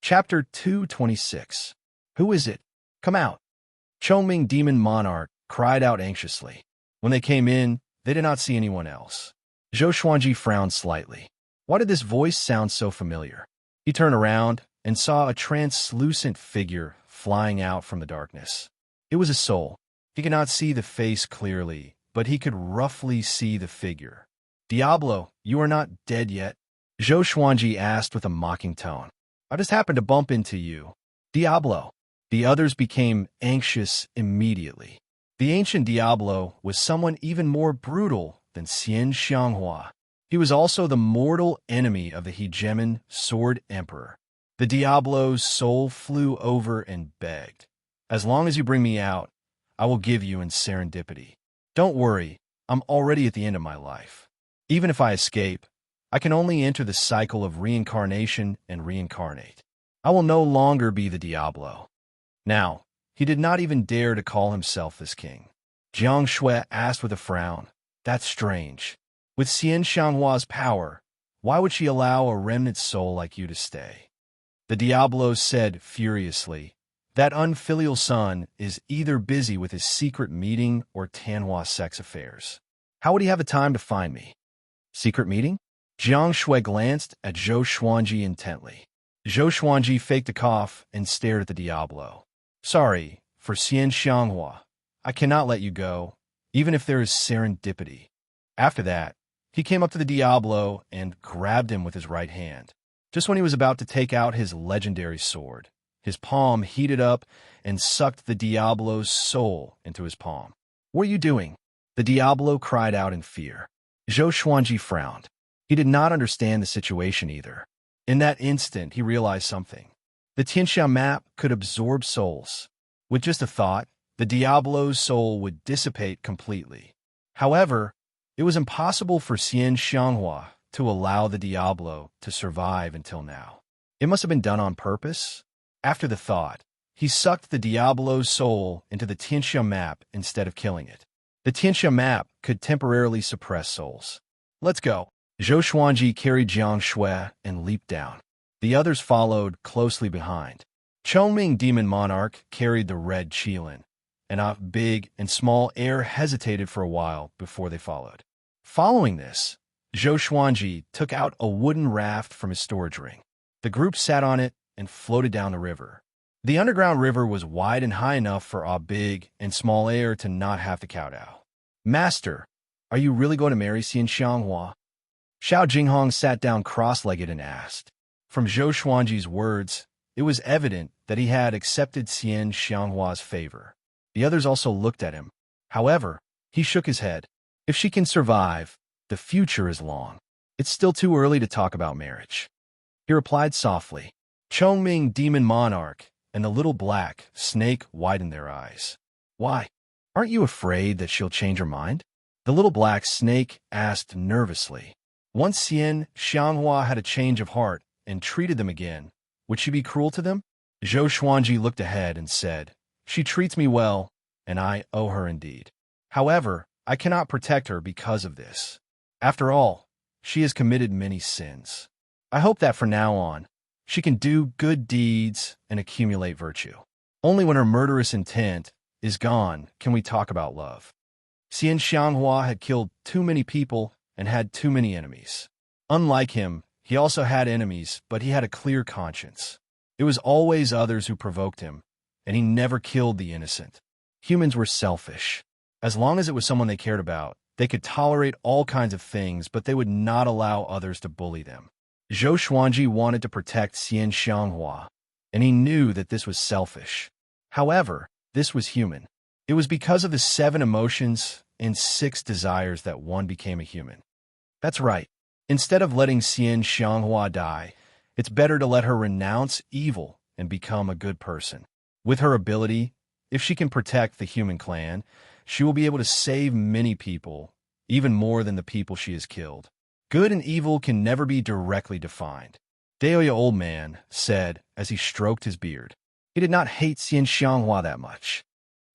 Chapter 226. Who is it? Come out. Chongming Demon Monarch cried out anxiously. When they came in, they did not see anyone else. Zhou Xuanji frowned slightly. Why did this voice sound so familiar? He turned around and saw a translucent figure flying out from the darkness. It was a soul. He could not see the face clearly, but he could roughly see the figure. Diablo, you are not dead yet? Zhou Xuanji asked with a mocking tone. I just happened to bump into you. Diablo. The others became anxious immediately. The ancient Diablo was someone even more brutal than Xian Xianghua. He was also the mortal enemy of the hegemon Sword Emperor. The Diablo's soul flew over and begged. As long as you bring me out, I will give you in serendipity. Don't worry, I'm already at the end of my life. Even if I escape, I can only enter the cycle of reincarnation and reincarnate. I will no longer be the Diablo. Now, he did not even dare to call himself this king. Jiang Shui asked with a frown. That's strange. With Xian Xianghua's power, why would she allow a remnant soul like you to stay? The Diablo said furiously, that unfilial son is either busy with his secret meeting or Tanhua sex affairs. How would he have the time to find me? Secret meeting? Jiang Shui glanced at Zhou Xuanji intently. Zhou Xuanji faked a cough and stared at the Diablo. Sorry, for Xian Xianghua, I cannot let you go, even if there is serendipity. After that, he came up to the Diablo and grabbed him with his right hand. Just when he was about to take out his legendary sword, his palm heated up and sucked the Diablo's soul into his palm. What are you doing? The Diablo cried out in fear. Zhou Xuanji frowned. He did not understand the situation either. In that instant, he realized something. The Tianxia map could absorb souls. With just a thought, the Diablo's soul would dissipate completely. However, it was impossible for Xian Xianghua to allow the Diablo to survive until now. It must have been done on purpose. After the thought, he sucked the Diablo's soul into the Tianxia map instead of killing it. The Tianxia map could temporarily suppress souls. Let's go. Zhou Xuanji carried Jiang Shui and leaped down. The others followed closely behind. Chongming Demon Monarch carried the red Qilin, and Big and Small Air hesitated for a while before they followed. Following this, Zhou Xuanji took out a wooden raft from his storage ring. The group sat on it and floated down the river. The underground river was wide and high enough for Big and Small Air to not have to kowtow. Master, are you really going to marry Xian Xianghua? Xiao Jinghong sat down cross-legged and asked. From Zhou Xuanji's words, it was evident that he had accepted Xian Xianghua's favor. The others also looked at him. However, he shook his head. If she can survive, the future is long. It's still too early to talk about marriage. He replied softly. Chongming Demon Monarch and the little black snake widened their eyes. Why? Aren't you afraid that she'll change her mind? The little black snake asked nervously. Once Xian Xianghua had a change of heart and treated them again, would she be cruel to them? Zhou Xuanji looked ahead and said, She treats me well, and I owe her indeed. However, I cannot protect her because of this. After all, she has committed many sins. I hope that from now on, she can do good deeds and accumulate virtue. Only when her murderous intent is gone can we talk about love. Xian Xianghua had killed too many people and had too many enemies. Unlike him, he also had enemies, but he had a clear conscience. It was always others who provoked him, and he never killed the innocent. Humans were selfish. As long as it was someone they cared about, they could tolerate all kinds of things, but they would not allow others to bully them. Zhou Xuanji wanted to protect Xian Xianghua, and he knew that this was selfish. However, this was human. It was because of the 7 emotions and 6 desires that one became a human. That's right. Instead of letting Xian Xianghua die, it's better to let her renounce evil and become a good person. With her ability, if she can protect the human clan, she will be able to save many people, even more than the people she has killed. Good and evil can never be directly defined. Daoya Old Man said as he stroked his beard. He did not hate Xian Xianghua that much.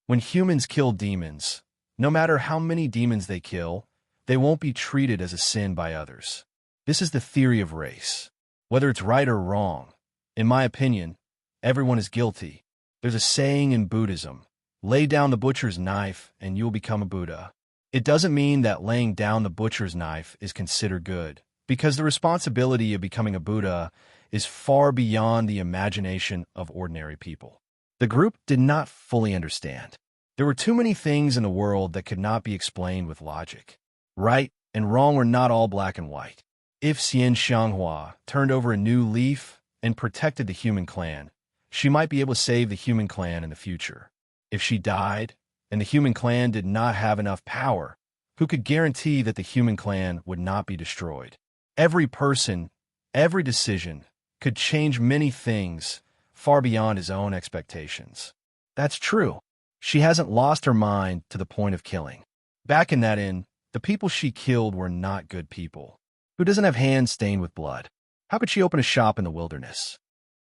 When humans kill demons, no matter how many demons they kill, they won't be treated as a sin by others. This is the theory of race. Whether it's right or wrong, In my opinion, everyone is guilty. There's a saying in Buddhism, lay down the butcher's knife and you'll become a Buddha. It doesn't mean that laying down the butcher's knife is considered good, because the responsibility of becoming a Buddha is far beyond the imagination of ordinary people. The group did not fully understand. There were too many things in the world that could not be explained with logic. Right and wrong were not all black and white. If Xian Xianghua turned over a new leaf and protected the human clan, she might be able to save the human clan in the future. If she died, and the human clan did not have enough power, who could guarantee that the human clan would not be destroyed? Every person, every decision, could change many things far beyond his own expectations. That's true. She hasn't lost her mind to the point of killing. Back in that inn, the people she killed were not good people. Who doesn't have hands stained with blood? How could she open a shop in the wilderness?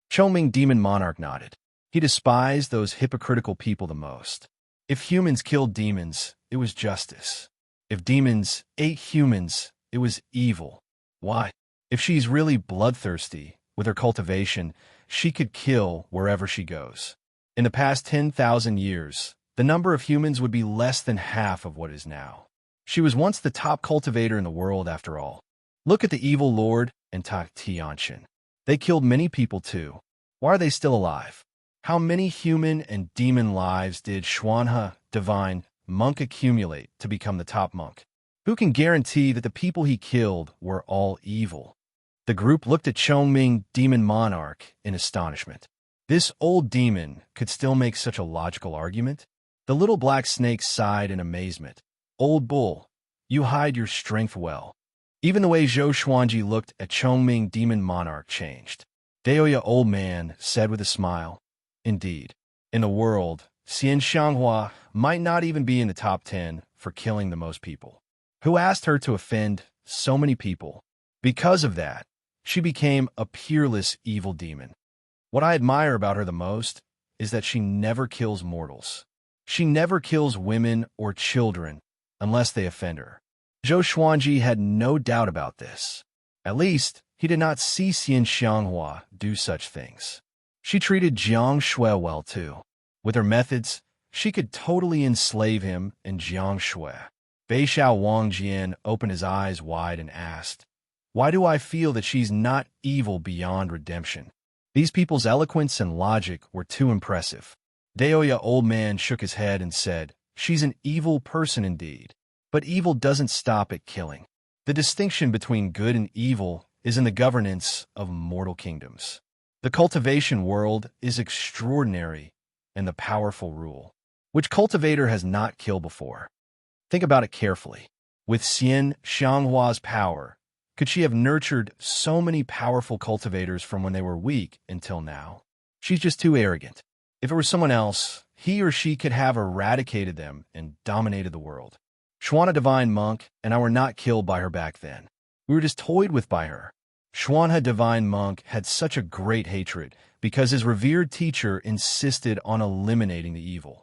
Chongming Demon Monarch nodded. He despised those hypocritical people the most. If humans killed demons, it was justice. If demons ate humans, it was evil. Why? If she's really bloodthirsty, with her cultivation, she could kill wherever she goes. In the past 10,000 years, the number of humans would be less than half of what is now. She was once the top cultivator in the world after all. Look at the evil lord and Tianshan. They killed many people too. Why are they still alive? How many human and demon lives did Xuanhe, divine monk, accumulate to become the top monk? Who can guarantee that the people he killed were all evil? The group looked at Chongming Demon Monarch in astonishment. This old demon could still make such a logical argument? The little black snake sighed in amazement. Old bull, you hide your strength well. Even the way Zhou Xuanji looked at Chongming Demon Monarch changed. Daoya old man said with a smile, indeed, in the world, Xian Xianghua might not even be in the top 10 for killing the most people. Who asked her to offend so many people? Because of that, she became a peerless evil demon. What I admire about her the most is that she never kills mortals. She never kills women or children unless they offend her. Zhou Xuanji had no doubt about this. At least, he did not see Xian Xianghua do such things. She treated Jiang Shui well too. With her methods, she could totally enslave him and Jiang Shui. Beishao Wangjian opened his eyes wide and asked, why do I feel that she's not evil beyond redemption? These people's eloquence and logic were too impressive. Daoya old man shook his head and said, she's an evil person indeed. But evil doesn't stop at killing. The distinction between good and evil is in the governance of mortal kingdoms. The cultivation world is extraordinary and the powerful rule. Which cultivator has not killed before? Think about it carefully. With Xian Xianghua's power, could she have nurtured so many powerful cultivators from when they were weak until now? She's just too arrogant. If it were someone else, he or she could have eradicated them and dominated the world. Xuanhe Divine Monk and I were not killed by her back then. We were just toyed with by her. Xuanhe Divine Monk had such a great hatred because his revered teacher insisted on eliminating the evil.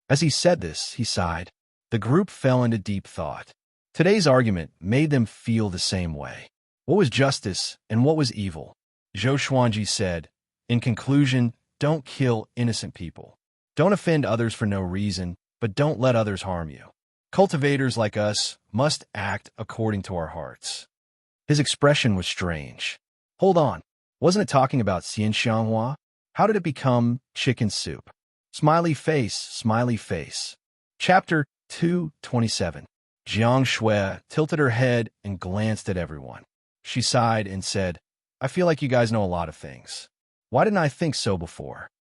As he said this, he sighed. The group fell into deep thought. Today's argument made them feel the same way. What was justice and what was evil? Zhou Xuanji said, in conclusion, don't kill innocent people. Don't offend others for no reason, but don't let others harm you. Cultivators like us must act according to our hearts. His expression was strange. Hold on. Wasn't it talking about Xian Xianghua? How did it become chicken soup? Smiley face, smiley face. Chapter 227. Jiang Shui tilted her head and glanced at everyone. She sighed and said, I feel like you guys know a lot of things. Why didn't I think so before?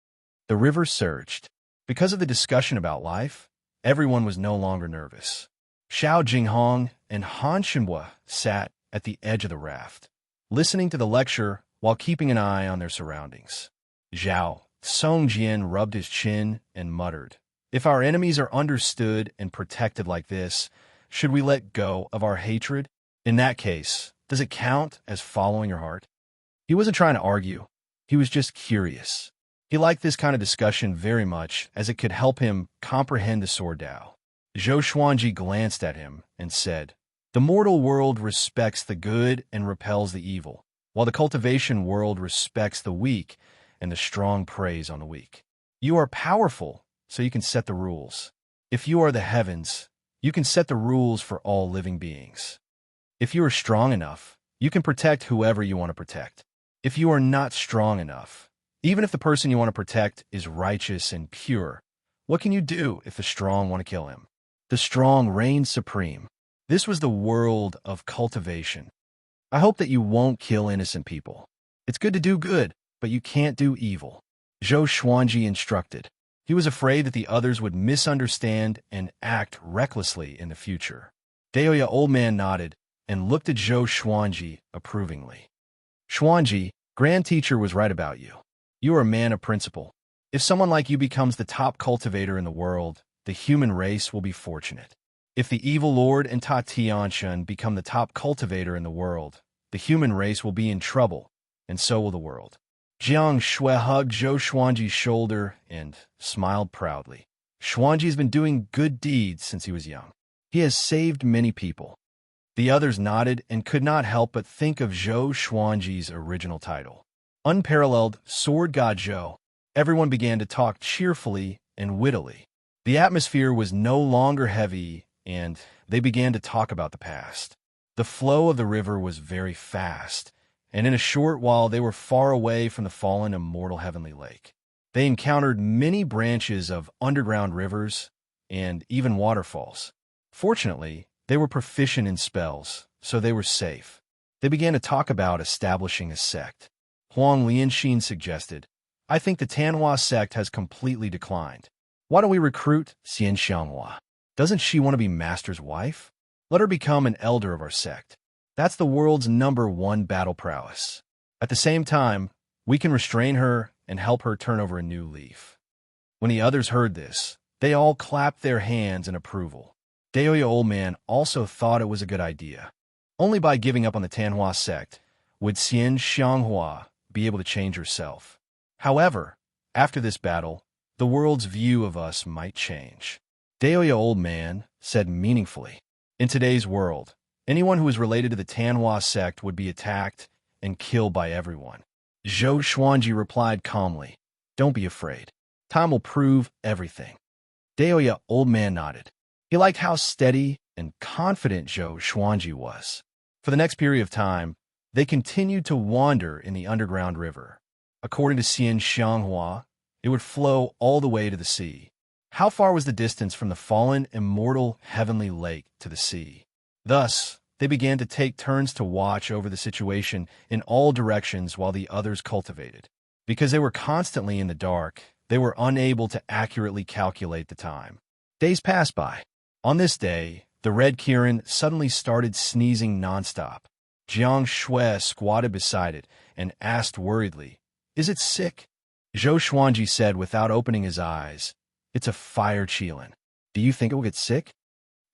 The river surged. Because of the discussion about life, everyone was no longer nervous. Xiao Jinghong and Han Shenhua sat at the edge of the raft, listening to the lecture while keeping an eye on their surroundings. Zhao Songjian rubbed his chin and muttered, if our enemies are understood and protected like this, should we let go of our hatred? In that case, does it count as following your heart? He wasn't trying to argue. He was just curious. He liked this kind of discussion very much as it could help him comprehend the Sword Tao. Zhou Xuanji glanced at him and said, the mortal world respects the good and repels the evil, while the cultivation world respects the weak and the strong preys on the weak. You are powerful, so you can set the rules. If you are the heavens, you can set the rules for all living beings. If you are strong enough, you can protect whoever you want to protect. If you are not strong enough, even if the person you want to protect is righteous and pure, what can you do if the strong want to kill him? The strong reign supreme. This was the world of cultivation. I hope that you won't kill innocent people. It's good to do good, but you can't do evil. Zhou Xuanji instructed. He was afraid that the others would misunderstand and act recklessly in the future. Daoya old man nodded and looked at Zhou Xuanji approvingly. Xuanji, Grand Teacher was right about you. You are a man of principle. If someone like you becomes the top cultivator in the world, the human race will be fortunate. If the evil lord and Ta Tianshan become the top cultivator in the world, the human race will be in trouble, and so will the world. Jiang Shui hugged Zhou Xuanji's shoulder and smiled proudly. Xuanji's been doing good deeds since he was young. He has saved many people. The others nodded and could not help but think of Zhou Xuanji's original title. Unparalleled Sword God Zhou. Everyone began to talk cheerfully and wittily. The atmosphere was no longer heavy, and they began to talk about the past. The flow of the river was very fast, and in a short while they were far away from the fallen immortal heavenly lake. They encountered many branches of underground rivers and even waterfalls. Fortunately, they were proficient in spells, so they were safe. They began to talk about establishing a sect. Huang Lianxin suggested, I think the Tanhua sect has completely declined. Why don't we recruit Xian Xianghua? Doesn't she want to be master's wife? Let her become an elder of our sect. That's the world's #1 battle prowess. At the same time, we can restrain her and help her turn over a new leaf. When the others heard this, they all clapped their hands in approval. Daoya old man also thought it was a good idea. Only by giving up on the Tanhua sect would Xian Xianghua be able to change herself. However, after this battle, the world's view of us might change. Daoya old man said meaningfully, in today's world, anyone who is related to the Tanhua sect would be attacked and killed by everyone. Zhou Xuanji replied calmly, don't be afraid. Time will prove everything. Daoya old man nodded. He liked how steady and confident Zhou Xuanji was. For the next period of time, they continued to wander in the underground river. According to Xian Xianghua, it would flow all the way to the sea. How far was the distance from the fallen, immortal, heavenly lake to the sea? Thus, they began to take turns to watch over the situation in all directions while the others cultivated. Because they were constantly in the dark, they were unable to accurately calculate the time. Days passed by. On this day, the red Kirin suddenly started sneezing nonstop. Jiang Shui squatted beside it and asked worriedly, is it sick? Zhou Xuanji said without opening his eyes, it's a fire qilin. Do you think it will get sick?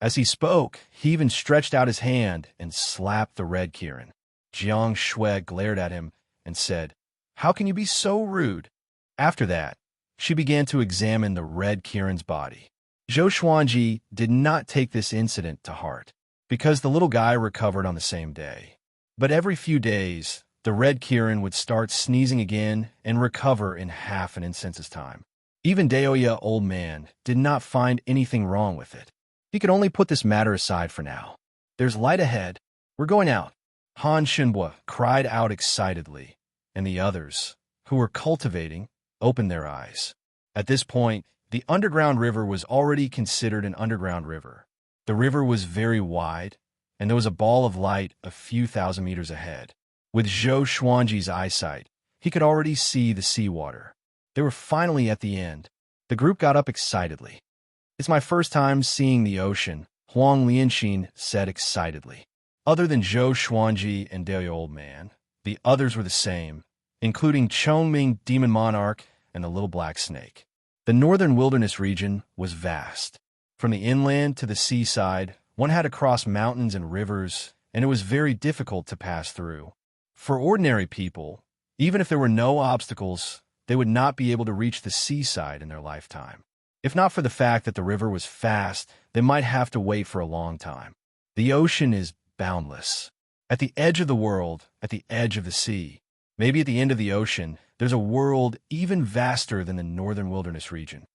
As he spoke, he even stretched out his hand and slapped the red Kirin. Jiang Shui glared at him and said, how can you be so rude? After that, she began to examine the red Kirin's body. Zhou Xuanji did not take this incident to heart, because the little guy recovered on the same day. But every few days, the red Kirin would start sneezing again and recover in half an instance's time. Even Daoya old man did not find anything wrong with it. He could only put this matter aside for now. There's light ahead. We're going out. Han Shinbua cried out excitedly, and the others, who were cultivating, opened their eyes. At this point, the underground river was already considered an underground river. The river was very wide, and there was a ball of light a few thousand meters ahead. With Zhou Xuanji's eyesight, he could already see the seawater. They were finally at the end. The group got up excitedly. It's my first time seeing the ocean, Huang Lianxin said excitedly. Other than Zhou Xuanji and Daoya old man, the others were the same, including Chongming demon monarch and the little black snake. The northern wilderness region was vast. From the inland to the seaside, one had to cross mountains and rivers, and it was very difficult to pass through. For ordinary people, even if there were no obstacles, they would not be able to reach the seaside in their lifetime. If not for the fact that the river was fast, they might have to wait for a long time. The ocean is boundless. At the edge of the world, at the edge of the sea, maybe at the end of the ocean, there's a world even vaster than the northern wilderness region.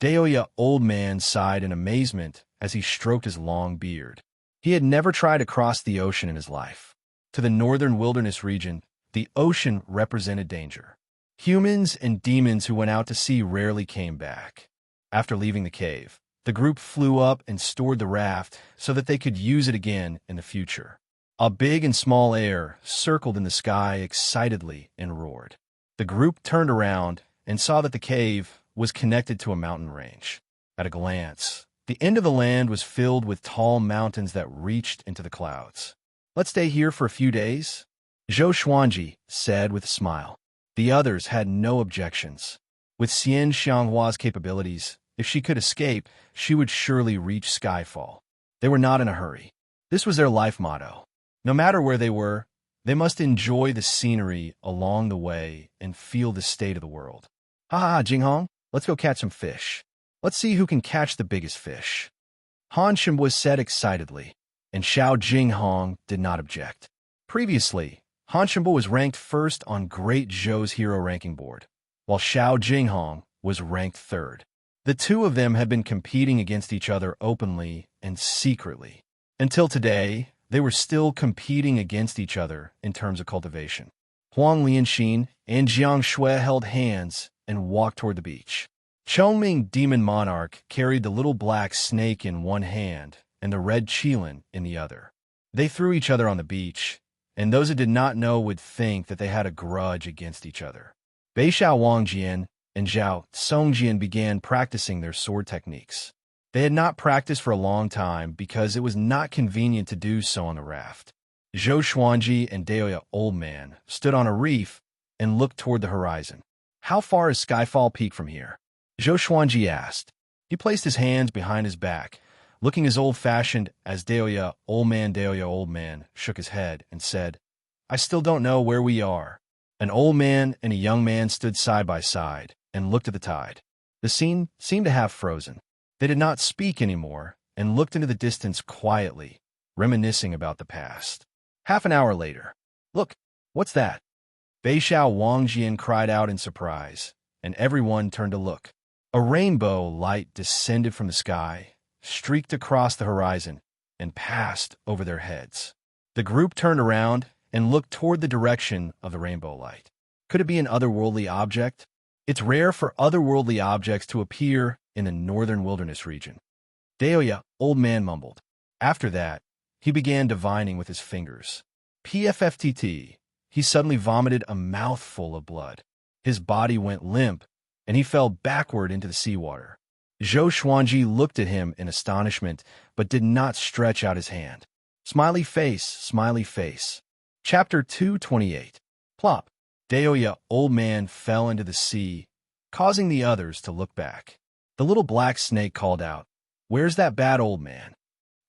Deoya, old man, sighed in amazement as he stroked his long beard. He had never tried to cross the ocean in his life. To the northern wilderness region, the ocean represented danger. Humans and demons who went out to sea rarely came back. After leaving the cave, the group flew up and stored the raft so that they could use it again in the future. A big and small air circled in the sky excitedly and roared. The group turned around and saw that the cave was connected to a mountain range. At a glance, the end of the land was filled with tall mountains that reached into the clouds. "Let's stay here for a few days," Zhou Xuanji said with a smile. The others had no objections. With Xian Xianghua's capabilities, if she could escape, she would surely reach Skyfall. They were not in a hurry. This was their life motto. No matter where they were, they must enjoy the scenery along the way and feel the state of the world. "Ha ha, Jinghong, let's go catch some fish. Let's see who can catch the biggest fish," Han Shimbo said excitedly, and Xiao Jinghong did not object. Previously, Han Shimbo was ranked first on Great Zhou's hero ranking board, while Xiao Jinghong was ranked third. The two of them had been competing against each other openly and secretly. Until today, they were still competing against each other in terms of cultivation. Huang Lianxin and Jiang Shui held hands and walked toward the beach. Chongming Demon Monarch carried the little black snake in one hand and the red qilin in the other. They threw each other on the beach, and those who did not know would think that they had a grudge against each other. Beixiao Wangjian and Zhao Songjian began practicing their sword techniques. They had not practiced for a long time because it was not convenient to do so on the raft. Zhou Xuanji and Deoya Old Man stood on a reef and looked toward the horizon. "How far is Skyfall Peak from here?" Zhou Xuanji asked. He placed his hands behind his back, looking as old-fashioned as Deoya Old Man shook his head and said, "I still don't know where we are." An old man and a young man stood side by side and looked at the tide. The scene seemed to have frozen. They did not speak anymore and looked into the distance quietly, reminiscing about the past. Half an hour later, "Look, what's that?" Beixiao Wangjian cried out in surprise, and everyone turned to look. A rainbow light descended from the sky, streaked across the horizon, and passed over their heads. The group turned around and looked toward the direction of the rainbow light. Could it be an otherworldly object? It's rare for otherworldly objects to appear in the northern wilderness region. Deoya, Old Man, mumbled. After that, he began divining with his fingers. PFFTT. He suddenly vomited a mouthful of blood. His body went limp, and he fell backward into the seawater. Zhou Xuanji looked at him in astonishment, but did not stretch out his hand. Smiley face, smiley face. Chapter 228. Plop. Deoya, Old Man, fell into the sea, causing the others to look back. The little black snake called out, "Where's that bad old man?"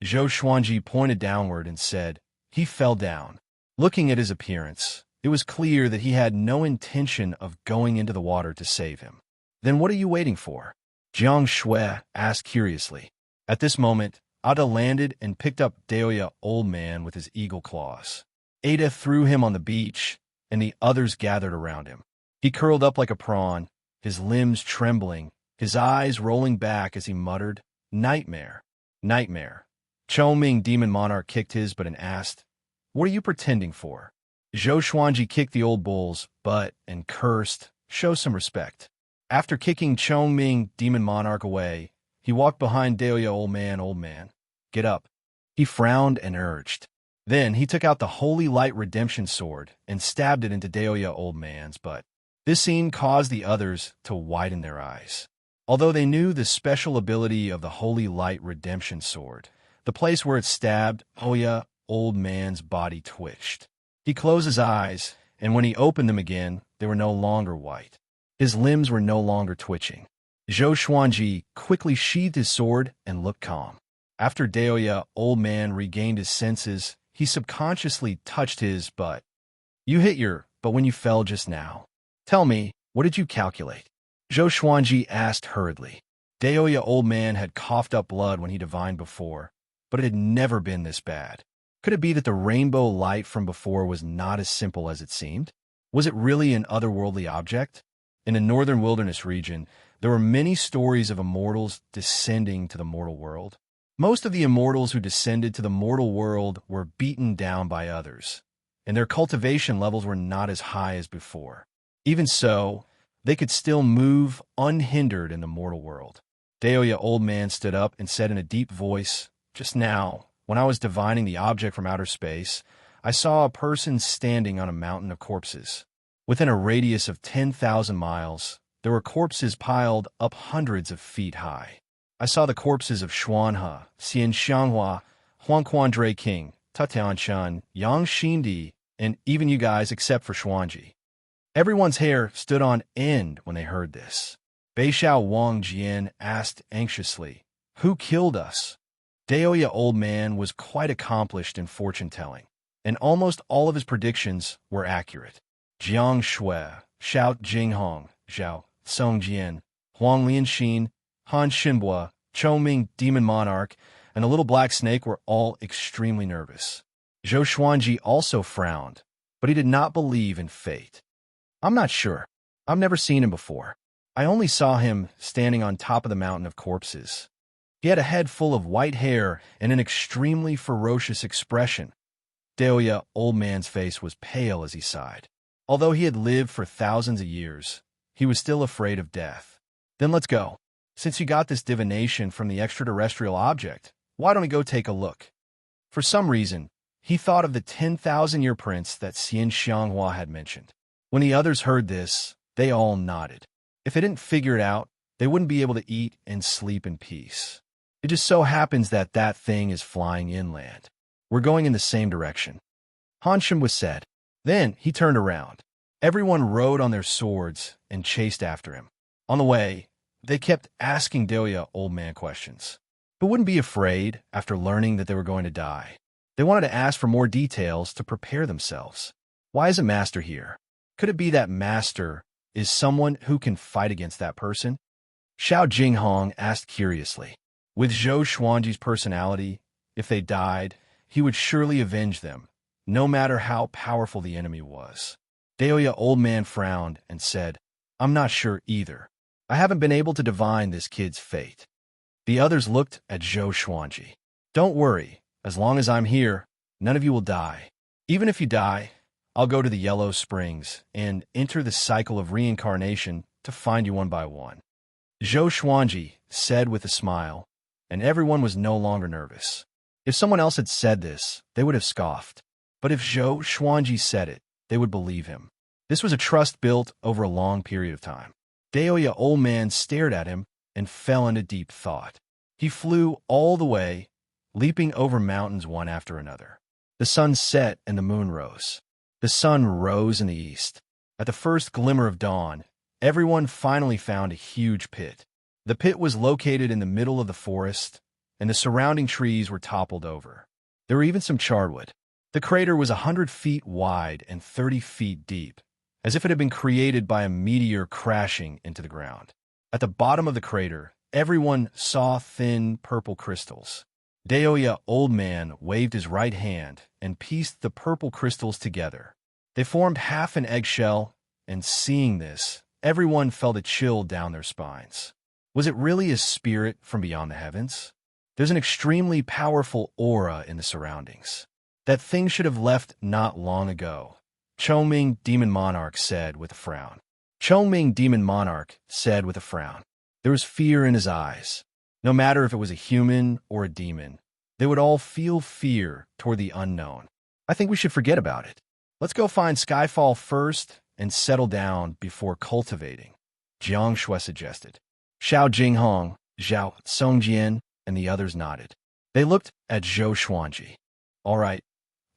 Zhou Xuanji pointed downward and said, "He fell down." Looking at his appearance, it was clear that he had no intention of going into the water to save him. "Then what are you waiting for?" Jiang Shui asked curiously. At this moment, Ada landed and picked up Deoya Old Man with his eagle claws. Ada threw him on the beach, and the others gathered around him. He curled up like a prawn, his limbs trembling, his eyes rolling back as he muttered, "Nightmare, nightmare." Chongming Demon Monarch kicked his butt and asked, "What are you pretending for?" Zhou Xuanji kicked the old bull's butt and cursed, "Show some respect." After kicking Chongming Demon Monarch away, he walked behind Deoya Old Man, "Get up." He frowned and urged. Then he took out the Holy Light Redemption Sword and stabbed it into Deoya Old Man's butt. This scene caused the others to widen their eyes. Although they knew the special ability of the Holy Light Redemption Sword, the place where it stabbed Deoya Old Man's body twitched. He closed his eyes, and when he opened them again, they were no longer white. His limbs were no longer twitching. Zhou Xuanji quickly sheathed his sword and looked calm. After Deoya Old Man regained his senses, he subconsciously touched his butt. "You hit your butt when you fell just now. Tell me, what did you calculate?" Zhou Xuanji asked hurriedly. Deoya Old Man had coughed up blood when he divined before, but it had never been this bad. Could it be that the rainbow light from before was not as simple as it seemed? Was it really an otherworldly object? In the northern wilderness region, there were many stories of immortals descending to the mortal world. Most of the immortals who descended to the mortal world were beaten down by others, and their cultivation levels were not as high as before. Even so, they could still move unhindered in the mortal world. Deoya Old Man stood up and said in a deep voice, "Just now, when I was divining the object from outer space, I saw a person standing on a mountain of corpses. Within a radius of 10,000 miles, there were corpses piled up hundreds of feet high. I saw the corpses of Xuanhe, Xian Xianghua, Huangquan Dre King, Tatianshan, Yang Xindi, and even you guys except for Xuanji." Everyone's hair stood on end when they heard this. Beixiao Wang Jian asked anxiously, "Who killed us?" Deoya Old Man was quite accomplished in fortune-telling, and almost all of his predictions were accurate. Jiang Shui, Xiao Jinghong, Zhao Songjian, Huang Lianxin, Han Xinbua, Chou Ming Demon Monarch, and the Little Black Snake were all extremely nervous. Zhou Xuanji also frowned, but he did not believe in fate. "I'm not sure. I've never seen him before. I only saw him standing on top of the mountain of corpses. He had a head full of white hair and an extremely ferocious expression." Deoya Old Man's face was pale as he sighed. Although he had lived for thousands of years, he was still afraid of death. "Then let's go. Since you got this divination from the extraterrestrial object, why don't we go take a look?" For some reason, he thought of the 10,000-year prince that Xian Xianghua had mentioned. When the others heard this, they all nodded. If they didn't figure it out, they wouldn't be able to eat and sleep in peace. It just so happens that that thing is flying inland. We're going in the same direction. Han Xinbua said. Then he turned around. Everyone rode on their swords and chased after him. On the way, they kept asking Deoya Old Man questions, but wouldn't be afraid after learning that they were going to die. They wanted to ask for more details to prepare themselves. Why isn't Master here? Could it be that Master is someone who can fight against that person? Xiao Jinghong asked curiously. With Zhou Xuanji's personality, if they died, he would surely avenge them, no matter how powerful the enemy was. Deoya Old Man frowned and said, "I'm not sure either. I haven't been able to divine this kid's fate." The others looked at Zhou Xuanji. "Don't worry. As long as I'm here, none of you will die. Even if you die, I'll go to the Yellow Springs and enter the cycle of reincarnation to find you one by one." Zhou Xuanji said with a smile, and everyone was no longer nervous. If someone else had said this, they would have scoffed. But if Zhou Xuanji said it, they would believe him. This was a trust built over a long period of time. Deoya Old Man stared at him and fell into deep thought. He flew all the way, leaping over mountains one after another. The sun set and the moon rose. The sun rose in the east. At the first glimmer of dawn, everyone finally found a huge pit. The pit was located in the middle of the forest, and the surrounding trees were toppled over. There were even some charwood. The crater was 100 feet wide and 30 feet deep, as if it had been created by a meteor crashing into the ground. At the bottom of the crater, everyone saw thin purple crystals. Deoya Old Man waved his right hand and pieced the purple crystals together. They formed half an eggshell, and seeing this, everyone felt a chill down their spines. Was it really a spirit from beyond the heavens? There's an extremely powerful aura in the surroundings. That thing should have left not long ago, Chou Ming Demon Monarch said with a frown. Chou Ming Demon Monarch said with a frown. There was fear in his eyes. No matter if it was a human or a demon, they would all feel fear toward the unknown. I think we should forget about it. Let's go find Skyfall first and settle down before cultivating, Jiang Shui suggested. Xiao Jinghong, Zhao Songjian, and the others nodded. They looked at Zhou Xuanji. All right,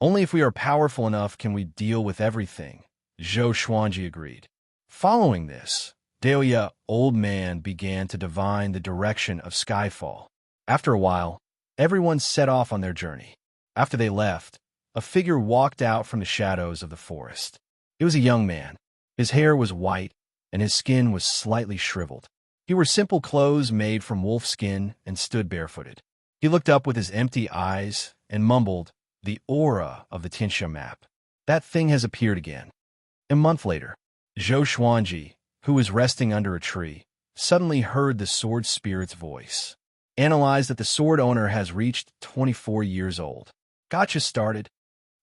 only if we are powerful enough can we deal with everything, Zhou Xuanji agreed. Following this, Deoya Old Man began to divine the direction of Skyfall. After a while, everyone set off on their journey. After they left, a figure walked out from the shadows of the forest. It was a young man. His hair was white, and his skin was slightly shriveled. He wore simple clothes made from wolf skin and stood barefooted. He looked up with his empty eyes and mumbled, the aura of the Tianxia map. That thing has appeared again. A month later, Zhou Xuanji, who was resting under a tree, suddenly heard the sword spirit's voice. Analyzed that the sword owner has reached 24 years old. Gotcha started.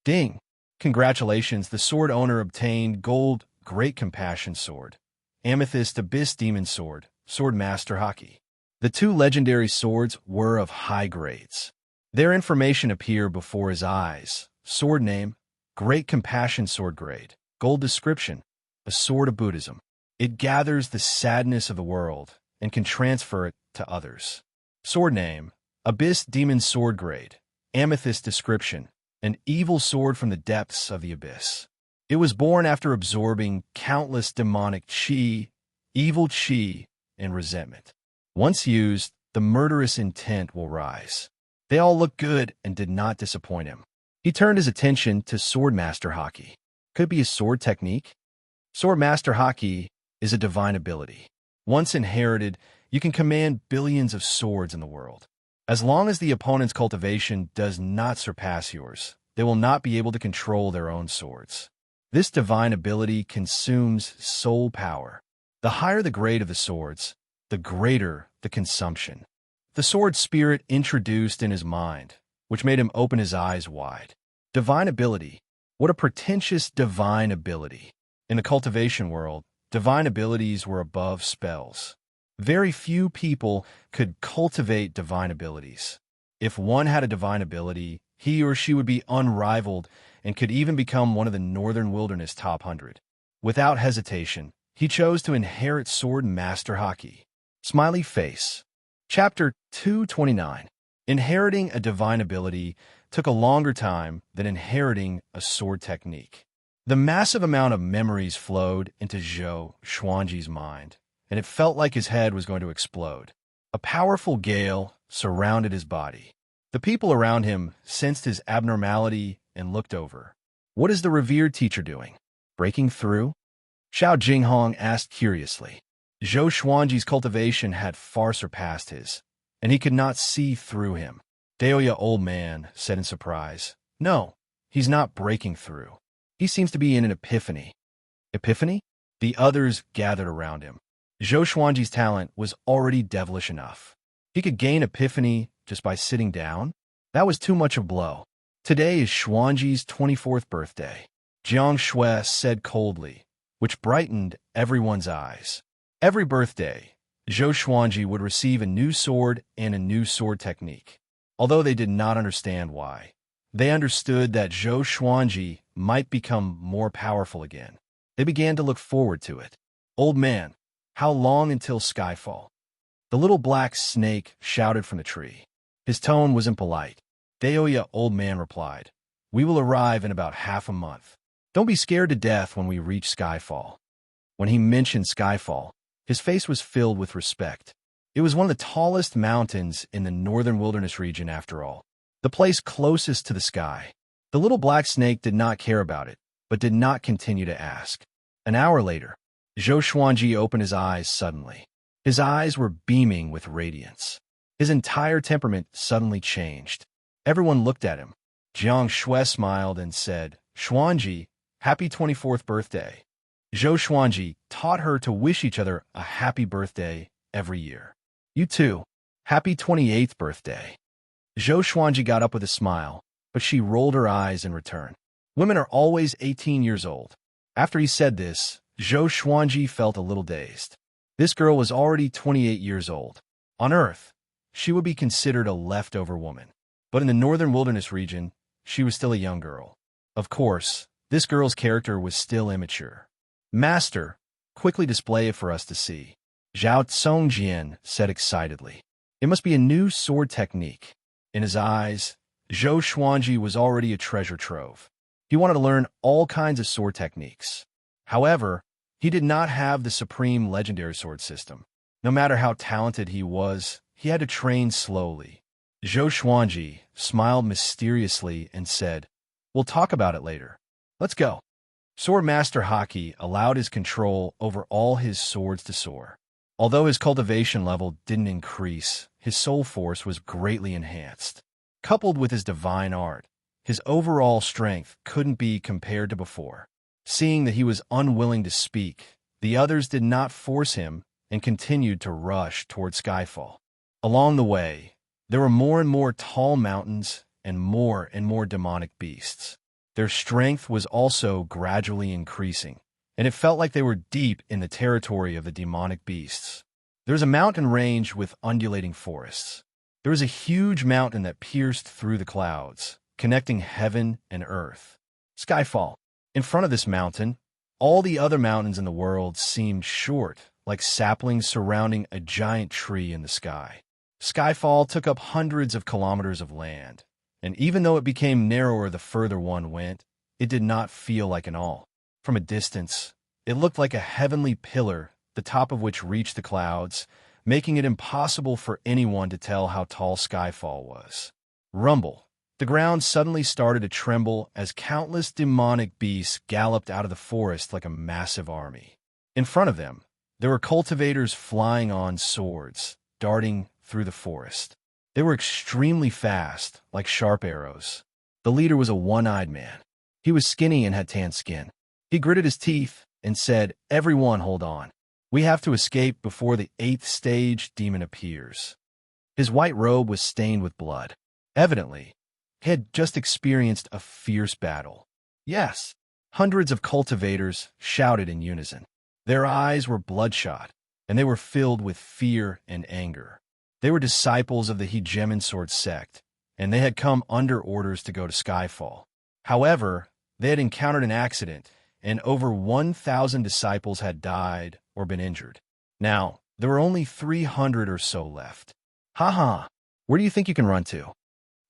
Ding! Congratulations, the sword owner obtained Gold Great Compassion Sword, Amethyst Abyss Demon Sword, Sword Master Haki. The two legendary swords were of high grades. Their information appeared before his eyes. Sword name, Great Compassion Sword Grade. Gold description, a sword of Buddhism. It gathers the sadness of the world and can transfer it to others. Sword name, Abyss Demon Sword Grade. Amethyst description, an evil sword from the depths of the abyss. It was born after absorbing countless demonic qi, evil qi, and resentment. Once used, the murderous intent will rise. They all looked good and did not disappoint him. He turned his attention to Sword Master Haki. Could it be a sword technique? Sword Master Haki is a divine ability. Once inherited, you can command billions of swords in the world. As long as the opponent's cultivation does not surpass yours, they will not be able to control their own swords. This divine ability consumes soul power. The higher the grade of the swords, the greater the consumption. The sword spirit introduced in his mind, which made him open his eyes wide. Divine ability. What a pretentious divine ability. In the cultivation world, divine abilities were above spells. Very few people could cultivate divine abilities. If one had a divine ability, he or she would be unrivaled and could even become one of the Northern Wilderness top 100. Without hesitation, he chose to inherit Sword Master Haki. Smiley face. Chapter 229. Inheriting a divine ability took a longer time than inheriting a sword technique. The massive amount of memories flowed into Zhou Xuanji's mind, and it felt like his head was going to explode. A powerful gale surrounded his body. The people around him sensed his abnormality and looked over. What is the revered teacher doing? Breaking through? Xiao Jinghong asked curiously. Zhou Xuanji's cultivation had far surpassed his, and he could not see through him. Daoya old man said in surprise, "No, he's not breaking through. He seems to be in an epiphany." Epiphany? The others gathered around him. Zhou Xuanji's talent was already devilish enough. He could gain epiphany just by sitting down? That was too much a blow. Today is Xuanji's 24th birthday, Jiang Shui said coldly, which brightened everyone's eyes. Every birthday, Zhou Xuanji would receive a new sword and a new sword technique. Although they did not understand why, they understood that Zhou Xuanji might become more powerful again. They began to look forward to it. Old man, how long until skyfall? The little black snake shouted from the tree. His tone was impolite. Daoya old man replied, "We will arrive in about half a month. Don't be scared to death when we reach skyfall." When he mentioned skyfall, his face was filled with respect. It was one of the tallest mountains in the Northern Wilderness region after all, the place closest to the sky. The little black snake did not care about it, but did not continue to ask. An hour later, Zhou Xuanji opened his eyes suddenly. His eyes were beaming with radiance. His entire temperament suddenly changed. Everyone looked at him. Jiang Shui smiled and said, "Xuanji, happy 24th birthday." Zhou Xuanji taught her to wish each other a happy birthday every year. "You too. Happy 28th birthday." Zhou Xuanji got up with a smile, but she rolled her eyes in return. Women are always 18 years old. After he said this, Zhou Xuanji felt a little dazed. This girl was already 28 years old. On Earth, she would be considered a leftover woman. But in the Northern Wilderness region, she was still a young girl. Of course, this girl's character was still immature. "Master, quickly display it for us to see," Zhao Tsongjian said excitedly. It must be a new sword technique. In his eyes, Zhou Xuanji was already a treasure trove. He wanted to learn all kinds of sword techniques. However, he did not have the supreme legendary sword system. No matter how talented he was, he had to train slowly. Zhou Xuanji smiled mysteriously and said, "We'll talk about it later. Let's go." Sword Master Haki allowed his control over all his swords to soar. Although his cultivation level didn't increase, his soul force was greatly enhanced. Coupled with his divine art, His overall strength couldn't be compared to before. Seeing that he was unwilling to speak, the others did not force him and continued to rush toward Skyfall. Along the way, there were more and more tall mountains and more demonic beasts. Their strength was also gradually increasing, and it felt like they were deep in the territory of the demonic beasts. There was a mountain range with undulating forests. There was a huge mountain that pierced through the clouds, connecting heaven and earth. Skyfall. In front of this mountain, all the other mountains in the world seemed short, like saplings surrounding a giant tree in the sky. Skyfall took up hundreds of kilometers of land, and even though it became narrower the further one went, it did not feel like an all. From a distance, it looked like a heavenly pillar, the top of which reached the clouds, making it impossible for anyone to tell how tall Skyfall was. Rumble. The ground suddenly started to tremble as countless demonic beasts galloped out of the forest like a massive army. In front of them, there were cultivators flying on swords, darting through the forest. They were extremely fast, like sharp arrows. The leader was a one-eyed man. He was skinny and had tan skin. He gritted his teeth and said, "Everyone hold on. We have to escape before the 8th stage demon appears." His white robe was stained with blood. Evidently, he had just experienced a fierce battle. Yes, hundreds of cultivators shouted in unison. Their eyes were bloodshot, and they were filled with fear and anger. They were disciples of the Hegemon Sword sect, and they had come under orders to go to Skyfall. However, they had encountered an accident, and over 1,000 disciples had died or been injured. Now, there were only 300 or so left. "Ha ha! Where do you think you can run to?"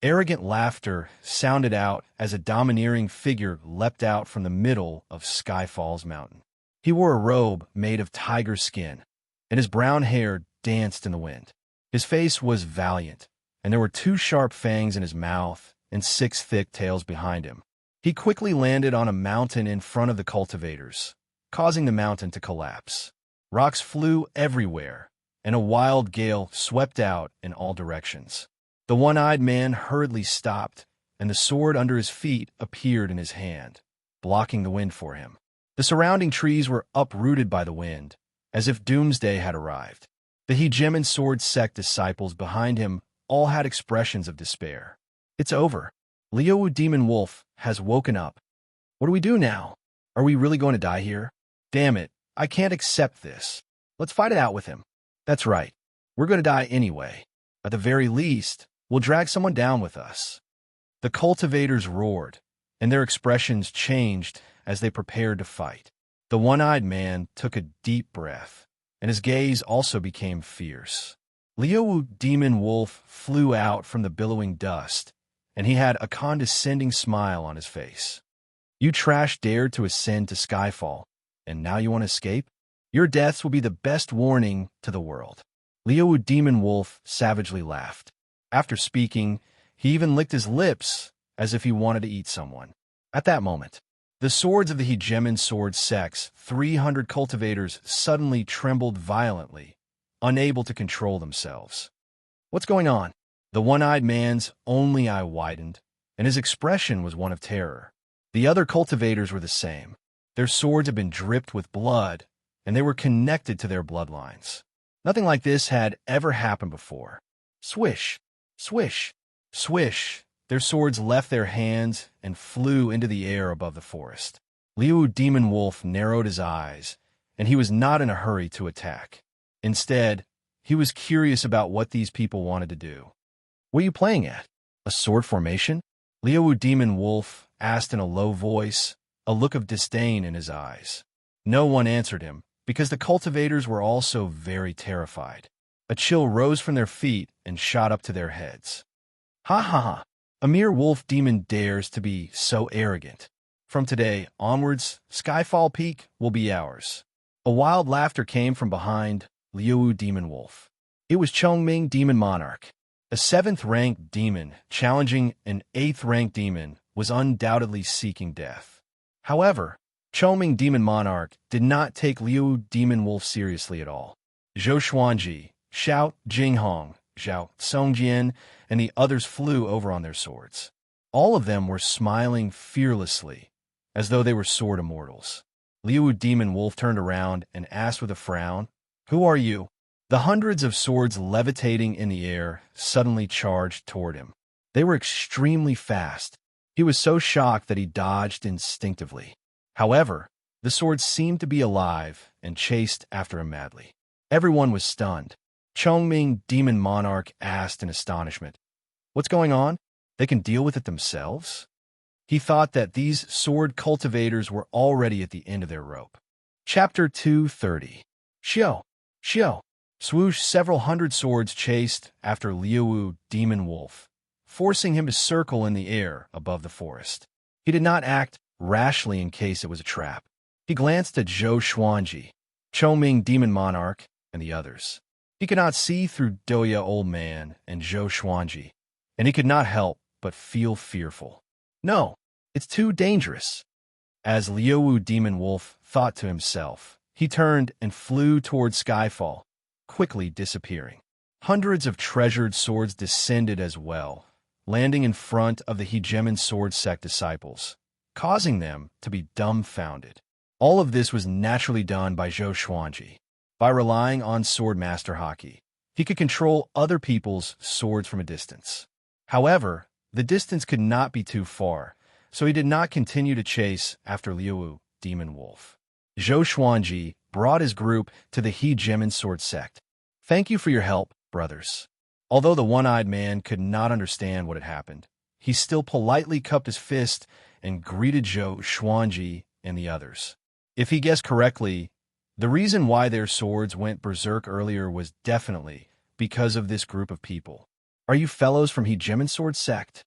Arrogant laughter sounded out as a domineering figure leapt out from the middle of Skyfall's mountain. He wore a robe made of tiger skin, and his brown hair danced in the wind. His face was valiant, and there were 2 sharp fangs in his mouth and 6 thick tails behind him. He quickly landed on a mountain in front of the cultivators, causing the mountain to collapse. Rocks flew everywhere, and a wild gale swept out in all directions. The one-eyed man hurriedly stopped, and the sword under his feet appeared in his hand, blocking the wind for him. The surrounding trees were uprooted by the wind, as if doomsday had arrived. The Hegemon Sword sect disciples behind him all had expressions of despair. "It's over. Liu Demon Wolf has woken up. What do we do now? Are we really going to die here? Damn it, I can't accept this. Let's fight it out with him." "That's right. We're going to die anyway. At the very least, we'll drag someone down with us." The cultivators roared, and their expressions changed as they prepared to fight. The one-eyed man took a deep breath, and his gaze also became fierce. Liu Demon Wolf flew out from the billowing dust, and he had a condescending smile on his face. "You trash dared to ascend to Skyfall, and now you want to escape? Your deaths will be the best warning to the world." Liu Demon Wolf savagely laughed. After speaking, he even licked his lips as if he wanted to eat someone. At that moment, the swords of the Hegemon Sword sect's 300 cultivators suddenly trembled violently, unable to control themselves. "What's going on?" The one-eyed man's only eye widened, and his expression was one of terror. The other cultivators were the same. Their swords had been dripped with blood, and they were connected to their bloodlines. Nothing like this had ever happened before. Swish, swish, swish. Their swords left their hands and flew into the air above the forest. Liu Demon Wolf narrowed his eyes, and he was not in a hurry to attack. Instead, he was curious about what these people wanted to do. "What are you playing at? A sword formation?" Liu Demon Wolf asked in a low voice, a look of disdain in his eyes. No one answered him, because the cultivators were also very terrified. A chill rose from their feet and shot up to their heads. "Ha ha ha! A mere wolf demon dares to be so arrogant. From today onwards, Skyfall Peak will be ours." A wild laughter came from behind Liu Demon Wolf. It was Chongming Demon Monarch. A 7th-ranked demon challenging an 8th-ranked demon was undoubtedly seeking death. However, Chongming Demon Monarch did not take Liu Demon Wolf seriously at all. Zhou Xuanji, Xiao Jinghong, Zhao Songjian, and the others flew over on their swords. All of them were smiling fearlessly, as though they were sword immortals. Liu Demon Wolf turned around and asked with a frown, "Who are you?" The hundreds of swords levitating in the air suddenly charged toward him. They were extremely fast. He was so shocked that he dodged instinctively. However, the swords seemed to be alive and chased after him madly. Everyone was stunned. Chongming Demon Monarch asked in astonishment, "What's going on? They can deal with it themselves?" He thought that these sword cultivators were already at the end of their rope. Chapter 230. Xiao! Xiao! Swoosh! Several hundred swords chased after Liu Demon Wolf, forcing him to circle in the air above the forest. He did not act rashly in case it was a trap. He glanced at Zhou Xuanji, Chongming Demon Monarch, and the others. He could not see through Doya Old Man and Zhou Xuanji, and he could not help but feel fearful. No, it's too dangerous. As Liu Demon Wolf thought to himself, he turned and flew toward Skyfall, quickly disappearing. Hundreds of treasured swords descended as well, landing in front of the Hegemon Sword Sect disciples, causing them to be dumbfounded. All of this was naturally done by Zhou Xuanji. By relying on Sword Master Haki, he could control other people's swords from a distance. However, the distance could not be too far, so he did not continue to chase after Liu Demon Wolf. Zhou Xuanji brought his group to the Hegemon Sword Sect. "Thank you for your help, brothers." Although the one-eyed man could not understand what had happened, he still politely cupped his fist and greeted Zhou Xuanji and the others. If he guessed correctly, the reason why their swords went berserk earlier was definitely because of this group of people. "Are you fellows from Hegemon Sword Sect?"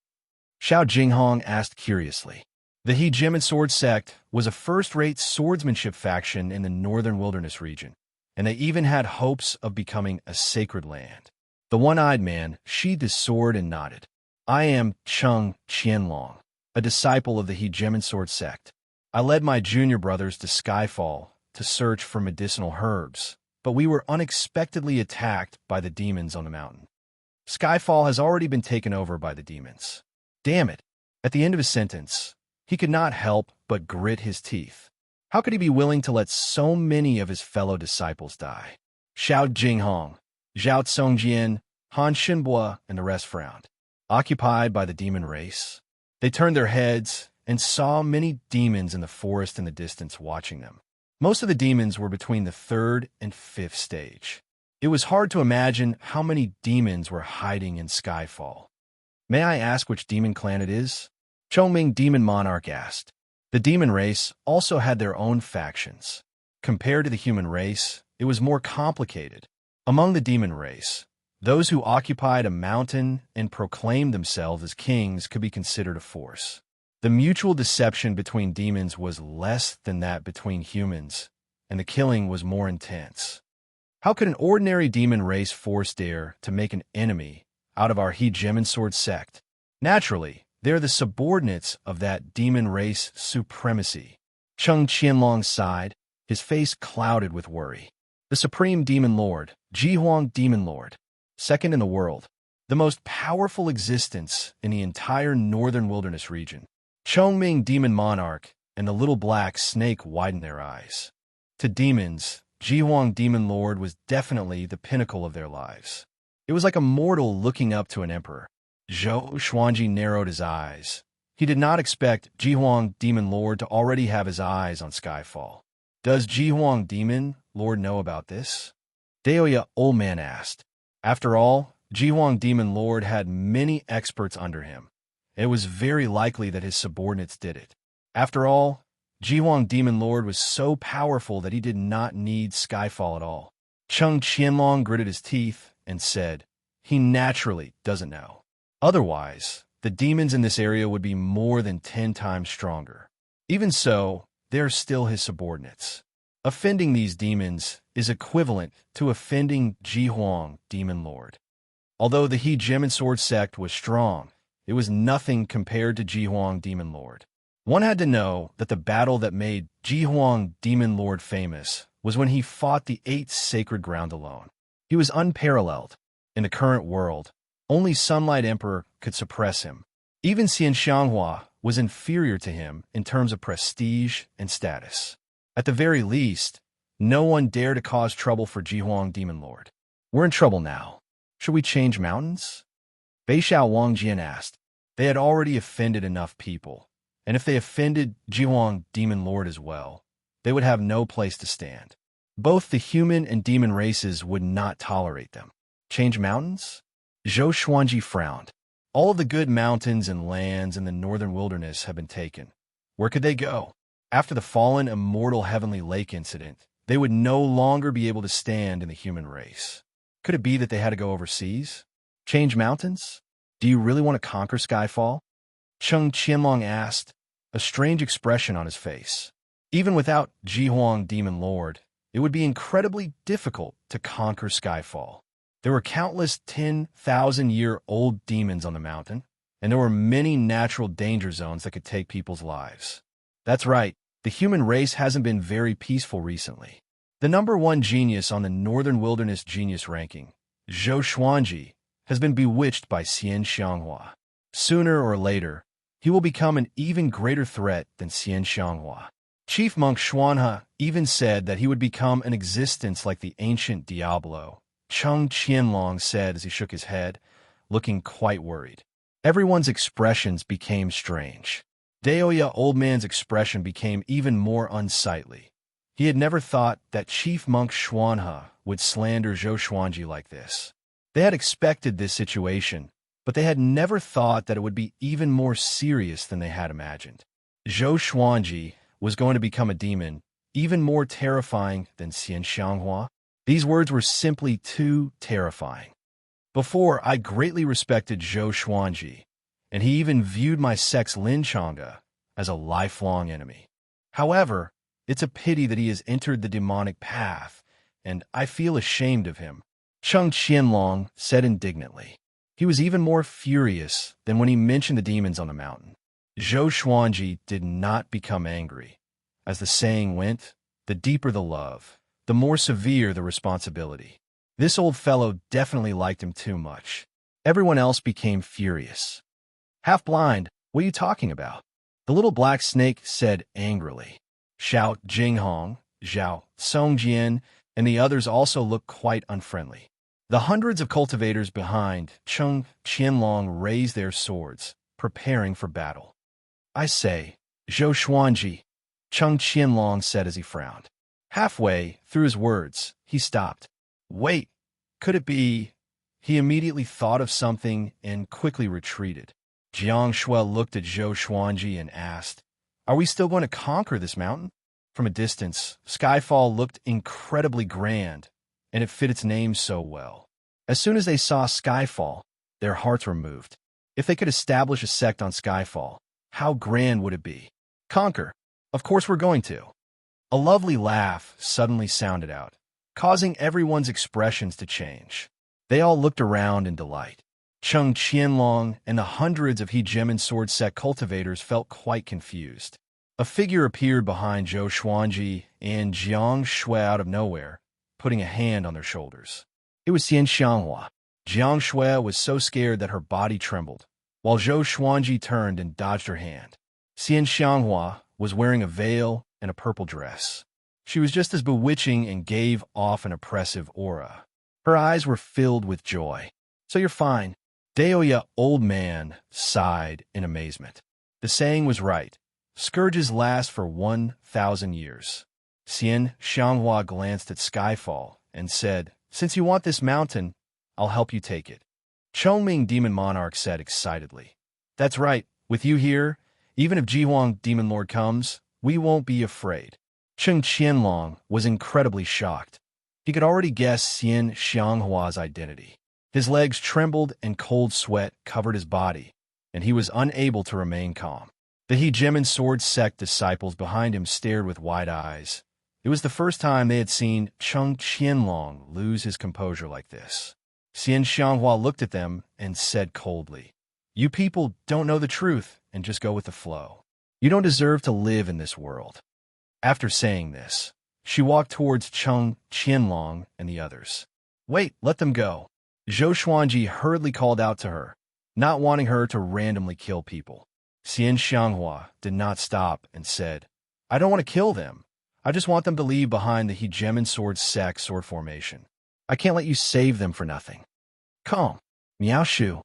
Xiao Jinghong asked curiously. The Hegemon Sword Sect was a first-rate swordsmanship faction in the northern wilderness region, and they even had hopes of becoming a sacred land. The one-eyed man sheathed his sword and nodded. "I am Cheng Qianlong, a disciple of the Hegemon Sword Sect. I led my junior brothers to Skyfall to search for medicinal herbs, but we were unexpectedly attacked by the demons on the mountain. Skyfall has already been taken over by the demons." Damn it! At the end of his sentence, he could not help but grit his teeth. How could he be willing to let so many of his fellow disciples die? Xiao Jinghong, Zhao Tsongjian, Han Shinbua, and the rest frowned. Occupied by the demon race, they turned their heads and saw many demons in the forest in the distance watching them. Most of the demons were between the 3rd and 5th stage. It was hard to imagine how many demons were hiding in Skyfall. "May I ask which demon clan it is?" Chongming Demon Monarch asked. The demon race also had their own factions. Compared to the human race, it was more complicated. Among the demon race, those who occupied a mountain and proclaimed themselves as kings could be considered a force. The mutual deception between demons was less than that between humans, and the killing was more intense. How could an ordinary demon race force dare to make an enemy out of our Hegemon Sword Sect? Naturally, they're the subordinates of that demon race supremacy. Cheng Qianlong sighed, his face clouded with worry. The Supreme Demon Lord, Jihuang Demon Lord, second in the world, the most powerful existence in the entire northern wilderness region. Chongming Demon Monarch and the little black snake widened their eyes. To demons, Jihuang Demon Lord was definitely the pinnacle of their lives. It was like a mortal looking up to an emperor. Zhou Xuanji narrowed his eyes. He did not expect Jihuang Demon Lord to already have his eyes on Skyfall. Does Jihuang Demon Lord know about this? Daoya Old Man asked. After all, Jihuang Demon Lord had many experts under him. It was very likely that his subordinates did it. After all, Jihuang Demon Lord was so powerful that he did not need Skyfall at all. Cheng Qianlong gritted his teeth and said, "He naturally doesn't know. Otherwise, the demons in this area would be more than 10 times stronger. Even so, they are still his subordinates. Offending these demons is equivalent to offending Jihuang Demon Lord. Although the Hegemon Sword Sect was strong, it was nothing compared to Jihuang Demon Lord. One had to know that the battle that made Jihuang Demon Lord famous was when he fought the 8th Sacred Ground alone. He was unparalleled. In the current world, only Sunlight Emperor could suppress him. Even Xian Xianghua was inferior to him in terms of prestige and status. At the very least, no one dared to cause trouble for Jihuang Demon Lord. We're in trouble now. Should we change mountains? Beixiao Wangjian asked. They had already offended enough people, and if they offended Jihuang Demon Lord as well, they would have no place to stand. Both the human and demon races would not tolerate them. Change mountains? Zhou Xuanji frowned. All of the good mountains and lands in the northern wilderness have been taken. Where could they go? After the fallen immortal heavenly lake incident, they would no longer be able to stand in the human race. Could it be that they had to go overseas? Change mountains? Do you really want to conquer Skyfall? Cheng Qianlong asked, a strange expression on his face. Even without Jihuang Demon Lord, it would be incredibly difficult to conquer Skyfall. There were countless 10,000-year-old demons on the mountain, and there were many natural danger zones that could take people's lives. That's right, the human race hasn't been very peaceful recently. The #1 genius on the Northern Wilderness Genius ranking, Zhou Xuanji, has been bewitched by Xian Xianghua. Sooner or later, he will become an even greater threat than Xian Xianghua. Chief Monk Xuanhe even said that he would become an existence like the ancient Diablo. Cheng Qianlong said as he shook his head, looking quite worried. Everyone's expressions became strange. Daoya Old Man's expression became even more unsightly. He had never thought that Chief Monk Xuanhe would slander Zhou Xuanji like this. They had expected this situation, but they had never thought that it would be even more serious than they had imagined. Zhou Xuanji was going to become a demon, even more terrifying than Xian Xianghua. These words were simply too terrifying. Before, I greatly respected Zhou Xuanji, and he even viewed my sex Lin Chang'e as a lifelong enemy. However, it's a pity that he has entered the demonic path, and I feel ashamed of him, Cheng Qianlong said indignantly. He was even more furious than when he mentioned the demons on the mountain. Zhou Xuanji did not become angry. As the saying went, the deeper the love, the more severe the responsibility. This old fellow definitely liked him too much. Everyone else became furious. Half blind, what are you talking about? The little black snake said angrily. Xiao Jinghong, Zhao Songjian, and the others also looked quite unfriendly. The hundreds of cultivators behind Cheng Qianlong raised their swords, preparing for battle. I say, Zhou Xuanji, Cheng Qianlong said as he frowned. Halfway through his words, he stopped. Wait, could it be? He immediately thought of something and quickly retreated. Jiang Shuai looked at Zhou Xuanji and asked, Are we still going to conquer this mountain? From a distance, Skyfall looked incredibly grand, and it fit its name so well. As soon as they saw Skyfall, their hearts were moved. If they could establish a sect on Skyfall, how grand would it be? Conquer. Of course we're going to. A lovely laugh suddenly sounded out, causing everyone's expressions to change. They all looked around in delight. Cheng Qianlong and the hundreds of Hegemon sword sect cultivators felt quite confused. A figure appeared behind Zhou Xuanji and Jiang Shuai out of nowhere, putting a hand on their shoulders. It was Xian Xianghua. Jiang Shuai was so scared that her body trembled, while Zhou Xuanji turned and dodged her hand. Xian Xianghua was wearing a veil and a purple dress. She was just as bewitching and gave off an oppressive aura. Her eyes were filled with joy. So you're fine. Daoya Old Man sighed in amazement. The saying was right. Scourges last for 1,000 years. Xian Xianghua glanced at Skyfall and said, Since you want this mountain, I'll help you take it. Chongming Demon Monarch said excitedly. That's right. With you here, even if Jihuang Demon Lord comes, we won't be afraid. Cheng Qianlong was incredibly shocked. He could already guess Xian Xianghua's identity. His legs trembled and cold sweat covered his body, and he was unable to remain calm. The Hegemon sword sect disciples behind him stared with wide eyes. It was the first time they had seen Cheng Qianlong lose his composure like this. Xian Xianghua looked at them and said coldly, You people don't know the truth and just go with the flow. You don't deserve to live in this world. After saying this, she walked towards Cheng Qianlong and the others. Wait, let them go. Zhou Xuanji hurriedly called out to her. not wanting her to randomly kill people. Xian Xianghua did not stop and said, I don't want to kill them. I just want them to leave behind the Hegemon Sword Sect sword formation. I can't let you save them for nothing. Calm. Miao Shu.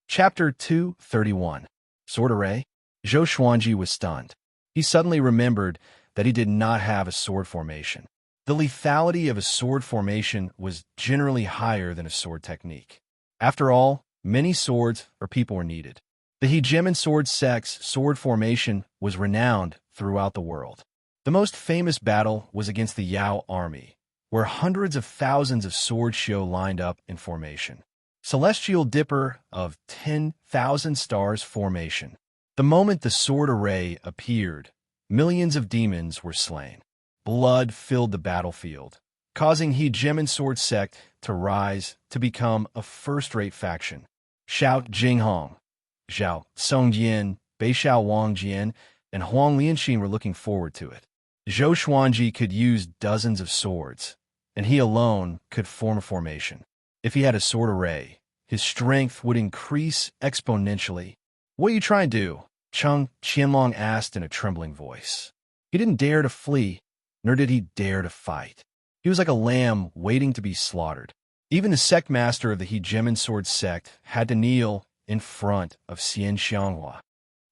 Chapter 231. Sword Array? Zhou Xuanji was stunned. He suddenly remembered that he did not have a sword formation. The lethality of a sword formation was generally higher than a sword technique. After all, many swords or people were needed. The Hegemon Sword Sect's sword formation was renowned throughout the world. The most famous battle was against the Yao army, where hundreds of thousands of sword shio lined up in formation. Celestial Dipper of 10,000 stars formation. The moment the sword array appeared, millions of demons were slain. Blood filled the battlefield, causing Hegemon Sword Sect to rise to become a first-rate faction. Xiao Jinghong, Zhao Songjian, Beishao Wangjian, and Huang Lianxin were looking forward to it. Zhou Xuanji could use dozens of swords, and he alone could form a formation. If he had a sword array, his strength would increase exponentially. What are you trying to do? Cheng Qianlong asked in a trembling voice. He didn't dare to flee, nor did he dare to fight. He was like a lamb waiting to be slaughtered. Even the sect master of the Hegemon Sword Sect had to kneel in front of Xian Xianghua.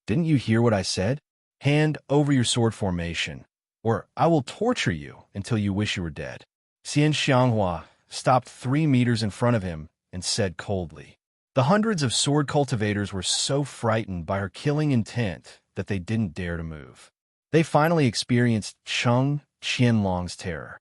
Didn't you hear what I said? Hand over your sword formation, or I will torture you until you wish you were dead. Xian Xianghua stopped 3 meters in front of him and said coldly. The hundreds of sword cultivators were so frightened by her killing intent that they didn't dare to move. They finally experienced Cheng Qianlong's terror.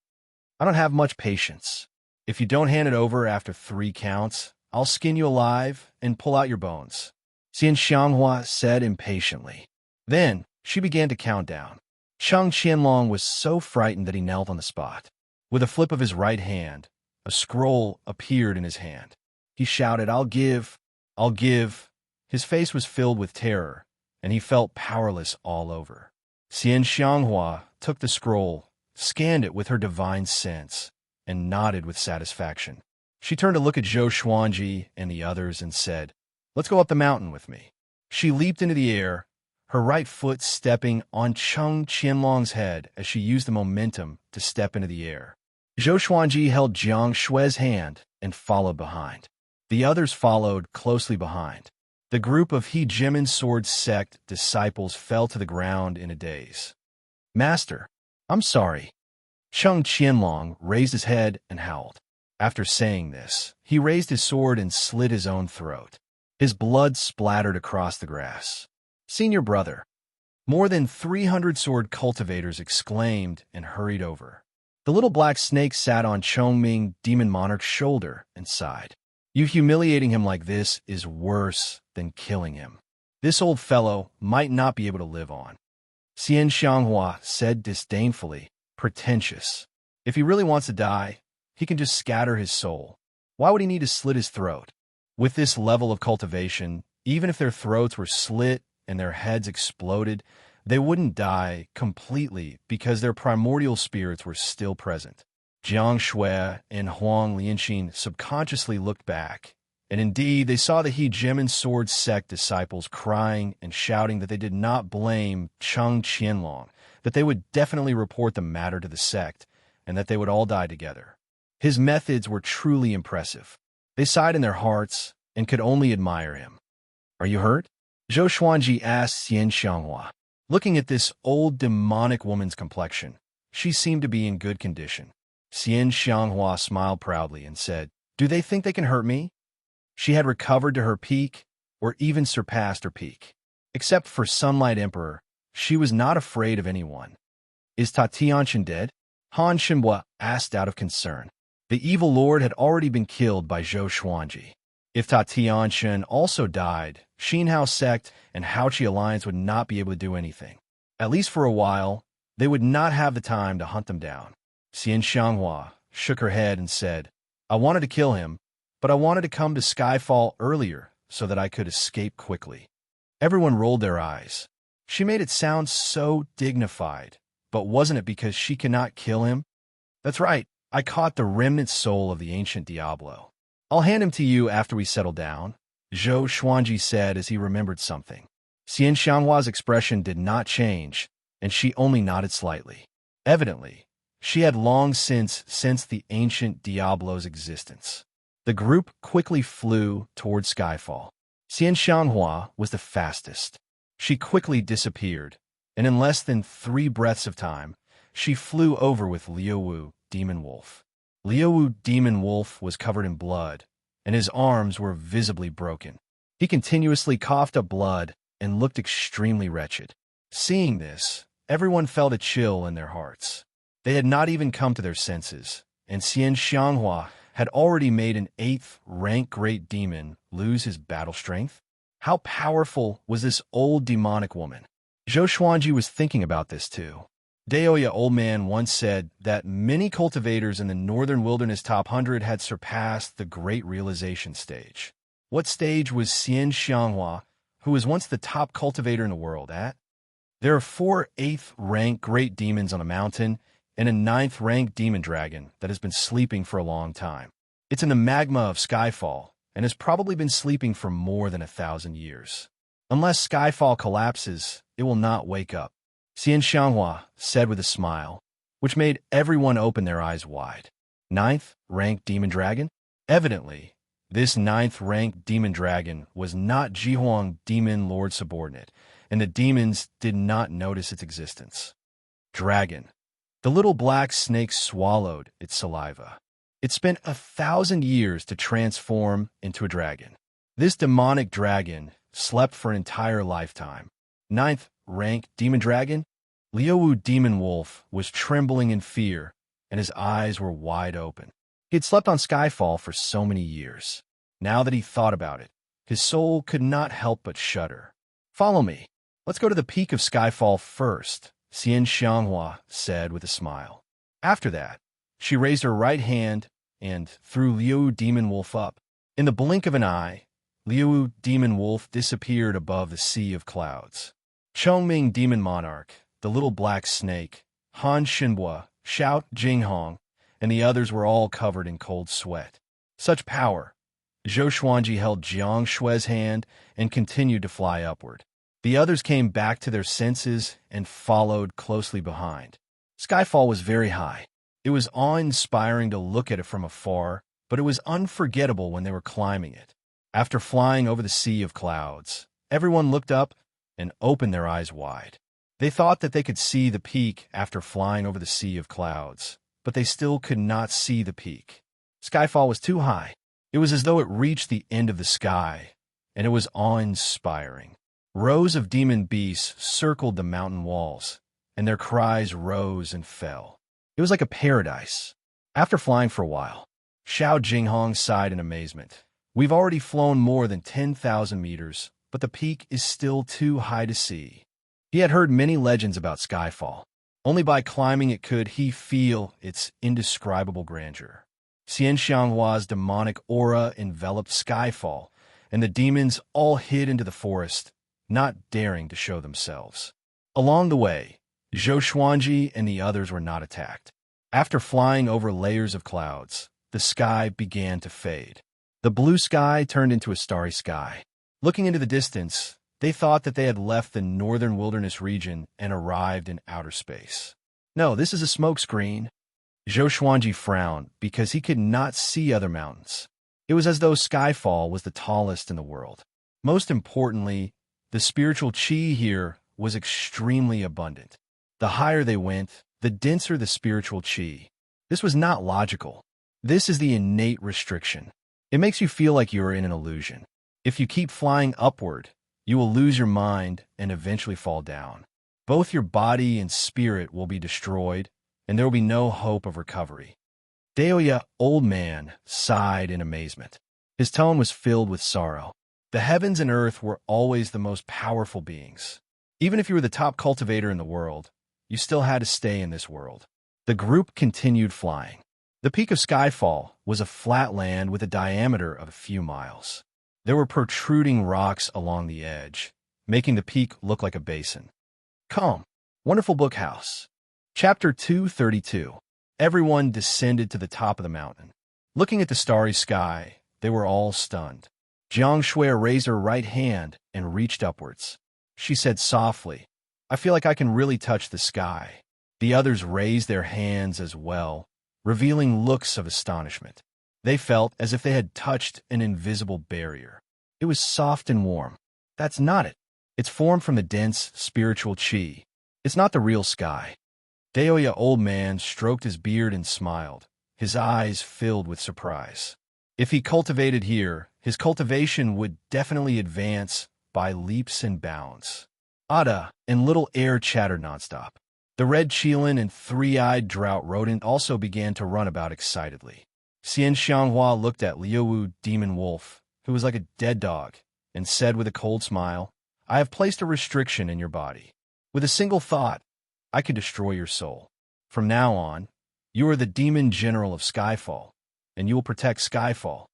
I don't have much patience. If you don't hand it over after 3 counts, I'll skin you alive and pull out your bones, Xian Xianghua said impatiently. Then she began to count down. Cheng Qianlong was so frightened that he knelt on the spot. With a flip of his right hand, a scroll appeared in his hand. He shouted, I'll give, I'll give. His face was filled with terror, and he felt powerless all over. Xian Xianghua took the scroll, scanned it with her divine sense, and nodded with satisfaction. She turned to look at Zhou Xuanji and the others and said, Let's go up the mountain with me. She leaped into the air, her right foot stepping on Cheng Qianlong's head as she used the momentum to step into the air. Zhou Xuanji held Jiang Shui's hand and followed behind. The others followed closely behind. The group of Hegemon Sword Sect disciples fell to the ground in a daze. Master, I'm sorry. Cheng Qianlong raised his head and howled. After saying this, he raised his sword and slit his own throat. His blood splattered across the grass. Senior brother. More than 300 sword cultivators exclaimed and hurried over. The little black snake sat on Chongming Demon Monarch's shoulder and sighed. You humiliating him like this is worse than killing him. This old fellow might not be able to live on. Xian Xianghua said disdainfully, pretentious. If he really wants to die, he can just scatter his soul. Why would he need to slit his throat? With this level of cultivation, even if their throats were slit and their heads exploded, they wouldn't die completely because their primordial spirits were still present. Jiang Shui and Huang Lianxin subconsciously looked back, and indeed they saw the Hegemon Sword Sect disciples crying and shouting that they did not blame Cheng Qianlong, that they would definitely report the matter to the sect, and that they would all die together. His methods were truly impressive. They sighed in their hearts and could only admire him. Are you hurt? Zhou Xuanji asked Xian Xianghua. Looking at this old demonic woman's complexion, she seemed to be in good condition. Xian Xianghua smiled proudly and said, Do they think they can hurt me? She had recovered to her peak, or even surpassed her peak. Except for Sunlight Emperor, she was not afraid of anyone. Is Ta Tianqian dead? Han Shenhua asked out of concern. The evil lord had already been killed by Zhou Xuanji. If Ta Tianqian also died, Xinhao sect and Haoqi alliance would not be able to do anything. At least for a while, they would not have the time to hunt them down. Xian Xianghua shook her head and said, I wanted to kill him, but I wanted to come to Skyfall earlier so that I could escape quickly. Everyone rolled their eyes. She made it sound so dignified, but wasn't it because she cannot kill him? That's right, I caught the remnant soul of the ancient Diablo. I'll hand him to you after we settle down, Zhou Xuanji said as he remembered something. Xian Xianghua's expression did not change, and she only nodded slightly. Evidently, she had long since sensed the ancient Diablo's existence. The group quickly flew toward Skyfall. Xian Xianghua was the fastest. She quickly disappeared, and in less than 3 breaths of time, she flew over with Liuwu, Demon Wolf. Liuwu, Demon Wolf, was covered in blood, and his arms were visibly broken. He continuously coughed up blood and looked extremely wretched. Seeing this, everyone felt a chill in their hearts. They had not even come to their senses, and Xian Xianghua had already made an 8th rank great demon lose his battle strength. How powerful was this old demonic woman? Zhou Xuanji was thinking about this too. Daoya Old Man once said that many cultivators in the Northern Wilderness Top 100 had surpassed the Great Realization stage. What stage was Xian Xianghua, who was once the top cultivator in the world, at? There are 4 8th rank great demons on a mountain, and a 9th rank demon dragon that has been sleeping for a long time. It's in the magma of Skyfall, and has probably been sleeping for more than 1,000 years. Unless Skyfall collapses, it will not wake up, Xian Xianghua said with a smile, which made everyone open their eyes wide. 9th rank demon dragon? Evidently, this 9th rank demon dragon was not Jihuang Demon Lord subordinate, and the demons did not notice its existence. Dragon. The little black snake swallowed its saliva. It spent 1,000 years to transform into a dragon. This demonic dragon slept for an entire lifetime. 9th rank demon dragon? Liuwu Demon Wolf was trembling in fear, and his eyes were wide open. He had slept on Skyfall for so many years. Now that he thought about it, his soul could not help but shudder. Follow me. Let's go to the peak of Skyfall first, Xian Xianghua said with a smile. After that, she raised her right hand and threw Liuwu Demon Wolf up. In the blink of an eye, Liuwu Demon Wolf disappeared above the sea of clouds. Chongming Demon Monarch, the little black snake, Han Shinbua, Xiao Jinghong, and the others were all covered in cold sweat. Such power! Zhou Xuanji held Jiang Shue's hand and continued to fly upward. The others came back to their senses and followed closely behind. Skyfall was very high. It was awe-inspiring to look at it from afar, but it was unforgettable when they were climbing it. After flying over the sea of clouds, everyone looked up and opened their eyes wide. They thought that they could see the peak after flying over the sea of clouds, but they still could not see the peak. Skyfall was too high. It was as though it reached the end of the sky, and it was awe-inspiring. Rows of demon beasts circled the mountain walls, and their cries rose and fell. It was like a paradise. After flying for a while, Xiao Jinghong sighed in amazement. We've already flown more than 10,000 meters, but the peak is still too high to see. He had heard many legends about Skyfall. Only by climbing it could he feel its indescribable grandeur. Xian Xianghua's demonic aura enveloped Skyfall, and the demons all hid into the forest, not daring to show themselves. Along the way, Zhou Xuanji and the others were not attacked. After flying over layers of clouds, the sky began to fade. The blue sky turned into a starry sky. Looking into the distance, they thought that they had left the northern wilderness region and arrived in outer space. No, this is a smokescreen. Zhou Xuanji frowned because he could not see other mountains. It was as though Skyfall was the tallest in the world. Most importantly, the spiritual qi here was extremely abundant. The higher they went, the denser the spiritual qi. This was not logical. This is the innate restriction. It makes you feel like you are in an illusion. If you keep flying upward, you will lose your mind and eventually fall down. Both your body and spirit will be destroyed, and there will be no hope of recovery. Daoya, Old Man, sighed in amazement. His tone was filled with sorrow. The heavens and earth were always the most powerful beings. Even if you were the top cultivator in the world, you still had to stay in this world. The group continued flying. The peak of Skyfall was a flat land with a diameter of a few miles. There were protruding rocks along the edge, making the peak look like a basin. Calm. Wonderful Book House. Chapter 232. Everyone descended to the top of the mountain. Looking at the starry sky, they were all stunned. Jiang Shui raised her right hand and reached upwards. She said softly, "I feel like I can really touch the sky." The others raised their hands as well, revealing looks of astonishment. They felt as if they had touched an invisible barrier. It was soft and warm. That's not it. It's formed from the dense spiritual qi. It's not the real sky. Daoya old man stroked his beard and smiled, his eyes filled with surprise. If he cultivated here, his cultivation would definitely advance by leaps and bounds. Ada and Little Air chattered nonstop. The red Qilin and three-eyed drought rodent also began to run about excitedly. Xian Xianghua looked at Liuwu Demon Wolf, who was like a dead dog, and said with a cold smile, "I have placed a restriction in your body. With a single thought, I could destroy your soul. From now on, you are the demon general of Skyfall, and you will protect Skyfall.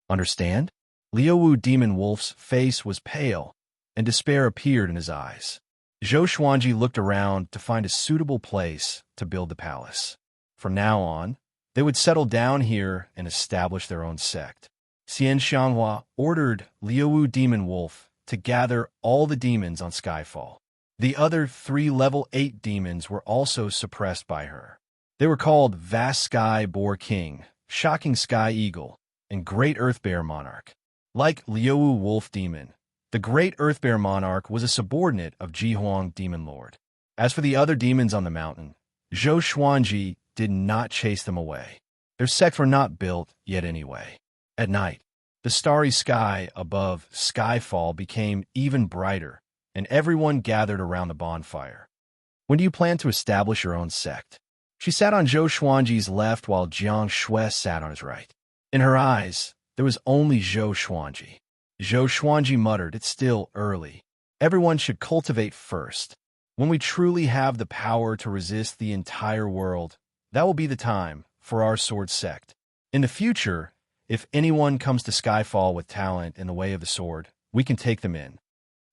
Understand?" Liuwu Demon Wolf's face was pale, and despair appeared in his eyes. Zhou Xuanji looked around to find a suitable place to build the palace. From now on, they would settle down here and establish their own sect. Xian Xianghua ordered Liuwu Demon Wolf to gather all the demons on Skyfall. The other 3 level 8 demons were also suppressed by her. They were called Vast Sky Boar King, Shocking Sky Eagle, and Great Earth Bear Monarch. Like Liuwu Wolf Demon, the Great Earth Bear Monarch was a subordinate of Jihuang Demon Lord. As for the other demons on the mountain, Zhou Xuanji did not chase them away. Their sects were not built yet anyway. At night, the starry sky above Skyfall became even brighter, and everyone gathered around the bonfire. "When do you plan to establish your own sect?" She sat on Zhou Xuanji's left while Jiang Shui sat on his right. In her eyes, there was only Zhou Xuanji. Zhou Xuanji muttered, "It's still early. Everyone should cultivate first. When we truly have the power to resist the entire world, that will be the time for our sword sect. In the future, if anyone comes to Skyfall with talent in the way of the sword, we can take them in."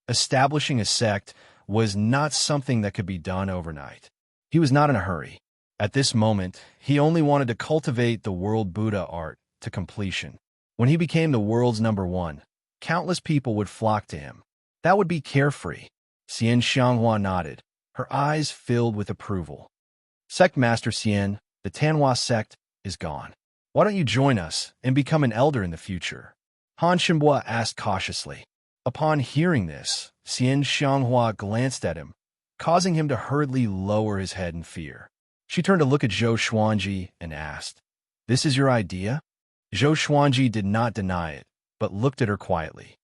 Establishing a sect was not something that could be done overnight. He was not in a hurry. At this moment, he only wanted to cultivate the world Buddha art to completion. When he became the world's #1, countless people would flock to him. That would be carefree. Xian Xianghua nodded, her eyes filled with approval. "Sect Master Xian, the Tanhua sect is gone. Why don't you join us and become an elder in the future?" Han Shenbua asked cautiously. Upon hearing this, Xian Xianghua glanced at him, causing him to hurriedly lower his head in fear. She turned to look at Zhou Xuanji and asked, "This is your idea?" Zhou Xuanji did not deny it, but looked at her quietly.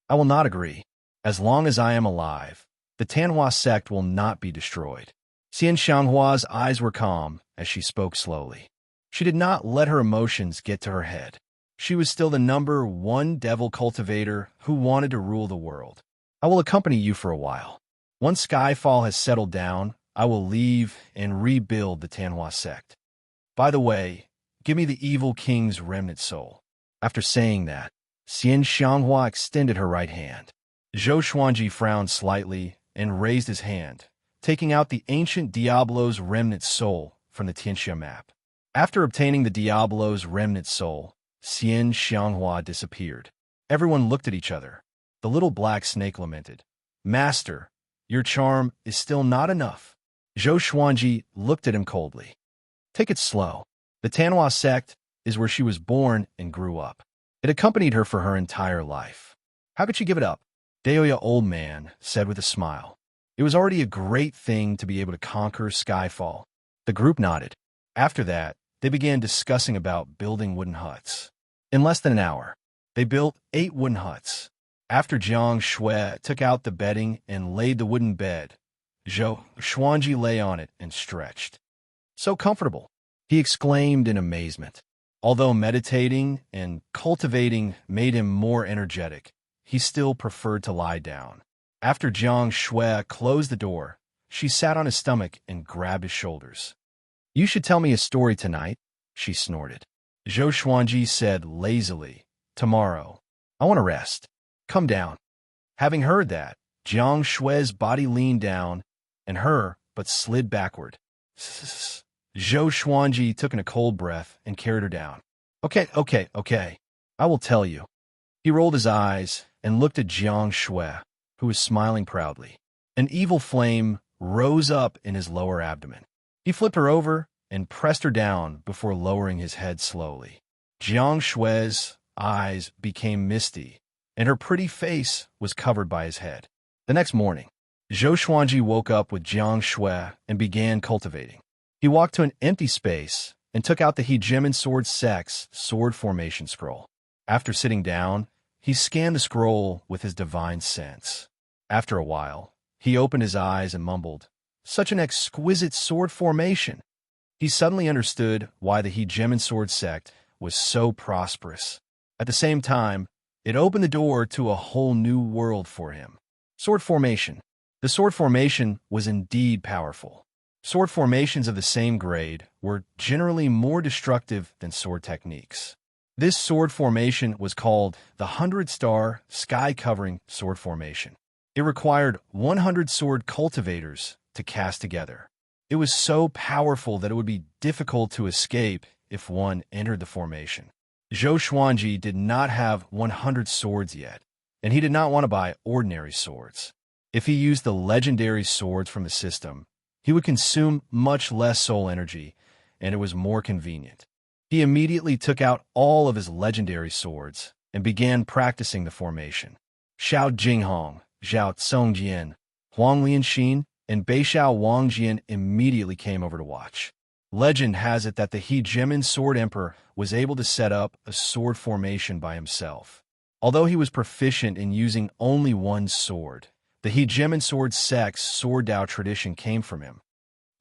"I will not agree. As long as I am alive, the Tanhua sect will not be destroyed." Xian Xianghua's eyes were calm as she spoke slowly. She did not let her emotions get to her head. She was still the #1 devil cultivator who wanted to rule the world. "I will accompany you for a while. Once Skyfall has settled down, I will leave and rebuild the Tanhua sect. By the way, give me the evil king's remnant soul." After saying that, Xian Xianghua extended her right hand. Zhou Xuanji frowned slightly and raised his hand, taking out the ancient Diablo's remnant soul from the Tianxia map. After obtaining the Diablo's remnant soul, Xian Xianghua disappeared. Everyone looked at each other. The little black snake lamented, "Master, your charm is still not enough." Zhou Xuanji looked at him coldly. "Take it slow. The Tanhua sect is where she was born and grew up. It accompanied her for her entire life. How could she give it up?" Daoya old man said with a smile. It was already a great thing to be able to conquer Skyfall. The group nodded. After that, they began discussing about building wooden huts. In less than an hour, they built 8 wooden huts. After Jiang Shui took out the bedding and laid the wooden bed, Zhou Xuanji lay on it and stretched. "So comfortable," he exclaimed in amazement. Although meditating and cultivating made him more energetic, he still preferred to lie down. After Jiang Shui closed the door, she sat on his stomach and grabbed his shoulders. "You should tell me a story tonight," she snorted. Zhou Xuanji said lazily, "Tomorrow. I want to rest. Come down." Having heard that, Jiang Shui's body leaned down, and her but slid backward. Zhou Xuanji took in a cold breath and carried her down. Okay. I will tell you." He rolled his eyes and looked at Jiang Shui, who was smiling proudly. An evil flame rose up in his lower abdomen. He flipped her over and pressed her down before lowering his head slowly. Jiang Shui's eyes became misty, and her pretty face was covered by his head. The next morning, Zhou Xuanji woke up with Jiang Shui and began cultivating. He walked to an empty space and took out the Hegemon Sword Sex sword formation scroll. After sitting down, he scanned the scroll with his divine sense. After a while, he opened his eyes and mumbled, "Such an exquisite sword formation." He suddenly understood why the Hegemon Sword Sect was so prosperous. At the same time, it opened the door to a whole new world for him. Sword formation. The sword formation was indeed powerful. Sword formations of the same grade were generally more destructive than sword techniques. This sword formation was called the 100-star sky-covering sword formation. It required 100 sword cultivators to cast together. It was so powerful that it would be difficult to escape if one entered the formation. Zhou Xuanji did not have 100 swords yet, and he did not want to buy ordinary swords. If he used the legendary swords from the system, he would consume much less soul energy, and it was more convenient. He immediately took out all of his legendary swords and began practicing the formation. Xiao Jinghong, Zhao Tsongjian, Huang Lianxin, and Beixiao Wangjian immediately came over to watch. Legend has it that the Hegemon Sword Emperor was able to set up a sword formation by himself. Although he was proficient in using only one sword, the Hegemon Sword Sex Sword Dao tradition came from him.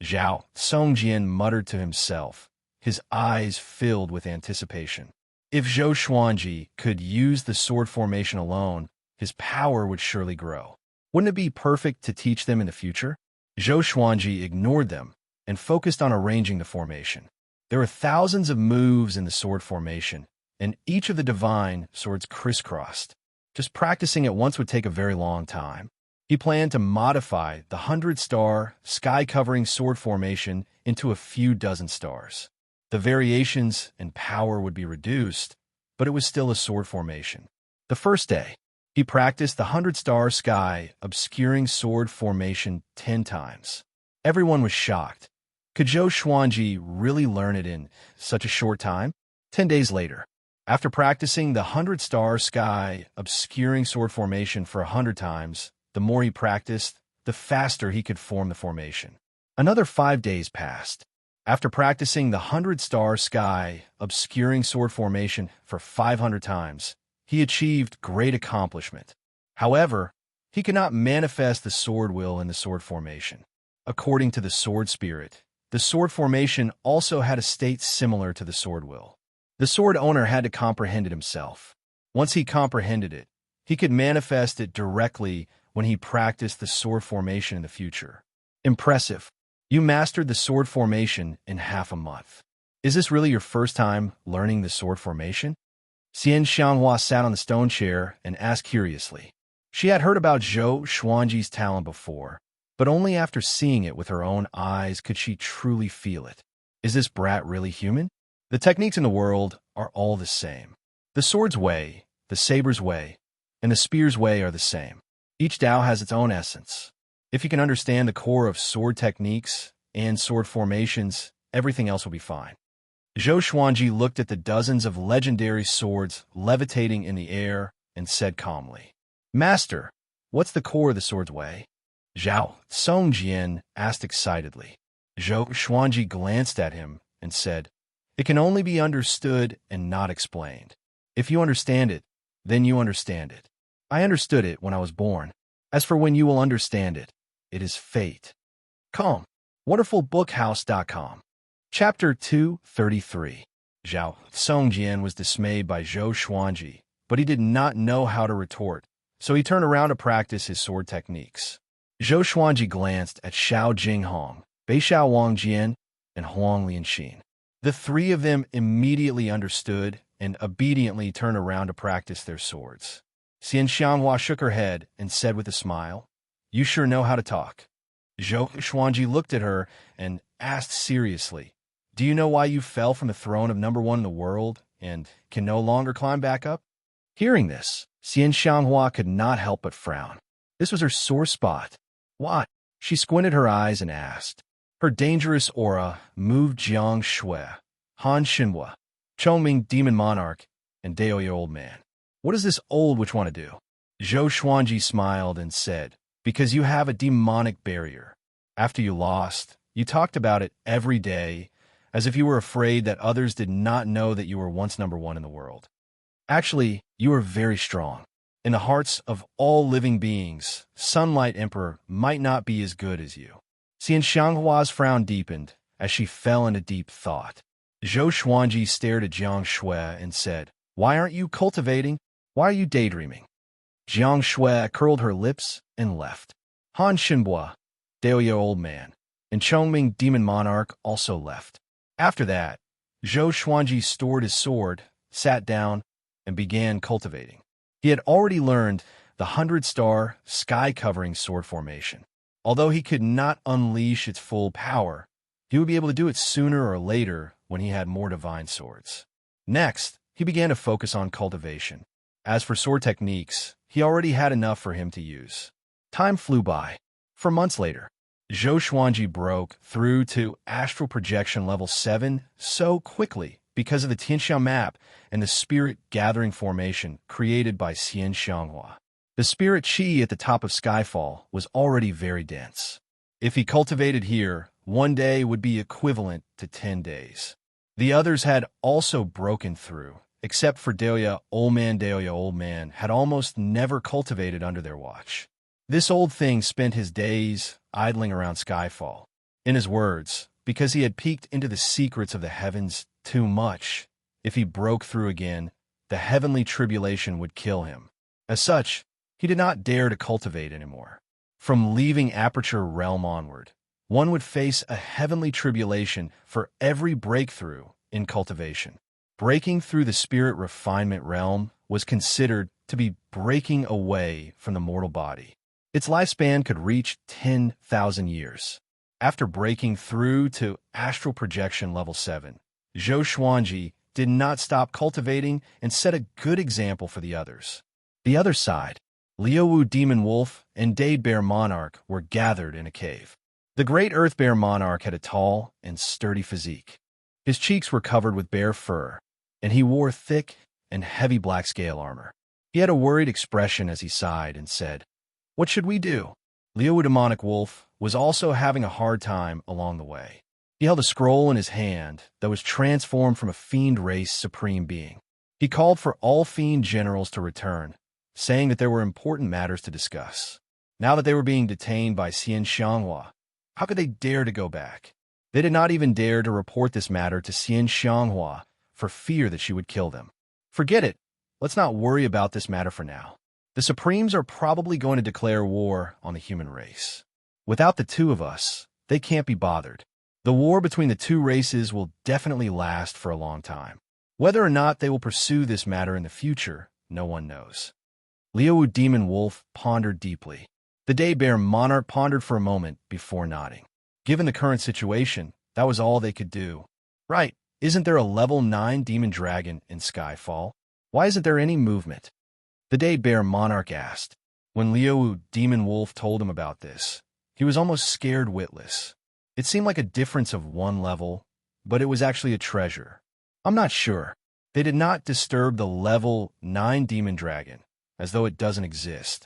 Zhao Tsongjian muttered to himself, his eyes filled with anticipation. If Zhou Xuanji could use the sword formation alone, his power would surely grow. Wouldn't it be perfect to teach them in the future? Zhou Xuanji ignored them and focused on arranging the formation. There were thousands of moves in the sword formation, and each of the divine swords crisscrossed. Just practicing it once would take a very long time. He planned to modify the 100-star sky-covering sword formation into a few dozen stars. The variations and power would be reduced, but it was still a sword formation. The first day, he practiced the 100-star sky obscuring sword formation 10 times. Everyone was shocked. Could Zhou Xuanji really learn it in such a short time? 10 days later, after practicing the 100-star sky obscuring sword formation for 100 times, the more he practiced, the faster he could form the formation. Another 5 days passed. After practicing the 100-star sky obscuring sword formation for 500 times, he achieved great accomplishment. However, he could not manifest the sword will in the sword formation. According to the sword spirit, the sword formation also had a state similar to the sword will. The sword owner had to comprehend it himself. Once he comprehended it, he could manifest it directly when he practiced the sword formation in the future. Impressive. You mastered the sword formation in half a month. Is this really your first time learning the sword formation? Xian Xianghua sat on the stone chair and asked curiously. She had heard about Zhou Xuanji's talent before, but only after seeing it with her own eyes could she truly feel it. Is this brat really human? The techniques in the world are all the same. The sword's way, the saber's way, and the spear's way are the same. Each Tao has its own essence. If you can understand the core of sword techniques and sword formations, everything else will be fine. Zhou Xuanji looked at the dozens of legendary swords levitating in the air and said calmly, "Master, what's the core of the sword's way?" Zhao Tsongjian asked excitedly. Zhou Xuanji glanced at him and said, "It can only be understood and not explained. If you understand it, then you understand it. I understood it when I was born. As for when you will understand it, it is fate." Calm. WonderfulBookhouse.com. Chapter 233. Zhao Tsongjian was dismayed by Zhou Xuanji, but he did not know how to retort, so he turned around to practice his sword techniques. Zhou Xuanji glanced at Xiao Jinghong, Beixiao Wangjian, and Huang Lianxin. The three of them immediately understood and obediently turned around to practice their swords. Xian Xianghua shook her head and said with a smile, "You sure know how to talk." Zhou Xuanji looked at her and asked seriously, "Do you know why you fell from the throne of #1 in the world and can no longer climb back up?" Hearing this, Xian Xianghua could not help but frown. This was her sore spot. What? She squinted her eyes and asked. Her dangerous aura moved Jiang Shui, Han Xinhua, Chongming Demon Monarch, and Daoya Old Man. What does this old witch want to do? Zhou Xuanji smiled and said, because you have a demonic barrier. After you lost, you talked about it every day, as if you were afraid that others did not know that you were once number one in the world. Actually, you are very strong. In the hearts of all living beings, Sunlight Emperor might not be as good as you. Xian Xianghua's frown deepened as she fell into deep thought. Zhou Xuanji stared at Jiang Shui and said, why aren't you cultivating? Why are you daydreaming? Jiang Shui curled her lips and left. Han Xinhua, Daoya Old Man, and Chongming Demon Monarch also left. After that, Zhou Xuanji stored his sword, sat down, and began cultivating. He had already learned the 100-star sky-covering sword formation. Although he could not unleash its full power, he would be able to do it sooner or later when he had more divine swords. Next, he began to focus on cultivation. As for sword techniques, he already had enough for him to use. Time flew by. For months later, Zhou Xuanji broke through to astral projection level 7 so quickly because of the Tianxiao map and the spirit gathering formation created by Xian Xianghua. The spirit chi at the top of Skyfall was already very dense. If he cultivated here, one day would be equivalent to 10 days. The others had also broken through, except for Daoya Old Man had almost never cultivated under their watch. This old thing spent his days idling around Skyfall. In his words, because he had peeked into the secrets of the heavens too much, if he broke through again, the heavenly tribulation would kill him. As such, he did not dare to cultivate anymore. From leaving Aperture Realm onward, one would face a heavenly tribulation for every breakthrough in cultivation. Breaking through the spirit refinement realm was considered to be breaking away from the mortal body. Its lifespan could reach 10,000 years. After breaking through to astral projection level 7, Zhou Xuanji did not stop cultivating and set a good example for the others. The other side, Liuwu Demon Wolf and Dade Bear Monarch were gathered in a cave. The great Earth Bear Monarch had a tall and sturdy physique. His cheeks were covered with bear fur, and he wore thick and heavy black scale armor. He had a worried expression as he sighed and said, what should we do? Liuwu Demonic Wolf was also having a hard time along the way. He held a scroll in his hand that was transformed from a fiend race supreme being. He called for all fiend generals to return, saying that there were important matters to discuss. Now that they were being detained by Xian Xianghua, how could they dare to go back? They did not even dare to report this matter to Xian Xianghua for fear that she would kill them. Forget it. Let's not worry about this matter for now. The Supremes are probably going to declare war on the human race. Without the two of us, they can't be bothered. The war between the two races will definitely last for a long time. Whether or not they will pursue this matter in the future, no one knows. Liuwu Demon Wolf pondered deeply. The Day Bear Monarch pondered for a moment before nodding. Given the current situation, that was all they could do. Right, isn't there a level 9 demon dragon in Skyfall? Why isn't there any movement? The Day Bear Monarch asked. When Liuwu Demon Wolf told him about this, he was almost scared witless. It seemed like a difference of 1 level, but it was actually a treasure. I'm not sure. They did not disturb the level 9 demon dragon, as though it doesn't exist.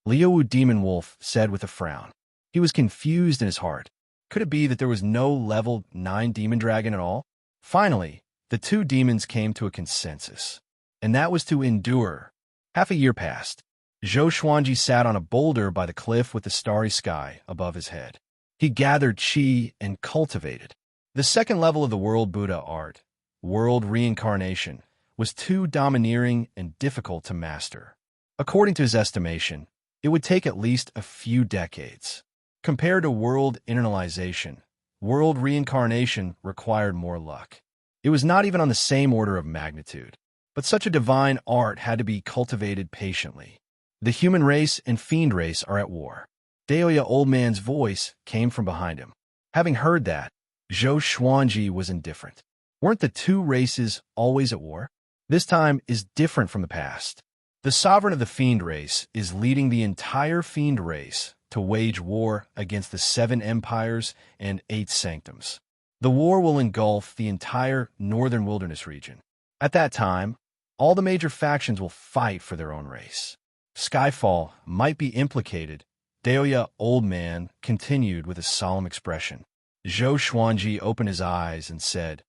Liuwu Demon Wolf said with a frown. He was confused in his heart. Could it be that there was no level 9 demon dragon at all? Finally, the two demons came to a consensus, and that was to endure. Half a year passed. Zhou Xuanji sat on a boulder by the cliff with the starry sky above his head. He gathered chi and cultivated. The second level of the World Buddha art, World Reincarnation, was too domineering and difficult to master. According to his estimation, it would take at least a few decades. Compared to World Internalization, World Reincarnation required more luck. It was not even on the same order of magnitude, but such a divine art had to be cultivated patiently. The human race and fiend race are at war. Daoya Old Man's voice came from behind him. Having heard that, Zhou Xuanji was indifferent. Weren't the two races always at war? This time is different from the past. The sovereign of the fiend race is leading the entire fiend race to wage war against the 7 empires and 8 sanctums. The war will engulf the entire northern wilderness region. At that time, all the major factions will fight for their own race. Skyfall might be implicated, Deoya Old Man continued with a solemn expression. Zhou Xuanji opened his eyes and said,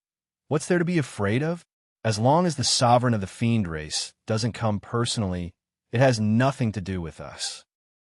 "What's there to be afraid of? As long as the sovereign of the fiend race doesn't come personally, it has nothing to do with us."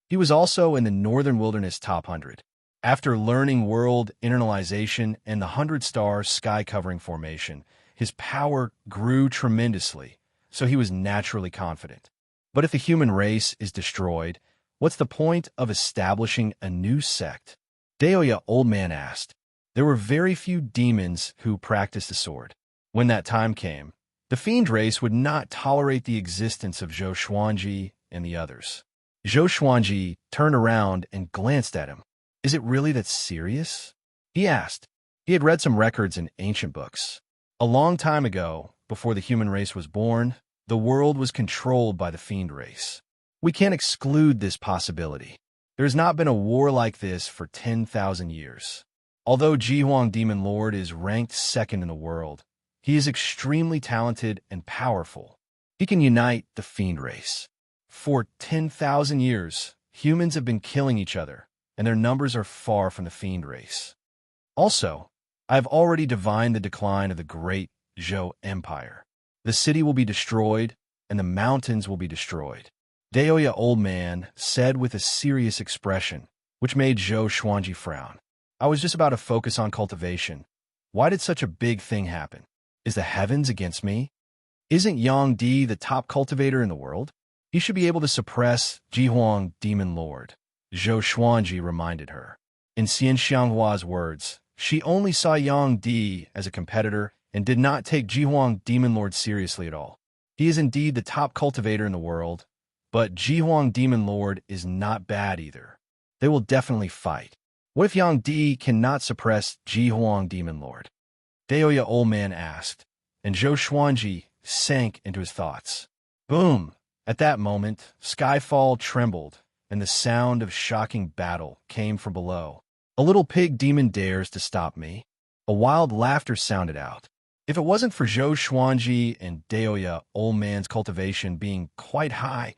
He was also in the Northern Wilderness Top 100. After learning world internalization and the 100-star sky-covering formation, his power grew tremendously, so he was naturally confident. But if the human race is destroyed, what's the point of establishing a new sect? Deoya Old Man asked. There were very few demons who practiced the sword. When that time came, the fiend race would not tolerate the existence of Zhou Xuanji and the others. Zhou Xuanji turned around and glanced at him. "Is it really that serious?" he asked. He had read some records in ancient books. A long time ago, before the human race was born, the world was controlled by the fiend race. We can't exclude this possibility. There has not been a war like this for 10,000 years. Although Jihuang Demon Lord is ranked second in the world, he is extremely talented and powerful. He can unite the fiend race. For 10,000 years, humans have been killing each other, and their numbers are far from the fiend race. Also, I have already divined the decline of the great Zhou Empire. The city will be destroyed, and the mountains will be destroyed. Deoya Old Man said with a serious expression, which made Zhou Xuanji frown. I was just about to focus on cultivation. Why did such a big thing happen? Is the heavens against me? Isn't Yang Di the top cultivator in the world? He should be able to suppress Jihuang Demon Lord, Zhou Xuanji reminded her. In Xian Xianghua's words, she only saw Yang Di as a competitor and did not take Jihuang Demon Lord seriously at all. He is indeed the top cultivator in the world, but Jihuang Demon Lord is not bad either. They will definitely fight. What if Yang Di cannot suppress Jihuang Demon Lord? Deoya Old Man asked, and Zhou Xuanji sank into his thoughts. Boom! At that moment, Skyfall trembled, and the sound of shocking battle came from below. A little pig demon dares to stop me. A wild laughter sounded out. If it wasn't for Zhou Xuanji and Deoya Old Man's cultivation being quite high,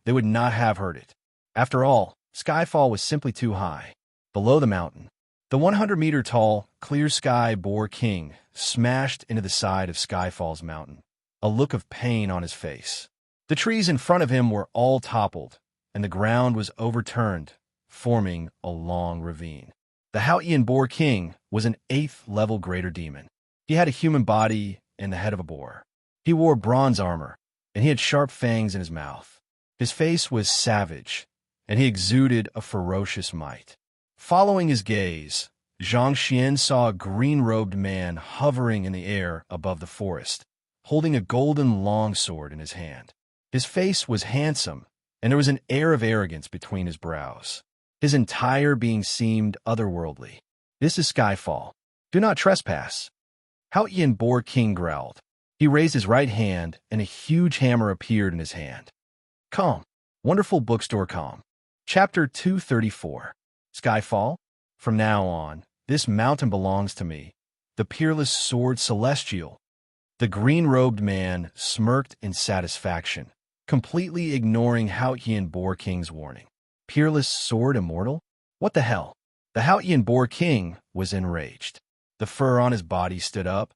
they would not have heard it. After all, Skyfall was simply too high. Below the mountain, the 100-meter-tall, clear-sky boar king smashed into the side of Skyfall's mountain, a look of pain on his face. The trees in front of him were all toppled, and the ground was overturned, forming a long ravine. The Haotian boar king was an 8th-level greater demon. He had a human body and the head of a boar. He wore bronze armor, and he had sharp fangs in his mouth. His face was savage, and he exuded a ferocious might. Following his gaze, Zhang Xian saw a green-robed man hovering in the air above the forest, holding a golden longsword in his hand. His face was handsome, and there was an air of arrogance between his brows. His entire being seemed otherworldly. This is Skyfall. Do not trespass. Haotian Boar King growled. He raised his right hand, and a huge hammer appeared in his hand. Calm. Wonderful Bookstore Calm. Chapter 234. Skyfall? From now on, this mountain belongs to me, the peerless sword celestial. The green-robed man smirked in satisfaction, completely ignoring Haotian Boar King's warning. Peerless sword immortal? What the hell? The Haotian Boar King was enraged. The fur on his body stood up,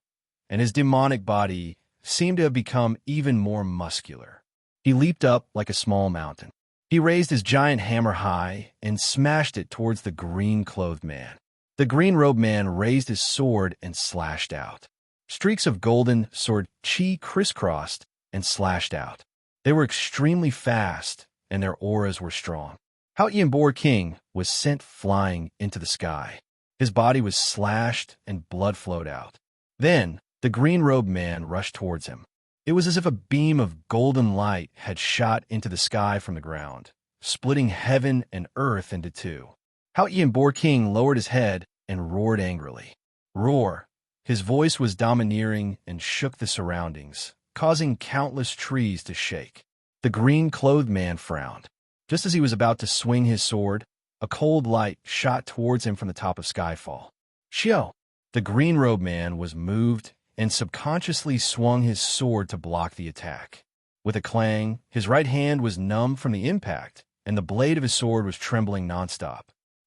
and his demonic body seemed to have become even more muscular. He leaped up like a small mountain. He raised his giant hammer high and smashed it towards the green-clothed man. The green-robed man raised his sword and slashed out. Streaks of golden sword chi crisscrossed and slashed out. They were extremely fast, and their auras were strong. Haotian Boar King was sent flying into the sky. His body was slashed and blood flowed out. Then, the green-robed man rushed towards him. It was as if a beam of golden light had shot into the sky from the ground, splitting heaven and earth into two. Haotian Boar King lowered his head and roared angrily. Roar! His voice was domineering and shook the surroundings, causing countless trees to shake. The green-clothed man frowned. Just as he was about to swing his sword, a cold light shot towards him from the top of Skyfall. Xiao! The green-robed man was moved and subconsciously swung his sword to block the attack. With a clang, his right hand was numb from the impact, and the blade of his sword was trembling nonstop.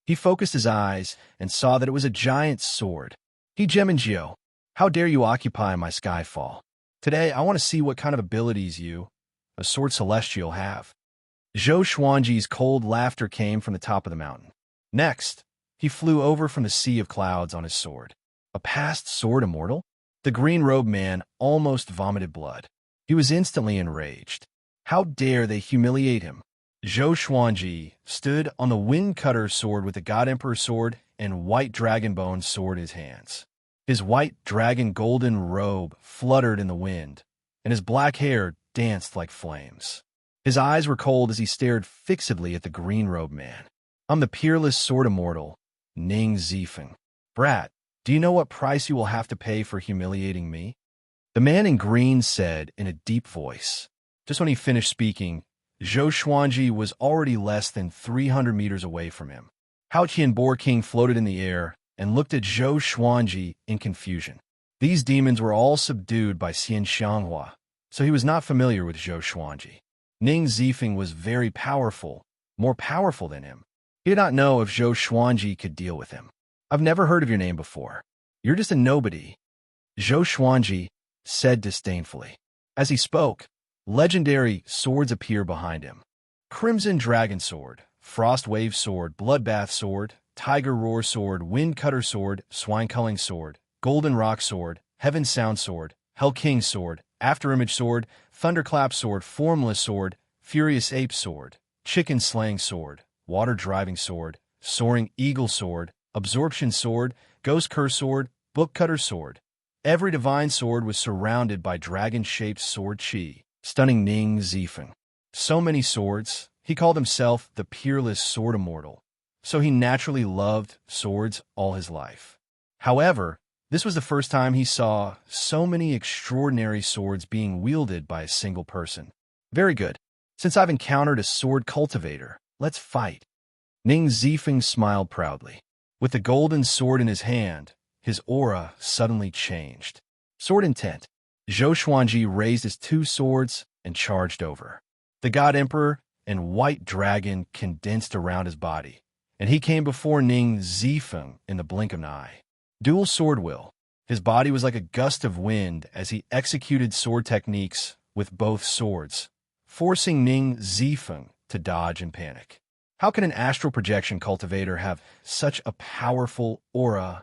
He focused his eyes and saw that it was a giant sword. He Jiao, how dare you occupy my Skyfall? Today, I want to see what kind of abilities you, a sword celestial, have. Zhou Xuanji's cold laughter came from the top of the mountain. Next, he flew over from the sea of clouds on his sword. A past sword immortal? The green-robed man almost vomited blood. He was instantly enraged. How dare they humiliate him? Zhou Xuanji stood on the wind cutter sword with the God Emperor sword and white dragon bone sword in his hands. His white dragon golden robe fluttered in the wind, and his black hair danced like flames. His eyes were cold as he stared fixedly at the green-robed man. I'm the peerless sword immortal, Ning Zifeng. Brat, do you know what price you will have to pay for humiliating me? The man in green said in a deep voice. Just when he finished speaking, Zhou Xuanji was already less than 300 meters away from him. Hao Qianbo King floated in the air and looked at Zhou Xuanji in confusion. These demons were all subdued by Xian Xianghua, so he was not familiar with Zhou Xuanji. Ning Zifeng was very powerful, more powerful than him. He did not know if Zhou Xuanji could deal with him. I've never heard of your name before. You're just a nobody, Zhou Xuanji said disdainfully. As he spoke, legendary swords appear behind him. Crimson Dragon Sword, Frost Wave Sword, Bloodbath Sword, Tiger Roar Sword, Wind Cutter Sword, Swine Culling Sword, Golden Rock Sword, Heaven Sound Sword, Hell King Sword, Afterimage Sword, Thunderclap Sword, Formless Sword, Furious Ape Sword, Chicken Slaying Sword, Water Driving Sword, Soaring Eagle Sword, Absorption Sword, Ghost Curse Sword, Book Cutter Sword. Every divine sword was surrounded by dragon-shaped sword chi, stunning Ning Zifeng. So many swords, he called himself the peerless sword immortal, so he naturally loved swords all his life. However, this was the first time he saw so many extraordinary swords being wielded by a single person. Very good. Since I've encountered a sword cultivator, let's fight. Ning Zifeng smiled proudly. With the golden sword in his hand, his aura suddenly changed. Sword intent. Zhou Xuanji raised his two swords and charged over. The God Emperor and White Dragon condensed around his body, and he came before Ning Zifeng in the blink of an eye. Dual sword will. His body was like a gust of wind as he executed sword techniques with both swords, forcing Ning Zifeng to dodge and panic. How can an astral projection cultivator have such a powerful aura?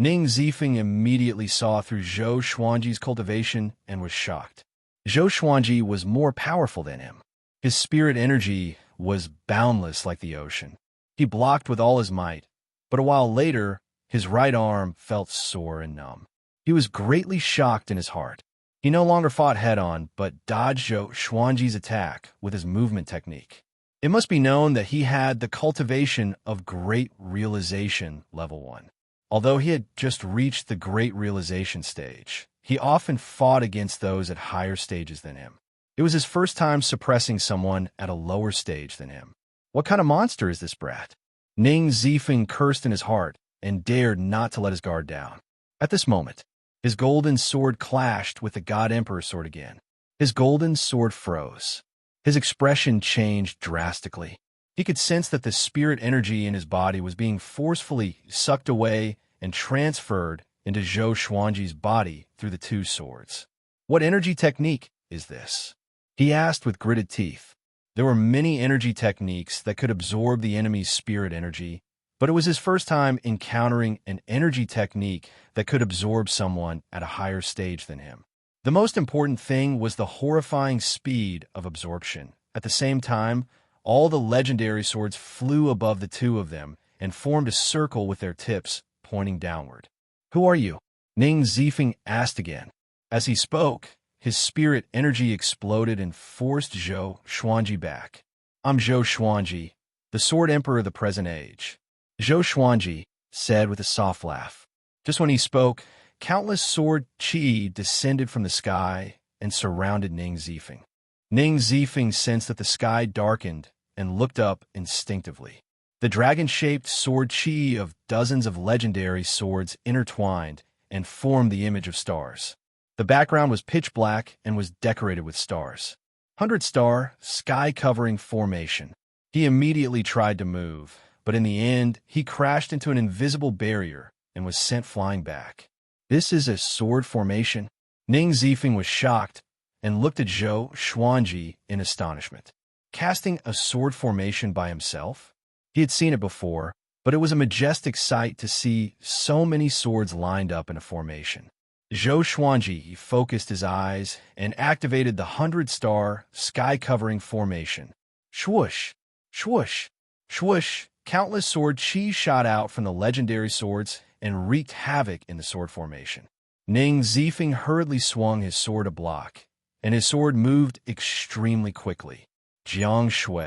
Ning Zifeng immediately saw through Zhou Xuanji's cultivation and was shocked. Zhou Xuanji was more powerful than him. His spirit energy was boundless like the ocean. He blocked with all his might, but a while later, his right arm felt sore and numb. He was greatly shocked in his heart. He no longer fought head-on, but dodged Zhou Xuanji's attack with his movement technique. It must be known that he had the cultivation of Great Realization Level 1. Although he had just reached the Great Realization stage, he often fought against those at higher stages than him. It was his first time suppressing someone at a lower stage than him. What kind of monster is this brat? Ning Zifeng cursed in his heart and dared not to let his guard down. At this moment, his golden sword clashed with the God Emperor sword again. His golden sword froze. His expression changed drastically. He could sense that the spirit energy in his body was being forcefully sucked away and transferred into Zhou Xuanji's body through the two swords. What energy technique is this? He asked with gritted teeth. There were many energy techniques that could absorb the enemy's spirit energy, but it was his first time encountering an energy technique that could absorb someone at a higher stage than him. The most important thing was the horrifying speed of absorption. At the same time, all the legendary swords flew above the two of them and formed a circle with their tips pointing downward. Who are you? Ning Zifeng asked again. As he spoke, his spirit energy exploded and forced Zhou Xuanji back. I'm Zhou Xuanji, the Sword Emperor of the present age. Zhou Xuanji said with a soft laugh. Just when he spoke, countless sword chi descended from the sky and surrounded Ning Zifeng. Ning Zifeng sensed that the sky darkened and looked up instinctively. The dragon-shaped sword chi of dozens of legendary swords intertwined and formed the image of stars. The background was pitch black and was decorated with stars. 100-star, sky-covering formation. He immediately tried to move, but in the end, he crashed into an invisible barrier and was sent flying back. This is a sword formation? Ning Zifeng was shocked and looked at Zhou Xuanji in astonishment. Casting a sword formation by himself? He had seen it before, but it was a majestic sight to see so many swords lined up in a formation. Zhou Xuanji focused his eyes and activated the 100-star, sky-covering formation. Swoosh! Swoosh! Swoosh! Countless sword chi shot out from the legendary swords and wreaked havoc in the sword formation. Ning Zifeng hurriedly swung his sword to block, and his sword moved extremely quickly. Jiang Shui,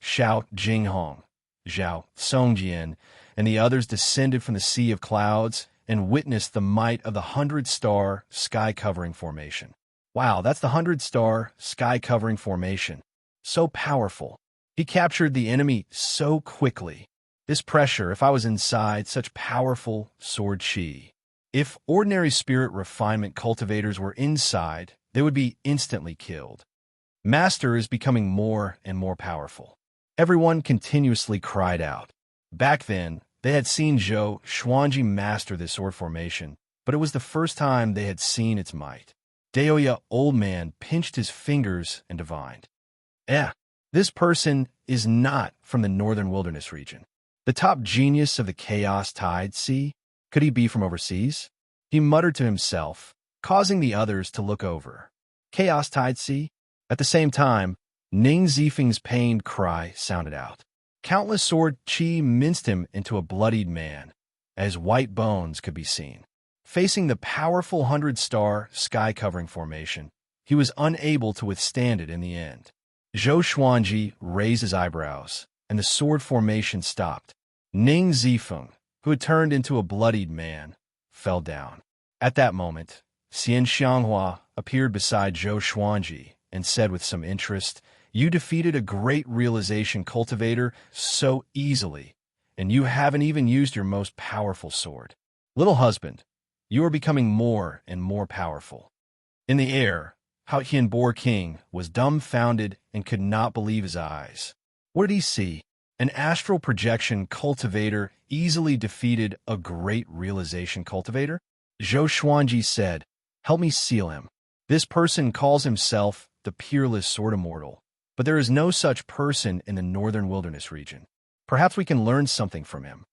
Xiao Jinghong, Zhao Songjian, and the others descended from the sea of clouds and witnessed the might of the 100-star sky-covering formation. Wow, that's the 100-star sky-covering formation. So powerful. He captured the enemy so quickly. This pressure, if I was inside such powerful sword chi. If ordinary spirit refinement cultivators were inside, they would be instantly killed. Master is becoming more and more powerful. Everyone continuously cried out. Back then, they had seen Zhou Xuanji master this sword formation, but it was the first time they had seen its might. Daoya Old Man pinched his fingers and divined. This person is not from the Northern Wilderness region. The top genius of the Chaos Tide Sea? Could he be from overseas? He muttered to himself, causing the others to look over. Chaos Tide Sea? At the same time, Ning Zifeng's pained cry sounded out. Countless sword chi minced him into a bloodied man, as white bones could be seen. Facing the powerful 100-star sky-covering formation, he was unable to withstand it in the end. Zhou Xuanji raised his eyebrows, and the sword formation stopped. Ning Zifeng, who had turned into a bloodied man, fell down. At that moment, Xian Xianghua appeared beside Zhou Xuanji and said with some interest, "You defeated a great realization cultivator so easily, and you haven't even used your most powerful sword. Little husband, you are becoming more and more powerful." In the air, Hao Hianbor King was dumbfounded and could not believe his eyes. What did he see? An astral projection cultivator easily defeated a great realization cultivator? Zhou Xuanji said, "Help me seal him. This person calls himself the Peerless Sword Immortal, but there is no such person in the Northern Wilderness region. Perhaps we can learn something from him."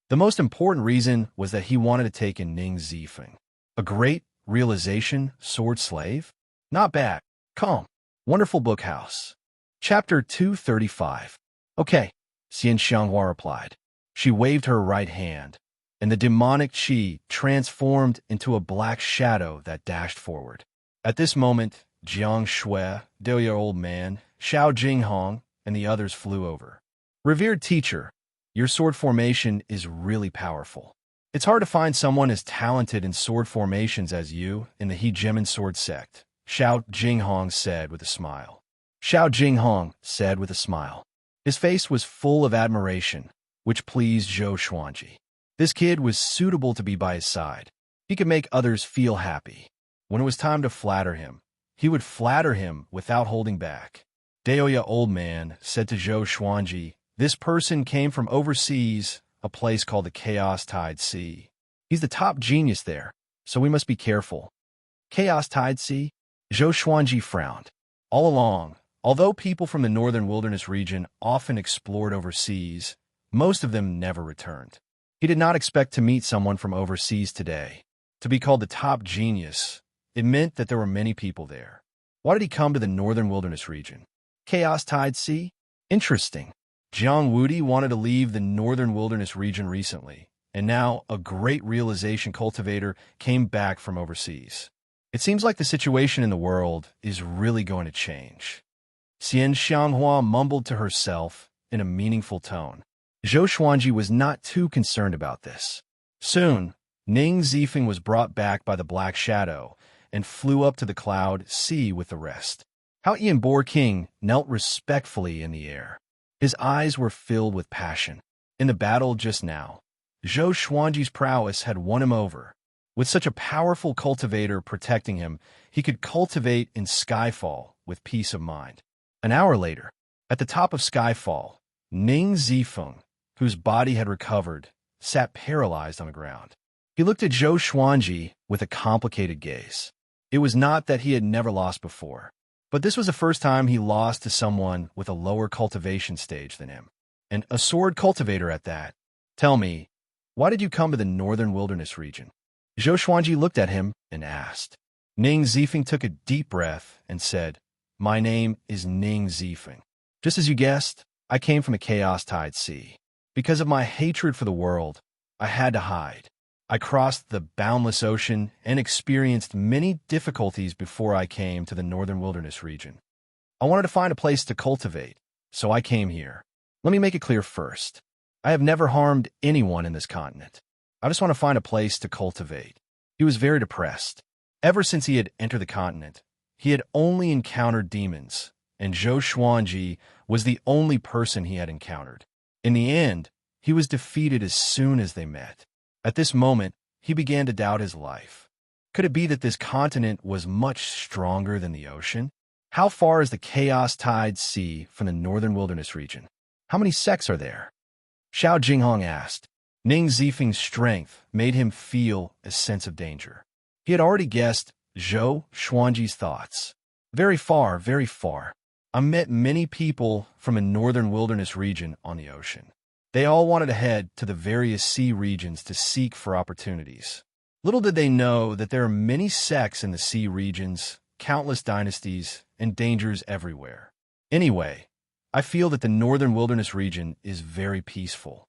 The most important reason was that he wanted to take in Ning Zifeng. A great realization sword slave? Not bad. Calm. Wonderful book house. Chapter 235. Okay, Xian Xianghua replied. She waved her right hand, and the demonic chi transformed into a black shadow that dashed forward. At this moment, Jiang Shui, Daoya Old Man, Xiao Jinghong, and the others flew over. "Revered teacher, your sword formation is really powerful. It's hard to find someone as talented in sword formations as you in the Hegemon sword sect," Xiao Jinghong said with a smile. Xiao Jinghong said with a smile. His face was full of admiration, which pleased Zhou Xuanji. This kid was suitable to be by his side. He could make others feel happy. When it was time to flatter him, he would flatter him without holding back. Daoya Old Man said to Zhou Xuanji, "This person came from overseas, a place called the Chaos Tide Sea. He's the top genius there, so we must be careful." Chaos Tide Sea? Zhou Xuanji frowned. All along, although people from the Northern Wilderness region often explored overseas, most of them never returned. He did not expect to meet someone from overseas today. To be called the top genius, it meant that there were many people there. Why did he come to the Northern Wilderness region? Chaos Tide Sea? Interesting. Jiang Wudi wanted to leave the Northern Wilderness region recently, and now a great realization cultivator came back from overseas. It seems like the situation in the world is really going to change. Xian Xianghua mumbled to herself in a meaningful tone. Zhou Xuanji was not too concerned about this. Soon, Ning Zifeng was brought back by the Black Shadow and flew up to the cloud sea with the rest. Hao Ian Boar King knelt respectfully in the air. His eyes were filled with passion. In the battle just now, Zhou Xuanji's prowess had won him over. With such a powerful cultivator protecting him, he could cultivate in Skyfall with peace of mind. An hour later, at the top of Skyfall, Ning Zifeng, whose body had recovered, sat paralyzed on the ground. He looked at Zhou Xuanji with a complicated gaze. It was not that he had never lost before, but this was the first time he lost to someone with a lower cultivation stage than him, and a sword cultivator at that. Tell me, why did you come to the northern wilderness region? Zhou Xuanji looked at him and asked. Ning Zifeng took a deep breath and said, My name is Ning Zifeng. Just as you guessed, I came from the chaos-tide sea. Because of my hatred for the world, I had to hide. I crossed the boundless ocean and experienced many difficulties before I came to the northern wilderness region. I wanted to find a place to cultivate, so I came here. Let me make it clear first. I have never harmed anyone in this continent. I just want to find a place to cultivate. He was very depressed. Ever since he had entered the continent, he had only encountered demons, and Zhou Xuanji was the only person he had encountered. In the end, he was defeated as soon as they met. At this moment, he began to doubt his life. Could it be that this continent was much stronger than the ocean? How far is the chaos-tide sea from the northern wilderness region? How many sects are there? Xiao Jinghong asked. Ning Zifeng's strength made him feel a sense of danger. He had already guessed Zhou Xuanji's thoughts. Very far, very far. I met many people from a northern wilderness region on the ocean. They all wanted to head to the various sea regions to seek for opportunities. Little did they know that there are many sects in the sea regions, countless dynasties, and dangers everywhere. Anyway, I feel that the northern wilderness region is very peaceful.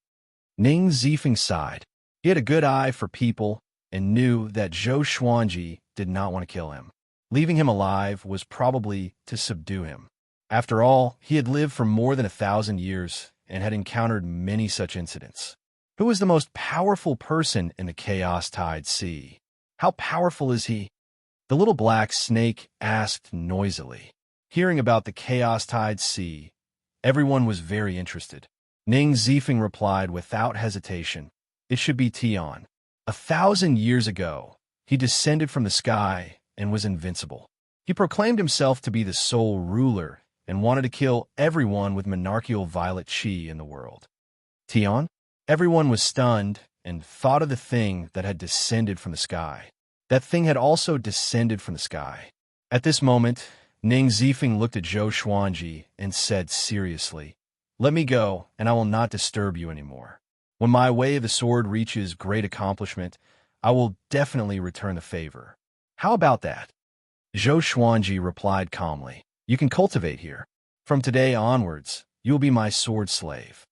Ning Zifeng sighed. He had a good eye for people and knew that Zhou Xuanji did not want to kill him. Leaving him alive was probably to subdue him. After all, he had lived for more than 1,000 years and had encountered many such incidents. Who is the most powerful person in the chaos-tide sea? How powerful is he? The little black snake asked noisily. Hearing about the chaos-tide sea, everyone was very interested. Ning Zifeng replied without hesitation, It should be Tian. 1,000 years ago, he descended from the sky and was invincible. He proclaimed himself to be the sole ruler and wanted to kill everyone with monarchical violet chi in the world. Tian? Everyone was stunned and thought of the thing that had descended from the sky. That thing had also descended from the sky. At this moment, Ning Zifeng looked at Zhou Xuanji and said seriously, Let me go, and I will not disturb you anymore. When my way of the sword reaches great accomplishment, I will definitely return the favor. How about that? Zhou Xuanji replied calmly, You can cultivate here. From today onwards, you will be my sword slave.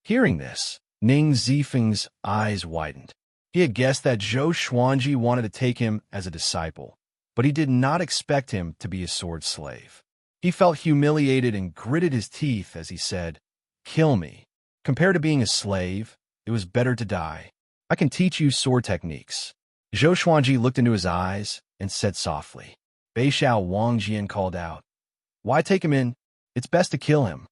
Hearing this, Ning Zifeng's eyes widened. He had guessed that Zhou Xuanji wanted to take him as a disciple, but he did not expect him to be a sword slave. He felt humiliated and gritted his teeth as he said, Kill me. Compared to being a slave, it was better to die. I can teach you sword techniques. Zhou Xuanji looked into his eyes and said softly. Beixiao Wangjian called out, Why take him in? It's best to kill him.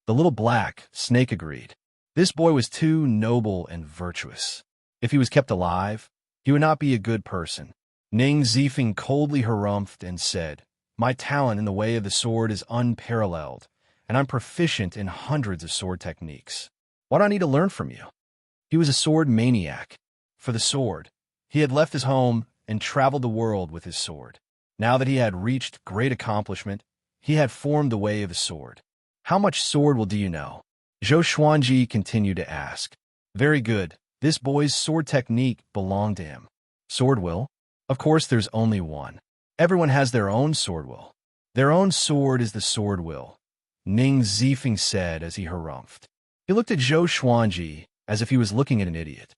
The little black snake agreed. This boy was too noble and virtuous. If he was kept alive, he would not be a good person. Ning Zifeng coldly harumphed and said, My talent in the way of the sword is unparalleled, and I'm proficient in hundreds of sword techniques. Why do I need to learn from you? He was a sword maniac. For the sword, he had left his home and traveled the world with his sword. Now that he had reached great accomplishment, he had formed the way of the sword. How much sword will do you know? Zhou Xuanji continued to ask. Very good. This boy's sword technique belonged to him. Sword will? Of course, there's only one. Everyone has their own sword will. Their own sword is the sword will, Ning Zifeng said as he harumphed. He looked at Zhou Xuanji as if he was looking at an idiot.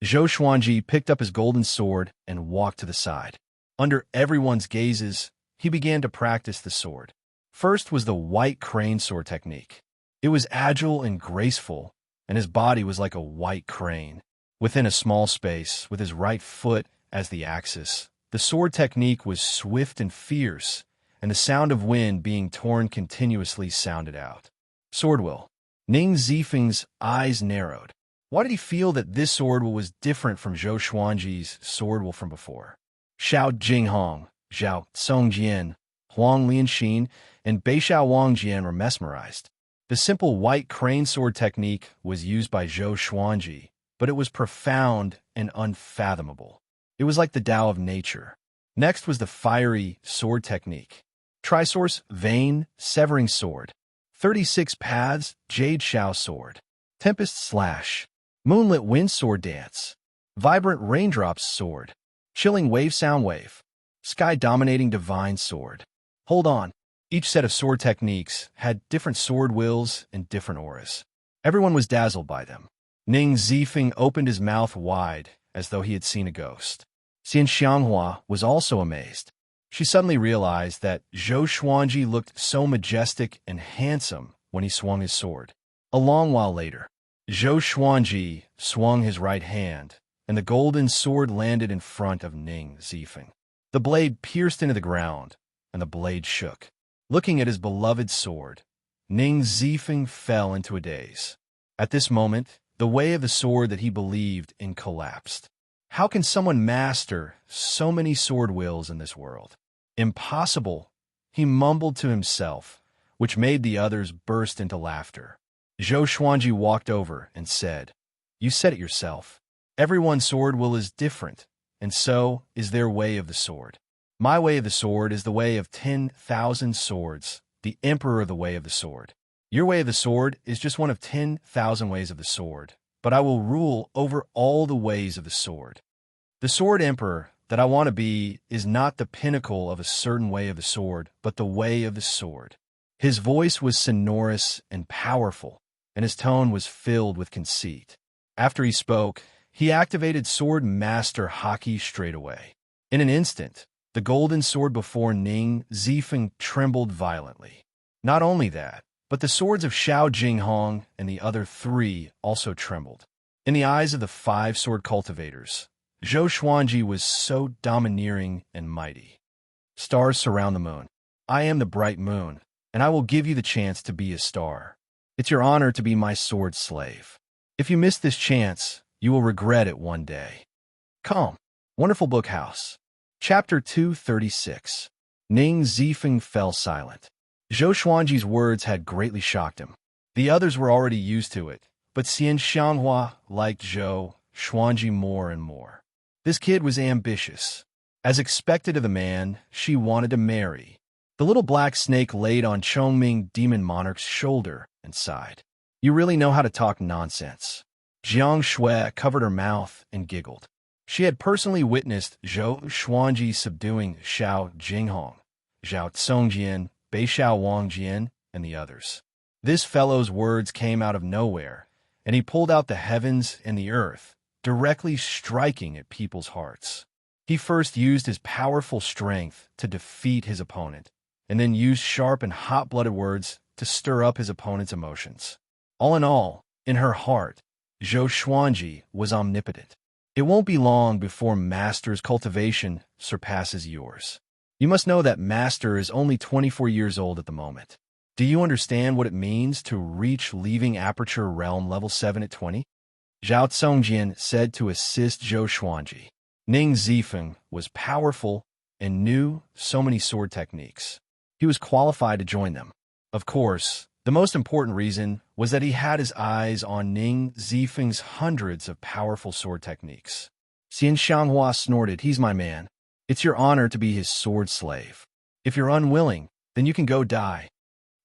Zhou Xuanji picked up his golden sword and walked to the side. Under everyone's gazes, he began to practice the sword. First was the white crane sword technique. It was agile and graceful, and his body was like a white crane. Within a small space, with his right foot as the axis, the sword technique was swift and fierce, and the sound of wind being torn continuously sounded out. Sword will. Ning Zifeng's eyes narrowed. Why did he feel that this sword will was different from Zhou Xuanji's sword will from before? Xiao Jinghong, Zhao Songjian, Huang Lianxin, and Beishao Wangjian were mesmerized. The simple white crane sword technique was used by Zhou Xuanji, but it was profound and unfathomable. It was like the Tao of nature. Next was the fiery sword technique. Trisource Vein Severing Sword. 36 Paths Jade Shao Sword. Tempest Slash. Moonlit Wind Sword Dance. Vibrant Raindrops Sword. Chilling Wave Sound Wave. Sky Dominating Divine Sword. Hold on. Each set of sword techniques had different sword wills and different auras. Everyone was dazzled by them. Ning Zifeng opened his mouth wide, as though he had seen a ghost. Xian Xianghua was also amazed. She suddenly realized that Zhou Xuanji looked so majestic and handsome when he swung his sword. A long while later, Zhou Xuanji swung his right hand, and the golden sword landed in front of Ning Zifeng. The blade pierced into the ground, and the blade shook. Looking at his beloved sword, Ning Zifeng fell into a daze. At this moment, the way of the sword that he believed in collapsed. How can someone master so many sword wills in this world? Impossible, he mumbled to himself, which made the others burst into laughter. Zhou Xuanji walked over and said, "You said it yourself. Everyone's sword will is different, and so is their way of the sword. My way of the sword is the way of 10,000 swords, the emperor of the way of the sword. Your way of the sword is just one of 10,000 ways of the sword, but I will rule over all the ways of the sword. The sword emperor that I want to be is not the pinnacle of a certain way of the sword, but the way of the sword." His voice was sonorous and powerful, and his tone was filled with conceit. After he spoke, he activated Sword Master Haki straight away. In an instant, the golden sword before Ning Zifeng trembled violently. Not only that, but the swords of Xiao Jinghong and the other three also trembled. In the eyes of the 5 sword cultivators, Zhou Xuanji was so domineering and mighty. Stars surround the moon. I am the bright moon, and I will give you the chance to be a star. It's your honor to be my sword slave. If you miss this chance, you will regret it one day. Calm. Wonderful Book House. Chapter 236. Ning Zifeng fell silent. Zhou Xuanji's words had greatly shocked him. The others were already used to it, but Xian Xianghua liked Zhou Xuanji more and more. This kid was ambitious. As expected of the man, she wanted to marry. The little black snake laid on Chongming Demon Monarch's shoulder and sighed. "You really know how to talk nonsense." Jiang Shui covered her mouth and giggled. She had personally witnessed Zhou Xuanji subduing Xiao Jinghong, Zhao Songjian, Beishao Wangjian, and the others. This fellow's words came out of nowhere, and he pulled out the heavens and the earth, directly striking at people's hearts. He first used his powerful strength to defeat his opponent, and then used sharp and hot-blooded words to stir up his opponent's emotions. All in her heart, Zhou Xuanji was omnipotent. It won't be long before Master's cultivation surpasses yours. You must know that Master is only 24 years old at the moment. Do you understand what it means to reach leaving Aperture Realm level 7 at 20? Zhao Songjian said to assist Zhou Xuanji. Ning Zifeng was powerful and knew so many sword techniques. He was qualified to join them. Of course, the most important reason was that he had his eyes on Ning Zifeng's hundreds of powerful sword techniques. Xian Xianghua snorted, "He's my man. It's your honor to be his sword slave. If you're unwilling, then you can go die."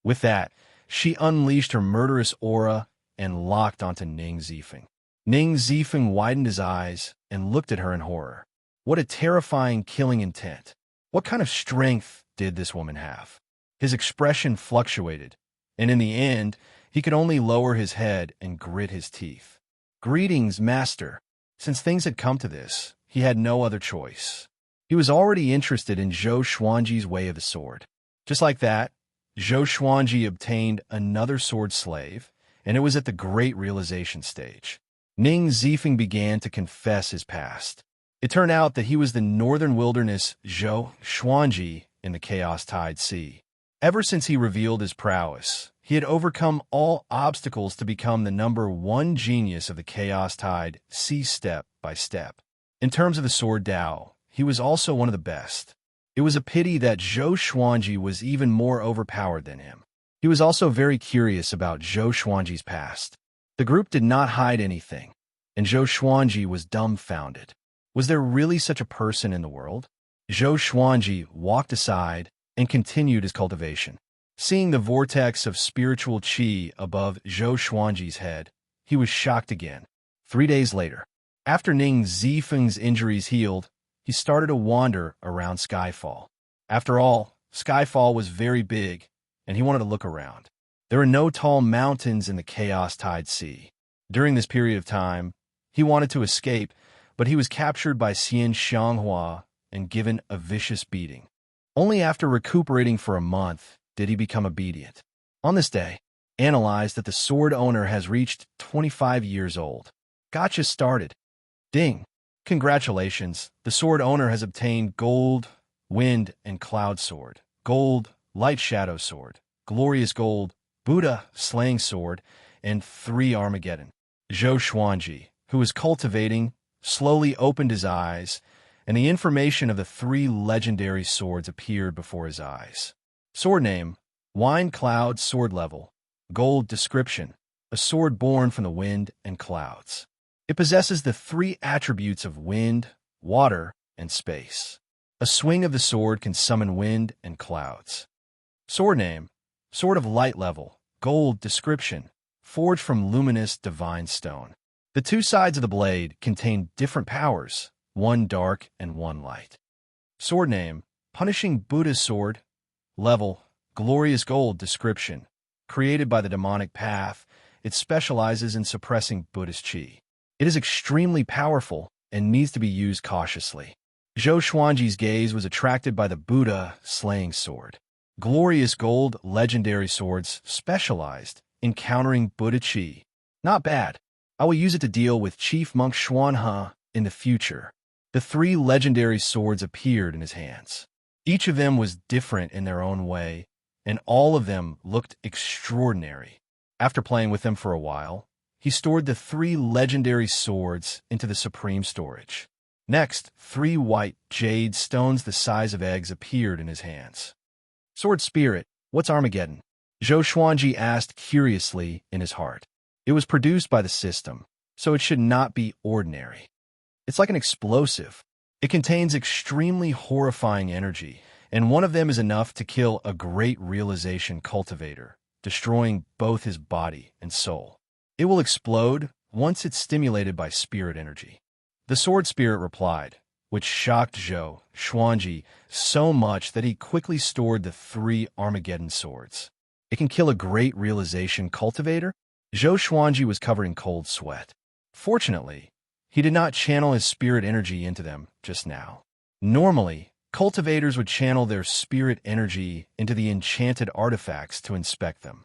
With that, she unleashed her murderous aura and locked onto Ning Zifeng. Ning Zifeng widened his eyes and looked at her in horror. What a terrifying killing intent. What kind of strength did this woman have? His expression fluctuated, and in the end, he could only lower his head and grit his teeth. "Greetings, Master." Since things had come to this, he had no other choice. He was already interested in Zhou Xuanji's way of the sword. Just like that, Zhou Xuanji obtained another sword slave, and it was at the great realization stage. Ning Zifeng began to confess his past. It turned out that he was the northern wilderness Zhou Xuanji in the chaos-tide sea. Ever since he revealed his prowess, he had overcome all obstacles to become the #1 genius of the chaos-tide sea step by step. In terms of the sword Dao, he was also one of the best. It was a pity that Zhou Xuanji was even more overpowered than him. He was also very curious about Zhou Xuanji's past. The group did not hide anything, and Zhou Xuanji was dumbfounded. Was there really such a person in the world? Zhou Xuanji walked aside and continued his cultivation. Seeing the vortex of spiritual qi above Zhou Xuanji's head, he was shocked again. 3 days later, after Ning Zifeng's injuries healed, he started to wander around Skyfall. After all, Skyfall was very big, and he wanted to look around. There are no tall mountains in the chaos-tide sea. During this period of time, he wanted to escape, but he was captured by Xian Xianghua and given a vicious beating. Only after recuperating for a month did he become obedient. On this day, analyzed that the sword owner has reached 25 years old. Gotcha started. Ding! Congratulations, the sword owner has obtained Gold, Wind, and Cloud Sword, Gold, Light Shadow Sword, Glorious Gold, Buddha, Slaying Sword, and 3 Armageddon. Zhou Xuanji, who was cultivating, slowly opened his eyes, and the information of the 3 legendary swords appeared before his eyes. Sword name, Wine Cloud Sword Level, Gold Description, a sword born from the wind and clouds. It possesses the 3 attributes of wind, water, and space. A swing of the sword can summon wind and clouds. Sword name, Sword of Light Level, Gold Description, forged from luminous divine stone. The 2 sides of the blade contain different powers, one dark and one light. Sword name, Punishing Buddha's Sword, Level, Glorious Gold Description. Created by the demonic path, it specializes in suppressing Buddhist qi. It is extremely powerful and needs to be used cautiously. Zhou Xuanji's gaze was attracted by the Buddha Slaying Sword. Glorious Gold Legendary Swords specialized in countering Buddha qi. Not bad. I will use it to deal with Chief Monk Xuanhe in the future. The 3 legendary swords appeared in his hands. Each of them was different in their own way, and all of them looked extraordinary. After playing with them for a while, he stored the 3 legendary swords into the supreme storage. Next, 3 white jade stones the size of eggs appeared in his hands. Sword Spirit, what's Armageddon? Zhou Xuanji asked curiously in his heart. It was produced by the system, so it should not be ordinary. It's like an explosive. It contains extremely horrifying energy, and one of them is enough to kill a great realization cultivator, destroying both his body and soul. It will explode once it's stimulated by spirit energy. The sword spirit replied, which shocked Zhou Xuanji so much that he quickly stored the 3 Armageddon swords. It can kill a great realization cultivator? Zhou Xuanji was covered in cold sweat. Fortunately, he did not channel his spirit energy into them just now. Normally, cultivators would channel their spirit energy into the enchanted artifacts to inspect them.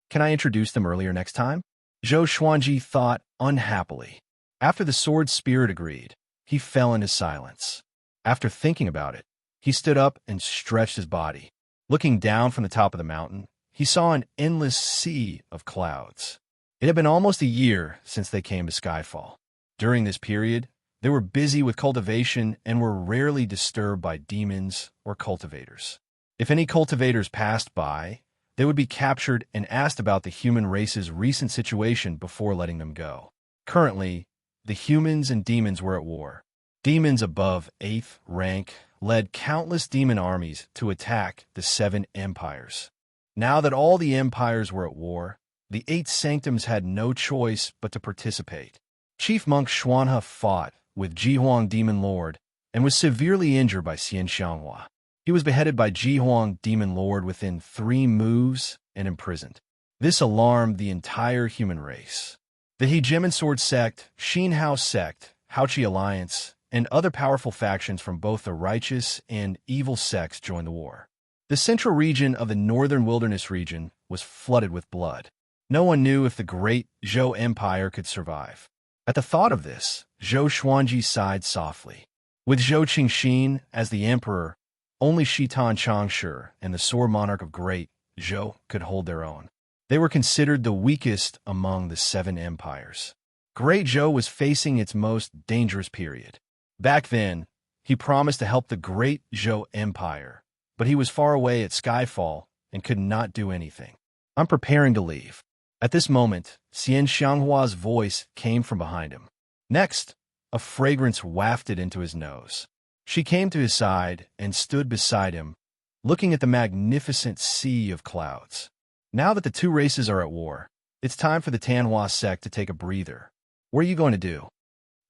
Can I introduce them earlier next time? Zhou Xuanji thought unhappily. After the sword spirit agreed, he fell into silence. After thinking about it, he stood up and stretched his body. Looking down from the top of the mountain, he saw an endless sea of clouds. It had been almost a year since they came to Skyfall. During this period, they were busy with cultivation and were rarely disturbed by demons or cultivators. If any cultivators passed by, they would be captured and asked about the human race's recent situation before letting them go. Currently, the humans and demons were at war. Demons above 8th rank led countless demon armies to attack the 7 empires. Now that all the empires were at war, the 8 sanctums had no choice but to participate. Chief Monk Xuanhe fought with Jihuang Demon Lord and was severely injured by Xian Xianghua. He was beheaded by Jihuang Demon Lord within 3 moves and imprisoned. This alarmed the entire human race. The Hegemon Sword Sect, Xin Hao Sect, Haoqi Alliance, and other powerful factions from both the righteous and evil sects joined the war. The central region of the northern wilderness region was flooded with blood. No one knew if the great Zhou Empire could survive. At the thought of this, Zhou Xuanji sighed softly. With Zhou Qingxin as the emperor, Only Shitan Changshu and the sword monarch of Great Zhou could hold their own. They were considered the weakest among the 7 empires. Great Zhou was facing its most dangerous period. Back then, he promised to help the Great Zhou Empire, but he was far away at Skyfall and could not do anything. I'm preparing to leave. At this moment, Xian Xianghua's voice came from behind him. Next, a fragrance wafted into his nose. She came to his side and stood beside him, looking at the magnificent sea of clouds. Now that the 2 races are at war, it's time for the Tanhua sect to take a breather. What are you going to do?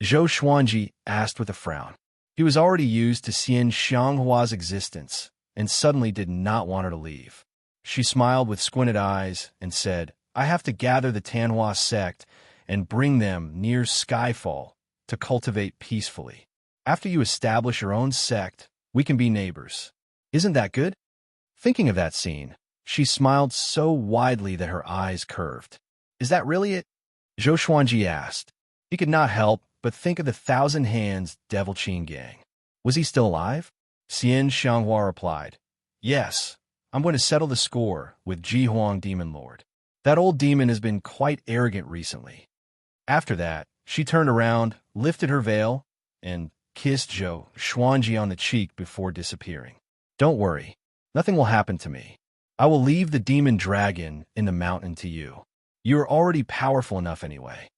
Zhou Xuanji asked with a frown. He was already used to Xian Xianghua's existence and suddenly did not want her to leave. She smiled with squinted eyes and said, I have to gather the Tanhua sect and bring them near Skyfall to cultivate peacefully. After you establish your own sect, we can be neighbors. Isn't that good? Thinking of that scene, she smiled so widely that her eyes curved. Is that really it? Zhou Xuanji asked. He could not help but think of the Thousand Hands Devil Qin gang. Was he still alive? Xian Xianghua replied, Yes, I'm going to settle the score with Ji Huang Demon Lord. That old demon has been quite arrogant recently. After that, she turned around, lifted her veil, and kissed Zhou Xuanji on the cheek before disappearing. Don't worry, nothing will happen to me. I will leave the demon dragon in the mountain to you. You are already powerful enough anyway.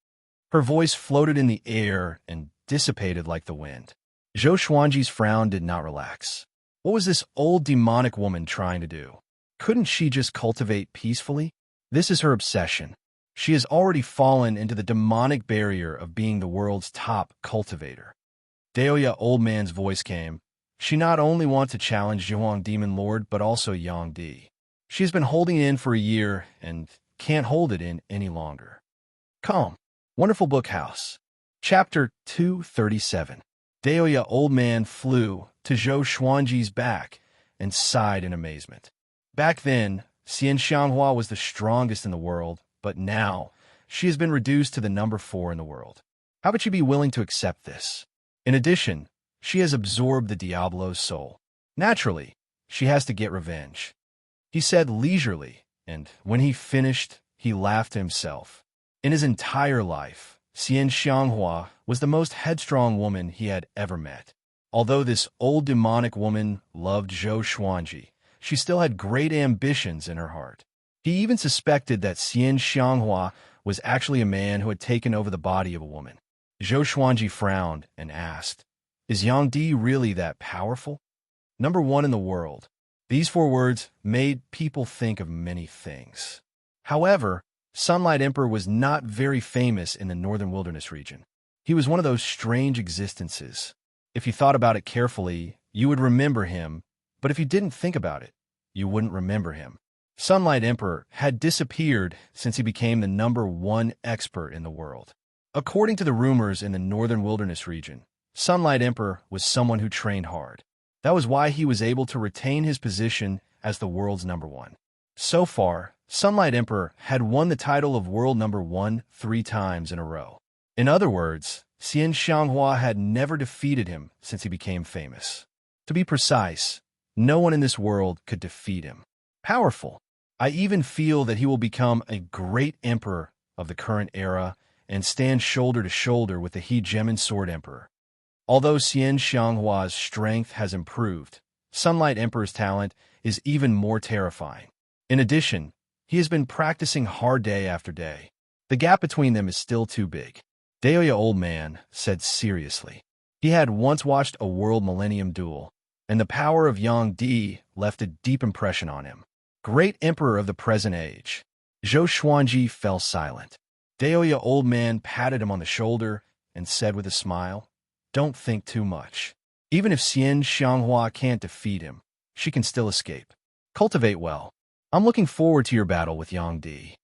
Her voice floated in the air and dissipated like the wind. Zhou Xuanji's frown did not relax. What was this old demonic woman trying to do? Couldn't she just cultivate peacefully? This is her obsession. She has already fallen into the demonic barrier of being the world's top cultivator. Daoya Old Man's voice came. She not only wants to challenge Zhuang Demon Lord, but also Yang Di. She has been holding it in for a year and can't hold it in any longer. Calm. Wonderful Book House. Chapter 237. Daoya Old Man flew to Zhou Xuanji's back and sighed in amazement. Back then, Xian Xianghua was the strongest in the world, but now she has been reduced to the number 4 in the world. How would she be willing to accept this? In addition, she has absorbed the Diablo's soul. Naturally, she has to get revenge. He said leisurely, and when he finished, he laughed to himself. In his entire life, Xian Xianghua was the most headstrong woman he had ever met. Although this old demonic woman loved Zhou Xuanji, she still had great ambitions in her heart. He even suspected that Xian Xianghua was actually a man who had taken over the body of a woman. Zhou Xuanji frowned and asked, Is Yang Di really that powerful? Number 1 in the world. These 4 words made people think of many things. However, Sunlight Emperor was not very famous in the northern wilderness region. He was one of those strange existences. If you thought about it carefully, you would remember him, but if you didn't think about it, you wouldn't remember him. Sunlight Emperor had disappeared since he became the number 1 expert in the world. According to the rumors in the northern wilderness region, Sunlight Emperor was someone who trained hard. That was why he was able to retain his position as the world's number 1. So far, Sunlight Emperor had won the title of world number 1 3 times in a row. In other words, Xian Xianghua had never defeated him since he became famous. To be precise, no one in this world could defeat him. Powerful. I even feel that he will become a great emperor of the current era and stand shoulder to shoulder with the Hegemon Sword Emperor. Although Xian Xianghua's strength has improved, Sunlight Emperor's talent is even more terrifying. In addition, he has been practicing hard day after day. The gap between them is still too big. Daoya Old Man said seriously. He had once watched a World Millennium Duel, and the power of Yang Di left a deep impression on him. Great Emperor of the present age. Zhou Xuanji fell silent. Daoya Old Man patted him on the shoulder and said with a smile, Don't think too much. Even if Xian Xianghua can't defeat him, she can still escape. Cultivate well. I'm looking forward to your battle with Yang Di.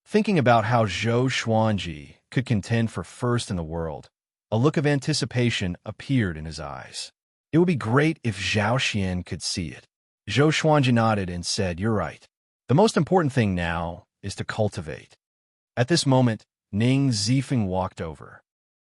Thinking about how Zhou Xuanji could contend for first in the world, a look of anticipation appeared in his eyes. It would be great if Zhao Xian could see it. Zhou Xuanji nodded and said, You're right. The most important thing now is to cultivate. At this moment, Ning Zifeng walked over.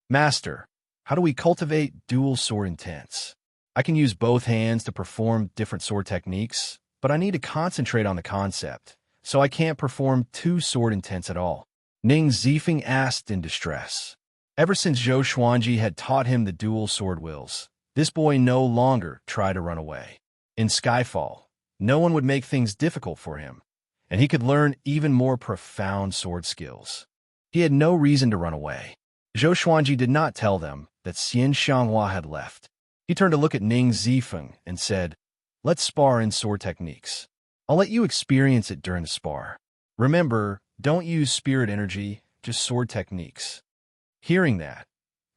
Master, how do we cultivate dual sword intents? I can use both hands to perform different sword techniques, but I need to concentrate on the concept, so I can't perform two sword intents at all. Ning Zifeng asked in distress. Ever since Zhou Xuanji had taught him the dual sword wills, this boy no longer tried to run away. In Skyfall, no one would make things difficult for him, and he could learn even more profound sword skills. He had no reason to run away. Zhou Xuanji did not tell them that Xian Xianghua had left. He turned to look at Ning Zifeng and said, "Let's spar in sword techniques. I'll let you experience it during the spar. Remember, don't use spirit energy, just sword techniques." Hearing that,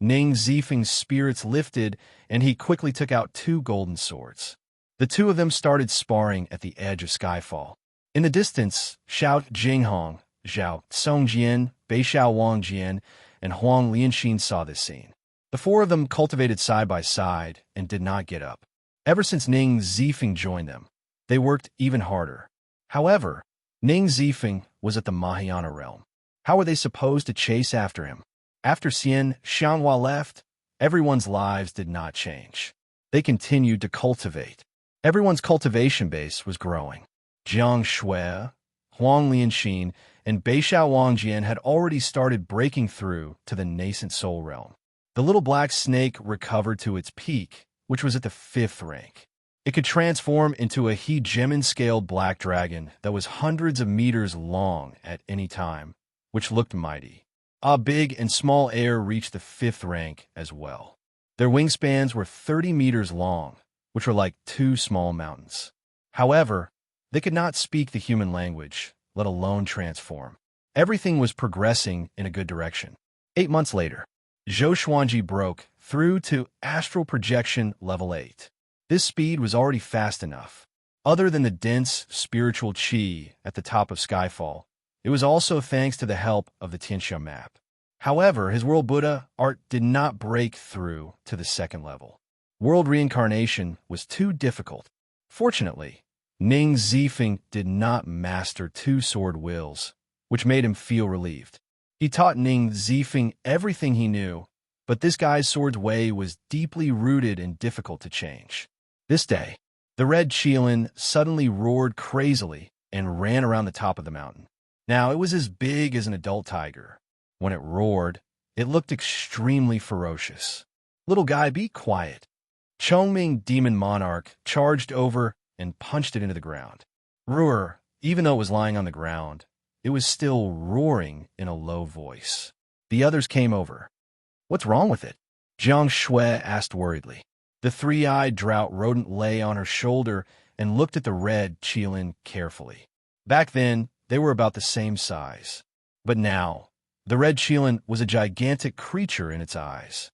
Ning Zifeng's spirits lifted, and he quickly took out two golden swords. The two of them started sparring at the edge of Skyfall. In the distance, Xiao Jinghong, Zhao Songjian, Beishao Wangjian, and Huang Lianxin saw this scene. The four of them cultivated side by side and did not get up. Ever since Ning Zifeng joined them, they worked even harder. However, Ning Zifeng was at the Mahayana realm. How were they supposed to chase after him? After Xian Xianghua left, everyone's lives did not change. They continued to cultivate. Everyone's cultivation base was growing. Jiang Shui, Huang Lianxin, and Beishao Wangjian had already started breaking through to the nascent soul realm. The little black snake recovered to its peak, which was at the 5th rank. It could transform into a hegemon-scaled black dragon that was hundreds of meters long at any time, which looked mighty. A big and small air reached the 5th rank as well. Their wingspans were 30 meters long, which were like two small mountains. However, they could not speak the human language, let alone transform. Everything was progressing in a good direction. 8 months later, Zhou Xuanji broke through to astral projection level 8. This speed was already fast enough. Other than the dense spiritual qi at the top of Skyfall, it was also thanks to the help of the Tianxia map. However, his World Buddha art did not break through to the 2nd level. World reincarnation was too difficult. Fortunately, Ning Zifeng did not master two sword wills, which made him feel relieved. He taught Ning Zifeng everything he knew, but this guy's sword's way was deeply rooted and difficult to change. This day, the red Qilin suddenly roared crazily and ran around the top of the mountain. Now, it was as big as an adult tiger. When it roared, it looked extremely ferocious. "Little guy, be quiet." Chongming Demon Monarch charged over and punched it into the ground. Roar, even though it was lying on the ground, it was still roaring in a low voice. The others came over. "What's wrong with it?" Jiang Shui asked worriedly. The three-eyed drought rodent lay on her shoulder and looked at the red Qilin carefully. Back then, they were about the same size. But now, the red Qilin was a gigantic creature in its eyes.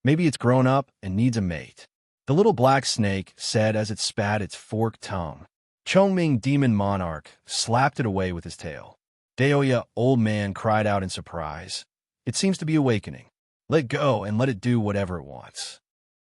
Maybe it's grown up and needs a mate. The little black snake said as it spat its forked tongue. Chongming Demon Monarch slapped it away with his tail. Daoya Old Man cried out in surprise. "It seems to be awakening. Let go and let it do whatever it wants."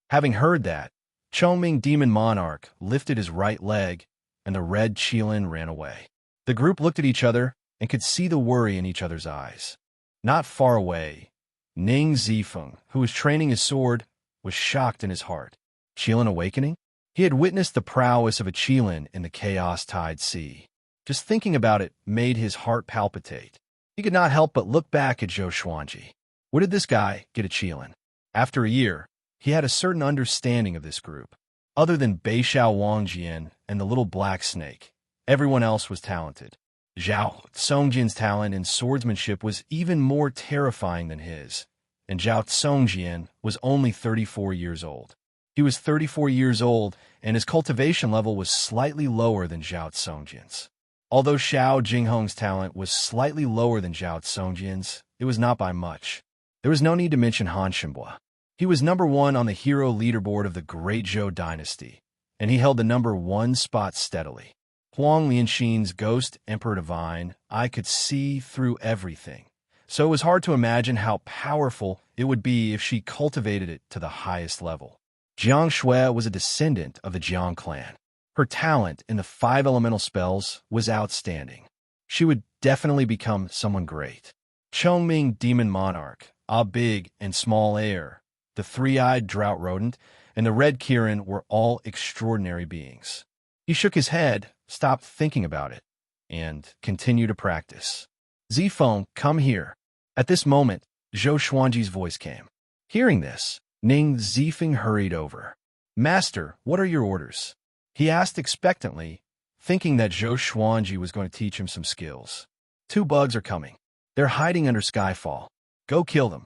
Having heard that, Chongming Demon Monarch lifted his right leg, and the red Qilin ran away. The group looked at each other and could see the worry in each other's eyes. Not far away, Ning Zifeng, who was training his sword, was shocked in his heart. Qilin awakening? He had witnessed the prowess of a Qilin in the chaos-tide sea. Just thinking about it made his heart palpitate. He could not help but look back at Zhou Xuanji. Where did this guy get a Qilin? After a year, he had a certain understanding of this group. Other than Beishao Wangjian and the little black snake, everyone else was talented. Zhao Songjian's talent in swordsmanship was even more terrifying than his, and Zhao Songjian was only 34 years old. He was 34 years old, and his cultivation level was slightly lower than Zhao Songjian's. Although Xiao Jinghong's talent was slightly lower than Zhao Songjian's, it was not by much. There was no need to mention Han Shenbua. He was number 1 on the hero leaderboard of the Great Zhou dynasty, and he held the number 1 spot steadily. Huang Lianxin's Ghost Emperor Divine, I could see through everything, so it was hard to imagine how powerful it would be if she cultivated it to the highest level. Jiang Shui was a descendant of the Jiang clan. Her talent in the 5 elemental spells was outstanding. She would definitely become someone great. Chongming Demon Monarch, a big and small air, the three-eyed drought rodent, and the Red Kirin were all extraordinary beings. He shook his head, stopped thinking about it, and continued to practice. Zifeng, come here. At this moment, Zhou Xuanji's voice came. Hearing this, Ning Zifeng hurried over. Master, what are your orders? He asked expectantly, thinking that Zhou Xuanji was going to teach him some skills. 2 bugs are coming. They're hiding under Skyfall. Go kill them.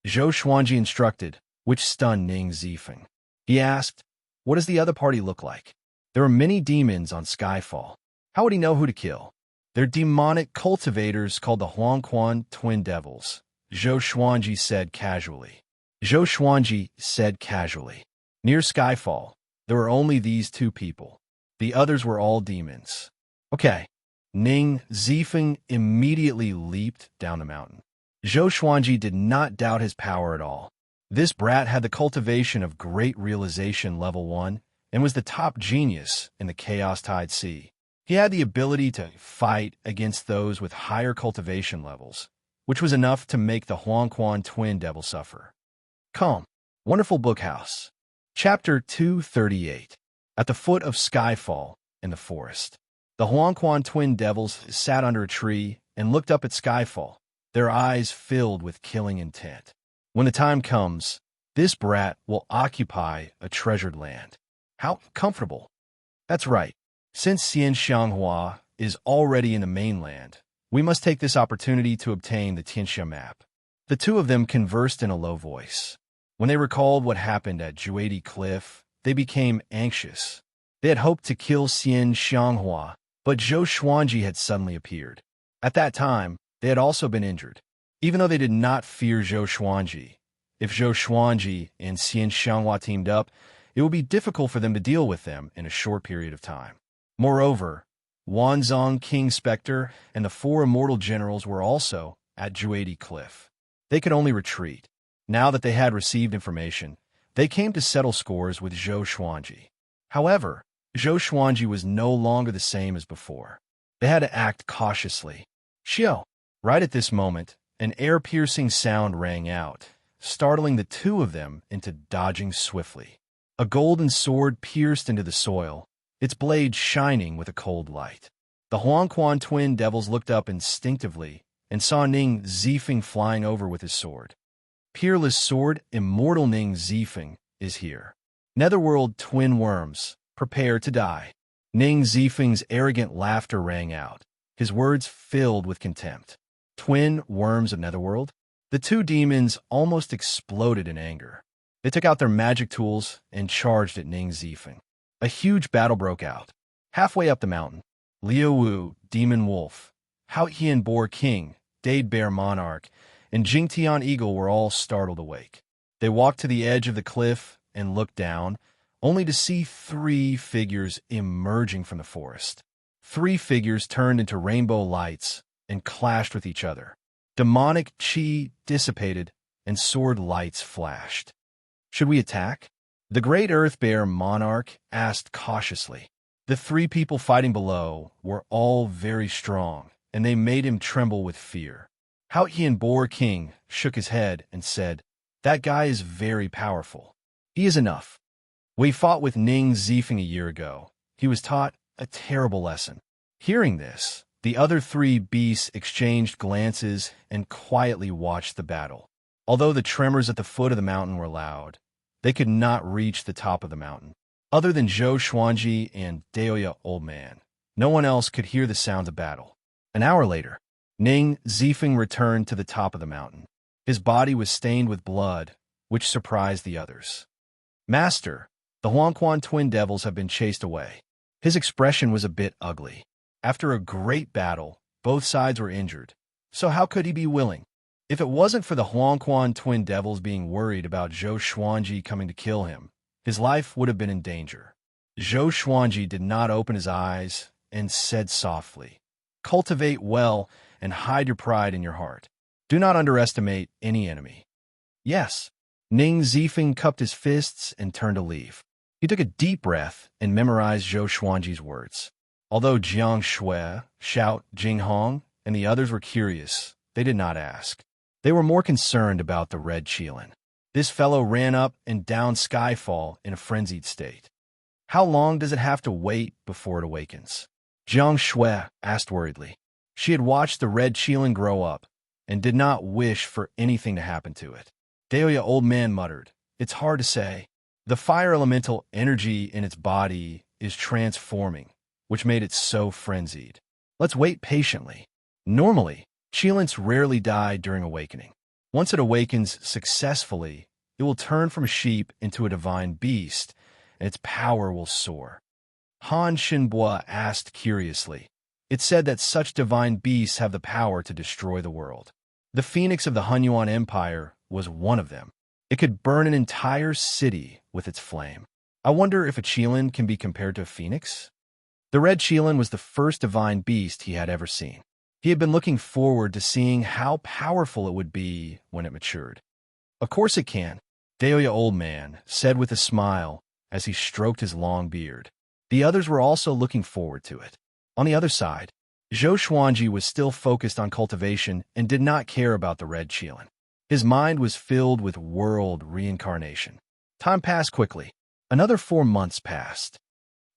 Zhou Xuanji instructed, which stunned Ning Zifeng. He asked, what does the other party look like? There are many demons on Skyfall. How would he know who to kill? They're demonic cultivators called the Huangquan Twin Devils, Zhou Xuanji said casually. Zhou Xuanji said casually. Near Skyfall, there were only these 2 people. The others were all demons. Okay. Ning Zifeng immediately leaped down the mountain. Zhou Xuanji did not doubt his power at all. This brat had the cultivation of great realization level 1 and was the top genius in the Chaos Tide Sea. He had the ability to fight against those with higher cultivation levels, which was enough to make the Huangquan Twin Devil suffer. Calm. Wonderful Bookhouse. Chapter 238. At the foot of Skyfall in the forest. The Huangquan Twin Devils sat under a tree and looked up at Skyfall, their eyes filled with killing intent. When the time comes, this brat will occupy a treasured land. How comfortable. That's right. Since Xian Xianghua is already in the mainland, we must take this opportunity to obtain the Tianxia map. The 2 of them conversed in a low voice. When they recalled what happened at Juadi Cliff, they became anxious. They had hoped to kill Xian Xianghua, but Zhou Xuanji had suddenly appeared. At that time, they had also been injured. Even though they did not fear Zhou Xuanji, if Zhou Xuanji and Xian Xianghua teamed up, it would be difficult for them to deal with them in a short period of time. Moreover, Wanzong King Spectre and the 4 immortal generals were also at Juadi Cliff. They could only retreat. Now that they had received information, they came to settle scores with Zhou Xuanji. However, Zhou Xuanji was no longer the same as before. They had to act cautiously. Xiao! Right at this moment, an air-piercing sound rang out, startling the 2 of them into dodging swiftly. A golden sword pierced into the soil, its blade shining with a cold light. The Huangquan Twin Devils looked up instinctively and saw Ning Zifeng flying over with his sword. Peerless sword, immortal Ning Zifeng, is here. Netherworld twin worms, prepare to die. Ning Zifeng's arrogant laughter rang out, his words filled with contempt. Twin worms of Netherworld? The 2 demons almost exploded in anger. They took out their magic tools and charged at Ning Zifeng. A huge battle broke out. Halfway up the mountain, Liu Wu, Demon Wolf, Hao Hian Boar King, Dade Bear Monarch, and Jingtian Eagle were all startled awake. They walked to the edge of the cliff and looked down, only to see 3 figures emerging from the forest. 3 figures turned into rainbow lights and clashed with each other. Demonic chi dissipated and sword lights flashed. Should we attack? The great Earth Bear Monarch asked cautiously. The 3 people fighting below were all very strong, and they made him tremble with fear. Hao Hian Boar King shook his head and said, that guy is very powerful. He is enough. We fought with Ning Zifeng a year ago. He was taught a terrible lesson. Hearing this, the other 3 beasts exchanged glances and quietly watched the battle. Although the tremors at the foot of the mountain were loud, they could not reach the top of the mountain. Other than Zhou Xuanji and Daoya Old Man, no one else could hear the sounds of battle. An hour later, Ning Zifeng returned to the top of the mountain. His body was stained with blood, which surprised the others. Master, the Huangquan Twin Devils have been chased away. His expression was a bit ugly. After a great battle, both sides were injured. So how could he be willing? If it wasn't for the Huangquan Twin Devils being worried about Zhou Xuanji coming to kill him, his life would have been in danger. Zhou Xuanji did not open his eyes and said softly, cultivate well and hide your pride in your heart. Do not underestimate any enemy. Yes. Ning Zifeng cupped his fists and turned to leave. He took a deep breath and memorized Zhou Xuanji's words. Although Jiang Shui, Shout, Jing Hong, and the others were curious, they did not ask. They were more concerned about the Red Qilin. This fellow ran up and down Skyfall in a frenzied state. How long does it have to wait before it awakens? Jiang Shui asked worriedly. She had watched the red Qilin grow up and did not wish for anything to happen to it. Dahlia Old Man muttered, "It's hard to say. The fire elemental energy in its body is transforming, which made it so frenzied. Let's wait patiently." Normally, Qilins rarely die during awakening. Once it awakens successfully, it will turn from a sheep into a divine beast, and its power will soar. Han Shinbua asked curiously. It said that such divine beasts have the power to destroy the world. The phoenix of the Hunyuan Empire was one of them. It could burn an entire city with its flame. I wonder if a Qilin can be compared to a phoenix? The red Qilin was the first divine beast he had ever seen. He had been looking forward to seeing how powerful it would be when it matured. "Of course it can," Dahlia Old Man said with a smile as he stroked his long beard. The others were also looking forward to it. On the other side, Zhou Xuanji was still focused on cultivation and did not care about the red Qilin. His mind was filled with world reincarnation. Time passed quickly. Another 4 months passed.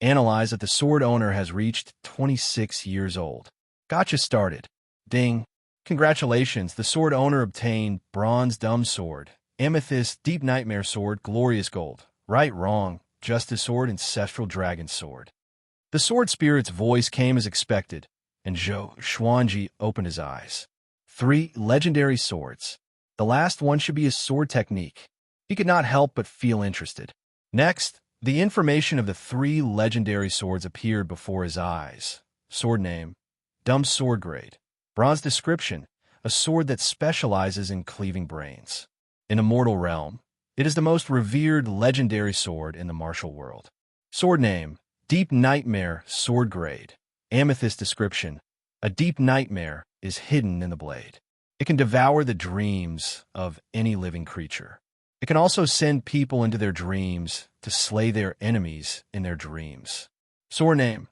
Analyze that the sword owner has reached 26 years old. Gotcha started. Ding. Congratulations, the sword owner obtained Bronze Dumb Sword, Amethyst Deep Nightmare Sword, Glorious Gold, Right Wrong, Justice Sword, Ancestral Dragon Sword. The sword spirit's voice came as expected, and Zhou Xuanji opened his eyes. 3 legendary swords. The last one should be a sword technique. He could not help but feel interested. Next, the information of the 3 legendary swords appeared before his eyes. Sword name, Dumb Sword Grade. Bronze description, a sword that specializes in cleaving brains. In a mortal realm, it is the most revered legendary sword in the martial world. Sword name, Deep Nightmare Sword Grade. Amethyst description, a deep nightmare is hidden in the blade. It can devour the dreams of any living creature. It can also send people into their dreams to slay their enemies in their dreams. Sword name,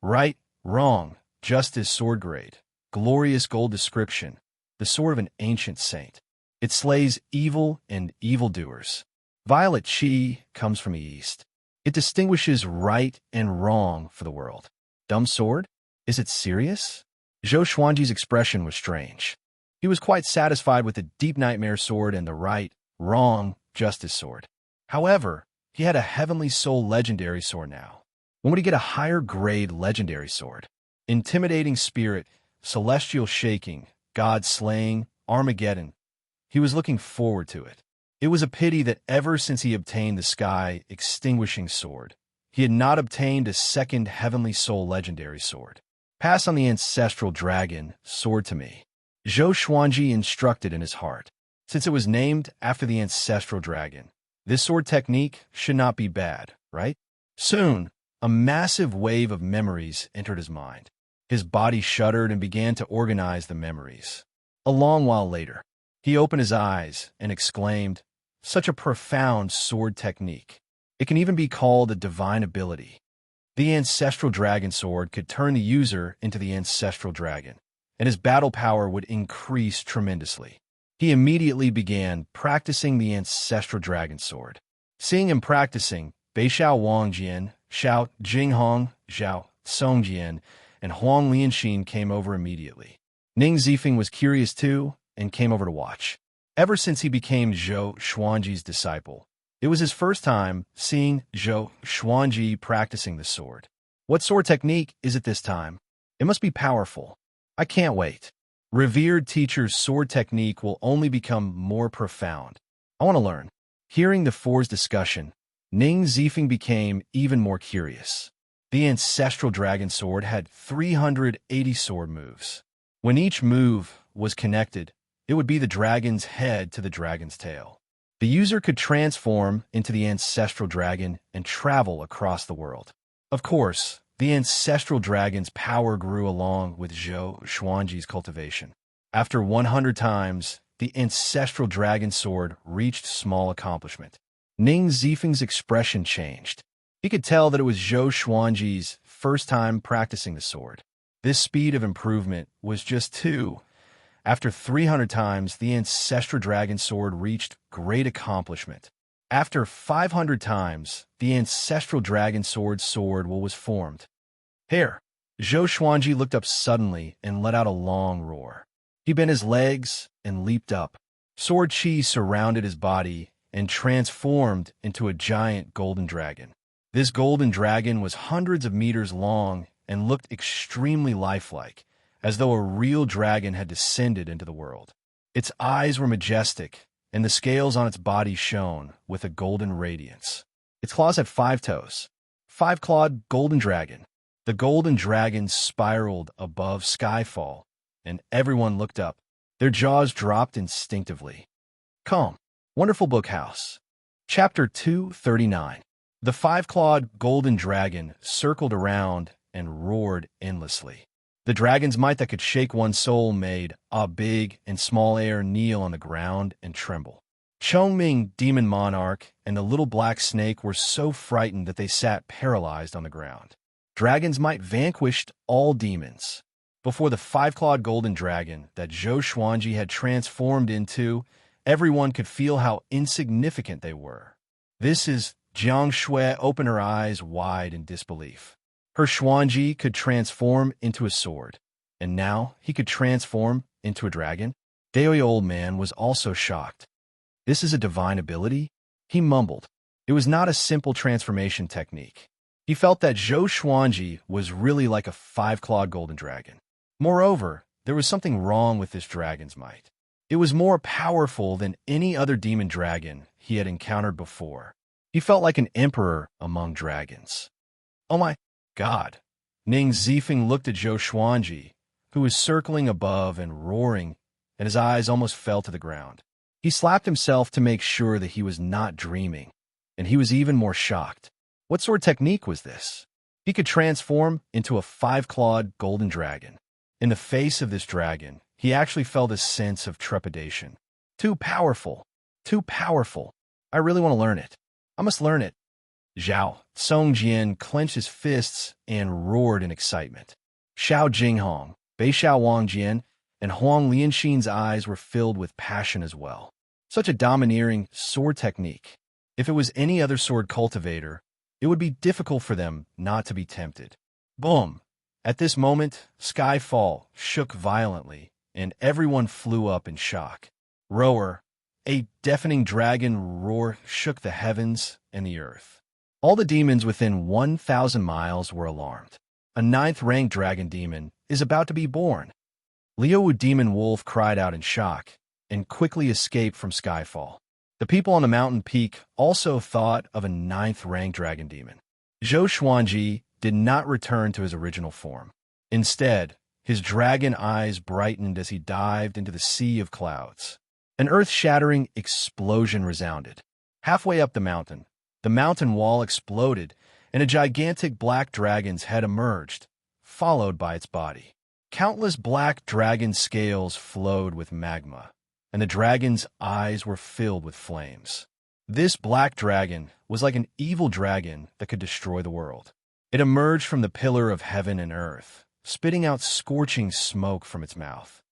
Right, Wrong, Justice Sword Grade. Glorious Gold description, the sword of an ancient saint. It slays evil and evildoers. Violet Chi comes from the east. It distinguishes right and wrong for the world. Dumb sword? Is it serious? Zhou Xuanji's expression was strange. He was quite satisfied with the Deep Nightmare Sword and the Right, Wrong, Justice Sword. However, he had a Heavenly Soul Legendary Sword now. When would he get a higher grade Legendary Sword? Intimidating Spirit, Celestial Shaking, God Slaying, Armageddon. He was looking forward to it. It was a pity that ever since he obtained the Sky Extinguishing Sword, he had not obtained a second Heavenly Soul Legendary Sword. Pass on the Ancestral Dragon Sword to me. Zhou Xuanji instructed in his heart. Since it was named after the Ancestral Dragon, this sword technique should not be bad, right? Soon, a massive wave of memories entered his mind. His body shuddered and began to organize the memories. A long while later, he opened his eyes and exclaimed, "Such a profound sword technique. It can even be called a divine ability." The Ancestral Dragon Sword could turn the user into the Ancestral Dragon, and his battle power would increase tremendously. He immediately began practicing the Ancestral Dragon Sword. Seeing him practicing, Beixiao Wangjian, Xiao Jinghong, Zhao Songjian, and Huang Lianxin came over immediately. Ning Zifeng was curious too and came over to watch. Ever since he became Zhou Xuanji's disciple, it was his first time seeing Zhou Xuanji practicing the sword. What sword technique is it this time? It must be powerful. I can't wait. Revered teacher's sword technique will only become more profound. I want to learn. Hearing the four's discussion, Ning Zifeng became even more curious. The Ancestral Dragon Sword had 380 sword moves. When each move was connected, it would be the dragon's head to the dragon's tail. The user could transform into the Ancestral Dragon and travel across the world. Of course, the Ancestral Dragon's power grew along with Zhou Xuanji's cultivation. After 100 times, the Ancestral Dragon Sword reached small accomplishment. Ning Zifeng's expression changed. He could tell that it was Zhou Xuanji's first time practicing the sword. This speed of improvement was just too After 300 times, the ancestral dragon sword reached great accomplishment. After 500 times, the ancestral dragon sword was formed. Here, Zhou Xuanji looked up suddenly and let out a long roar. He bent his legs and leaped up. Sword chi surrounded his body and transformed into a giant golden dragon. This golden dragon was hundreds of meters long and looked extremely lifelike, as though a real dragon had descended into the world. Its eyes were majestic, and the scales on its body shone with a golden radiance. Its claws had 5 toes. 5-clawed golden dragon. The golden dragon spiraled above Skyfall, and everyone looked up. Their jaws dropped instinctively. Calm. Wonderful Book House. Chapter 239. The 5-clawed golden dragon circled around and roared endlessly. The dragon's might that could shake one's soul made a big and small air kneel on the ground and tremble. Chongming, demon monarch, and the little black snake were so frightened that they sat paralyzed on the ground. Dragon's might vanquished all demons. Before the 5-clawed golden dragon that Zhou Xuanji had transformed into, everyone could feel how insignificant they were. This is Jiang Shui opened her eyes wide in disbelief. Her Xuanji could transform into a sword, and now he could transform into a dragon. Daoyi old man was also shocked. This is a divine ability? He mumbled. It was not a simple transformation technique. He felt that Zhou Xuanji was really like a 5-clawed golden dragon. Moreover, there was something wrong with this dragon's might. It was more powerful than any other demon dragon he had encountered before. He felt like an emperor among dragons. Oh my God! Ning Zifeng looked at Zhou Xuanji, who was circling above and roaring, and his eyes almost fell to the ground. He slapped himself to make sure that he was not dreaming, and he was even more shocked. What sort of technique was this? He could transform into a 5-clawed golden dragon. In the face of this dragon, he actually felt a sense of trepidation. Too powerful. Too powerful. I really want to learn it. I must learn it. Zhao Songjian clenched his fists and roared in excitement. Xiao Jinghong, Bei Xiao Wangjian, and Huang Lianxin's eyes were filled with passion as well. Such a domineering sword technique. If it was any other sword cultivator, it would be difficult for them not to be tempted. Boom! At this moment, Skyfall shook violently, and everyone flew up in shock. Roar, a deafening dragon roar shook the heavens and the earth. All the demons within 1,000 miles were alarmed. A 9th-ranked dragon demon is about to be born. Liu Demon Wolf cried out in shock and quickly escaped from Skyfall. The people on the mountain peak also thought of a 9th-ranked dragon demon. Zhou Xuanji did not return to his original form. Instead, his dragon eyes brightened as he dived into the sea of clouds. An earth-shattering explosion resounded. Halfway up the mountain wall exploded, and a gigantic black dragon's head emerged, followed by its body. Countless black dragon scales flowed with magma, and the dragon's eyes were filled with flames. This black dragon was like an evil dragon that could destroy the world. It emerged from the pillar of heaven and earth, spitting out scorching smoke from its mouth.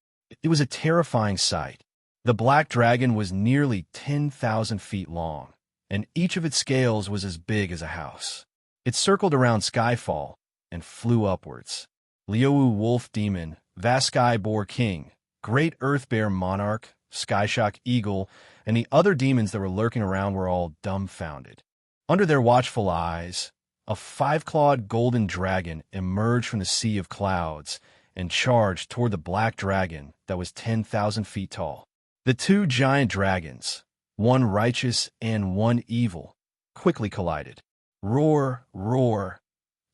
It was a terrifying sight. The black dragon was nearly 10,000 feet long, and each of its scales was as big as a house. It circled around Skyfall and flew upwards. Liu Wolf Demon, Vaskai Boar King, Great Earth Bear Monarch, Skyshock Eagle, and the other demons that were lurking around were all dumbfounded. Under their watchful eyes, a 5-clawed golden dragon emerged from the sea of clouds and charged toward the black dragon that was 10,000 feet tall. The 2 giant dragons, one righteous and one evil, quickly collided. Roar, roar.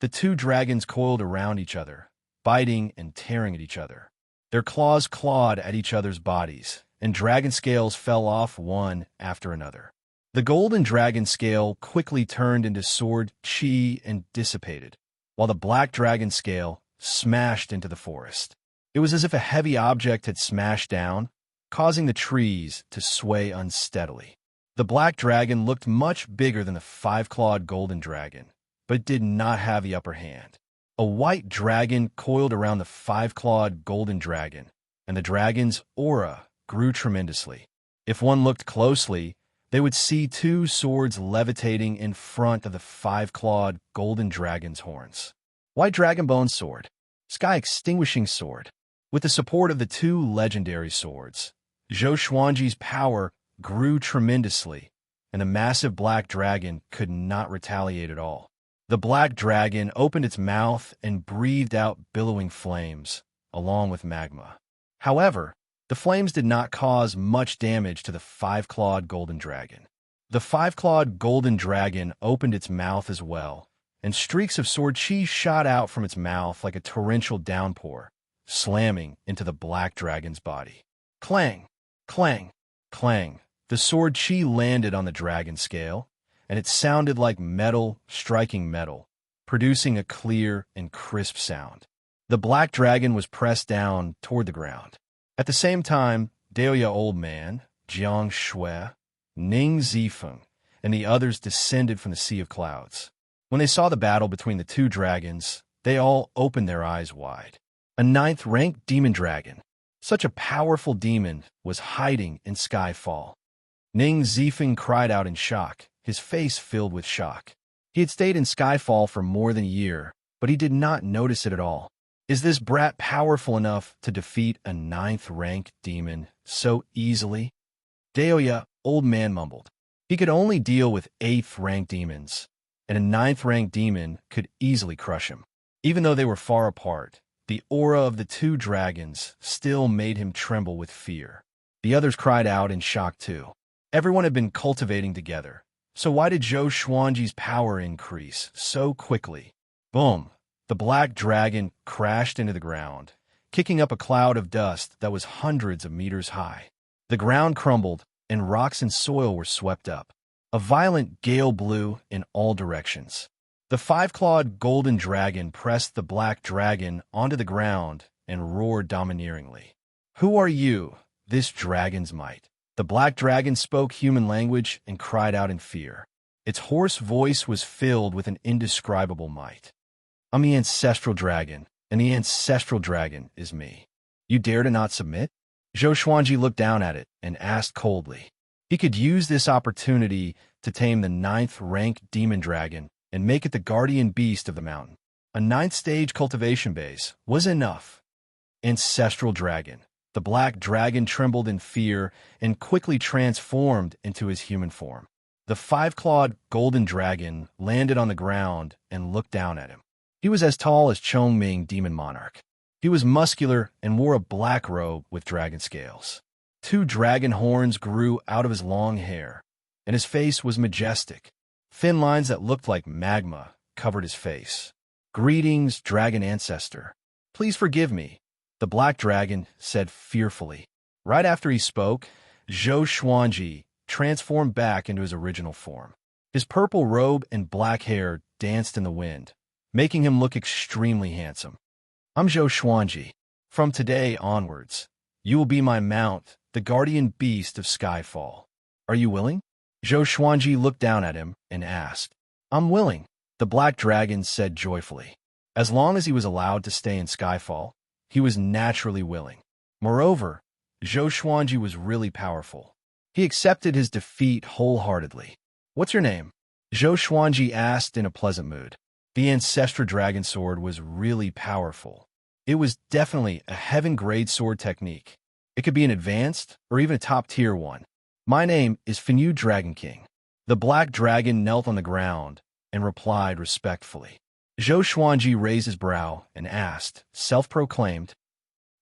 The 2 dragons coiled around each other, biting and tearing at each other. Their claws clawed at each other's bodies, and dragon scales fell off one after another. The golden dragon scale quickly turned into sword chi and dissipated, while the black dragon scale smashed into the forest. It was as if a heavy object had smashed down, causing the trees to sway unsteadily. The black dragon looked much bigger than the 5-clawed golden dragon, but did not have the upper hand. A white dragon coiled around the 5-clawed golden dragon, and the dragon's aura grew tremendously. If one looked closely, they would see two swords levitating in front of the five-clawed golden dragon's horns. White Dragonbone Sword, Sky Extinguishing Sword. With the support of the two legendary swords, Zhou Xuanji's power grew tremendously, and the massive black dragon could not retaliate at all. The black dragon opened its mouth and breathed out billowing flames, along with magma. However, the flames did not cause much damage to the five-clawed golden dragon. The five-clawed golden dragon opened its mouth as well, and streaks of sword chi shot out from its mouth like a torrential downpour, slamming into the black dragon's body. Clang! Clang! Clang! The sword chi landed on the dragon scale, and it sounded like metal striking metal, producing a clear and crisp sound. The black dragon was pressed down toward the ground. At the same time, Daoya Old Man, Jiang Shui, Ning Zifeng, and the others descended from the Sea of Clouds. When they saw the battle between the two dragons, they all opened their eyes wide. A ninth-ranked demon dragon. Such a powerful demon was hiding in Skyfall. Ning Zifeng cried out in shock, his face filled with shock. He had stayed in Skyfall for more than a year, but he did not notice it at all. Is this brat powerful enough to defeat a ninth-ranked demon so easily? Daoya, Old Man, mumbled. He could only deal with eighth-ranked demons, and a ninth-ranked demon could easily crush him. Even though they were far apart, the aura of the two dragons still made him tremble with fear. The others cried out in shock too. Everyone had been cultivating together, so why did Zhou Xuanji's power increase so quickly? Boom! The black dragon crashed into the ground, kicking up a cloud of dust that was hundreds of meters high. The ground crumbled, and rocks and soil were swept up. A violent gale blew in all directions. The five-clawed golden dragon pressed the black dragon onto the ground and roared domineeringly. "Who are you, this dragon's might?" The black dragon spoke human language and cried out in fear. Its hoarse voice was filled with an indescribable might. "I'm the ancestral dragon, and the ancestral dragon is me. You dare to not submit?" Zhou Xuanji looked down at it and asked coldly. He could use this opportunity to tame the ninth-ranked demon dragon and make it the guardian beast of the mountain. A ninth-stage cultivation base was enough. Ancestral dragon. The black dragon trembled in fear and quickly transformed into his human form. The five-clawed golden dragon landed on the ground and looked down at him. He was as tall as Chongming Demon Monarch. He was muscular and wore a black robe with dragon scales. Two dragon horns grew out of his long hair, and his face was majestic. Thin lines that looked like magma covered his face. "Greetings, dragon ancestor. Please forgive me," the black dragon said fearfully. Right after he spoke, Zhou Xuanji transformed back into his original form. His purple robe and black hair danced in the wind, making him look extremely handsome. "I'm Zhou Xuanji. From today onwards, you will be my mount, the guardian beast of Skyfall. Are you willing?" Zhou Xuanji looked down at him and asked. "I'm willing," the black dragon said joyfully. As long as he was allowed to stay in Skyfall, he was naturally willing. Moreover, Zhou Xuanji was really powerful. He accepted his defeat wholeheartedly. "What's your name?" Zhou Xuanji asked in a pleasant mood. The ancestral dragon sword was really powerful. It was definitely a heaven-grade sword technique. It could be an advanced or even a top-tier one. "My name is Fenyu Dragon King." The black dragon knelt on the ground and replied respectfully. Zhou Xuanji raised his brow and asked, self-proclaimed.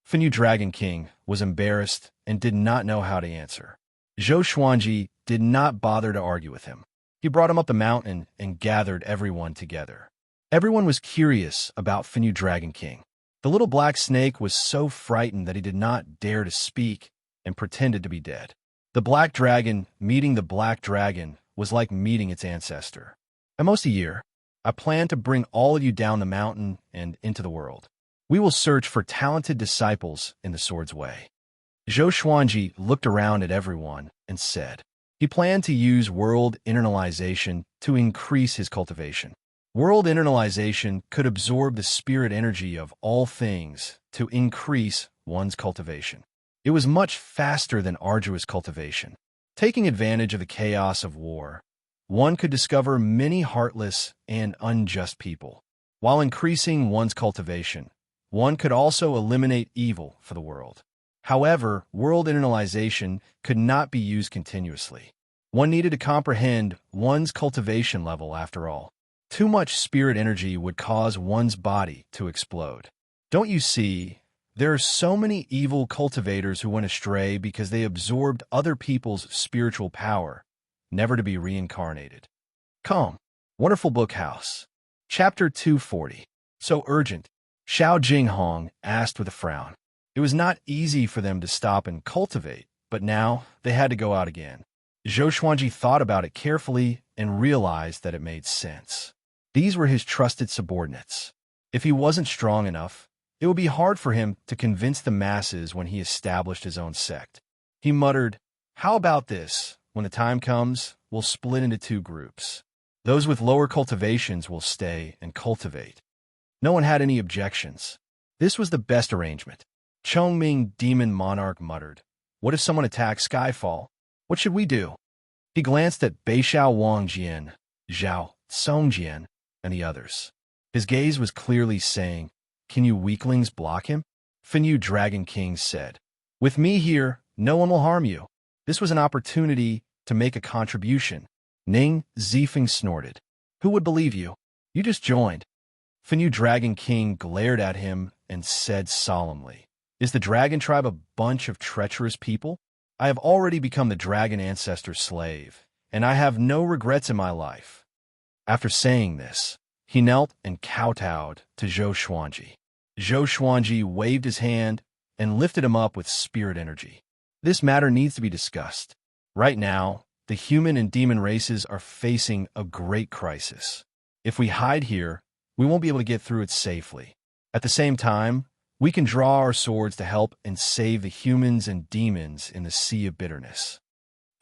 Fenyu Dragon King was embarrassed and did not know how to answer. Zhou Xuanji did not bother to argue with him. He brought him up the mountain and gathered everyone together. Everyone was curious about Fenyu Dragon King. The little black snake was so frightened that he did not dare to speak and pretended to be dead. The black dragon meeting the black dragon was like meeting its ancestor. "At most a year, I plan to bring all of you down the mountain and into the world. We will search for talented disciples in the sword's way." Zhou Xuanji looked around at everyone and said he planned to use world internalization to increase his cultivation. World internalization could absorb the spirit energy of all things to increase one's cultivation. It was much faster than arduous cultivation. Taking advantage of the chaos of war, one could discover many heartless and unjust people. While increasing one's cultivation, one could also eliminate evil for the world. However, world internalization could not be used continuously. One needed to comprehend one's cultivation level after all. Too much spirit energy would cause one's body to explode. Don't you see? There are so many evil cultivators who went astray because they absorbed other people's spiritual power, never to be reincarnated. Come, Wonderful Book House. Chapter 240. So urgent, Xiao Jinghong asked with a frown. It was not easy for them to stop and cultivate, but now they had to go out again. Zhou Xuanji thought about it carefully and realized that it made sense. These were his trusted subordinates. If he wasn't strong enough, it would be hard for him to convince the masses when he established his own sect. He muttered, "How about this? When the time comes, we'll split into two groups. Those with lower cultivations will stay and cultivate." No one had any objections. This was the best arrangement. Chongming Demon Monarch muttered, "What if someone attacks Skyfall? What should we do?" He glanced at Beixiao Wangjian, Zhao Songjian, and the others. His gaze was clearly saying, "Can you weaklings block him?" Finyu Dragon King said, "With me here, no one will harm you." This was an opportunity to make a contribution. Ning Zifeng snorted. "Who would believe you? You just joined." Finyu Dragon King glared at him and said solemnly, "Is the dragon tribe a bunch of treacherous people? I have already become the dragon ancestor's slave, and I have no regrets in my life." After saying this, he knelt and kowtowed to Zhou Xuanji. Zhou Xuanji waved his hand and lifted him up with spirit energy. "This matter needs to be discussed. Right now, the human and demon races are facing a great crisis. If we hide here, we won't be able to get through it safely. At the same time, we can draw our swords to help and save the humans and demons in the sea of bitterness."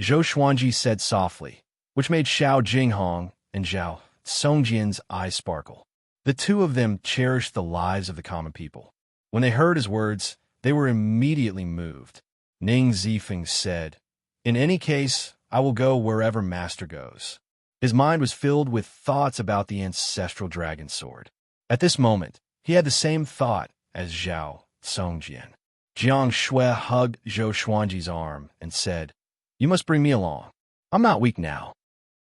Zhou Xuanji said softly, which made Xiao Jinghong and Zhao Songjian's eyes sparkle. The two of them cherished the lives of the common people. When they heard his words, they were immediately moved. Ning Zifeng said, "In any case, I will go wherever Master goes." His mind was filled with thoughts about the ancestral dragon sword. At this moment, he had the same thought as Zhao Songjian. Jiang Shui hugged Zhou Xuanji's arm and said, "You must bring me along. I'm not weak now."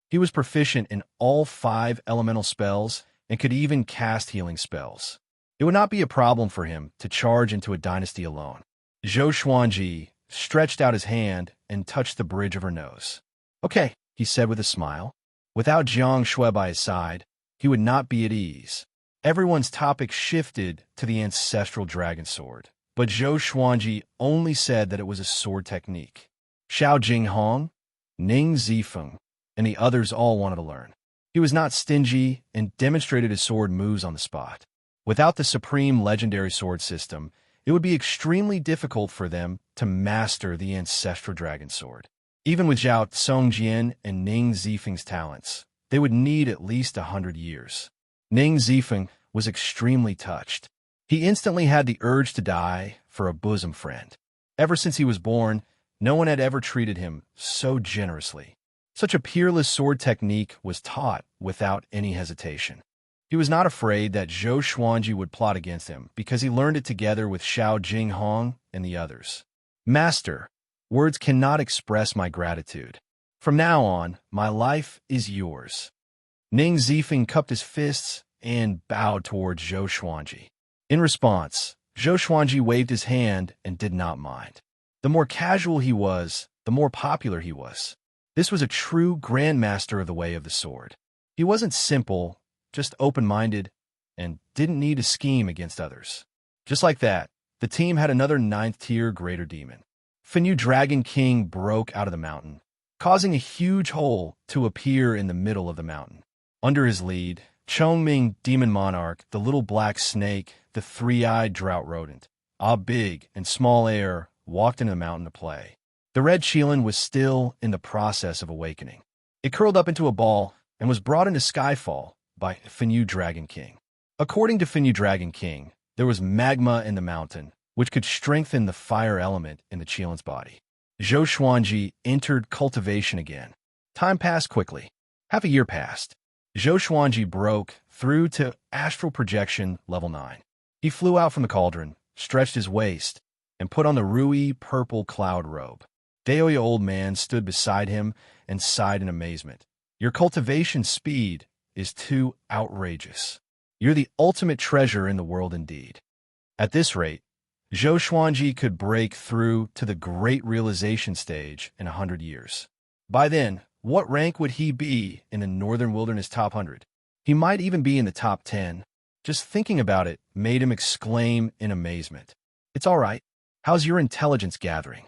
He was proficient in all 5 elemental spells and could even cast healing spells. It would not be a problem for him to charge into a dynasty alone. Zhou Xuanji stretched out his hand and touched the bridge of her nose. "Okay," he said with a smile. Without Jiang Shui by his side, he would not be at ease. Everyone's topic shifted to the ancestral dragon sword, but Zhou Xuanji only said that it was a sword technique. Xiao Jinghong, Ning Zifeng, and the others all wanted to learn. He was not stingy and demonstrated his sword moves on the spot. Without the supreme legendary sword system, it would be extremely difficult for them to master the ancestral dragon sword. Even with Zhao Songjian and Ning Zifeng's talents, they would need at least 100 years. Ning Zifeng was extremely touched. He instantly had the urge to die for a bosom friend. Ever since he was born, no one had ever treated him so generously. Such a peerless sword technique was taught without any hesitation. He was not afraid that Zhou Xuanji would plot against him because he learned it together with Xiao Jinghong and the others. "Master, words cannot express my gratitude. From now on, my life is yours." Ning Zifeng cupped his fists and bowed towards Zhou Xuanji. In response, Zhou Xuanji waved his hand and did not mind. The more casual he was, the more popular he was. This was a true grandmaster of the way of the sword. He wasn't simple, just open-minded, and didn't need to scheme against others. Just like that, the team had another 9th-tier greater demon. Finyu Dragon King broke out of the mountain, causing a huge hole to appear in the middle of the mountain. Under his lead, Chongming Demon Monarch, the little black snake, the 3-eyed drought rodent, Big and Small Air walked into the mountain to play. The red Qilin was still in the process of awakening. It curled up into a ball and was brought into Skyfall, by Fenyu Dragon King. According to Fenyu Dragon King, there was magma in the mountain, which could strengthen the fire element in the Qilin's body. Zhou Xuanji entered cultivation again. Time passed quickly. Half a year passed. Zhou Xuanji broke through to astral projection level 9. He flew out from the cauldron, stretched his waist, and put on the ruby purple cloud robe. Daoya Old Man stood beside him and sighed in amazement. Your cultivation speed is too outrageous. You're the ultimate treasure in the world indeed. At this rate, Zhou Xuanji could break through to the great realization stage in 100 years. By then, what rank would he be in the Northern Wilderness top 100? He might even be in the top 10. Just thinking about it made him exclaim in amazement. It's all right. How's your intelligence gathering?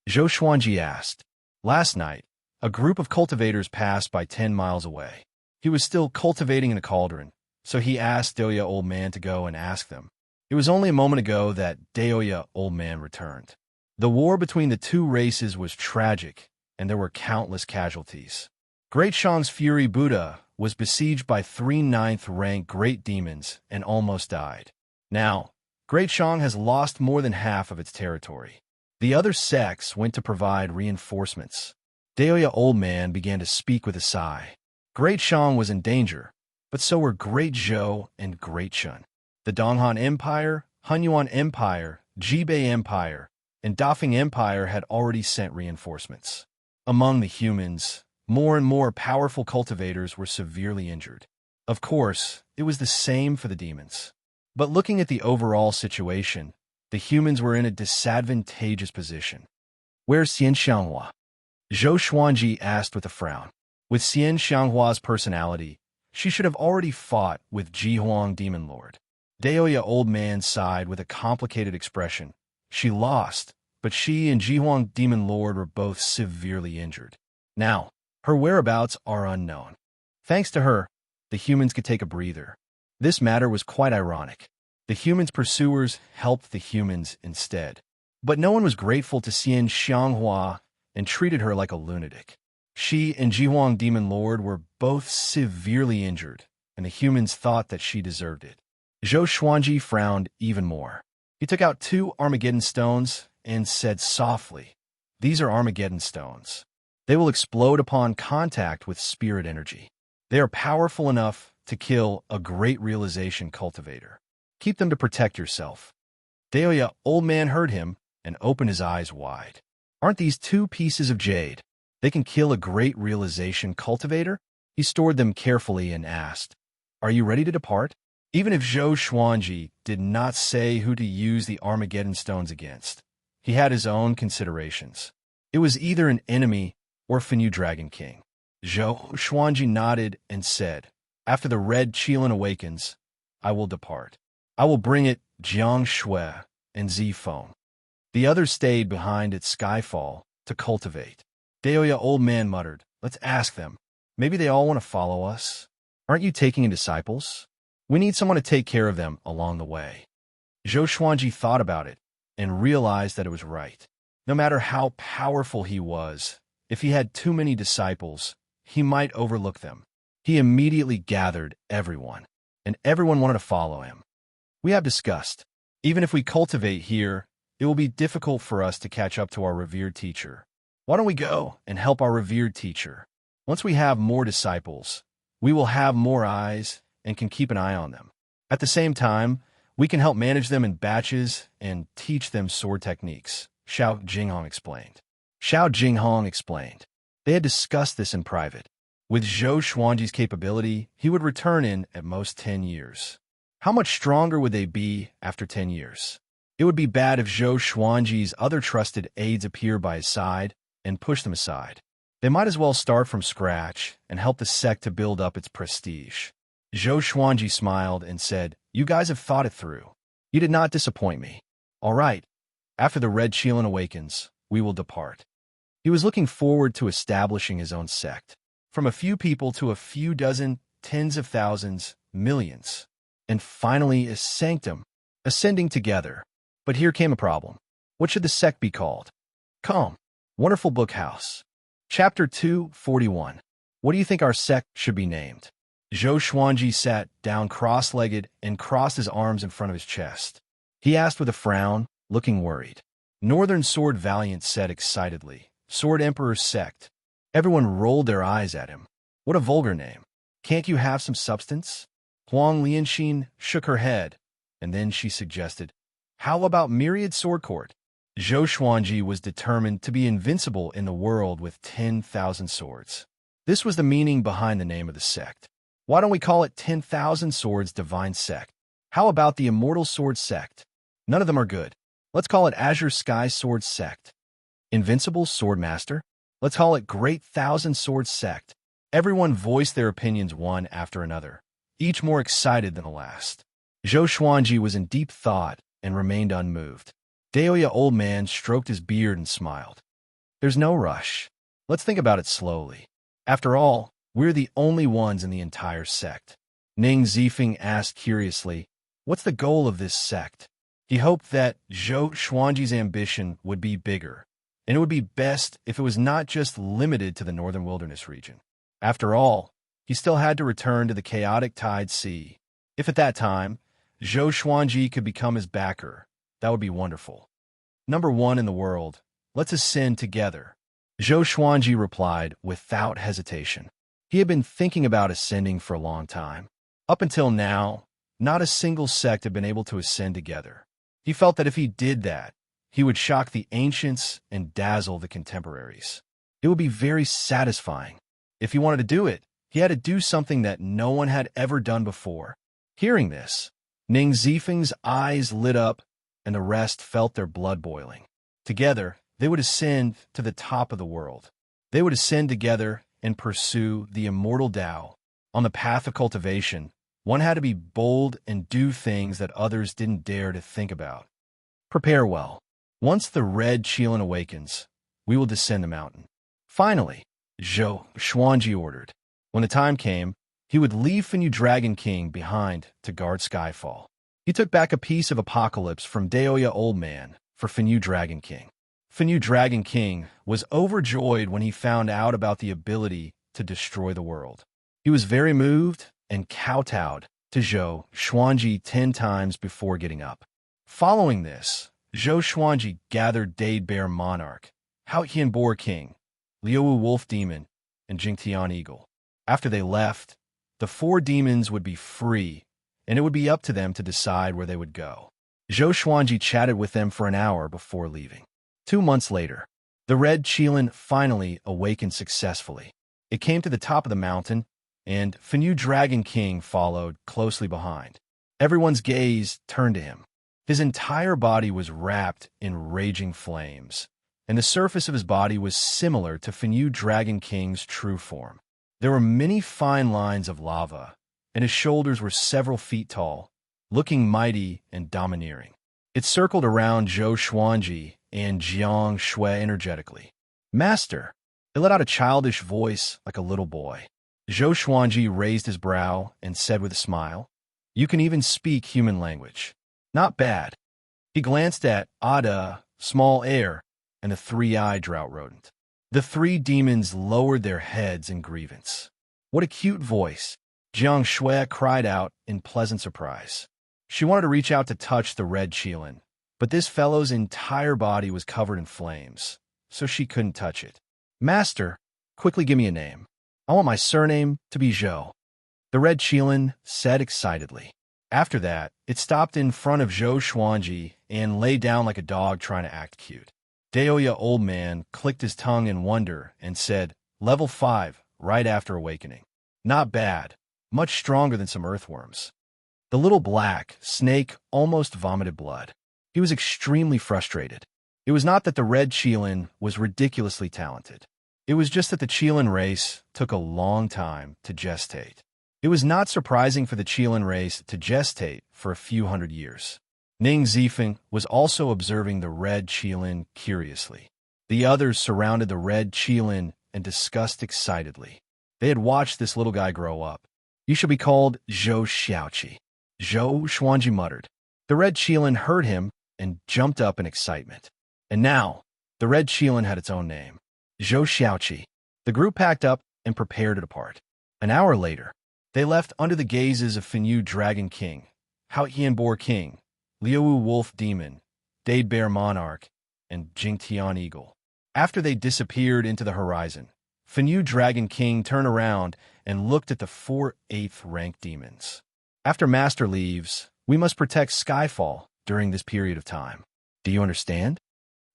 Zhou Xuanji asked. Last night, a group of cultivators passed by 10 miles away. He was still cultivating in a cauldron, so he asked Daoya Old Man to go and ask them. It was only a moment ago that Daoya Old Man returned. The war between the two races was tragic, and there were countless casualties. Great Shang's Fury Buddha was besieged by 3 9th-rank great demons and almost died. Now, Great Shang has lost more than half of its territory. The other sects went to provide reinforcements. Daoya Old Man began to speak with a sigh. Great Shang was in danger, but so were Great Zhou and Great Shun. The Donghan Empire, Hunyuan Empire, Jibei Empire, and Dafeng Empire had already sent reinforcements. Among the humans, more and more powerful cultivators were severely injured. Of course, it was the same for the demons. But looking at the overall situation, the humans were in a disadvantageous position. Where's Xian Xianghua? Zhou Xuanji asked with a frown. With Xian Xianghua's personality, she should have already fought with Jihuang Demon Lord. Daoya Old Man sighed with a complicated expression. She lost, but she and Jihuang Demon Lord were both severely injured. Now, her whereabouts are unknown. Thanks to her, the humans could take a breather. This matter was quite ironic. The humans' pursuers helped the humans instead. But no one was grateful to Xian Xianghua and treated her like a lunatic. She and Jihuang Demon Lord were both severely injured, and the humans thought that she deserved it. Zhou Xuanji frowned even more. He took out 2 Armageddon stones and said softly, "These are Armageddon stones. They will explode upon contact with spirit energy. They are powerful enough to kill a great realization cultivator. Keep them to protect yourself." Daoya Old Man heard him and opened his eyes wide. Aren't these 2 pieces of jade? They can kill a great realization cultivator? He stored them carefully and asked, "Are you ready to depart?" Even if Zhou Xuanji did not say who to use the Armageddon stones against, he had his own considerations. It was either an enemy or Fenyu Dragon King. Zhou Xuanji nodded and said, "After the red Qilin awakens, I will depart. I will bring it Jiang Shui and Zifeng." The others stayed behind at Skyfall to cultivate. Daoya Old Man muttered, "Let's ask them. Maybe they all want to follow us. Aren't you taking in disciples? We need someone to take care of them along the way." Zhou Xuanji thought about it and realized that it was right. No matter how powerful he was, if he had too many disciples, he might overlook them. He immediately gathered everyone, and everyone wanted to follow him. "We have discussed. Even if we cultivate here, it will be difficult for us to catch up to our revered teacher. Why don't we go and help our revered teacher? Once we have more disciples, we will have more eyes and can keep an eye on them. At the same time, we can help manage them in batches and teach them sword techniques," Xiao Jinghong explained. They had discussed this in private. With Zhou Xuanji's capability, he would return in, at most, 10 years. How much stronger would they be after 10 years? It would be bad if Zhou Xuanji's other trusted aides appear by his side and push them aside. They might as well start from scratch and help the sect to build up its prestige. Zhou Xuanji smiled and said, "You guys have thought it through. You did not disappoint me. All right, after the red Qilin awakens, we will depart." He was looking forward to establishing his own sect. From a few people to a few dozen, tens of thousands, millions, and finally a sanctum, ascending together. But here came a problem. What should the sect be called? Come, Wonderful Book House. Chapter 241. What do you think our sect should be named? Zhou Xuanji sat down cross-legged and crossed his arms in front of his chest. He asked with a frown, looking worried. Northern Sword Valiant said excitedly, Sword Emperor's sect. Everyone rolled their eyes at him. What a vulgar name. Can't you have some substance? Huang Lianxin shook her head, and then she suggested, how about Myriad Sword Court? Zhou Xuanji was determined to be invincible in the world with 10,000 swords. This was the meaning behind the name of the sect. Why don't we call it 10,000 Swords Divine Sect? How about the Immortal Sword Sect? None of them are good. Let's call it Azure Sky Sword Sect. Invincible Sword Master? Let's call it Great Thousand Sword Sect. Everyone voiced their opinions one after another, each more excited than the last. Zhou Xuanji was in deep thought and remained unmoved. Daoya Old Man stroked his beard and smiled. There's no rush. Let's think about it slowly. After all, we're the only ones in the entire sect. Ning Zifeng asked curiously, what's the goal of this sect? He hoped that Zhou Xuanji's ambition would be bigger, and it would be best if it was not just limited to the northern wilderness region. After all, he still had to return to the chaotic Tide Sea. If at that time, Zhou Xuanji could become his backer, that would be wonderful. Number one in the world, let's ascend together. Zhou Xuanji replied without hesitation. He had been thinking about ascending for a long time. Up until now, not a single sect had been able to ascend together. He felt that if he did that, he would shock the ancients and dazzle the contemporaries. It would be very satisfying. If he wanted to do it, he had to do something that no one had ever done before. Hearing this, Ning Zifeng's eyes lit up, and the rest felt their blood boiling. Together, they would ascend to the top of the world. They would ascend together and pursue the immortal Tao. On the path of cultivation, one had to be bold and do things that others didn't dare to think about. Prepare well. Once the red Qilin awakens, we will descend the mountain. Finally, Zhou Xuanji ordered. When the time came, he would leave Fenyu Dragon King behind to guard Skyfall. He took back a piece of Apocalypse from Daoya Old Man for Fenyu Dragon King. Fenyu Dragon King was overjoyed when he found out about the ability to destroy the world. He was very moved and kowtowed to Zhou Xuanji 10 times before getting up. Following this, Zhou Xuanji gathered Dade Bear Monarch, Haotian Boar King, Liuwu Wolf Demon, and Jingtian Eagle. After they left, the 4 demons would be free, and it would be up to them to decide where they would go. Zhou Xuanji chatted with them for an hour before leaving. 2 months later, the red Qilin finally awakened successfully. It came to the top of the mountain, and Fenyu Dragon King followed closely behind. Everyone's gaze turned to him. His entire body was wrapped in raging flames, and the surface of his body was similar to Fenyu Dragon King's true form. There were many fine lines of lava, and his shoulders were several feet tall, looking mighty and domineering. It circled around Zhou Xuanji and Jiang Shui energetically. Master! It let out a childish voice like a little boy. Zhou Xuanji raised his brow and said with a smile, you can even speak human language. Not bad. He glanced at Ada, Small Air, and the 3-eyed drought rodent. The 3 demons lowered their heads in grievance. What a cute voice! Jiang Shui cried out in pleasant surprise. She wanted to reach out to touch the red Qilin, but this fellow's entire body was covered in flames, so she couldn't touch it. Master, quickly give me a name. I want my surname to be Zhou. The red Qilin said excitedly. After that, it stopped in front of Zhou Xuanji and lay down like a dog trying to act cute. Daoya Old Man clicked his tongue in wonder and said, Level 5, right after awakening. Not bad. Much stronger than some earthworms. The little black snake almost vomited blood. He was extremely frustrated. It was not that the red Qilin was ridiculously talented. It was just that the Qilin race took a long time to gestate. It was not surprising for the Qilin race to gestate for a few hundred years. Ning Zifeng was also observing the red Qilin curiously. The others surrounded the red Qilin and discussed excitedly. They had watched this little guy grow up. You shall be called Zhou Xiaoqi. Zhou Xuanji muttered. The red Qilin heard him and jumped up in excitement. And now, the red Qilin had its own name. Zhou Xiaoqi. The group packed up and prepared to depart. An hour later, They left under the gazes of Finyu Dragon King, Hao Boar King, Liuwu Wolf Demon, Dade Bear Monarch, and Jingtian Eagle. After they disappeared into the horizon, Finyu Dragon King turned around and looked at the 4 8th rank demons. After Master leaves, we must protect Skyfall during this period of time. Do you understand?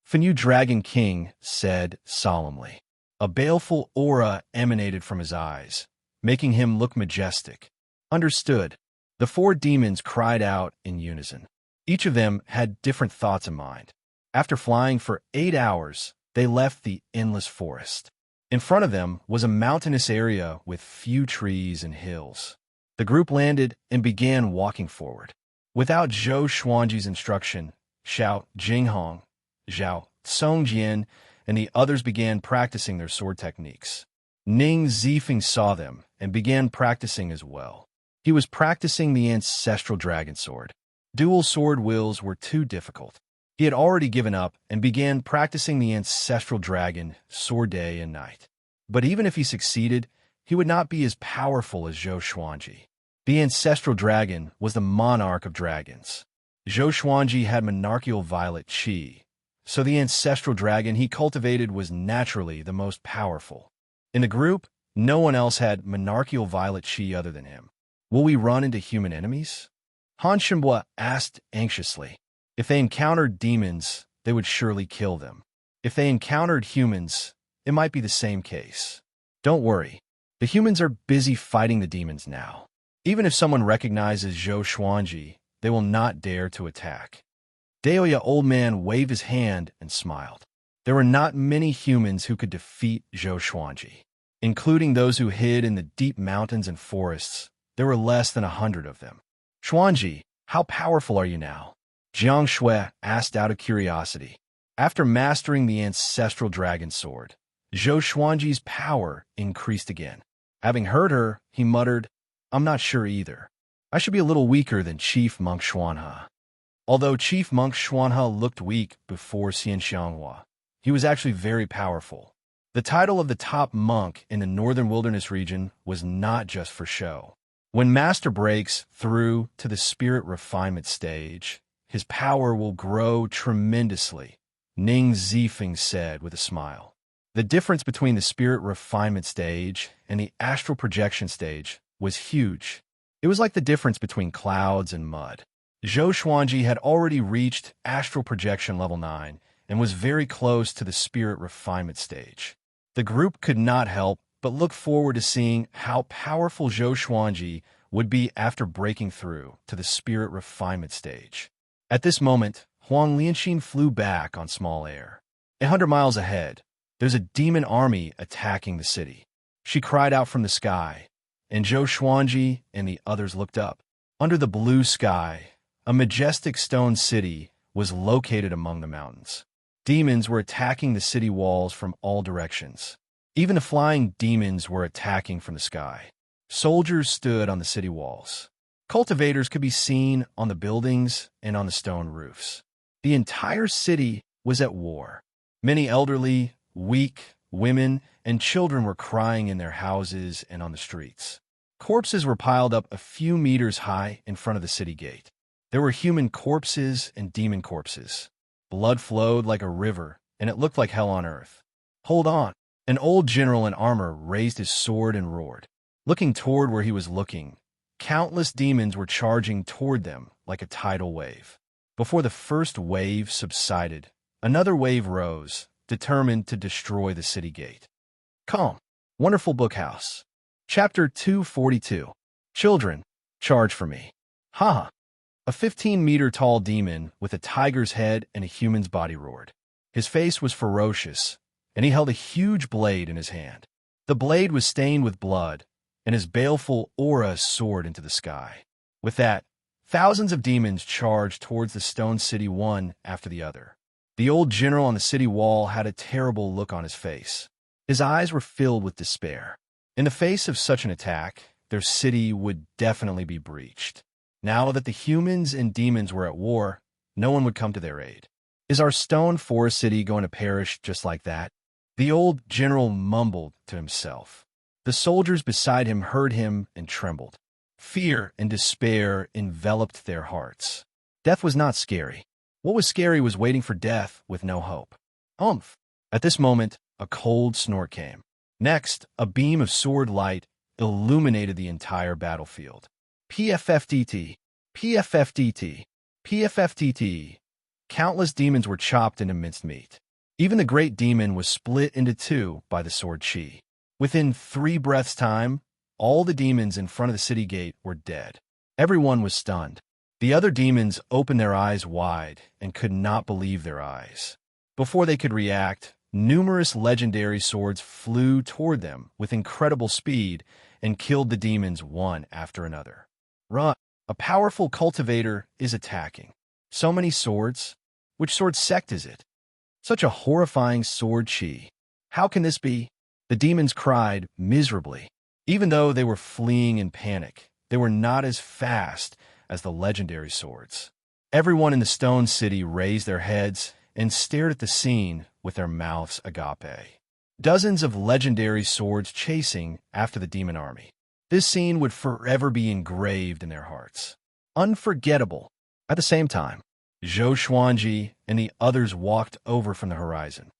Finyu Dragon King said solemnly. A baleful aura emanated from his eyes, making him look majestic. Understood. The 4 demons cried out in unison. Each of them had different thoughts in mind. After flying for 8 hours, they left the endless forest. In front of them was a mountainous area with few trees and hills. The group landed and began walking forward. Without Zhou Xuanji's instruction, Xiao Jinghong, Zhao Songjian, and the others began practicing their sword techniques. Ning Zifeng saw them and began practicing as well. He was practicing the ancestral dragon sword. Dual sword wills were too difficult. He had already given up and began practicing the ancestral dragon sword day and night. But even if he succeeded, he would not be as powerful as Zhou Xuanji. The ancestral dragon was the monarch of dragons. Zhou Xuanji had monarchical violet qi, so the ancestral dragon he cultivated was naturally the most powerful. In the group, no one else had monarchical violet qi other than him. Will we run into human enemies? Han Shenhua asked anxiously. If they encountered demons, they would surely kill them. If they encountered humans, it might be the same case. Don't worry. The humans are busy fighting the demons now. Even if someone recognizes Zhou Xuanji, they will not dare to attack. Daoya Old Man waved his hand and smiled. There were not many humans who could defeat Zhou Xuanji. Including those who hid in the deep mountains and forests, there were less than 100 of them. Xuanji, how powerful are you now? Jiang Shui asked out of curiosity. After mastering the ancestral dragon sword, Zhou Xuanji's power increased again. Having heard her, he muttered, I'm not sure either. I should be a little weaker than Chief Monk Xuanhe. Although Chief Monk Xuanhe looked weak before Xian Xianghua, he was actually very powerful. The title of the top monk in the Northern Wilderness region was not just for show. When Master breaks through to the spirit refinement stage, his power will grow tremendously, Ning Zifeng said with a smile. The difference between the spirit refinement stage and the astral projection stage was huge. It was like the difference between clouds and mud. Zhou Xuanji had already reached astral projection level 9 and was very close to the spirit refinement stage. The group could not help but look forward to seeing how powerful Zhou Xuanji would be after breaking through to the spirit refinement stage. At this moment, Huang Lianxin flew back on small air. 100 miles ahead, there's a demon army attacking the city. She cried out from the sky, and Zhou Xuanji and the others looked up. Under the blue sky, a majestic stone city was located among the mountains. Demons were attacking the city walls from all directions. Even the flying demons were attacking from the sky. Soldiers stood on the city walls. Cultivators could be seen on the buildings and on the stone roofs. The entire city was at war. Many elderly, weak, women, and children were crying in their houses and on the streets. Corpses were piled up a few meters high in front of the city gate. There were human corpses and demon corpses. Blood flowed like a river, and it looked like hell on earth. Hold on. An old general in armor raised his sword and roared. Looking toward where he was looking, countless demons were charging toward them like a tidal wave. Before the first wave subsided, another wave rose, determined to destroy the city gate. Calm. Wonderful Bookhouse. Chapter 242. Children, charge for me. Haha. A 15-meter-tall demon with a tiger's head and a human's body roared. His face was ferocious, and he held a huge blade in his hand. The blade was stained with blood, and his baleful aura soared into the sky. With that, thousands of demons charged towards the stone city one after the other. The old general on the city wall had a terrible look on his face. His eyes were filled with despair. In the face of such an attack, their city would definitely be breached. Now that the humans and demons were at war, no one would come to their aid. Is our stone forest city going to perish just like that? The old general mumbled to himself. The soldiers beside him heard him and trembled. Fear and despair enveloped their hearts. Death was not scary. What was scary was waiting for death with no hope. Umph! At this moment, a cold snort came. Next, a beam of sword light illuminated the entire battlefield. PFFTT, PFFTT, PFFTT. Countless demons were chopped into minced meat. Even the great demon was split into two by the sword chi. Within 3 breaths' time, all the demons in front of the city gate were dead. Everyone was stunned. The other demons opened their eyes wide and could not believe their eyes. Before they could react, numerous legendary swords flew toward them with incredible speed and killed the demons one after another. Run! A powerful cultivator is attacking. So many swords? Which sword sect is it? Such a horrifying sword chi. How can this be? The demons cried miserably. Even though they were fleeing in panic, they were not as fast as the legendary swords. Everyone in the stone city raised their heads and stared at the scene with their mouths agape. Dozens of legendary swords chasing after the demon army. This scene would forever be engraved in their hearts. Unforgettable. At the same time, Zhou Xuanji and the others walked over from the horizon.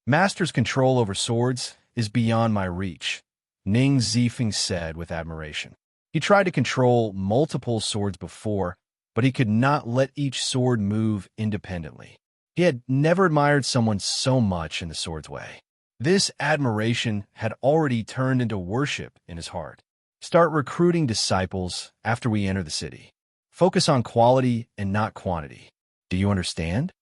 Master's control over swords is beyond my reach, Ning Zifeng said with admiration. He tried to control multiple swords before, but he could not let each sword move independently. He had never admired someone so much in the sword's way. This admiration had already turned into worship in his heart. Start recruiting disciples after we enter the city. Focus on quality and not quantity. Do you understand?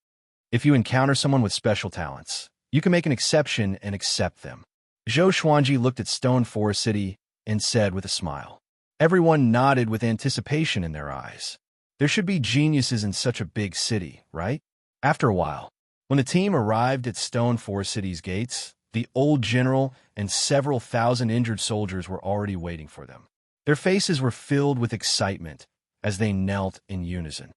If you encounter someone with special talents, you can make an exception and accept them. Zhou Xuanji looked at Stone Forest City and said with a smile. Everyone nodded with anticipation in their eyes. There should be geniuses in such a big city, right? After a while, when the team arrived at Stone Forest City's gates, the old general and several thousand injured soldiers were already waiting for them. Their faces were filled with excitement as they knelt in unison.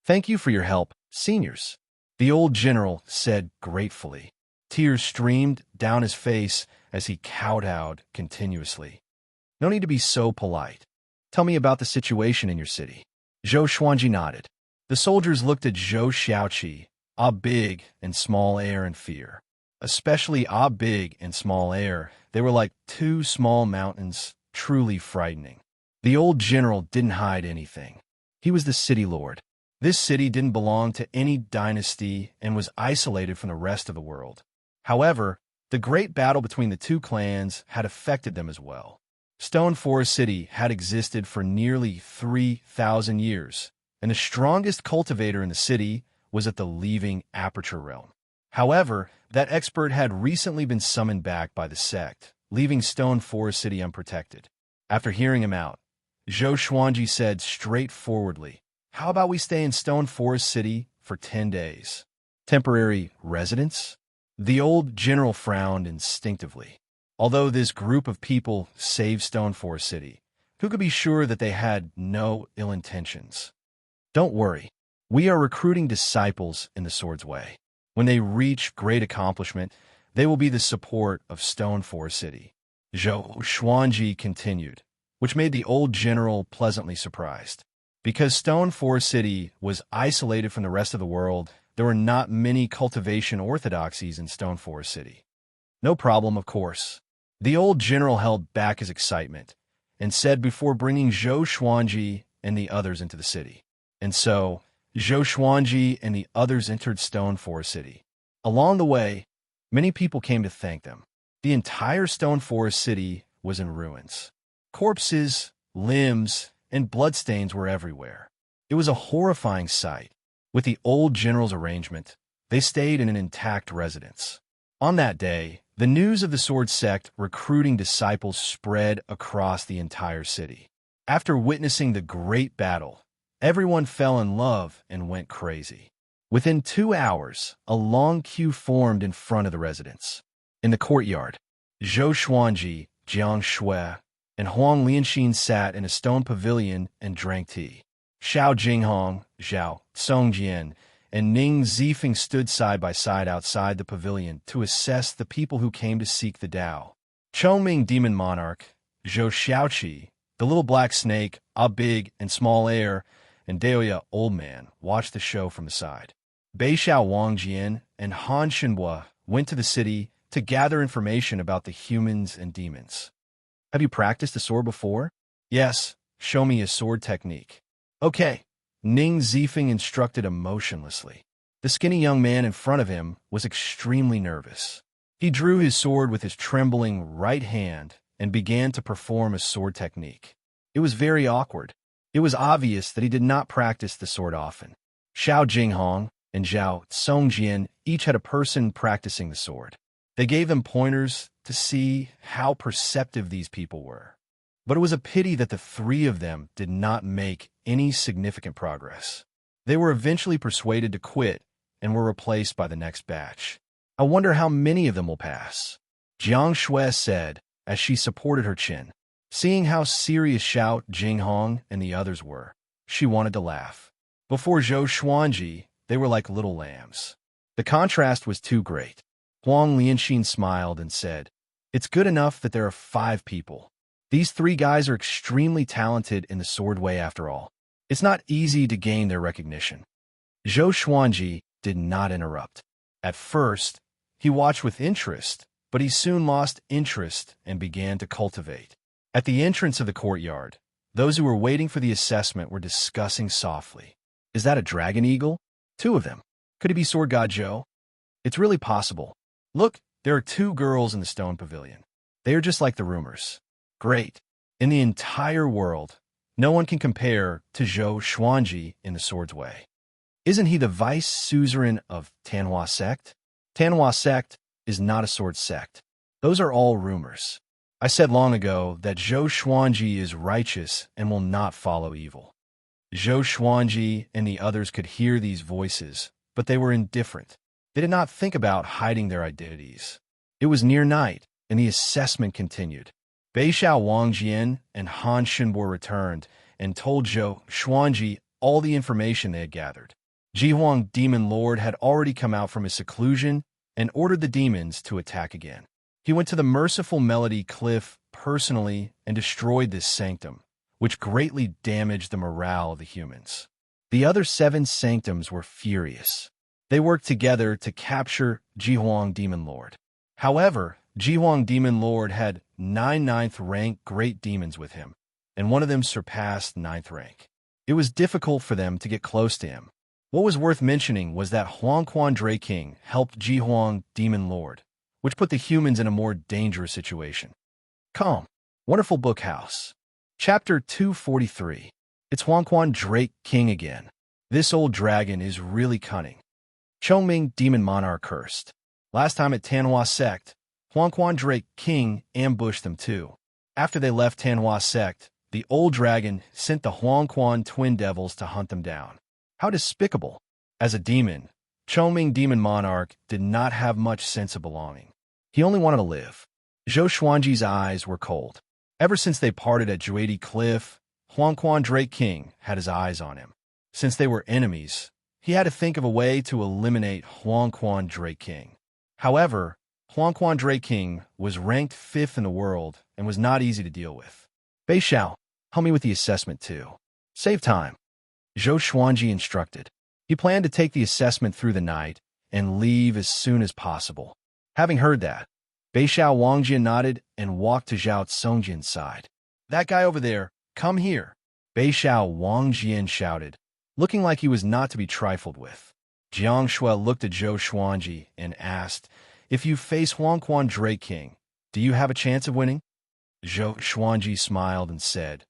Thank you for your help, seniors, the old general said gratefully. Tears streamed down his face as he kowtowed continuously. No need to be so polite. Tell me about the situation in your city. Zhou Xuanji nodded. The soldiers looked at Zhou Xiaoqi, Ah Big and Small Air in fear. Especially Ah Big and Small Air, they were like 2 small mountains, truly frightening. The old general didn't hide anything. He was the city lord. This city didn't belong to any dynasty and was isolated from the rest of the world. However, the great battle between the 2 clans had affected them as well. Stone Forest City had existed for nearly 3,000 years, and the strongest cultivator in the city was at the leaving Aperture Realm. However, that expert had recently been summoned back by the sect, leaving Stone Forest City unprotected. After hearing him out, Zhou Xuanji said straightforwardly, "How about we stay in Stone Forest City for 10 days? Temporary residence?" The old general frowned instinctively. Although this group of people saved Stone Forest City, who could be sure that they had no ill intentions? Don't worry. We are recruiting disciples in the sword's way. When they reach great accomplishment, they will be the support of Stone Forest City. Zhou Xuanji continued, which made the old general pleasantly surprised. Because Stone Forest City was isolated from the rest of the world, there were not many cultivation orthodoxies in Stone Forest City. No problem, of course. The old general held back his excitement and said before bringing Zhou Xuanji and the others into the city. And so, Zhou Xuanji and the others entered Stone Forest City. Along the way, many people came to thank them. The entire Stone Forest City was in ruins. Corpses, limbs, and bloodstains were everywhere. It was a horrifying sight. With the old general's arrangement, they stayed in an intact residence. On that day, the news of the sword sect recruiting disciples spread across the entire city. After witnessing the great battle, everyone fell in love and went crazy. Within 2 hours, a long queue formed in front of the residence. In the courtyard, Zhou Xuanji, Jiang Shui, and Huang Lianxin sat in a stone pavilion and drank tea. Xiao Jinghong, Zhao Songjian, and Ning Zifeng stood side by side outside the pavilion to assess the people who came to seek the Tao. Chongming Demon Monarch, Zhou Xiaoqi, the little black snake, A Big and Small Air, and Daoya Old Man watched the show from the side. Beixiao Wangjian and Han Shenhua went to the city to gather information about the humans and demons. Have you practiced the sword before? Yes, show me a sword technique. Okay, Ning Zifeng instructed emotionlessly. The skinny young man in front of him was extremely nervous. He drew his sword with his trembling right hand and began to perform a sword technique. It was very awkward. It was obvious that he did not practice the sword often. Xiao Jinghong and Zhao Songjian each had a person practicing the sword. They gave them pointers to see how perceptive these people were. But it was a pity that the three of them did not make any significant progress. They were eventually persuaded to quit and were replaced by the next batch. I wonder how many of them will pass, Jiang Shui said as she supported her chin. Seeing how serious Xiao Jinghong and the others were, she wanted to laugh. Before Zhou Xuanji, they were like little lambs. The contrast was too great. Huang Lianxin smiled and said, "It's good enough that there are 5 people. These 3 guys are extremely talented in the sword way after all. It's not easy to gain their recognition." Zhou Xuanji did not interrupt. At first, he watched with interest, but he soon lost interest and began to cultivate. At the entrance of the courtyard, those who were waiting for the assessment were discussing softly. Is that a dragon eagle? 2 of them. Could it be Sword God Zhou? It's really possible. Look, there are 2 girls in the stone pavilion. They are just like the rumors. Great. In the entire world, no one can compare to Zhou Xuanji in the sword's way. Isn't he the vice suzerain of Tanhua sect? Tanhua sect is not a sword sect. Those are all rumors. I said long ago that Zhou Xuanji is righteous and will not follow evil. Zhou Xuanji and the others could hear these voices, but they were indifferent. They did not think about hiding their identities. It was near night, and the assessment continued. Beixiao Wangjian and Han Shenhua returned and told Zhou Xuanji all the information they had gathered. Jihuang Demon Lord had already come out from his seclusion and ordered the demons to attack again. He went to the Merciful Melody Cliff personally and destroyed this sanctum, which greatly damaged the morale of the humans. The other 7 sanctums were furious. They worked together to capture Jihuang Demon Lord. However, Jihuang Demon Lord had 9 9th rank great demons with him, and one of them surpassed 9th rank. It was difficult for them to get close to him. What was worth mentioning was that Huangquan Dray King helped Jihuang Demon Lord, which put the humans in a more dangerous situation. Calm. Wonderful Book House. Chapter 243. It's Huangquan Drake King again. This old dragon is really cunning. Chongming Demon Monarch cursed. Last time at Tanhua Sect, Huangquan Drake King ambushed them too. After they left Tanhua Sect, the old dragon sent the Huangquan Twin Devils to hunt them down. How despicable. As a demon, Chongming Demon Monarch did not have much sense of belonging. He only wanted to live. Zhou Xuanji's eyes were cold. Ever since they parted at Juadi Cliff, Huangquan Drake King had his eyes on him. Since they were enemies, he had to think of a way to eliminate Huangquan Drake King. However, Huangquan Drake King was ranked 5th in the world and was not easy to deal with. Beixiao, help me with the assessment too. Save time. Zhou Xuanji instructed. He planned to take the assessment through the night and leave as soon as possible. Having heard that, Beixiao Wangjian nodded and walked to Zhao Songjian's side. That guy over there, come here. Beixiao Wangjian shouted, looking like he was not to be trifled with. Jiang Shui looked at Zhou Xuanji and asked, if you face Huangquan Drake King, do you have a chance of winning? Zhou Xuanji smiled and said,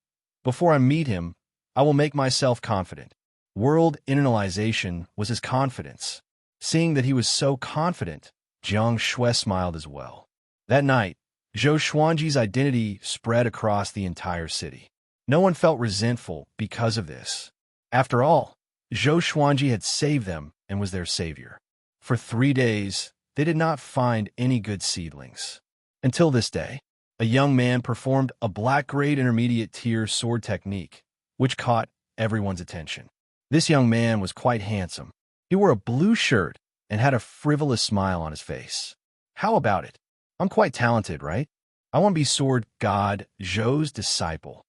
before I meet him, I will make myself confident. World internationalization was his confidence. Seeing that he was so confident, Jiang Shui smiled as well. That night, Zhou Xuanji's identity spread across the entire city. No one felt resentful because of this. After all, Zhou Xuanji had saved them and was their savior. For 3 days, they did not find any good seedlings. Until this day, a young man performed a black-grade intermediate tier sword technique, which caught everyone's attention. This young man was quite handsome. He wore a blue shirt and had a frivolous smile on his face. How about it? I'm quite talented, right? I want to be sword god Zhou's disciple,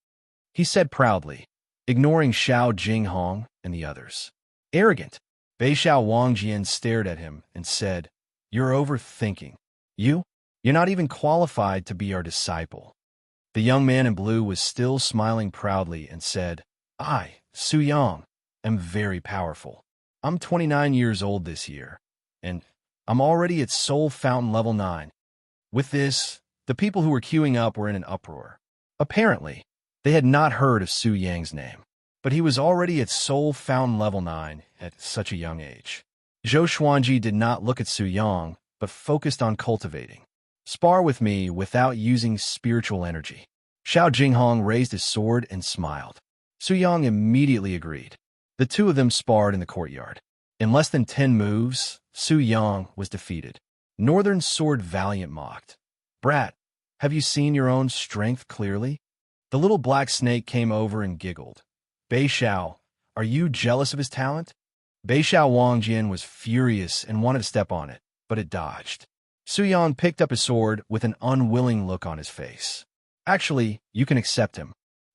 he said proudly, ignoring Xiao Jinghong and the others. Arrogant. Beixiao Wangjian stared at him and said, "You're overthinking. You're not even qualified to be our disciple." The young man in blue was still smiling proudly and said, "I, Su Yang, am very powerful. I'm 29 years old this year, and I'm already at Soul Fountain level 9. With this, the people who were queuing up were in an uproar. Apparently, they had not heard of Su Yang's name, but he was already at Soul Fountain level 9 at such a young age. Zhou Xuanji did not look at Su Yang, but focused on cultivating. "Spar with me without using spiritual energy." Xiao Jinghong raised his sword and smiled. Su Yang immediately agreed. The two of them sparred in the courtyard. In less than 10 moves, Su Yang was defeated. Northern Sword Valiant mocked, "Brat, have you seen your own strength clearly?" The little black snake came over and giggled. "Beixiao, are you jealous of his talent?" Beixiao Wangjian was furious and wanted to step on it, but it dodged. Su Yang picked up his sword with an unwilling look on his face. "Actually, you can accept him."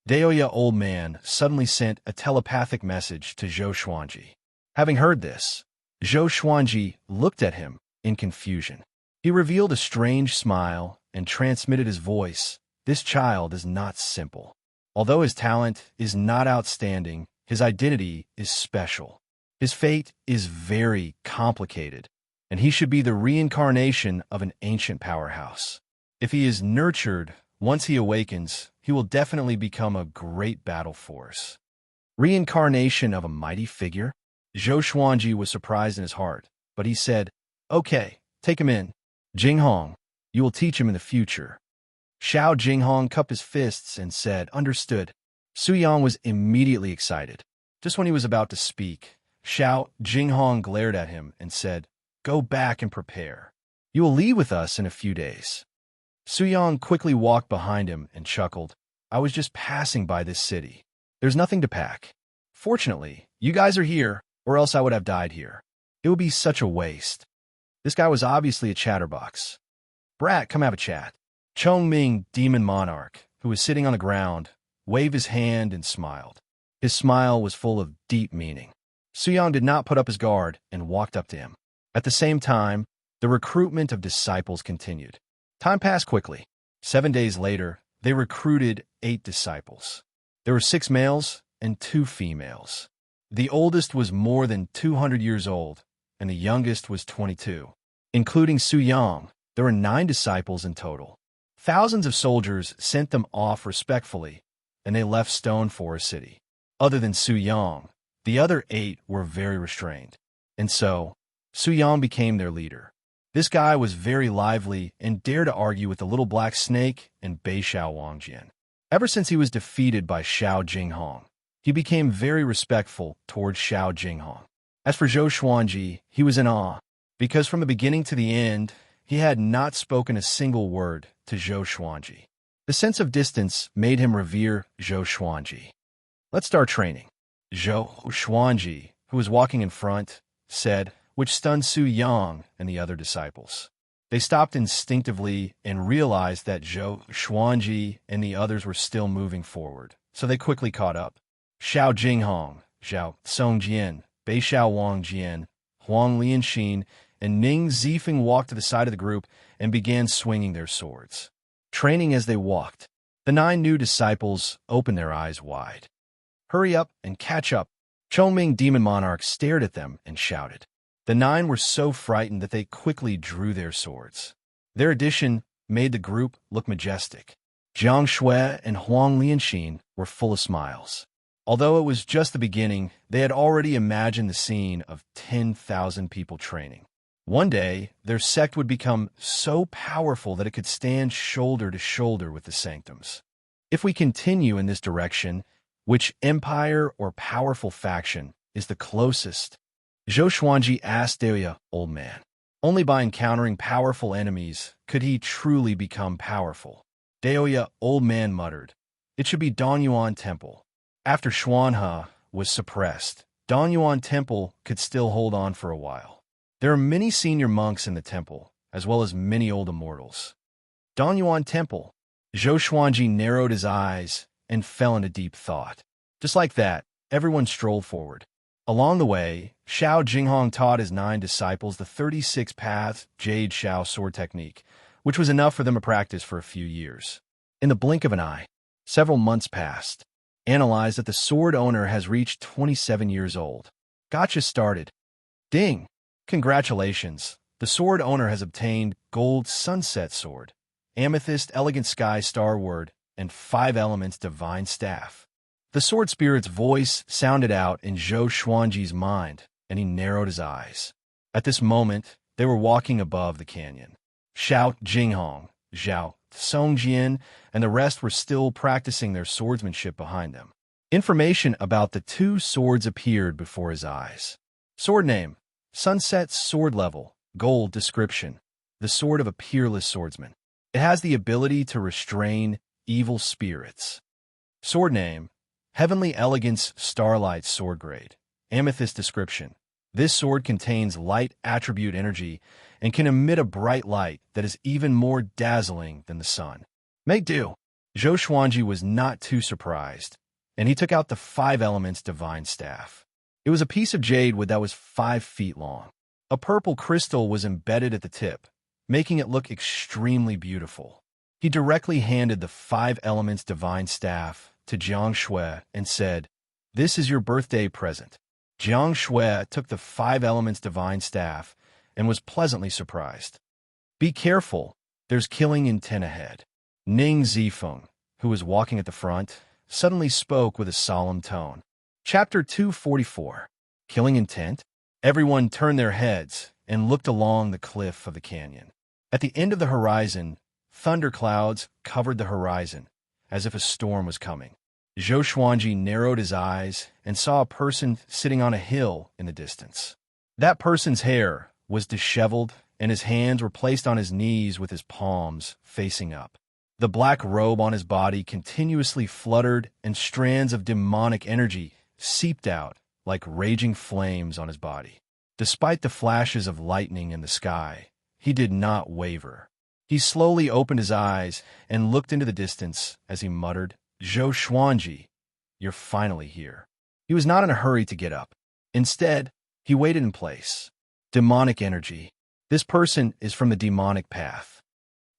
Daoya Old Man suddenly sent a telepathic message to Zhou Xuanji. Having heard this, Zhou Xuanji looked at him in confusion. He revealed a strange smile and transmitted his voice. "This child is not simple. Although his talent is not outstanding, his identity is special. His fate is very complicated, and he should be the reincarnation of an ancient powerhouse. If he is nurtured, once he awakens, he will definitely become a great battle force." Reincarnation of a mighty figure? Zhou Xuanji was surprised in his heart, but he said, "Okay, take him in. Jinghong, you will teach him in the future." Xiao Jinghong cupped his fists and said, "Understood." Su Yang was immediately excited. Just when he was about to speak, Xiao Jinghong glared at him and said, "Go back and prepare. You will leave with us in a few days." Su Yang quickly walked behind him and chuckled, "I was just passing by this city. There's nothing to pack. Fortunately, you guys are here, or else I would have died here. It would be such a waste." This guy was obviously a chatterbox. "Brat, come have a chat." Chongming, Demon Monarch, who was sitting on the ground, waved his hand and smiled. His smile was full of deep meaning. Su Yang did not put up his guard and walked up to him. At the same time, the recruitment of disciples continued. Time passed quickly. 7 days later, they recruited 8 disciples. There were 6 males and 2 females. The oldest was more than 200 years old, and the youngest was 22. Including Su Yang, there were 9 disciples in total. Thousands of soldiers sent them off respectfully, and they left Stone Forest City. Other than Su Yang, the other 8 were very restrained, and so Su Yang became their leader. This guy was very lively and dared to argue with the little black snake and Beixiao Wangjian. Ever since he was defeated by Xiao Jinghong, he became very respectful towards Xiao Jinghong. As for Zhou Xuanji, he was in awe, because from the beginning to the end, he had not spoken a single word to Zhou Xuanji. The sense of distance made him revere Zhou Xuanji. "Let's start training." Zhou Xuanji, who was walking in front, said, which stunned Su Yang and the other disciples. They stopped instinctively and realized that Zhou Xuanji and the others were still moving forward, so they quickly caught up. Xiao Jinghong, Zhao Songjian, Beixiao Wangjian, Huang Lianxin, and Ning Zifeng walked to the side of the group and began swinging their swords. Training as they walked, the 9 new disciples opened their eyes wide. "Hurry up and catch up." Chongming Demon Monarch stared at them and shouted. The 9 were so frightened that they quickly drew their swords. Their addition made the group look majestic. Jiang Shui and Huang Lianxin were full of smiles. Although it was just the beginning, they had already imagined the scene of 10,000 people training. One day, their sect would become so powerful that it could stand shoulder to shoulder with the Sanctums. If we continue in this direction, which empire or powerful faction is the closest? Zhou Xuanji asked Daoya, Old Man. Only by encountering powerful enemies could he truly become powerful. Daoya, Old Man muttered, "It should be Donyuan Temple." After Xuanhe was suppressed, Donyuan Temple could still hold on for a while. There are many senior monks in the temple, as well as many old immortals. Donyuan Temple, Zhou Xuanji narrowed his eyes and fell into deep thought. Just like that, everyone strolled forward. Along the way, Xiao Jinghong taught his 9 disciples the 36-path Jade Xiao sword technique, which was enough for them to practice for a few years. In the blink of an eye, several months passed. Analyzed that the sword owner has reached 27 years old. Gotcha started. Ding! Congratulations! The sword owner has obtained Gold Sunset Sword, Amethyst Elegant Sky Star Word, and 5 Elements Divine Staff. The sword spirit's voice sounded out in Zhou Xuanji's mind, and he narrowed his eyes. At this moment, they were walking above the canyon. Xiao Jinghong, Zhao Songjian, and the rest were still practicing their swordsmanship behind them. Information about the 2 swords appeared before his eyes. Sword name: Sunset Sword Level, Gold Description: the sword of a peerless swordsman. It has the ability to restrain evil spirits. Sword name: Heavenly Elegance Starlight Sword Grade. Amethyst Description: this sword contains light attribute energy and can emit a bright light that is even more dazzling than the sun. Make do. Zhou Xuanji was not too surprised, and he took out the 5 Elements Divine Staff. It was a piece of jade wood that was 5 feet long. A purple crystal was embedded at the tip, making it look extremely beautiful. He directly handed the 5 Elements Divine Staff to Jiang Shui and said, "This is your birthday present." Jiang Shui took the 5 Elements Divine Staff and was pleasantly surprised. "Be careful, there's killing intent ahead." Ning Zifeng, who was walking at the front, suddenly spoke with a solemn tone. Chapter 244. Killing Intent? Everyone turned their heads and looked along the cliff of the canyon. At the end of the horizon, thunderclouds covered the horizon, as if a storm was coming. Zhou Xuanji narrowed his eyes and saw a person sitting on a hill in the distance. That person's hair was disheveled, and his hands were placed on his knees with his palms facing up. The black robe on his body continuously fluttered, and strands of demonic energy seeped out like raging flames on his body. Despite the flashes of lightning in the sky, he did not waver. He slowly opened his eyes and looked into the distance as he muttered, "Zhou Xuanji, you're finally here." He was not in a hurry to get up. Instead, he waited in place. Demonic energy. This person is from the demonic path.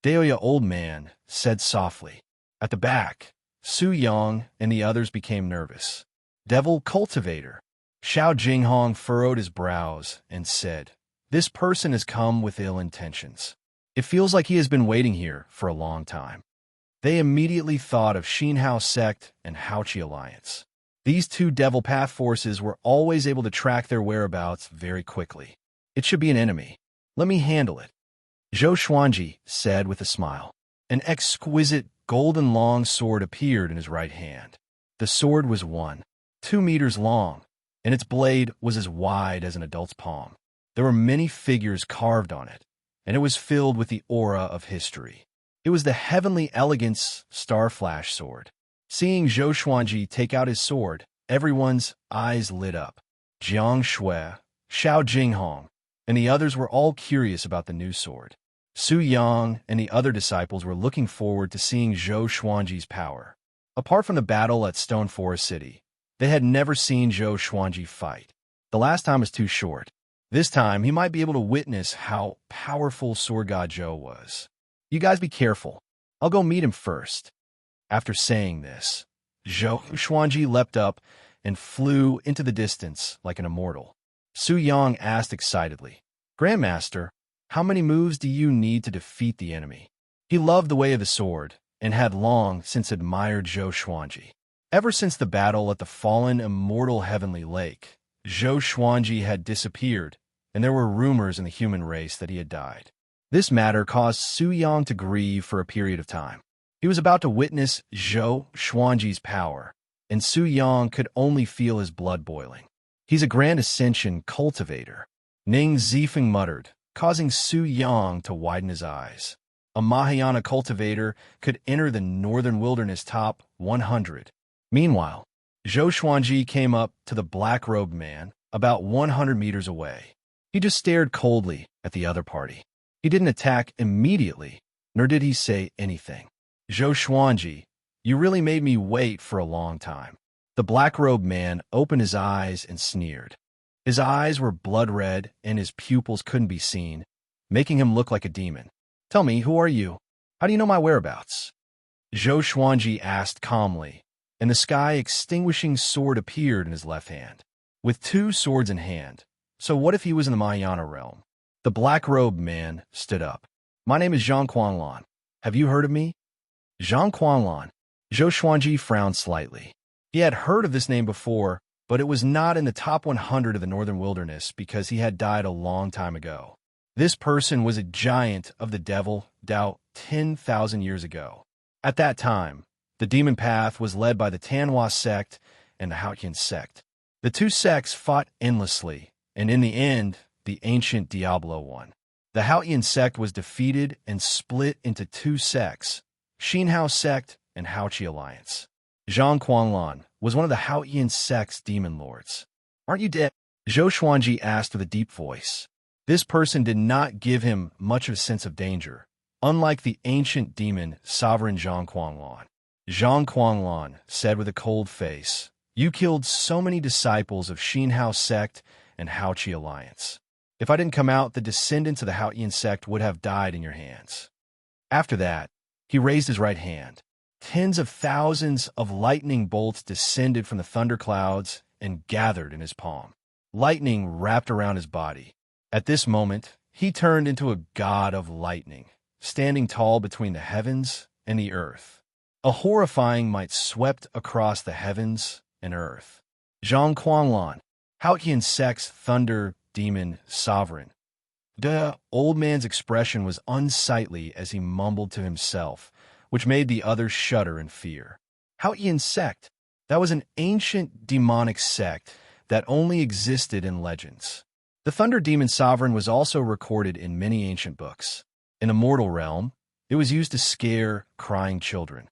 Deoya Old Man said softly. At the back, Su Yang and the others became nervous. Devil Cultivator. Xiao Jinghong furrowed his brows and said, "This person has come with ill intentions. It feels like he has been waiting here for a long time." They immediately thought of Xinhao Sect and Haoqi Alliance. These 2 devil path forces were always able to track their whereabouts very quickly. It should be an enemy. Let me handle it. Zhou Xuanji said with a smile. An exquisite golden long sword appeared in his right hand. The sword was 2 meters long, and its blade was as wide as an adult's palm. There were many figures carved on it, and it was filled with the aura of history. It was the Heavenly Elegance Starflash sword. Seeing Zhou Xuanji take out his sword, everyone's eyes lit up. Jiang Shui, Xiao Jinghong, and the others were all curious about the new sword. Su Yang and the other disciples were looking forward to seeing Zhou Xuanji's power. Apart from the battle at Stone Forest City, they had never seen Zhou Xuanji fight. The last time was too short. This time, he might be able to witness how powerful Sword God Zhou was. "You guys be careful. I'll go meet him first." After saying this, Zhou Xuanji leapt up and flew into the distance like an immortal. Su Yang asked excitedly, "Grandmaster, how many moves do you need to defeat the enemy?" He loved the way of the sword and had long since admired Zhou Xuanji. Ever since the battle at the fallen immortal Heavenly Lake, Zhou Xuanji had disappeared, and there were rumors in the human race that he had died. This matter caused Su Yang to grieve for a period of time. He was about to witness Zhou Xuanji's power, and Su Yang could only feel his blood boiling. "He's a Grand Ascension cultivator," Ning Zifeng muttered, causing Su Yang to widen his eyes. A Mahayana cultivator could enter the northern wilderness top 100. Meanwhile, Zhou Xuanji came up to the black-robed man about 100 meters away. He just stared coldly at the other party. He didn't attack immediately, nor did he say anything. Zhou Xuanji, you really made me wait for a long time. The black-robed man opened his eyes and sneered. His eyes were blood red and his pupils couldn't be seen, making him look like a demon. Tell me, who are you? How do you know my whereabouts? Zhou Xuanji asked calmly, and the sky-extinguishing sword appeared in his left hand. With two swords in hand, so what if he was in the Mayana realm? The black-robed man stood up. My name is Zhang Quanlan. Have you heard of me? Zhang Quanlan. Zhou Xuanji frowned slightly. He had heard of this name before, but it was not in the top 100 of the Northern Wilderness because he had died a long time ago. This person was a giant of the devil, Dao, 10,000 years ago. At that time, the demon path was led by the Tanhua sect and the Haotian sect. The two sects fought endlessly, and in the end, the ancient Diablo won. The Haotian sect was defeated and split into two sects, Xinhao sect and Haochi alliance. Zhang Quanlan was one of the Haotian sect's demon lords. Aren't you dead? Zhou Xuanji asked with a deep voice. This person did not give him much of a sense of danger, unlike the ancient demon sovereign Zhang Quanlan. Zhang Quanlan said with a cold face, You killed so many disciples of Xinhao sect and Haochi alliance. If I didn't come out, the descendants of the Haotian sect would have died in your hands. After that, he raised his right hand. Tens of thousands of lightning bolts descended from the thunderclouds and gathered in his palm. Lightning wrapped around his body. At this moment, he turned into a god of lightning, standing tall between the heavens and the earth. A horrifying might swept across the heavens and earth. Zhang Quanlan, Haotian sect's thunder demon sovereign. The old man's expression was unsightly as he mumbled to himself, which made the others shudder in fear. Haotian sect, that was an ancient demonic sect that only existed in legends. The thunder demon sovereign was also recorded in many ancient books. In the mortal realm, it was used to scare crying children.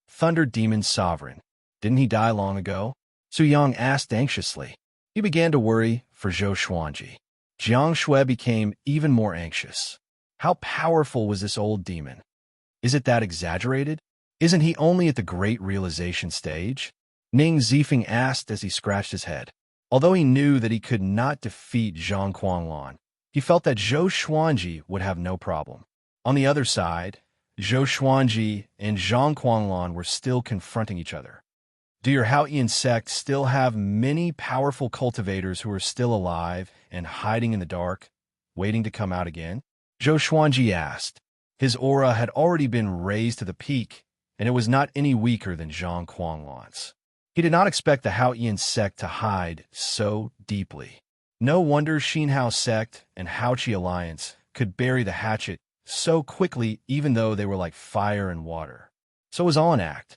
Thunder demon sovereign, didn't he die long ago? Su Yang asked anxiously. He began to worry for Zhou Xuanji. Jiang Shui became even more anxious. How powerful was this old demon? Is it that exaggerated? Isn't he only at the great realization stage? Ning Zifeng asked as he scratched his head. Although he knew that he could not defeat Zhang Quanlan, he felt that Zhou Xuanji would have no problem. On the other side, Zhou Xuanji and Zhang Quanlan were still confronting each other. Do your Haotian sect still have many powerful cultivators who are still alive and hiding in the dark, waiting to come out again? Zhou Xuanji asked. His aura had already been raised to the peak, and it was not any weaker than Zhang Quanlan's. He did not expect the Haotian sect to hide so deeply. No wonder Xinhao sect and Haochi alliance could bury the hatchet so quickly, even though they were like fire and water. So it was all an act.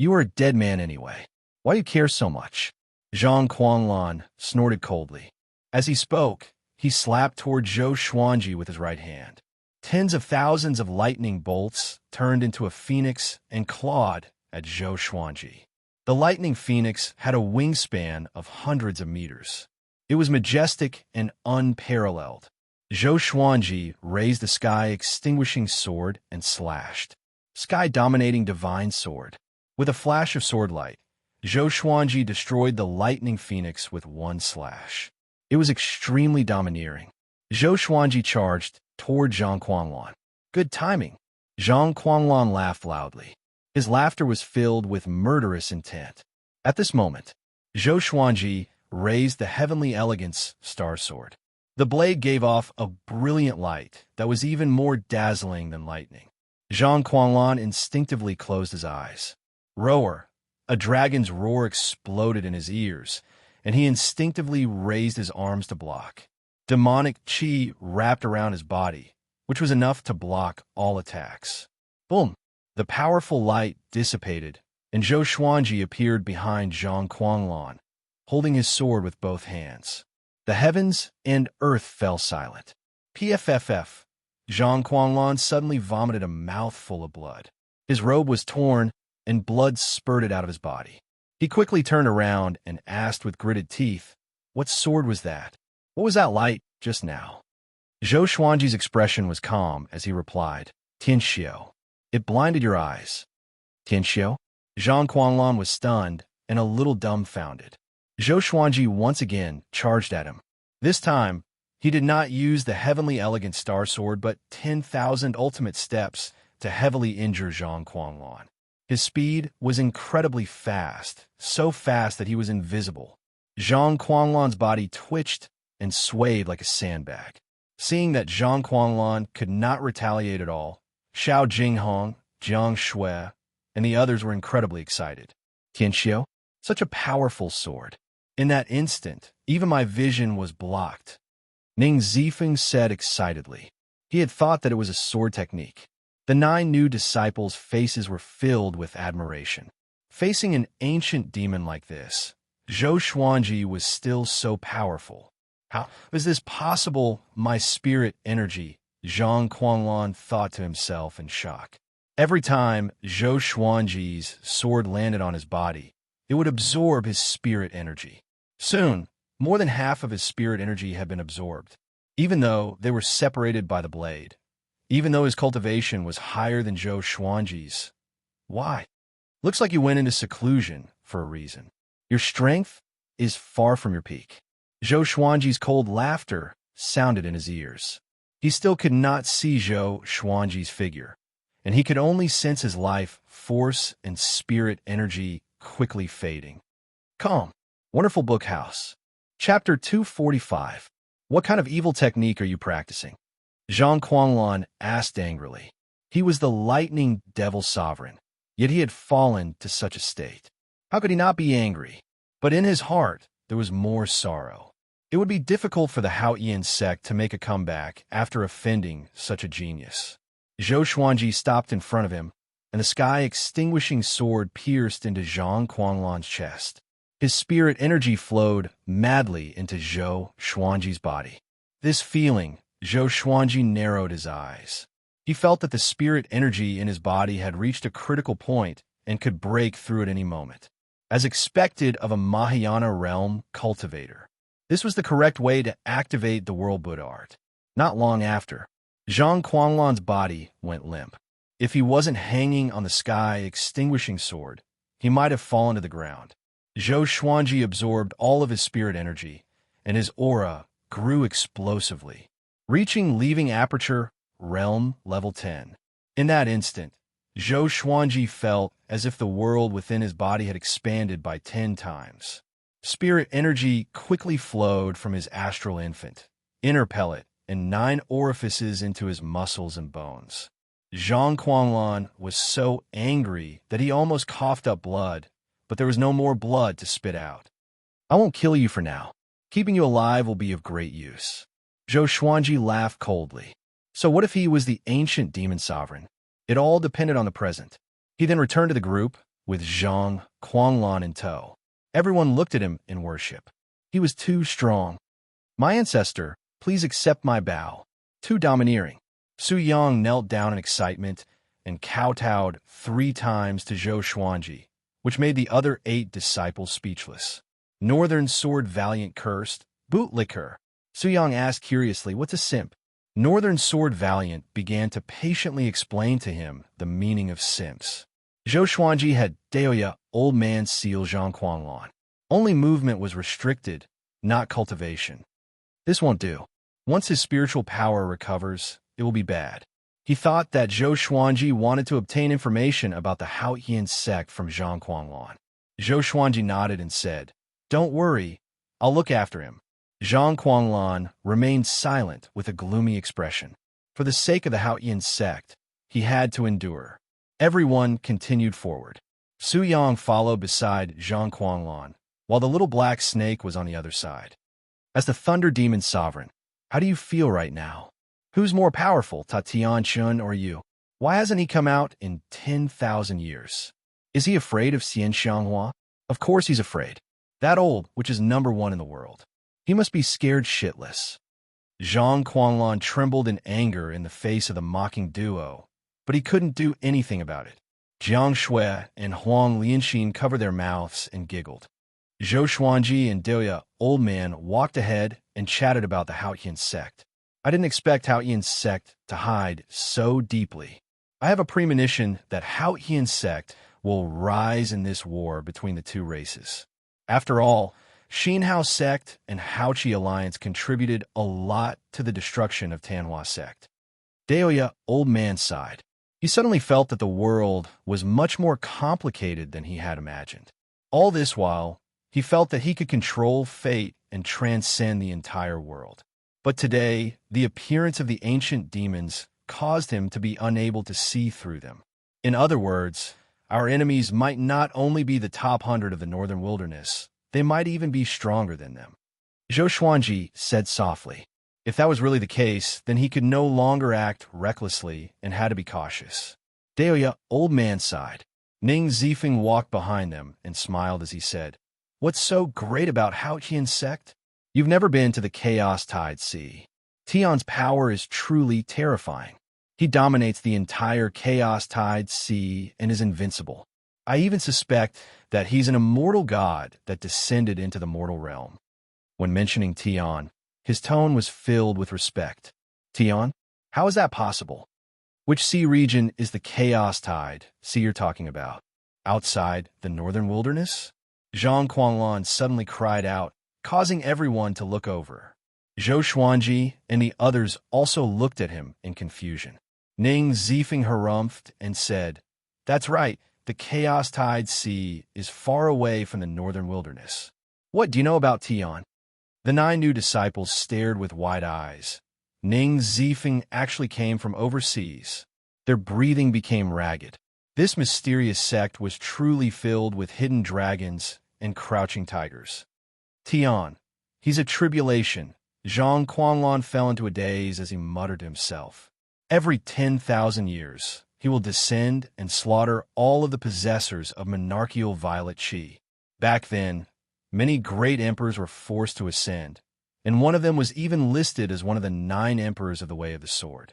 You are a dead man anyway. Why do you care so much? Zhang Quanlan snorted coldly. As he spoke, he slapped toward Zhou Xuanji with his right hand. Tens of thousands of lightning bolts turned into a phoenix and clawed at Zhou Xuanji. The lightning phoenix had a wingspan of hundreds of meters. It was majestic and unparalleled. Zhou Xuanji raised the sky-extinguishing sword and slashed. Sky-dominating divine sword. With a flash of sword light, Zhou Xuanji destroyed the lightning phoenix with one slash. It was extremely domineering. Zhou Xuanji charged toward Zhang Quanlan. Good timing. Zhang Quanlan laughed loudly. His laughter was filled with murderous intent. At this moment, Zhou Xuanji raised the heavenly elegance star sword. The blade gave off a brilliant light that was even more dazzling than lightning. Zhang Quanlan instinctively closed his eyes. Roar! A dragon's roar exploded in his ears, and he instinctively raised his arms to block. Demonic chi wrapped around his body, which was enough to block all attacks. Boom! The powerful light dissipated, and Zhou Xuanji appeared behind Zhang Quanlan, holding his sword with both hands. The heavens and earth fell silent. PFFF. Zhang Quanlan suddenly vomited a mouthful of blood. His robe was torn, and blood spurted out of his body. He quickly turned around and asked with gritted teeth, What sword was that? What was that light just now? Zhou Xuanji's expression was calm as he replied, Tianxiu. It blinded your eyes. Tianxiu? Zhang Quanlan was stunned and a little dumbfounded. Zhou Xuanji once again charged at him. This time, he did not use the heavenly elegant star sword but 10,000 ultimate steps to heavily injure Zhang Quanlan. His speed was incredibly fast, so fast that he was invisible. Zhang Quanlan's body twitched and swayed like a sandbag. Seeing that Zhang Quanlan could not retaliate at all, Xiao Jinghong, Jiang Shui, and the others were incredibly excited. Tianxiu? Such a powerful sword. In that instant, even my vision was blocked. Ning Zifeng said excitedly. He had thought that it was a sword technique. The 9 new disciples' faces were filled with admiration. Facing an ancient demon like this, Zhou Xuanji was still so powerful. How is this possible? My spirit energy, Zhang Quanlan thought to himself in shock. Every time Zhou Xuanji's sword landed on his body, it would absorb his spirit energy. Soon, more than half of his spirit energy had been absorbed, even though they were separated by the blade. Even though his cultivation was higher than Zhou Xuanji's. Why? Looks like you went into seclusion for a reason. Your strength is far from your peak. Zhou Xuanji's cold laughter sounded in his ears. He still could not see Zhou Xuanji's figure, and he could only sense his life, force, and spirit energy quickly fading. Calm. Wonderful Book House. Chapter 245. What kind of evil technique are you practicing? Zhang Quanlan asked angrily. He was the lightning devil sovereign, yet he had fallen to such a state. How could he not be angry? But in his heart, there was more sorrow. It would be difficult for the Haoyan sect to make a comeback after offending such a genius. Zhou Xuanji stopped in front of him, and the sky-extinguishing sword pierced into Zhang Quanlan's chest. His spirit energy flowed madly into Zhou Xuanji's body. This feeling, Zhou Xuanji narrowed his eyes. He felt that the spirit energy in his body had reached a critical point and could break through at any moment. As expected of a Mahayana realm cultivator, this was the correct way to activate the World Buddha art. Not long after, Zhang Quanlan's body went limp. If he wasn't hanging on the sky-extinguishing sword, he might have fallen to the ground. Zhou Xuanji absorbed all of his spirit energy, and his aura grew explosively, reaching leaving aperture realm level 10. In that instant, Zhou Xuanji felt as if the world within his body had expanded by 10 times. Spirit energy quickly flowed from his astral infant, inner pellet, and 9 orifices into his muscles and bones. Zhang Quanlan was so angry that he almost coughed up blood, but there was no more blood to spit out. I won't kill you for now. Keeping you alive will be of great use. Zhou Xuanji laughed coldly. So what if he was the ancient demon sovereign? It all depended on the present. He then returned to the group, with Zhang Quanlan in tow. Everyone looked at him in worship. He was too strong. My ancestor, please accept my bow. Too domineering. Su Yang knelt down in excitement and kowtowed 3 times to Zhou Xuanji, which made the other 8 disciples speechless. Northern Sword Valiant cursed, bootlicker. Su Yang asked curiously, what's a simp? Northern Sword Valiant began to patiently explain to him the meaning of simps. Zhou Xuanji had Daoya, old man, seal Zhang Quanlan. Only movement was restricted, not cultivation. This won't do. Once his spiritual power recovers, it will be bad. He thought that Zhou Xuanji wanted to obtain information about the Haoyan sect from Zhang Quanlan. Zhou Xuanji nodded and said, don't worry, I'll look after him. Zhang Quanlan remained silent with a gloomy expression. For the sake of the Haoyan sect, he had to endure. Everyone continued forward. Su Yang followed beside Zhang Quanlan, while the little black snake was on the other side. As the Thunder Demon Sovereign, how do you feel right now? Who's more powerful, Ta Tianchun or you? Why hasn't he come out in 10,000 years? Is he afraid of Xian Xianghua? Of course he's afraid. That old, which is #1 in the world. He must be scared shitless. Zhang Quanlan trembled in anger in the face of the mocking duo, but he couldn't do anything about it. Jiang Shui and Huang Lianxin covered their mouths and giggled. Zhou Xuanji and Deoya, old man, walked ahead and chatted about the Haoyan sect. I didn't expect Haoyan sect to hide so deeply. I have a premonition that Haotian sect will rise in this war between the two races. After all, Xinhao sect and Haochi alliance contributed a lot to the destruction of Tanhua sect. Daoya, old man, sighed. He suddenly felt that the world was much more complicated than he had imagined. All this while, he felt that he could control fate and transcend the entire world. But today, the appearance of the ancient demons caused him to be unable to see through them. In other words, our enemies might not only be the top 100 of the northern wilderness, they might even be stronger than them. Zhou Xuanji said softly. If that was really the case, then he could no longer act recklessly and had to be cautious. Daoya, old man, sighed. Ning Zifeng walked behind them and smiled as he said, "What's so great about Haotian sect? You've never been to the Chaos Tide Sea. Tion's power is truly terrifying. He dominates the entire Chaos Tide Sea and is invincible. I even suspect that he's an immortal god that descended into the mortal realm." When mentioning Tion, his tone was filled with respect. "Tion? How is that possible? Which sea region is the Chaos Tide Sea you're talking about? Outside the northern wilderness?" Zhang Quanlan suddenly cried out, causing everyone to look over. Zhou Xuanji and the others also looked at him in confusion. Ning Zifeng harumphed and said, "That's right, the Chaos Tide Sea is far away from the northern wilderness. What do you know about Tion?" The 9 new disciples stared with wide eyes. Ning Zifeng actually came from overseas. Their breathing became ragged. This mysterious sect was truly filled with hidden dragons and crouching tigers. "Tion, he's a tribulation." Zhang Quanlan fell into a daze as he muttered to himself. "Every 10,000 years, he will descend and slaughter all of the possessors of monarchical violet chi. Back then, many great emperors were forced to ascend, and one of them was even listed as one of the 9 emperors of the Way of the Sword.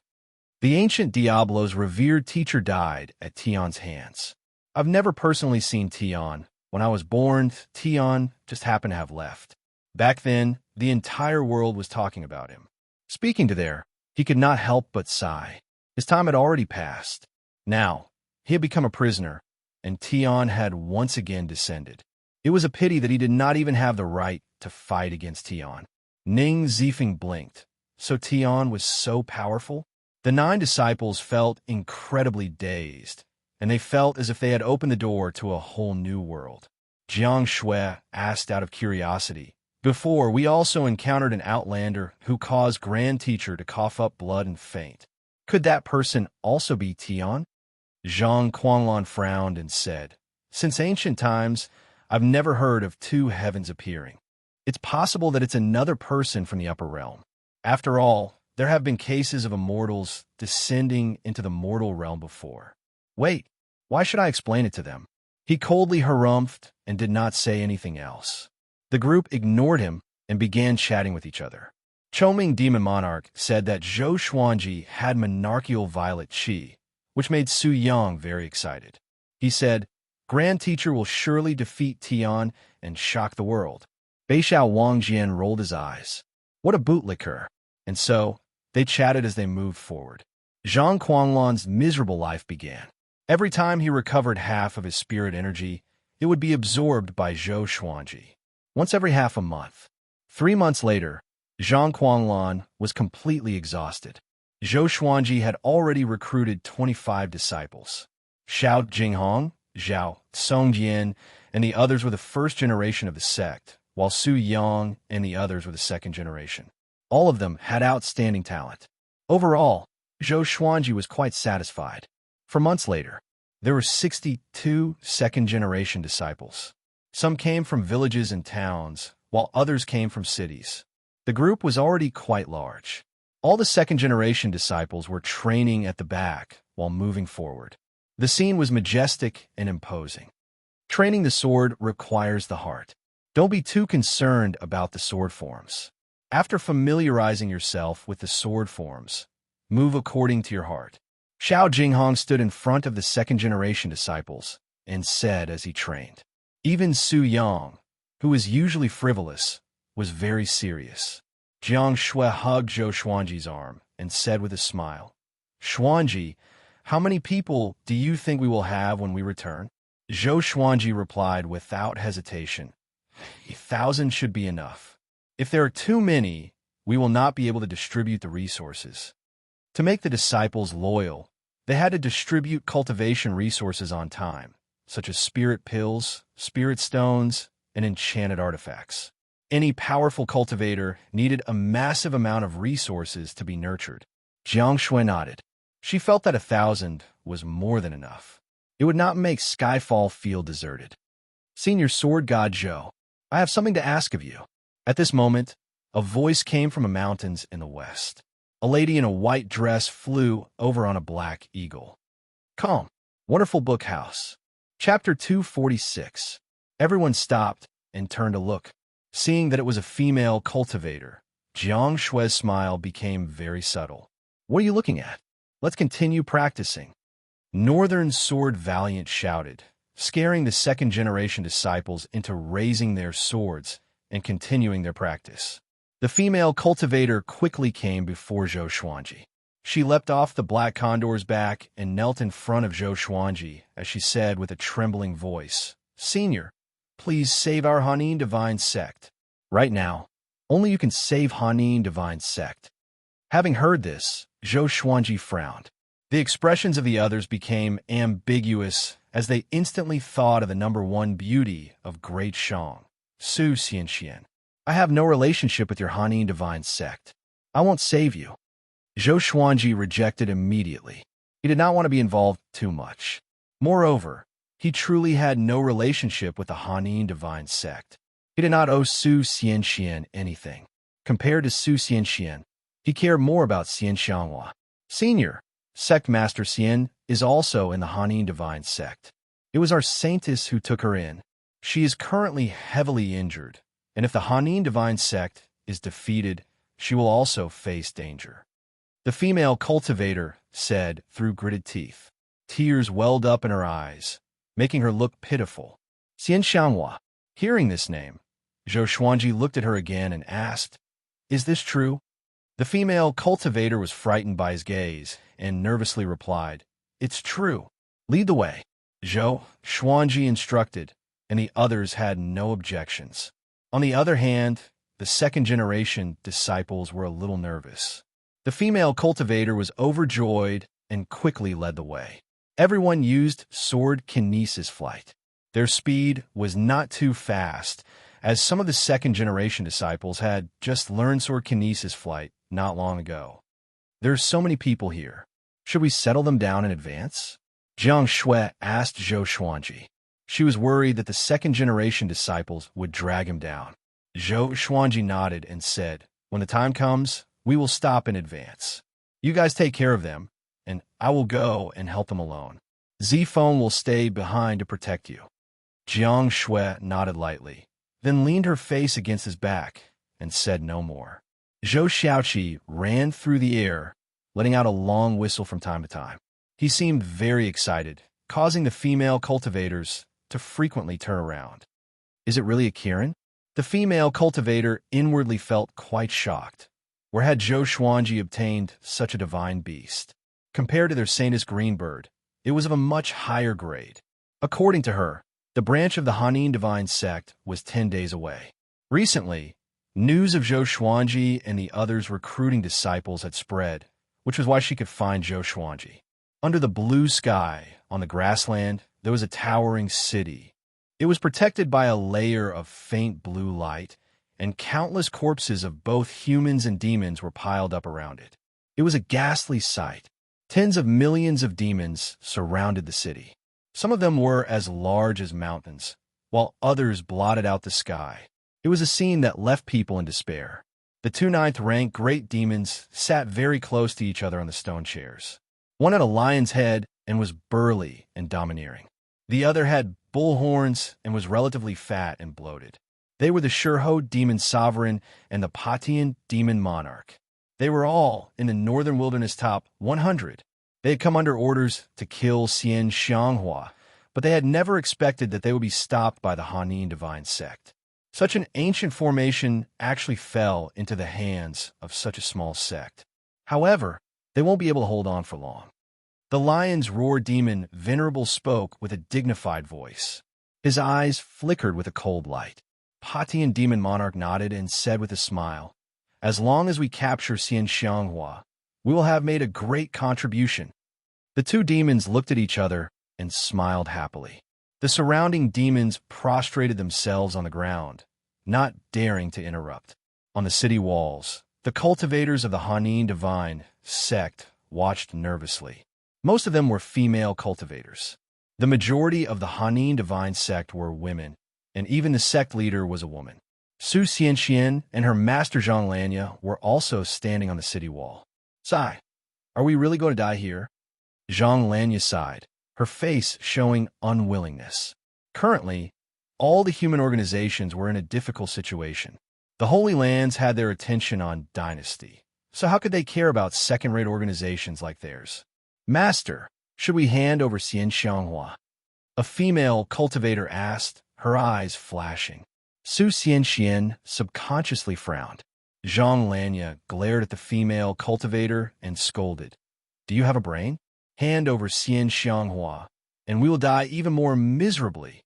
The ancient Diablo's revered teacher died at Tion's hands. I've never personally seen Tion. When I was born, Tion just happened to have left. Back then, the entire world was talking about him. Speaking to there, he could not help but sigh. His time had already passed. Now, he had become a prisoner, and Tion had once again descended. It was a pity that he did not even have the right to fight against Tion. Ning Zifeng blinked. So Tion was so powerful? The 9 disciples felt incredibly dazed, and they felt as if they had opened the door to a whole new world. Jiang Shui asked out of curiosity, "Before, we also encountered an outlander who caused Grand Teacher to cough up blood and faint. Could that person also be Tion?" Zhang Quanlan frowned and said, "Since ancient times, I've never heard of 2 heavens appearing. It's possible that it's another person from the upper realm. After all, there have been cases of immortals descending into the mortal realm before." "Wait, why should I explain it to them?" He coldly harumphed and did not say anything else. The group ignored him and began chatting with each other. Choming Demon Monarch said that Zhou Xuanji had monarchical violet chi, which made Su Yang very excited. He said, "Grand Teacher will surely defeat Tion and shock the world." Beixiao Wangjian rolled his eyes. What a bootlicker. And so, they chatted as they moved forward. Zhang Quanlan's miserable life began. Every time he recovered half of his spirit energy, it would be absorbed by Zhou Xuanji. Once every half a month. 3 months later, Zhang Quanlan was completely exhausted. Zhou Xuanji had already recruited 25 disciples. Xiao Jinghong, Zhao Songjian, and the others were the first generation of the sect, while Su Yang and the others were the second generation. All of them had outstanding talent. Overall, Zhou Xuanji was quite satisfied. For months later, there were 62 second-generation disciples. Some came from villages and towns, while others came from cities. The group was already quite large. All the second-generation disciples were training at the back while moving forward. The scene was majestic and imposing. Training the sword requires the heart. Don't be too concerned about the sword forms. After familiarizing yourself with the sword forms, move according to your heart. Xiao Jinghong stood in front of the second-generation disciples and said as he trained. Even Su Yang, who was usually frivolous, was very serious. Jiang Shui hugged Zhou Xuanji's arm and said with a smile, "Xuanji, How many people do you think we will have when we return? Zhou Xuanji replied without hesitation. 1,000 should be enough. If there are too many, we will not be able to distribute the resources. To make the disciples loyal, they had to distribute cultivation resources on time, such as spirit pills, spirit stones, and enchanted artifacts. Any powerful cultivator needed a massive amount of resources to be nurtured. Jiang Shui nodded. She felt that 1,000 was more than enough. It would not make Skyfall feel deserted. Senior Sword God Zhou, I have something to ask of you. At this moment, a voice came from the mountains in the west. A lady in a white dress flew over on a black eagle. Calm. Wonderful Book House. Chapter 246. Everyone stopped and turned to look. Seeing that it was a female cultivator, Jiang Shui's smile became very subtle. What are you looking at? Let's continue practicing. Northern Sword Valiant shouted, scaring the second-generation disciples into raising their swords and continuing their practice. The female cultivator quickly came before Zhou Xuanji. She leapt off the black condor's back and knelt in front of Zhou Xuanji as she said with a trembling voice, Senior, please save our Hanin Divine Sect. Right now, only you can save Hanin Divine Sect. Having heard this, Zhou Xuanji frowned. The expressions of the others became ambiguous as they instantly thought of the #1 beauty of Great Shang, Su Xianxian. I have no relationship with your Hanin Divine Sect. I won't save you. Zhou Xuanji rejected immediately. He did not want to be involved too much. Moreover, he truly had no relationship with the Hanin Divine Sect. He did not owe Su Xianxian anything. Compared to Su Xianxian, he cared more about Xian Xianghua. Senior, Sect Master Xian is also in the Hanin Divine Sect. It was our saintess who took her in. She is currently heavily injured, and if the Hanin Divine Sect is defeated, she will also face danger. The female cultivator said through gritted teeth. Tears welled up in her eyes, making her look pitiful. Xian Xianghua. Hearing this name, Zhou Xuanji looked at her again and asked, Is this true? The female cultivator was frightened by his gaze and nervously replied, It's true. Lead the way. Zhou Xuanji instructed, and the others had no objections. On the other hand, the second-generation disciples were a little nervous. The female cultivator was overjoyed and quickly led the way. Everyone used sword kinesis flight. Their speed was not too fast, as some of the second-generation disciples had just learned sword kinesis flight not long ago. There are so many people here. Should we settle them down in advance? Jiang Shui asked Zhou Xuanji. She was worried that the second-generation disciples would drag him down. Zhou Xuanji nodded and said, When the time comes, we will stop in advance. You guys take care of them, and I will go and help them alone. Zifeng will stay behind to protect you. Jiang Shui nodded lightly, then leaned her face against his back and said no more. Zhou Xiaoqi ran through the air, letting out a long whistle from time to time. He seemed very excited, causing the female cultivators to frequently turn around. Is it really a Kirin? The female cultivator inwardly felt quite shocked. Where had Zhou Xuanji obtained such a divine beast? Compared to their Saintess Greenbird, it was of a much higher grade. According to her, the branch of the Hanin Divine Sect was 10 days away. Recently, news of Zhou Xuanji and the others recruiting disciples had spread, which was why she could find Zhou Xuanji. Under the blue sky, on the grassland, there was a towering city. It was protected by a layer of faint blue light, and countless corpses of both humans and demons were piled up around it. It was a ghastly sight. Tens of millions of demons surrounded the city. Some of them were as large as mountains, while others blotted out the sky. It was a scene that left people in despair. The 2 9th-rank great demons sat very close to each other on the stone chairs. One had a lion's head and was burly and domineering. The other had bull horns and was relatively fat and bloated. They were the Shurho Demon Sovereign and the Patian Demon Monarch. They were all in the Northern Wilderness Top 100. They had come under orders to kill Xian Xianghua, but they had never expected that they would be stopped by the Hanin Divine Sect. Such an ancient formation actually fell into the hands of such a small sect. However, they won't be able to hold on for long. The lion's roar demon Venerable spoke with a dignified voice. His eyes flickered with a cold light. Patian demon monarch nodded and said with a smile, "As long as we capture Xian Xianghua, we will have made a great contribution." The two demons looked at each other and smiled happily. The surrounding demons prostrated themselves on the ground, not daring to interrupt. On the city walls, the cultivators of the Hanin divine sect watched nervously. Most of them were female cultivators. The majority of the Hanin divine sect were women, and even the sect leader was a woman. Su Xianxian and her master Zhang Lanya were also standing on the city wall. "Sai, are we really going to die here?" Zhang Lanya sighed, her face showing unwillingness. Currently, all the human organizations were in a difficult situation. The Holy Lands had their attention on dynasty, so how could they care about second-rate organizations like theirs? "Master, should we hand over Xian Xianghua?" A female cultivator asked, her eyes flashing. Su Xianxian subconsciously frowned. Zhang Lanya glared at the female cultivator and scolded, "Do you have a brain? Hand over Xian Xianghua, and we will die even more miserably."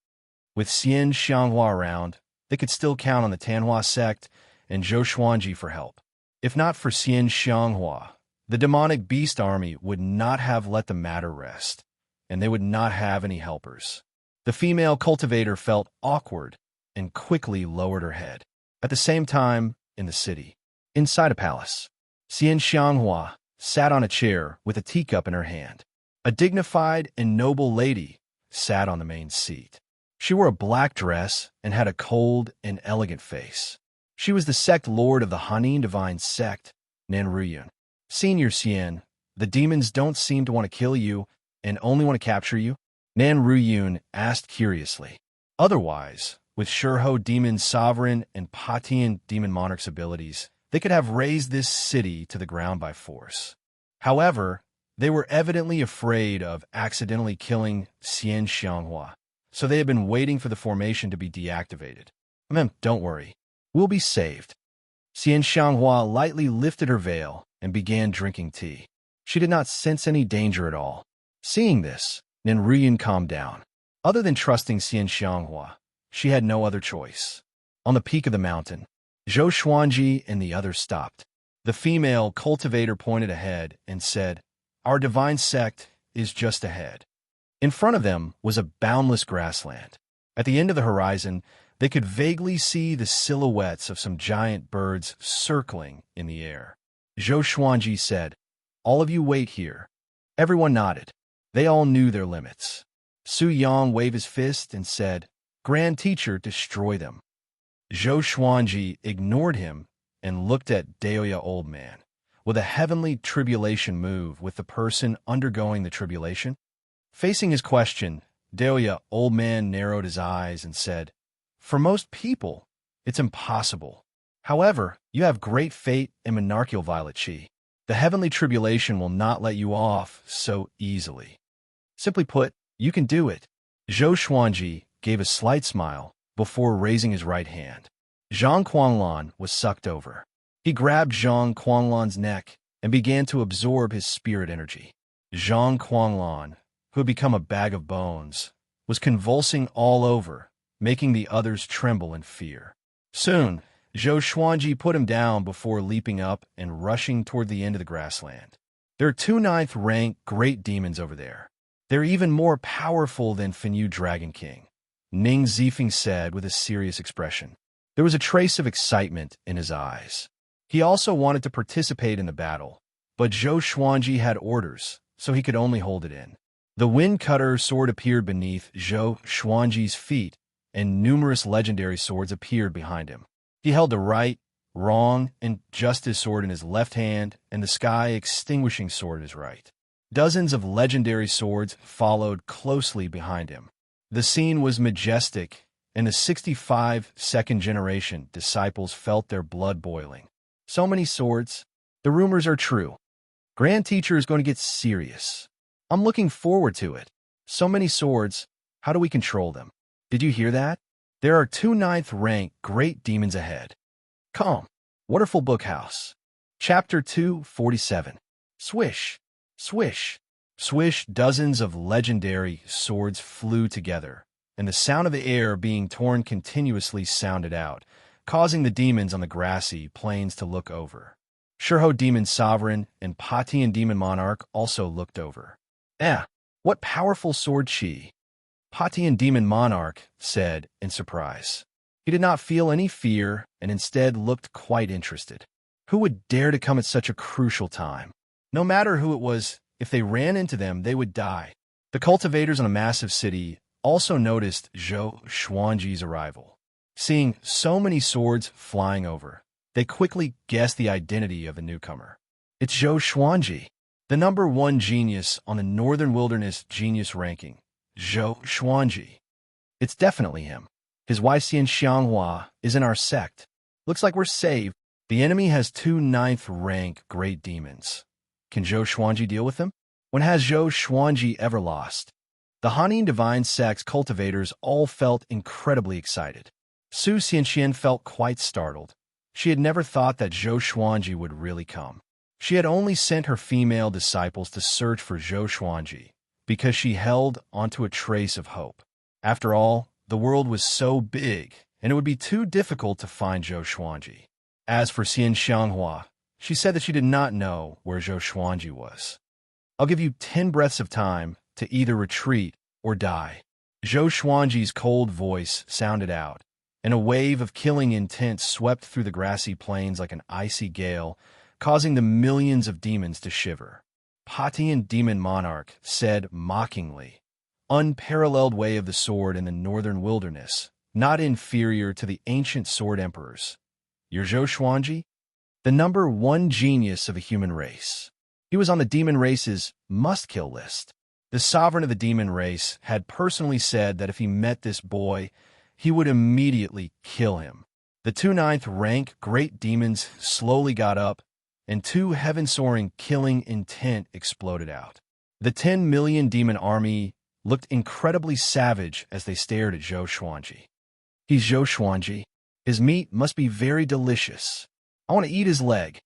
With Xian Xianghua around, they could still count on the Tanhua sect and Zhou Xuanji for help. If not for Xian Xianghua, the demonic beast army would not have let the matter rest, and they would not have any helpers. The female cultivator felt awkward and quickly lowered her head. At the same time, in the city, inside a palace, Xian Xianghua sat on a chair with a teacup in her hand. A dignified and noble lady sat on the main seat. She wore a black dress and had a cold and elegant face. She was the sect lord of the Hanin divine sect, Nan Ruyun. "Senior Xian, the demons don't seem to want to kill you and only want to capture you?" Nan Ruyun asked curiously. Otherwise, with Shurho demon sovereign and Patian demon monarch's abilities, they could have razed this city to the ground by force. However, they were evidently afraid of accidentally killing Xian Xianghua, so they had been waiting for the formation to be deactivated. "Don't worry, we'll be saved." Xian Xianghua lightly lifted her veil and began drinking tea. She did not sense any danger at all. Seeing this, Nan Ruyun calmed down. Other than trusting Xian Xianghua, she had no other choice. On the peak of the mountain, Zhou Xuanji and the others stopped. The female cultivator pointed ahead and said, "Our divine sect is just ahead." In front of them was a boundless grassland. At the end of the horizon, they could vaguely see the silhouettes of some giant birds circling in the air. Zhou Xuanji said, "All of you wait here." Everyone nodded. They all knew their limits. Su Yang waved his fist and said, "Grand Teacher, destroy them." Zhou Xuanji ignored him and looked at Daoya Old Man with a heavenly tribulation move with the person undergoing the tribulation. Facing his question, Daoya Old Man narrowed his eyes and said, "For most people, it's impossible. However, you have great fate and monarchical violet chi. The heavenly tribulation will not let you off so easily. Simply put, you can do it." Zhou Xuanji gave a slight smile before raising his right hand. Zhang Quanlan was sucked over. He grabbed Zhang Quanlan's neck and began to absorb his spirit energy. Zhang Quanlan, who had become a bag of bones, was convulsing all over, making the others tremble in fear. Soon, Zhou Xuanji put him down before leaping up and rushing toward the end of the grassland. "There are 2 9th-rank great demons over there. They're even more powerful than Fenyu Dragon King," Ning Zifeng said with a serious expression. There was a trace of excitement in his eyes. He also wanted to participate in the battle, but Zhou Xuanji had orders, so he could only hold it in. The Wind Cutter sword appeared beneath Zhou Xuanji's feet, and numerous legendary swords appeared behind him. He held the right, wrong, and justice sword in his left hand and the sky extinguishing sword in his right. Dozens of legendary swords followed closely behind him. The scene was majestic, and the 65 second-generation disciples felt their blood boiling. So many swords. The rumors are true. Grand Teacher is going to get serious. I'm looking forward to it. So many swords. How do we control them? Did you hear that? There are 2 9th-rank great demons ahead. Calm. Waterful Bookhouse. Chapter 247. Swish, swish, Swish, dozens of legendary swords flew together, and the sound of the air being torn continuously sounded out, causing the demons on the grassy plains to look over. Shurho Demon Sovereign and Patian Demon Monarch also looked over. What powerful sword chi! Patian Demon Monarch said in surprise. He did not feel any fear and instead looked quite interested. Who would dare to come at such a crucial time? No matter who it was, if they ran into them, they would die. The cultivators in a massive city also noticed Zhou Xuanji's arrival. Seeing so many swords flying over, they quickly guessed the identity of the newcomer. It's Zhou Xuanji, the #1 genius on the Northern Wilderness Genius Ranking. Zhou Xuanji. It's definitely him. His wife Xian Xianghua is in our sect. Looks like we're saved. The enemy has 2 9th-rank great demons. Can Zhou Xuanji deal with them? When has Zhou Xuanji ever lost? The Hanin Divine Sect's cultivators all felt incredibly excited. Su Xianxian felt quite startled. She had never thought that Zhou Xuanji would really come. She had only sent her female disciples to search for Zhou Xuanji because she held onto a trace of hope. After all, the world was so big, and it would be too difficult to find Zhou Xuanji. As for Xian Xianghua, she said that she did not know where Zhou Xuanji was. I'll give you 10 breaths of time to either retreat or die. Zhou Xuanji's cold voice sounded out, and a wave of killing intent swept through the grassy plains like an icy gale, causing the millions of demons to shiver. Patian Demon Monarch said mockingly, "Unparalleled way of the sword in the northern wilderness, not inferior to the ancient sword emperors. You're Zhou Xuanji? The #1 genius of a human race." He was on the demon race's must-kill list. The sovereign of the demon race had personally said that if he met this boy, he would immediately kill him. The 2 9th-rank great demons slowly got up, and 2 heaven-soaring killing intent exploded out. The 10 million demon army looked incredibly savage as they stared at Zhou Xuanji. He's Zhou Xuanji. His meat must be very delicious. I want to eat his leg.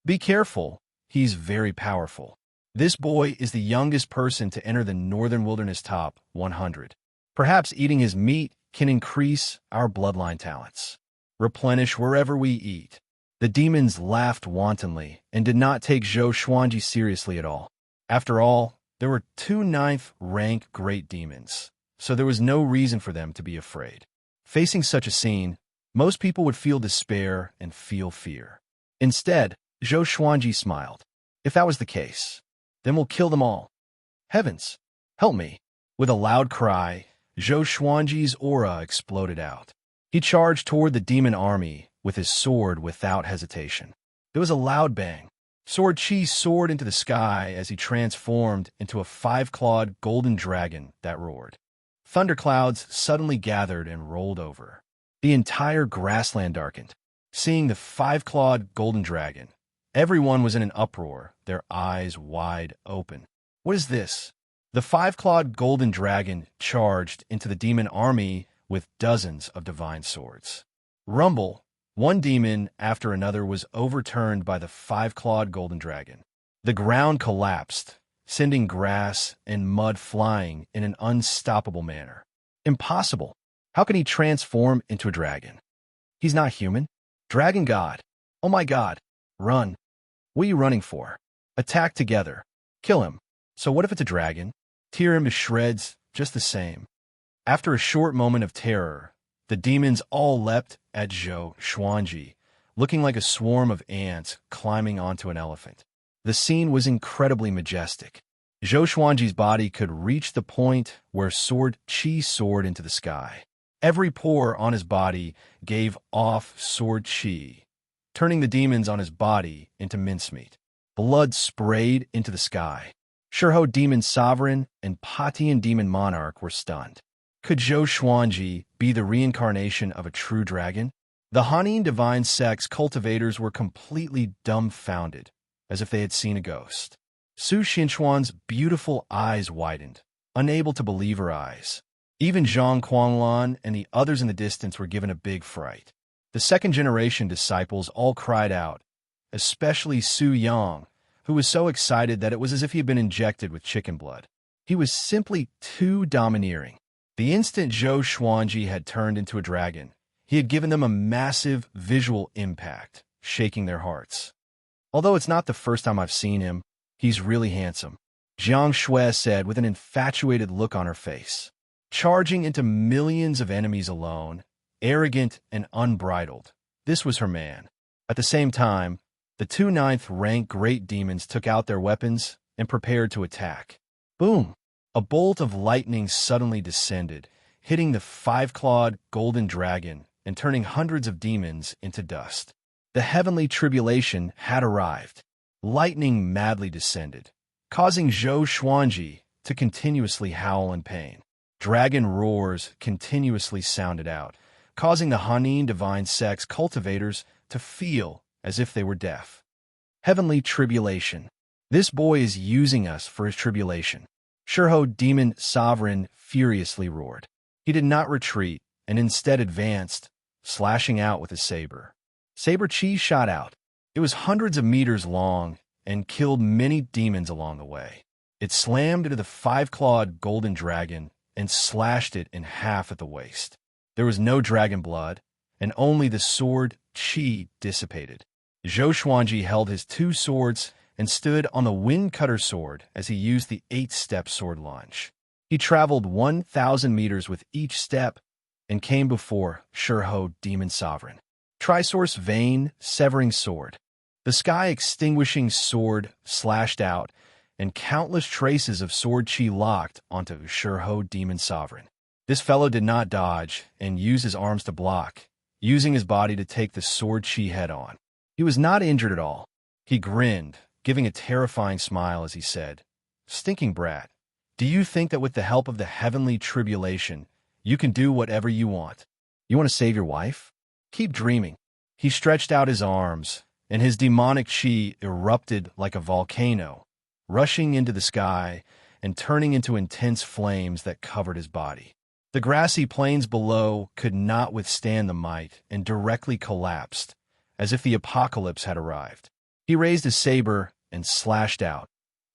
Be careful, he's very powerful. This boy is the youngest person to enter the Northern Wilderness Top 100. Perhaps eating his meat can increase our bloodline talents. Replenish wherever we eat. The demons laughed wantonly and did not take Zhou Xuanji seriously at all. After all, there were 2 9th-rank great demons, so there was no reason for them to be afraid. Facing such a scene, most people would feel despair and feel fear. Instead, Zhou Xuanji smiled. If that was the case, then we'll kill them all. Heavens, help me. With a loud cry, Zhou Xuanji's aura exploded out. He charged toward the demon army with his sword without hesitation. There was a loud bang. Sword Chi soared into the sky as he transformed into a 5-clawed golden dragon that roared. Thunderclouds suddenly gathered and rolled over. The entire grassland darkened. Seeing the 5-clawed golden dragon, everyone was in an uproar, their eyes wide open. What is this? The 5-clawed golden dragon charged into the demon army with dozens of divine swords. Rumble, one demon after another was overturned by the 5-clawed golden dragon. The ground collapsed, sending grass and mud flying in an unstoppable manner. Impossible. How can he transform into a dragon? He's not human. Dragon God. Oh my God. Run. What are you running for? Attack together. Kill him. So what if it's a dragon? Tear him to shreds just the same. After a short moment of terror, the demons all leapt at Zhou Xuanji, looking like a swarm of ants climbing onto an elephant. The scene was incredibly majestic. Zhou Xuanji's body could reach the point where Sword Chi soared into the sky. Every pore on his body gave off Sword Chi, turning the demons on his body into mincemeat. Blood sprayed into the sky. Shurho Demon Sovereign and Patian Demon Monarch were stunned. Could Zhou Xuanji be the reincarnation of a true dragon? The Hanin Divine Sect's cultivators were completely dumbfounded, as if they had seen a ghost. Su Xinchuan's beautiful eyes widened, unable to believe her eyes. Even Zhang Quanglan and the others in the distance were given a big fright. The second-generation disciples all cried out, especially Su Yang, who was so excited that it was as if he had been injected with chicken blood. He was simply too domineering. The instant Zhou Xuanji had turned into a dragon, he had given them a massive visual impact, shaking their hearts. Although it's not the first time I've seen him, he's really handsome, Jiang Shui said with an infatuated look on her face. Charging into millions of enemies alone, arrogant and unbridled, this was her man. At the same time, the two ninth-rank great demons took out their weapons and prepared to attack. Boom! A bolt of lightning suddenly descended, hitting the five-clawed golden dragon and turning hundreds of demons into dust. The heavenly tribulation had arrived. Lightning madly descended, causing Zhou Xuanji to continuously howl in pain. Dragon roars continuously sounded out, causing the Hanin divine sex cultivators to feel as if they were deaf. Heavenly tribulation. This boy is using us for his tribulation. Shurho Demon Sovereign furiously roared. He did not retreat and instead advanced, slashing out with his saber. Saber chi shot out. It was hundreds of meters long and killed many demons along the way. It slammed into the five-clawed golden dragon and slashed it in half at the waist. There was no dragon blood, and only the sword chi dissipated. Zhou Xuanji held his two swords and stood on the wind cutter sword as he used the 8-step sword launch. He traveled 1,000 meters with each step and came before Shurho Demon Sovereign. Trisource Vein Severing Sword. The sky-extinguishing sword slashed out, and countless traces of sword chi locked onto Shurho Demon Sovereign. This fellow did not dodge and use his arms to block, using his body to take the sword chi head-on. He was not injured at all. He grinned, giving a terrifying smile as he said, "Stinking brat, do you think that with the help of the heavenly tribulation, you can do whatever you want? You want to save your wife? Keep dreaming." He stretched out his arms, and his demonic chi erupted like a volcano, rushing into the sky and turning into intense flames that covered his body. The grassy plains below could not withstand the might and directly collapsed, as if the apocalypse had arrived. He raised his saber and slashed out,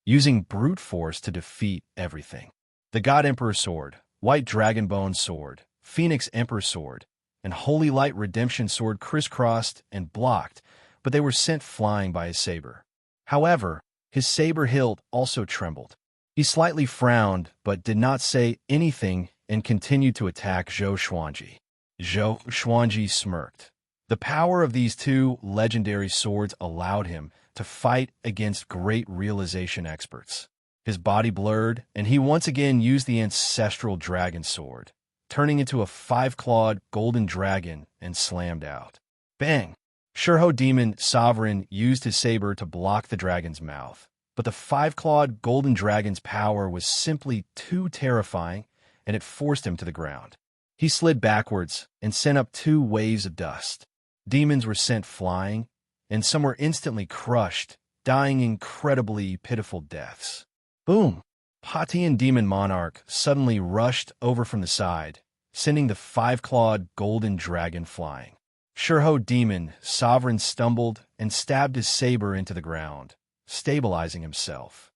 using brute force to defeat everything. The God Emperor Sword, White Dragonbone Sword, Phoenix Emperor Sword, and Holy Light Redemption Sword crisscrossed and blocked, but they were sent flying by his saber. However, his saber hilt also trembled. He slightly frowned, but did not say anything and continued to attack Zhou Xuanji. Zhou Xuanji smirked. The power of these two legendary swords allowed him to fight against great realization experts. His body blurred, and he once again used the ancestral dragon sword, turning into a five-clawed golden dragon and slammed out. Bang! Shurho Demon Sovereign used his saber to block the dragon's mouth, but the five-clawed golden dragon's power was simply too terrifying, and it forced him to the ground. He slid backwards and sent up 2 waves of dust. Demons were sent flying, and some were instantly crushed, dying incredibly pitiful deaths. Boom! Patian Demon Monarch suddenly rushed over from the side, sending the five-clawed golden dragon flying. Shurho Demon Sovereign stumbled and stabbed his saber into the ground, stabilizing himself.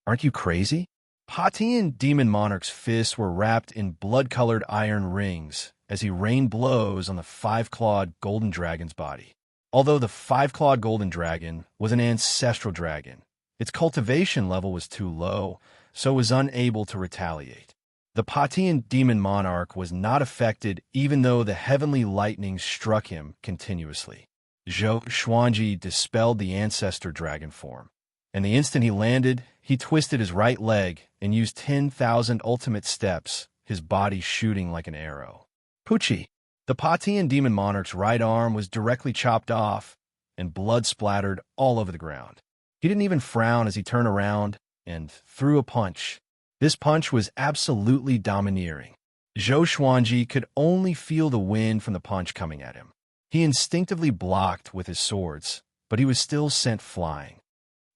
"Aren't you crazy?" Patian Demon Monarch's fists were wrapped in blood-colored iron rings as he rained blows on the five-clawed golden dragon's body. Although the five-clawed golden dragon was an ancestral dragon, its cultivation level was too low, so it was unable to retaliate. The Patian Demon Monarch was not affected even though the heavenly lightning struck him continuously. Zhou Xuanji dispelled the ancestor dragon form, and the instant he landed, he twisted his right leg and used 10,000 ultimate steps, his body shooting like an arrow. Poochie! The Patian Demon Monarch's right arm was directly chopped off, and blood splattered all over the ground. He didn't even frown as he turned around and threw a punch. This punch was absolutely domineering. Zhou Xuanji could only feel the wind from the punch coming at him. He instinctively blocked with his swords, but he was still sent flying.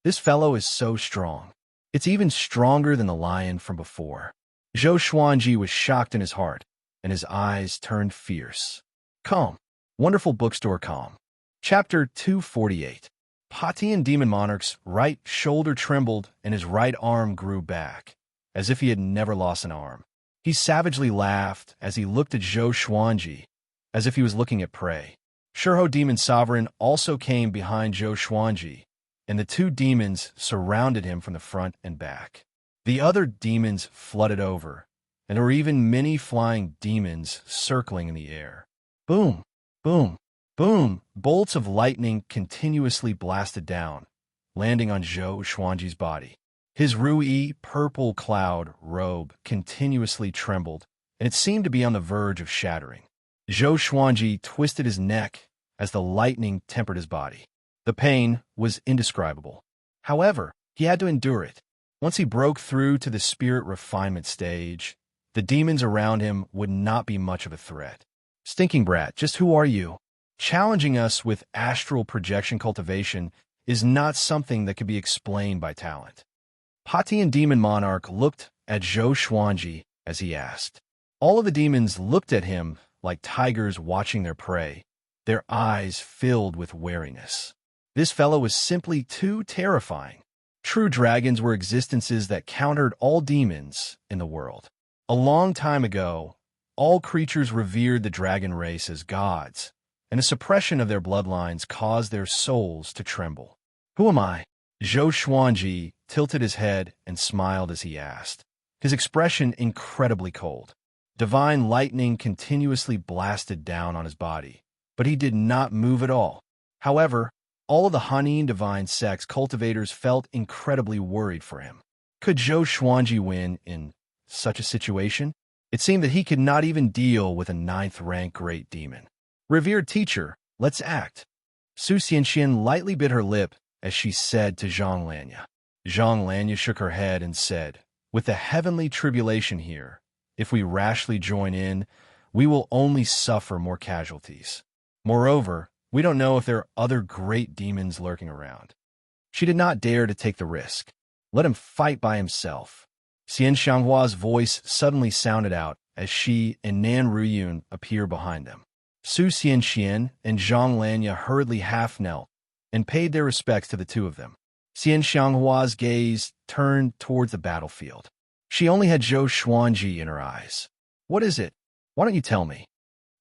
This fellow is so strong. It's even stronger than the lion from before. Zhou Xuanji was shocked in his heart, and his eyes turned fierce. Calm. Wonderful Bookstore Calm. Chapter 248. Patian Demon Monarch's right shoulder trembled and his right arm grew back, as if he had never lost an arm. He savagely laughed as he looked at Zhou Xuanji, as if he was looking at prey. Shurho Demon Sovereign also came behind Zhou Xuanji, and the two demons surrounded him from the front and back. The other demons flooded over, and there were even many flying demons circling in the air. Boom! Boom! Boom! Bolts of lightning continuously blasted down, landing on Zhou Xuanji's body. His Rui purple cloud robe continuously trembled, and it seemed to be on the verge of shattering. Zhou Xuanji twisted his neck as the lightning tempered his body. The pain was indescribable. However, he had to endure it. Once he broke through to the spirit refinement stage, the demons around him would not be much of a threat. Stinking brat, just who are you? Challenging us with astral projection cultivation is not something that could be explained by talent. Patian Demon Monarch looked at Zhou Xuanji as he asked. All of the demons looked at him like tigers watching their prey, their eyes filled with wariness. This fellow was simply too terrifying. True dragons were existences that countered all demons in the world. A long time ago, all creatures revered the dragon race as gods, and the suppression of their bloodlines caused their souls to tremble. Who am I? Zhou Xuanji tilted his head and smiled as he asked, his expression incredibly cold. Divine lightning continuously blasted down on his body, but he did not move at all. However, all of the Hanin divine sex cultivators felt incredibly worried for him. Could Zhou Xuanji win in such a situation? It seemed that he could not even deal with a 9th-rank great demon. Revered teacher, let's act. Su Xianxian lightly bit her lip as she said to Zhang Lanya. Zhang Lanya shook her head and said, with the heavenly tribulation here, if we rashly join in, we will only suffer more casualties. Moreover, we don't know if there are other great demons lurking around. She did not dare to take the risk. Let him fight by himself. Xian Xianghua's voice suddenly sounded out as she and Nan Ruyun appeared behind them. Su Xianxian and Zhang Lanya hurriedly half-knelt and paid their respects to the two of them. Xian Xianghua's gaze turned towards the battlefield. She only had Zhou Xuanji in her eyes. What is it? Why don't you tell me?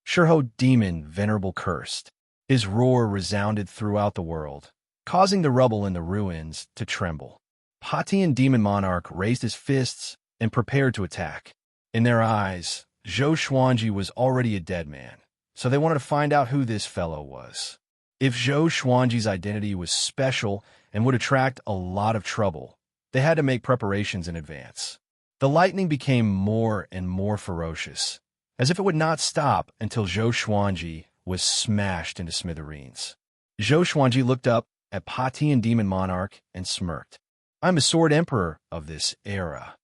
Shurho Demon Venerable cursed. His roar resounded throughout the world, causing the rubble in the ruins to tremble. Patian Demon Monarch raised his fists and prepared to attack. In their eyes, Zhou Xuanji was already a dead man, so they wanted to find out who this fellow was. If Zhou Xuanji's identity was special and would attract a lot of trouble, they had to make preparations in advance. The lightning became more and more ferocious, as if it would not stop until Zhou Xuanji was smashed into smithereens. Zhou Xuanji looked up at Patian Demon Monarch and smirked. I'm a sword emperor of this era.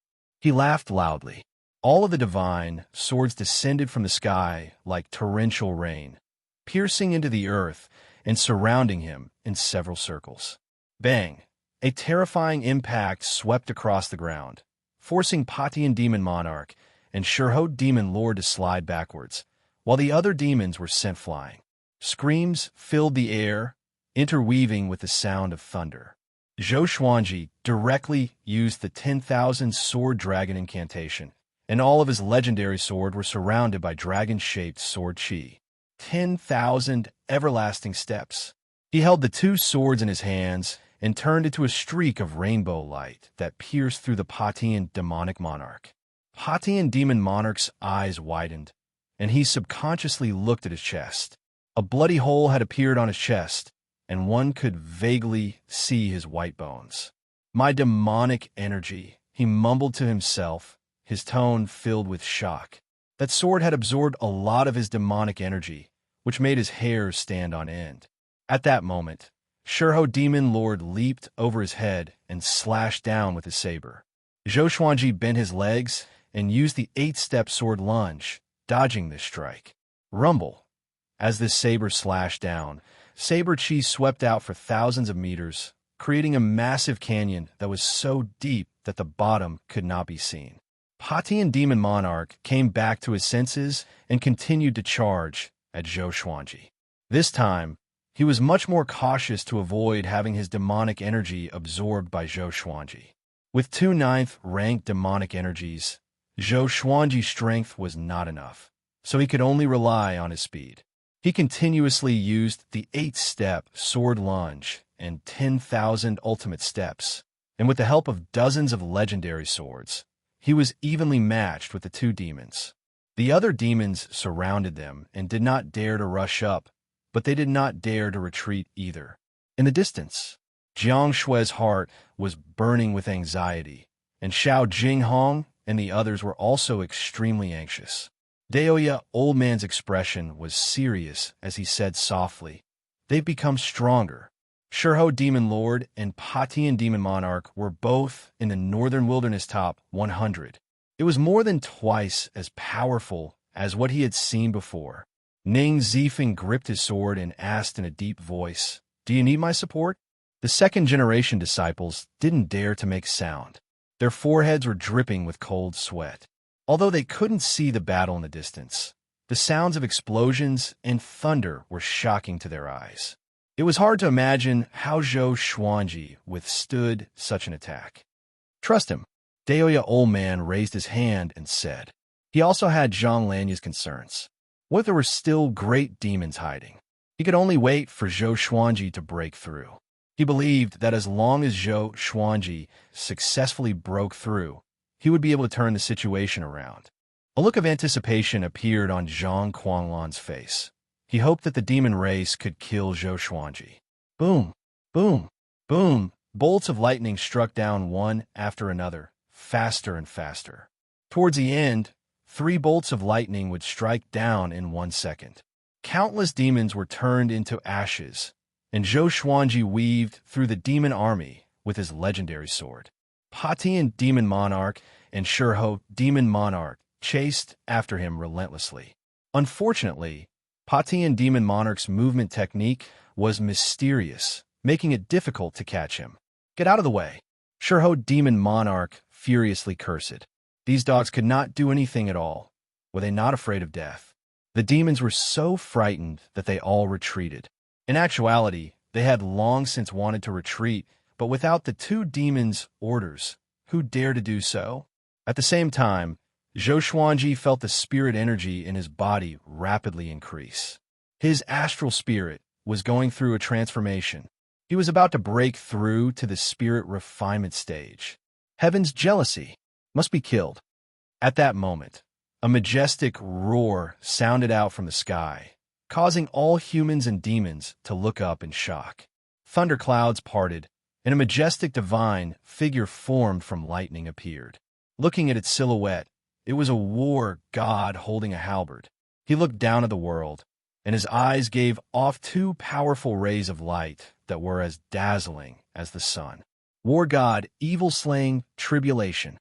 He laughed loudly. All of the divine swords descended from the sky like torrential rain, piercing into the earth and surrounding him in several circles. Bang! A terrifying impact swept across the ground, forcing Patian Demon Monarch and Shurho Demon Lord to slide backwards, while the other demons were sent flying. Screams filled the air, interweaving with the sound of thunder. Zhou Xuanji directly used the 10,000 Sword Dragon incantation, and all of his legendary sword were surrounded by dragon-shaped sword chi. 10,000 everlasting steps. He held the two swords in his hands and turned into a streak of rainbow light that pierced through the Patian Demonic Monarch. Patian Demon Monarch's eyes widened, and he subconsciously looked at his chest. A bloody hole had appeared on his chest, and one could vaguely see his white bones. My demonic energy, he mumbled to himself, his tone filled with shock. That sword had absorbed a lot of his demonic energy, which made his hair stand on end. At that moment, Shurho Demon Lord leaped over his head and slashed down with his saber. Zhou Xuanji bent his legs and used the 8-step sword lunge, dodging this strike. Rumble. As this saber slashed down, saber chi swept out for thousands of meters, creating a massive canyon that was so deep that the bottom could not be seen. Patian Demon Monarch came back to his senses and continued to charge at Zhou Xuanji. This time, He was much more cautious to avoid having his demonic energy absorbed by Zhou Xuanji. With 2 9th-ranked demonic energies, Zhou Xuanji's strength was not enough, so he could only rely on his speed. He continuously used the 8-step sword lunge and 10,000 ultimate steps, and with the help of dozens of legendary swords, he was evenly matched with the 2 demons. The other demons surrounded them and did not dare to rush up, but they did not dare to retreat either. In the distance, Jiang Shui's heart was burning with anxiety, and Xiao Jinghong and the others were also extremely anxious. Daoya Old Man's expression was serious as he said softly, "They've become stronger." Shurho Demon Lord and Patian Demon Monarch were both in the Northern Wilderness Top 100. It was more than twice as powerful as what he had seen before. Ning Zifeng gripped his sword and asked in a deep voice, "Do you need my support?" The second-generation disciples didn't dare to make sound. Their foreheads were dripping with cold sweat. Although they couldn't see the battle in the distance, the sounds of explosions and thunder were shocking to their eyes. It was hard to imagine how Zhou Xuanji withstood such an attack. "Trust him." Daoya Old Man raised his hand and said. He also had Zhang Lanya's concerns. What if there were still great demons hiding? He could only wait for Zhou Xuanji to break through. He believed that as long as Zhou Xuanji successfully broke through, he would be able to turn the situation around. A look of anticipation appeared on Zhang Quanglan's face. He hoped that the demon race could kill Zhou Xuanji. Boom, boom, boom. Bolts of lightning struck down one after another, faster and faster. Towards the end, 3 bolts of lightning would strike down in 1 second. Countless demons were turned into ashes, and Zhou Xuanji weaved through the demon army with his legendary sword. Patian Demon Monarch and Shurho Demon Monarch chased after him relentlessly. Unfortunately, Patian Demon Monarch's movement technique was mysterious, making it difficult to catch him. "Get out of the way!" Shurho Demon Monarch furiously cursed. These dogs could not do anything at all. Were they not afraid of death? The demons were so frightened that they all retreated. In actuality, they had long since wanted to retreat, but without the 2 demons' orders, who dared to do so? At the same time, Zhou Xuanji felt the spirit energy in his body rapidly increase. His astral spirit was going through a transformation. He was about to break through to the spirit refinement stage. Heaven's jealousy must be killed. At that moment, a majestic roar sounded out from the sky, causing all humans and demons to look up in shock. Thunderclouds parted, and a majestic divine figure formed from lightning appeared. Looking at its silhouette, it was a war god holding a halberd. He looked down at the world, and his eyes gave off 2 powerful rays of light that were as dazzling as the sun. War god, evil-slaying tribulation.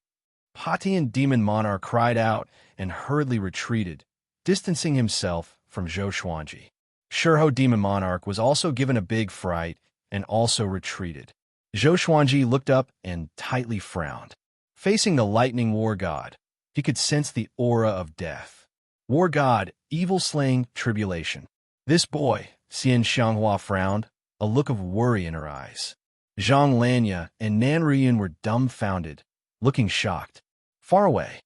Patian Demon Monarch cried out and hurriedly retreated, distancing himself from Zhou Xuanji. Shurho Demon Monarch was also given a big fright and also retreated. Zhou Xuanji looked up and tightly frowned. Facing the lightning war god, he could sense the aura of death. War god, evil-slaying tribulation. This boy, Xian Xianghua frowned, a look of worry in her eyes. Zhang Lanya and Nan Ruyan were dumbfounded, looking shocked. Far away.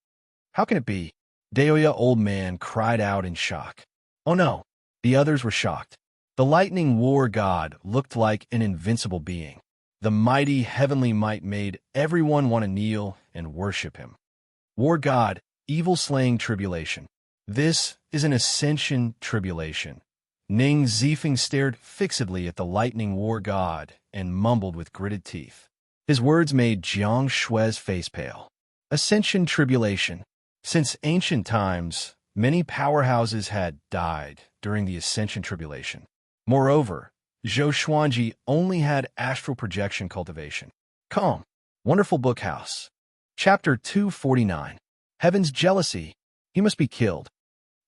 How can it be? Daoya Old Man cried out in shock. Oh no. The others were shocked. The lightning war god looked like an invincible being. The mighty heavenly might made everyone want to kneel and worship him. War god, evil-slaying tribulation. This is an ascension tribulation. Ning Zifeng stared fixedly at the lightning war god and mumbled with gritted teeth. His words made Jiang Shui's face pale. Ascension tribulation. Since ancient times, many powerhouses had died during the Ascension tribulation. Moreover, Zhou Xuanji only had astral projection cultivation. Calm. Wonderful Bookhouse. Chapter 249. Heaven's jealousy. He must be killed.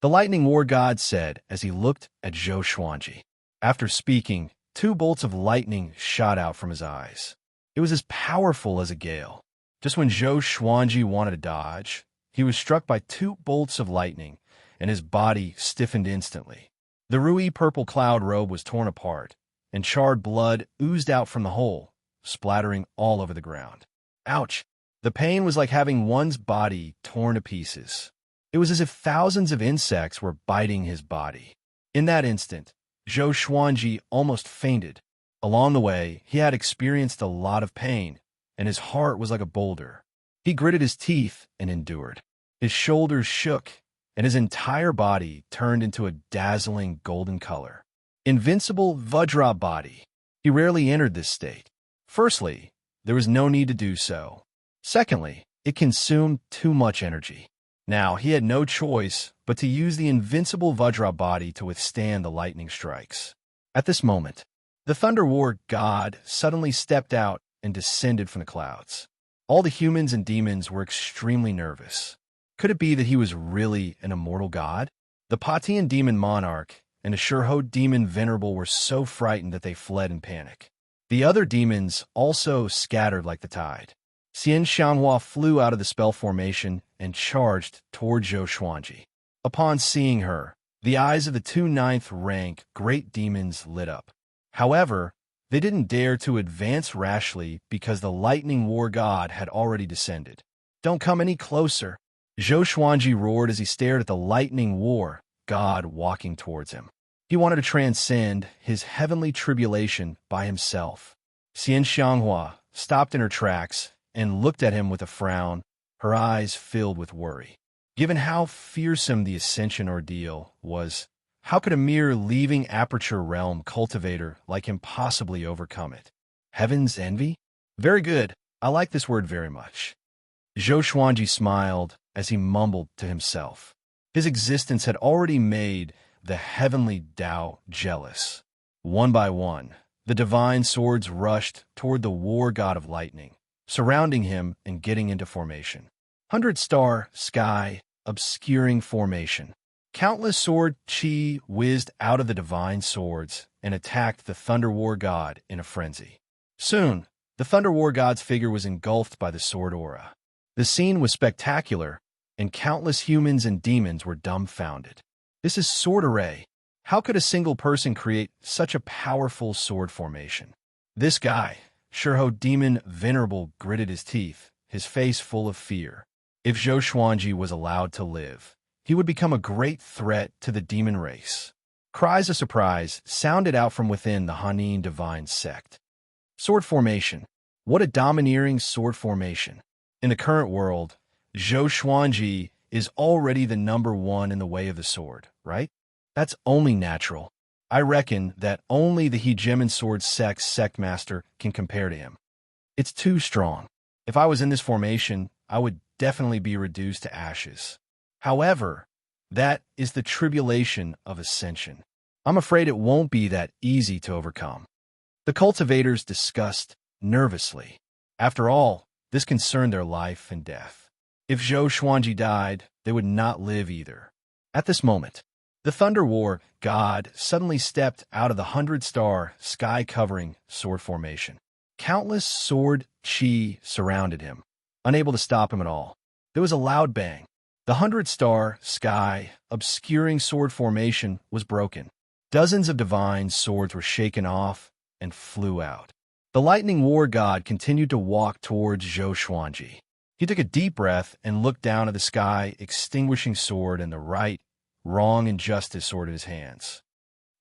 The lightning war god said as he looked at Zhou Xuanji. After speaking, 2 bolts of lightning shot out from his eyes. It was as powerful as a gale. Just when Zhou Xuanji wanted to dodge, he was struck by 2 bolts of lightning, and his body stiffened instantly. The ruby purple cloud robe was torn apart, and charred blood oozed out from the hole, splattering all over the ground. Ouch! The pain was like having one's body torn to pieces. It was as if thousands of insects were biting his body. In that instant, Zhou Xuanji almost fainted. Along the way, he had experienced a lot of pain, and his heart was like a boulder. He gritted his teeth and endured. His shoulders shook, and his entire body turned into a dazzling golden color. Invincible Vajra body. He rarely entered this state. Firstly, there was no need to do so. Secondly, it consumed too much energy. Now, he had no choice but to use the invincible Vajra body to withstand the lightning strikes. At this moment, the Thunder War god suddenly stepped out and descended from the clouds. All the humans and demons were extremely nervous. Could it be that he was really an immortal god? The Patian demon monarch and the Shurho demon venerable were so frightened that they fled in panic. The other demons also scattered like the tide. Xian Xianghua flew out of the spell formation and charged toward Zhou Xuanji. Upon seeing her, the eyes of the two ninth-rank great demons lit up. However, they didn't dare to advance rashly because the lightning war god had already descended. "Don't come any closer," Zhou Xuanji roared as he stared at the lightning war god walking towards him. He wanted to transcend his heavenly tribulation by himself. Xian Xianghua stopped in her tracks and looked at him with a frown, her eyes filled with worry. Given how fearsome the ascension ordeal was, how could a mere leaving Aperture Realm cultivator like him possibly overcome it? Heaven's envy? Very good. I like this word very much. Zhou Xuanji smiled as he mumbled to himself. His existence had already made the heavenly Tao jealous. One by one, the divine swords rushed toward the war god of lightning, surrounding him and getting into formation. 100-star sky, obscuring formation. Countless sword chi whizzed out of the divine swords and attacked the Thunder War god in a frenzy. Soon, the Thunder War god's figure was engulfed by the sword aura. The scene was spectacular, and countless humans and demons were dumbfounded. This is sword array. How could a single person create such a powerful sword formation? This guy, Shurho Demon Venerable, gritted his teeth, his face full of fear. If Zhou Xuanji was allowed to live, he would become a great threat to the demon race. Cries of surprise sounded out from within the Hanin divine sect. Sword formation. What a domineering sword formation. In the current world, Zhou Xuanji is already the #1 in the way of the sword, right? That's only natural. I reckon that only the Hegemon Sword sect master can compare to him. It's too strong. If I was in this formation, I would definitely be reduced to ashes. However, that is the tribulation of ascension. I'm afraid it won't be that easy to overcome. The cultivators discussed nervously. After all, this concerned their life and death. If Zhou Xuanji died, they would not live either. At this moment, the Thunder War god suddenly stepped out of the 100-star sky-covering sword formation. Countless sword chi surrounded him, unable to stop him at all. There was a loud bang. The 100-star sky obscuring sword formation was broken. Dozens of divine swords were shaken off and flew out. The lightning war god continued to walk towards Zhou Xuanji. He took a deep breath and looked down at the sky, extinguishing sword and the right, wrong, and justice sword in his hands.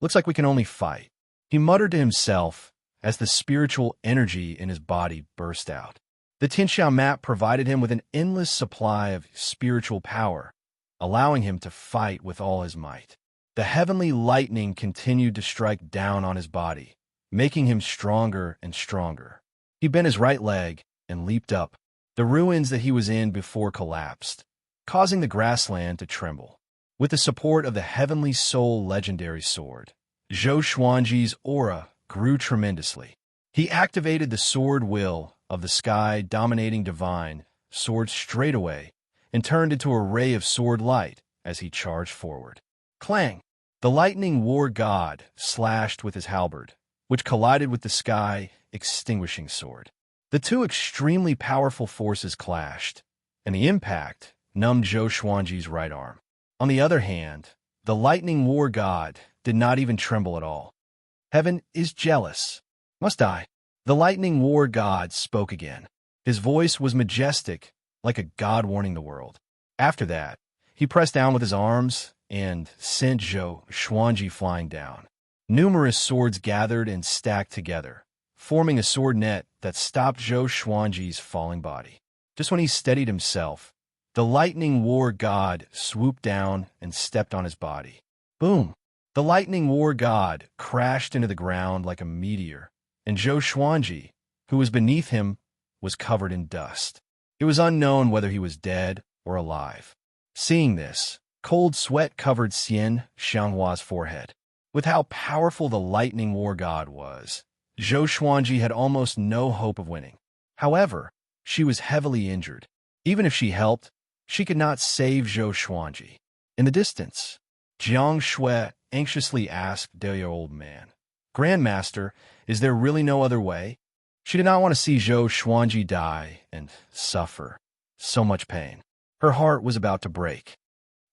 Looks like we can only fight. He muttered to himself as the spiritual energy in his body burst out. The Tianxiao map provided him with an endless supply of spiritual power, allowing him to fight with all his might. The heavenly lightning continued to strike down on his body, making him stronger and stronger. He bent his right leg and leaped up. The ruins that he was in before collapsed, causing the grassland to tremble. With the support of the Heavenly Soul legendary sword, Zhou Xuanji's aura grew tremendously. He activated the sword will of the sky-dominating divine sword straight away and turned into a ray of sword light as he charged forward. Clang! The lightning war god slashed with his halberd, which collided with the sky-extinguishing sword. The two extremely powerful forces clashed, and the impact numbed Zhou Xuanji's right arm. On the other hand, the lightning war god did not even tremble at all. Heaven is jealous. Must I? The lightning war god spoke again. His voice was majestic, like a god warning the world. After that, he pressed down with his arms and sent Zhou Xuanji flying down. Numerous swords gathered and stacked together, forming a sword net that stopped Zhou Xuanji's falling body. Just when he steadied himself, the lightning war god swooped down and stepped on his body. Boom! The lightning war god crashed into the ground like a meteor, and Zhou Xuanji, who was beneath him, was covered in dust. It was unknown whether he was dead or alive. Seeing this, cold sweat covered Xian Xianghua's forehead. With how powerful the lightning war god was, Zhou Xuanji had almost no hope of winning. However, she was heavily injured. Even if she helped, she could not save Zhou Xuanji. In the distance, Jiang Shui anxiously asked the old man, "Grandmaster, is there really no other way?" She did not want to see Zhou Xuanji die and suffer so much pain. Her heart was about to break.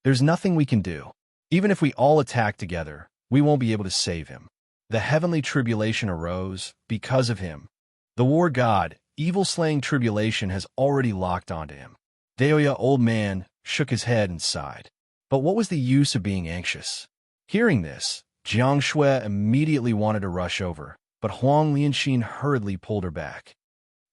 There's nothing we can do. Even if we all attack together, we won't be able to save him. The heavenly tribulation arose because of him. The war god, evil-slaying tribulation, has already locked onto him. Deoya old man shook his head and sighed. But what was the use of being anxious? Hearing this, Jiang Shui immediately wanted to rush over, but Huang Lianxin hurriedly pulled her back.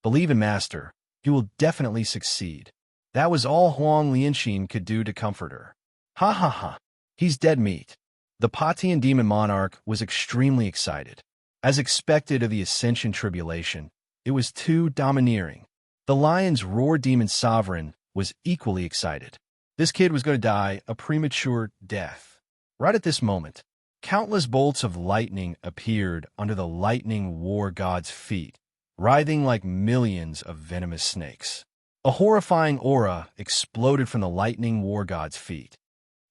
"Believe in Master. You will definitely succeed." That was all Huang Lianxin could do to comfort her. Ha ha ha. He's dead meat. The Patian demon monarch was extremely excited. As expected of the Ascension tribulation, it was too domineering. The lion's roar demon sovereign was equally excited. This kid was going to die a premature death. Right at this moment, countless bolts of lightning appeared under the lightning war god's feet, writhing like millions of venomous snakes. A horrifying aura exploded from the lightning war god's feet.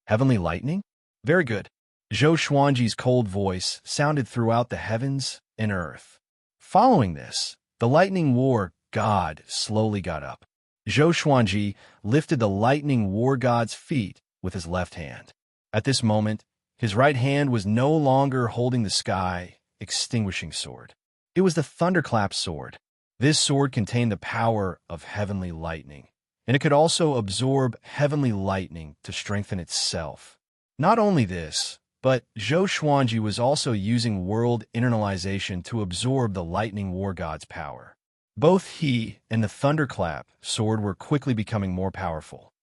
Heavenly lightning? Very good. Zhou Xuanji's cold voice sounded throughout the heavens and earth. Following this, the lightning war god slowly got up. Zhou Xuanji lifted the lightning war god's feet with his left hand. At this moment, his right hand was no longer holding the sky extinguishing sword. It was the thunderclap sword. This sword contained the power of heavenly lightning, and it could also absorb heavenly lightning to strengthen itself. Not only this, but Zhou Xuanji was also using world internalization to absorb the lightning war god's power. Both he and the thunderclap sword were quickly becoming more powerful.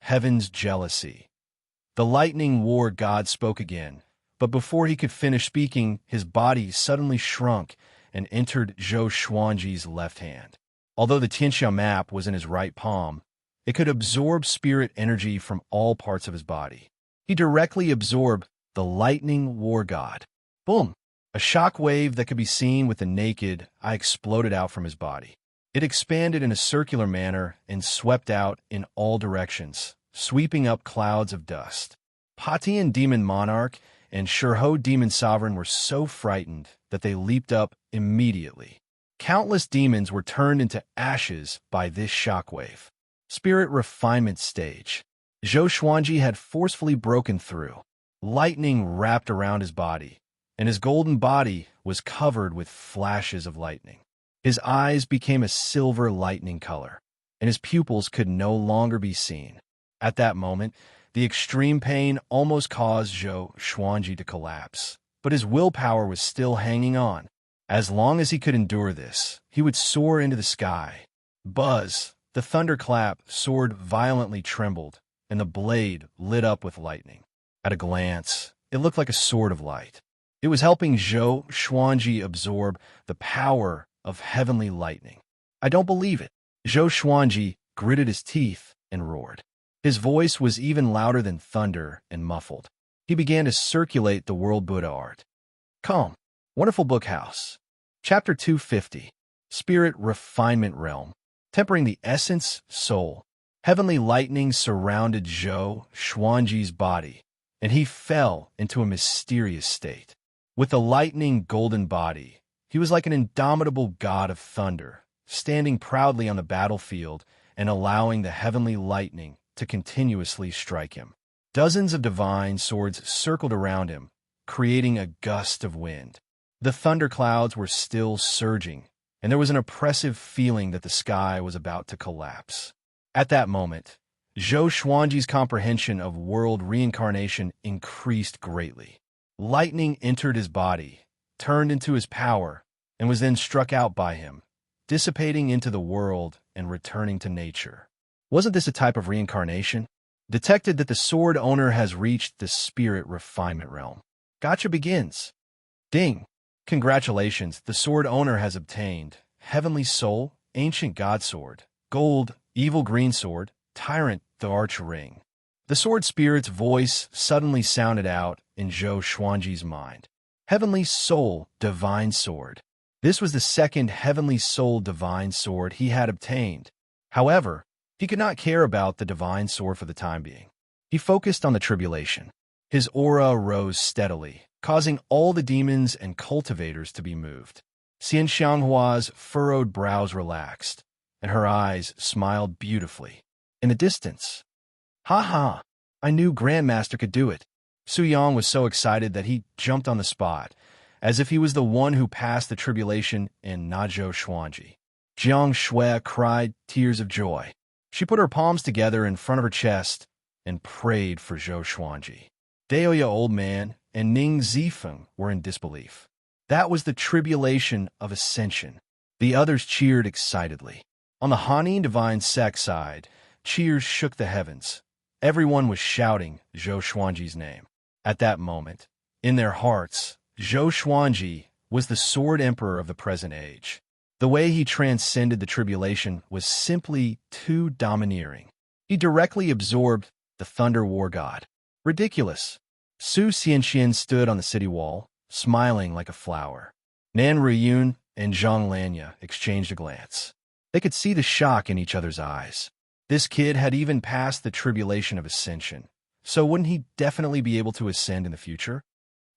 Heaven's jealousy. The lightning war god spoke again, but before he could finish speaking, his body suddenly shrunk and entered Zhou Xuanji's left hand. Although the Tianxia map was in his right palm, it could absorb spirit energy from all parts of his body. He directly absorbed the lightning war god. Boom! A shock wave that could be seen with the naked eye exploded out from his body. It expanded in a circular manner and swept out in all directions, sweeping up clouds of dust. Patian demon monarch and Shurho demon sovereign were so frightened that they leaped up immediately. Countless demons were turned into ashes by this shockwave. Spirit refinement stage. Zhou Xuanji had forcefully broken through. Lightning wrapped around his body, and his golden body was covered with flashes of lightning. His eyes became a silver lightning color, and his pupils could no longer be seen. At that moment, the extreme pain almost caused Zhou Xuanji to collapse, but his willpower was still hanging on. As long as he could endure this, he would soar into the sky. Buzz! The thunderclap sword violently trembled, and the blade lit up with lightning. At a glance, it looked like a sword of light. It was helping Zhou Xuanji absorb the power of heavenly lightning. I don't believe it. Zhou Xuanji gritted his teeth and roared. His voice was even louder than thunder and muffled. He began to circulate the world Buddha art. Calm. Wonderful Book House. Chapter 250. Spirit Refinement Realm. Tempering the essence, soul. Heavenly lightning surrounded Zhou Xuanji's body, and he fell into a mysterious state. With the lightning golden body, he was like an indomitable god of thunder, standing proudly on the battlefield and allowing the heavenly lightning to continuously strike him. Dozens of divine swords circled around him, creating a gust of wind. The thunderclouds were still surging, and there was an oppressive feeling that the sky was about to collapse. At that moment, Zhou Xuanji's comprehension of world reincarnation increased greatly. Lightning entered his body, turned into his power, and was then struck out by him, dissipating into the world and returning to nature. Wasn't this a type of reincarnation? Detected that the sword owner has reached the spirit refinement realm. Gacha begins. Ding! Congratulations, the sword owner has obtained Heavenly Soul, Ancient God Sword, Gold, Evil Green Sword, Tyrant, the Arch Ring. The sword spirit's voice suddenly sounded out in Zhou Xuanji's mind. Heavenly Soul, Divine Sword. This was the second Heavenly Soul Divine Sword he had obtained. However, he could not care about the Divine Sword for the time being. He focused on the tribulation. His aura rose steadily, causing all the demons and cultivators to be moved. Xian Xianghua's furrowed brows relaxed, and her eyes smiled beautifully. In the distance, "Ha ha! I knew Grandmaster could do it." Su Yang was so excited that he jumped on the spot, as if he was the one who passed the tribulation in Zhou Xuanji. Jiang Shui cried tears of joy. She put her palms together in front of her chest and prayed for Zhou Xuanji. Daoya Old Man and Ning Zifeng were in disbelief. That was the tribulation of ascension. The others cheered excitedly. On the Hanin divine sect side, cheers shook the heavens. Everyone was shouting Zhou Xuanji's name. At that moment, in their hearts, Zhou Xuanji was the sword emperor of the present age. The way he transcended the tribulation was simply too domineering. He directly absorbed the Thunder War God. Ridiculous. Su Xianxian stood on the city wall, smiling like a flower. Nan Ruyun and Zhang Lanya exchanged a glance. They could see the shock in each other's eyes. This kid had even passed the tribulation of ascension, so wouldn't he definitely be able to ascend in the future?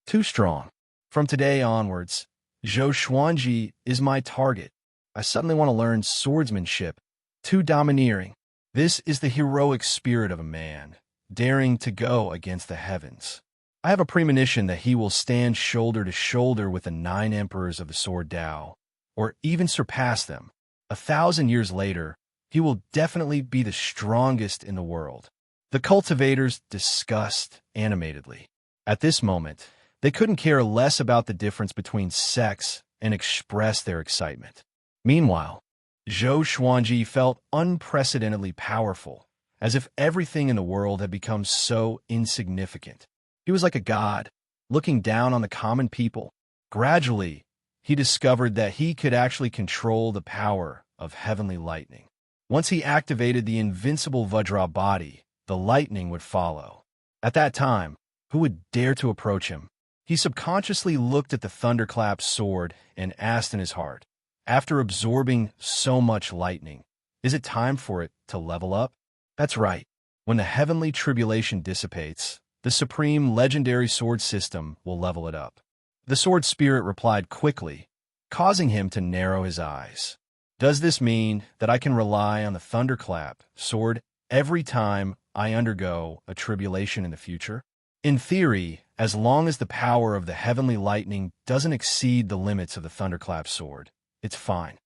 Too strong. From today onwards, Zhou Xuanji is my target. I suddenly want to learn swordsmanship. Too domineering. This is the heroic spirit of a man, daring to go against the heavens. I have a premonition that he will stand shoulder to shoulder with the 9 emperors of the Sword Tao, or even surpass them. 1,000 years later, he will definitely be the strongest in the world. The cultivators discussed animatedly. At this moment, they couldn't care less about the difference between sects and express their excitement. Meanwhile, Zhou Xuanji felt unprecedentedly powerful, as if everything in the world had become so insignificant. He was like a god, looking down on the common people. Gradually, he discovered that he could actually control the power of heavenly lightning. Once he activated the invincible Vajra body, the lightning would follow. At that time, who would dare to approach him? He subconsciously looked at the thunderclap sword and asked in his heart, after absorbing so much lightning, is it time for it to level up? That's right. When the heavenly tribulation dissipates, the supreme legendary sword system will level it up. The sword spirit replied quickly, causing him to narrow his eyes. Does this mean that I can rely on the thunderclap sword every time I undergo a tribulation in the future? In theory, as long as the power of the heavenly lightning doesn't exceed the limits of the thunderclap sword, it's fine.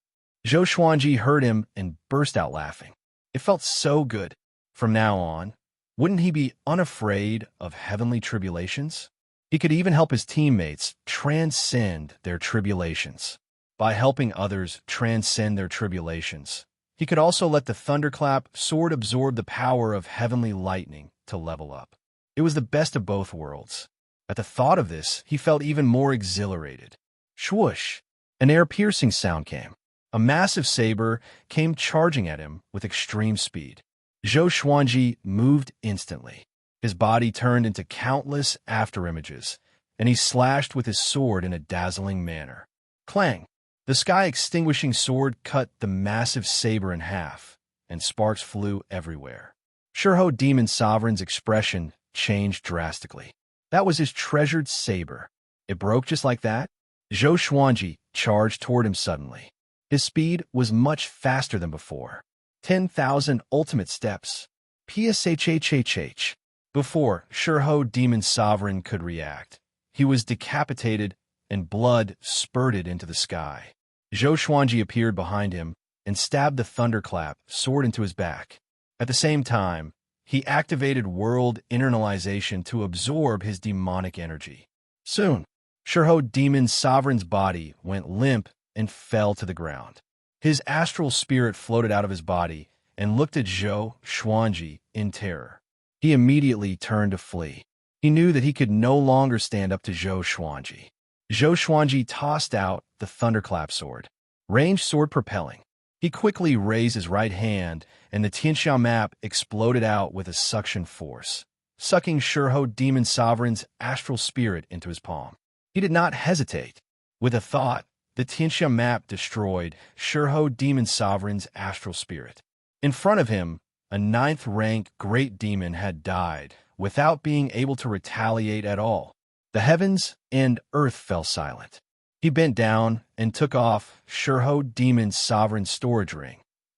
Zhou Xuanji heard him and burst out laughing. It felt so good. From now on, wouldn't he be unafraid of heavenly tribulations? He could even help his teammates transcend their tribulations. By helping others transcend their tribulations, he could also let the thunderclap sword absorb the power of heavenly lightning to level up. It was the best of both worlds. At the thought of this, he felt even more exhilarated. Swoosh! An air-piercing sound came. A massive saber came charging at him with extreme speed. Zhou Xuanji moved instantly. His body turned into countless afterimages, and he slashed with his sword in a dazzling manner. Clang! The sky-extinguishing sword cut the massive saber in half, and sparks flew everywhere. Shurho Demon Sovereign's expression changed drastically. That was his treasured saber. It broke just like that? Zhou Xuanji charged toward him suddenly. His speed was much faster than before. 10,000 ultimate steps. PSHHHH. Before Shurho Demon Sovereign could react, he was decapitated and blood spurted into the sky. Zhou Xuanji appeared behind him and stabbed the thunderclap sword into his back. At the same time, he activated world internalization to absorb his demonic energy. Soon, Shurho Demon Sovereign's body went limp and fell to the ground. His astral spirit floated out of his body and looked at Zhou Xuanji in terror. He immediately turned to flee. He knew that he could no longer stand up to Zhou Xuanji. Zhou Xuanji tossed out the thunderclap sword, ranged sword propelling. He quickly raised his right hand, and the Tianxia map exploded out with a suction force, sucking Shurho Demon Sovereign's astral spirit into his palm. He did not hesitate. With a thought, the Tianxia map destroyed Shurho Demon Sovereign's astral spirit. In front of him, a 9th-rank great demon had died without being able to retaliate at all. The heavens and earth fell silent. He bent down and took off Shurho Demon Sovereign's storage ring,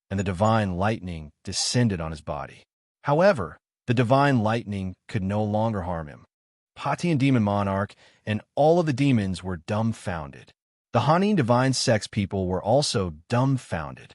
and the divine lightning descended on his body. However, the divine lightning could no longer harm him. Patian Demon Monarch and all of the demons were dumbfounded. The Hanin divine sex people were also dumbfounded.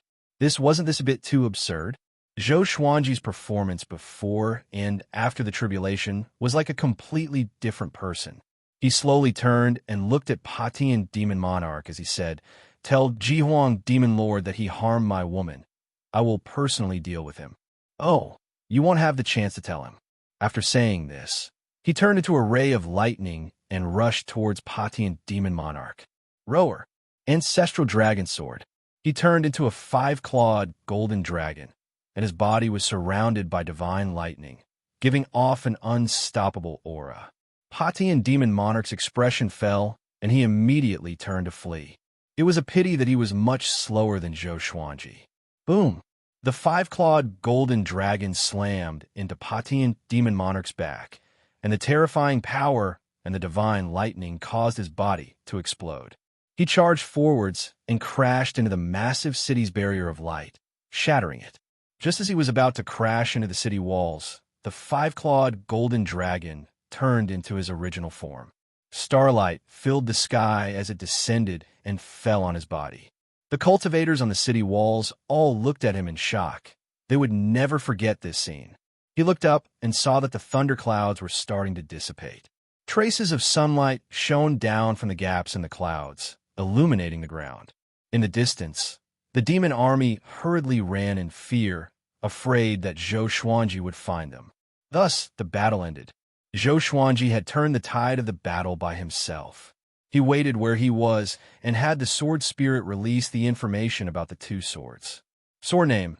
Wasn't this a bit too absurd? Zhou Xuanji's performance before and after the tribulation was like a completely different person. He slowly turned and looked at Patian Demon Monarch as he said, "Tell Jihuang Demon Lord that he harmed my woman. I will personally deal with him." "Oh, you won't have the chance to tell him." After saying this, he turned into a ray of lightning and rushed towards Patian Demon Monarch. Rower, ancestral dragon sword. He turned into a 5-clawed golden dragon, and his body was surrounded by divine lightning, giving off an unstoppable aura. Patian Demon Monarch's expression fell, and he immediately turned to flee. It was a pity that he was much slower than Zhou Xuanji. Boom! The 5-clawed golden dragon slammed into Patian Demon Monarch's back, and the terrifying power and the divine lightning caused his body to explode. He charged forwards and crashed into the massive city's barrier of light, shattering it. Just as he was about to crash into the city walls, the 5-clawed golden dragon turned into his original form. Starlight filled the sky as it descended and fell on his body. The cultivators on the city walls all looked at him in shock. They would never forget this scene. He looked up and saw that the thunderclouds were starting to dissipate. Traces of sunlight shone down from the gaps in the clouds, illuminating the ground. In the distance, the demon army hurriedly ran in fear, afraid that Zhou Xuanji would find them. Thus, the battle ended. Zhou Xuanji had turned the tide of the battle by himself. He waited where he was and had the sword spirit release the information about the 2 swords. Sword name: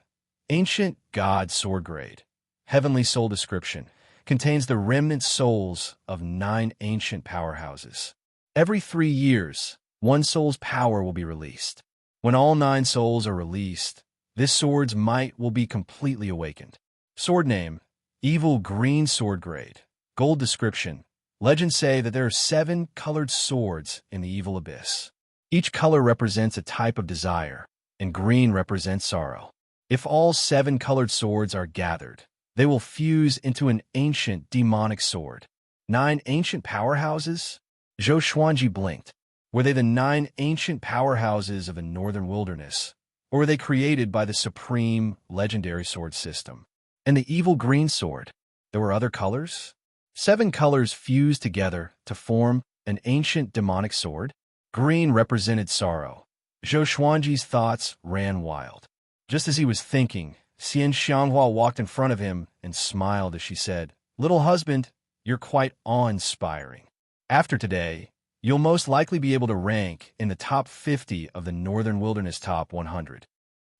Ancient God Sword Grade. Heavenly Soul description: contains the remnant souls of 9 ancient powerhouses. Every 3 years, 1 soul's power will be released. When all 9 souls are released, this sword's might will be completely awakened. Sword name: Evil Green Sword Grade. Gold description: legends say that there are 7 colored swords in the evil abyss. Each color represents a type of desire, and green represents sorrow. If all 7 colored swords are gathered, they will fuse into an ancient demonic sword. 9 ancient powerhouses? Zhou Xuanji blinked. Were they the 9 ancient powerhouses of a northern wilderness, or were they created by the supreme legendary sword system? And the evil green sword, there were other colors? 7 colors fused together to form an ancient demonic sword. Green represented sorrow. Zhou Xuanji's thoughts ran wild. Just as he was thinking, Xian Xianghua walked in front of him and smiled as she said, "Little husband, you're quite awe-inspiring. After today, you'll most likely be able to rank in the top 50 of the Northern Wilderness Top 100.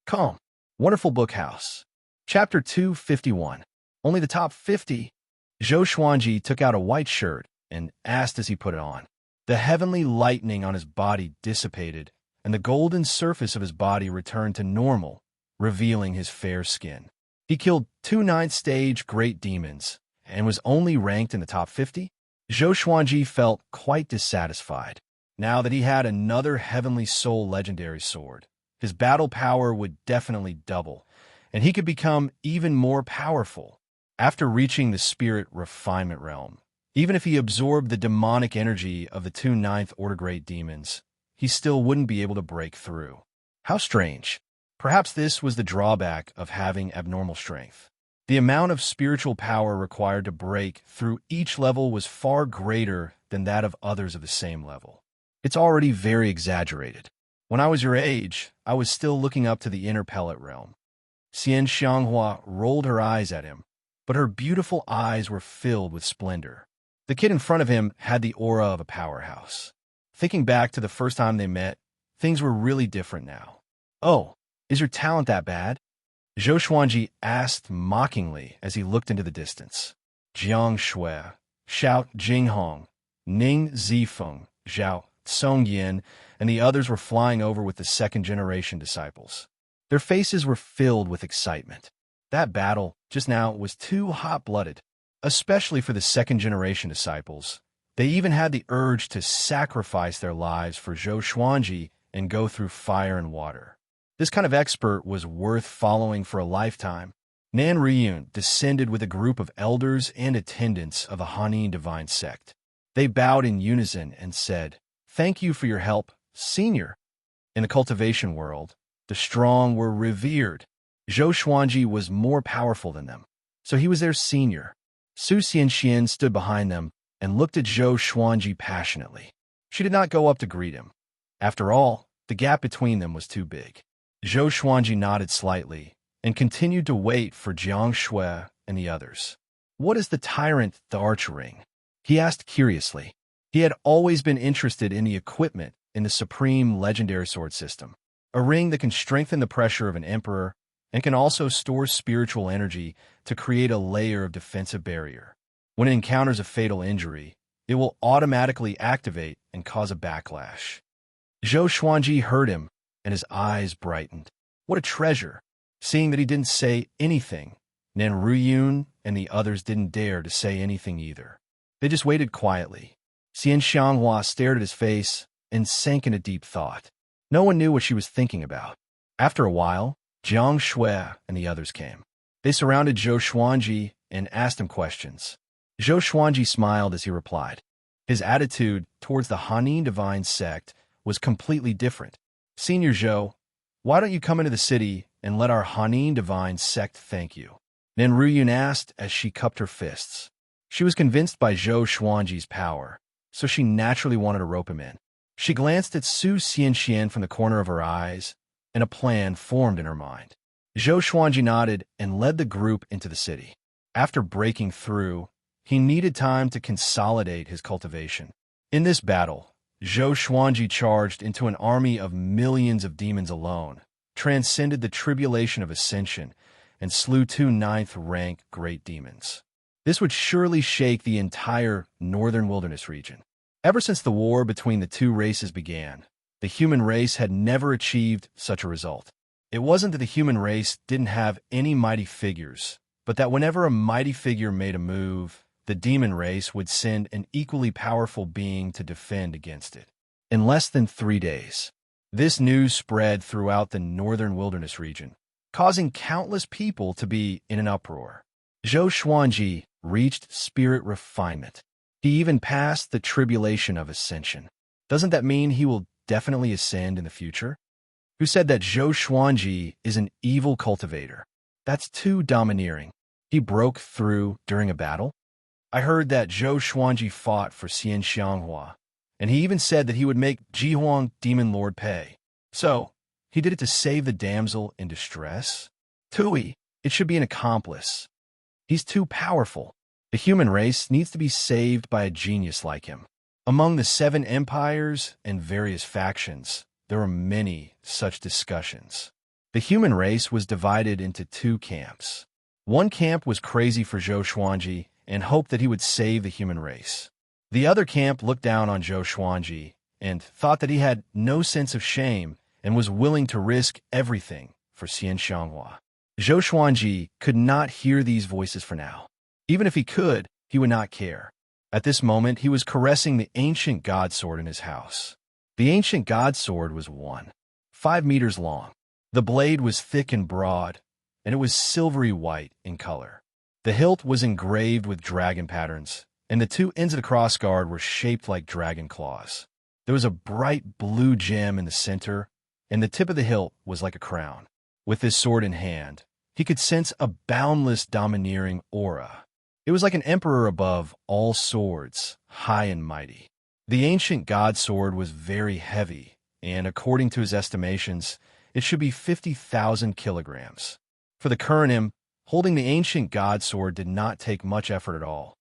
Come, Wonderful Book House. Chapter 251. Only the top 50? Zhou Xuanji took out a white shirt and asked as he put it on. The heavenly lightning on his body dissipated, and the golden surface of his body returned to normal, revealing his fair skin. He killed 2 9th-stage great demons and was only ranked in the top 50? Zhou Xuanji felt quite dissatisfied. Now that he had another Heavenly Soul legendary sword, his battle power would definitely double, and he could become even more powerful. After reaching the spirit refinement realm, Even if he absorbed the demonic energy of the two Ninth Order Great Demons, he still wouldn't be able to break through. How strange. Perhaps this was the drawback of having abnormal strength. The amount of spiritual power required to break through each level was far greater than that of others of the same level. It's already very exaggerated. When I was your age, I was still looking up to the inner pellet realm. Xian Xianghua rolled her eyes at him, but her beautiful eyes were filled with splendor. The kid in front of him had the aura of a powerhouse. Thinking back to the first time they met, things were really different now. "Oh, is your talent that bad?" Zhou Xuanji asked mockingly as he looked into the distance. Jiang Shui, Xiao Jinghong, Ning Zifeng, Zhao Songyin, and the others were flying over with the second-generation disciples. Their faces were filled with excitement. That battle just now was too hot-blooded, especially for the second-generation disciples. They even had the urge to sacrifice their lives for Zhou Xuanji and go through fire and water. This kind of expert was worth following for a lifetime. Nan Riyun descended with a group of elders and attendants of the Hanin divine sect. They bowed in unison and said, "Thank you for your help, Senior." In the cultivation world, the strong were revered. Zhou Xuanji was more powerful than them, so he was their senior. Su Xianxian stood behind them and looked at Zhou Xuanji passionately. She did not go up to greet him. After all, the gap between them was too big. Zhou Xuanji nodded slightly and continued to wait for Jiang Shui and the others. "What is the Tyrant the Arch Ring?" he asked curiously. He had always been interested in the equipment in the Supreme Legendary Sword System, a ring that can strengthen the pressure of an emperor and can also store spiritual energy to create a layer of defensive barrier. When it encounters a fatal injury, it will automatically activate and cause a backlash. Zhou Xuanji heard him, and his eyes brightened. What a treasure! Seeing that he didn't say anything, Nan Ruyun and the others didn't dare to say anything either. They just waited quietly. Xian Xianghua stared at his face and sank into deep thought. No one knew what she was thinking about. After a while, Jiang Shui and the others came. They surrounded Zhou Xuanji and asked him questions. Zhou Xuanji smiled as he replied. His attitude towards the Hanin divine sect was completely different. "Senior Zhou, why don't you come into the city and let our Hanin divine sect thank you?" Nan Ruyun asked as she cupped her fists. She was convinced by Zhou Xuanji's power, so she naturally wanted to rope him in. She glanced at Su Xianxian from the corner of her eyes, and a plan formed in her mind. Zhou Xuanji nodded and led the group into the city. After breaking through, he needed time to consolidate his cultivation. In this battle, Zhou Xuanji charged into an army of millions of demons alone, transcended the tribulation of ascension, and slew two ninth-rank great demons. This would surely shake the entire northern wilderness region. Ever since the war between the two races began, the human race had never achieved such a result. It wasn't that the human race didn't have any mighty figures, but that whenever a mighty figure made a move, the demon race would send an equally powerful being to defend against it. In less than 3 days, this news spread throughout the northern wilderness region, causing countless people to be in an uproar. Zhou Xuanji reached spirit refinement. He even passed the tribulation of ascension. Doesn't that mean he will definitely ascend in the future? Who said that Zhou Xuanji is an evil cultivator? That's too domineering. He broke through during a battle? I heard that Zhou Xuanji fought for Xian Xianghua, and he even said that he would make Jihuang Demon Lord pay. So, he did it to save the damsel in distress? Tui, it should be an accomplice. He's too powerful. The human race needs to be saved by a genius like him. Among the 7 empires and various factions, there were many such discussions. The human race was divided into 2 camps. One camp was crazy for Zhou Xuanji and hoped that he would save the human race. The other camp looked down on Zhou Xuanji and thought that he had no sense of shame and was willing to risk everything for Xian Xianghua. Zhou Xuanji could not hear these voices for now. Even if he could, he would not care. At this moment, he was caressing the ancient god sword in his house. The ancient god sword was 5 meters long. The blade was thick and broad, and it was silvery white in color. The hilt was engraved with dragon patterns, and the two ends of the crossguard were shaped like dragon claws. There was a bright blue gem in the center, and the tip of the hilt was like a crown. With his sword in hand, he could sense a boundless, domineering aura. It was like an emperor above all swords, high and mighty. The ancient god sword was very heavy, and according to his estimations, it should be 50,000 kilograms. For the current him, holding the ancient god sword did not take much effort at all.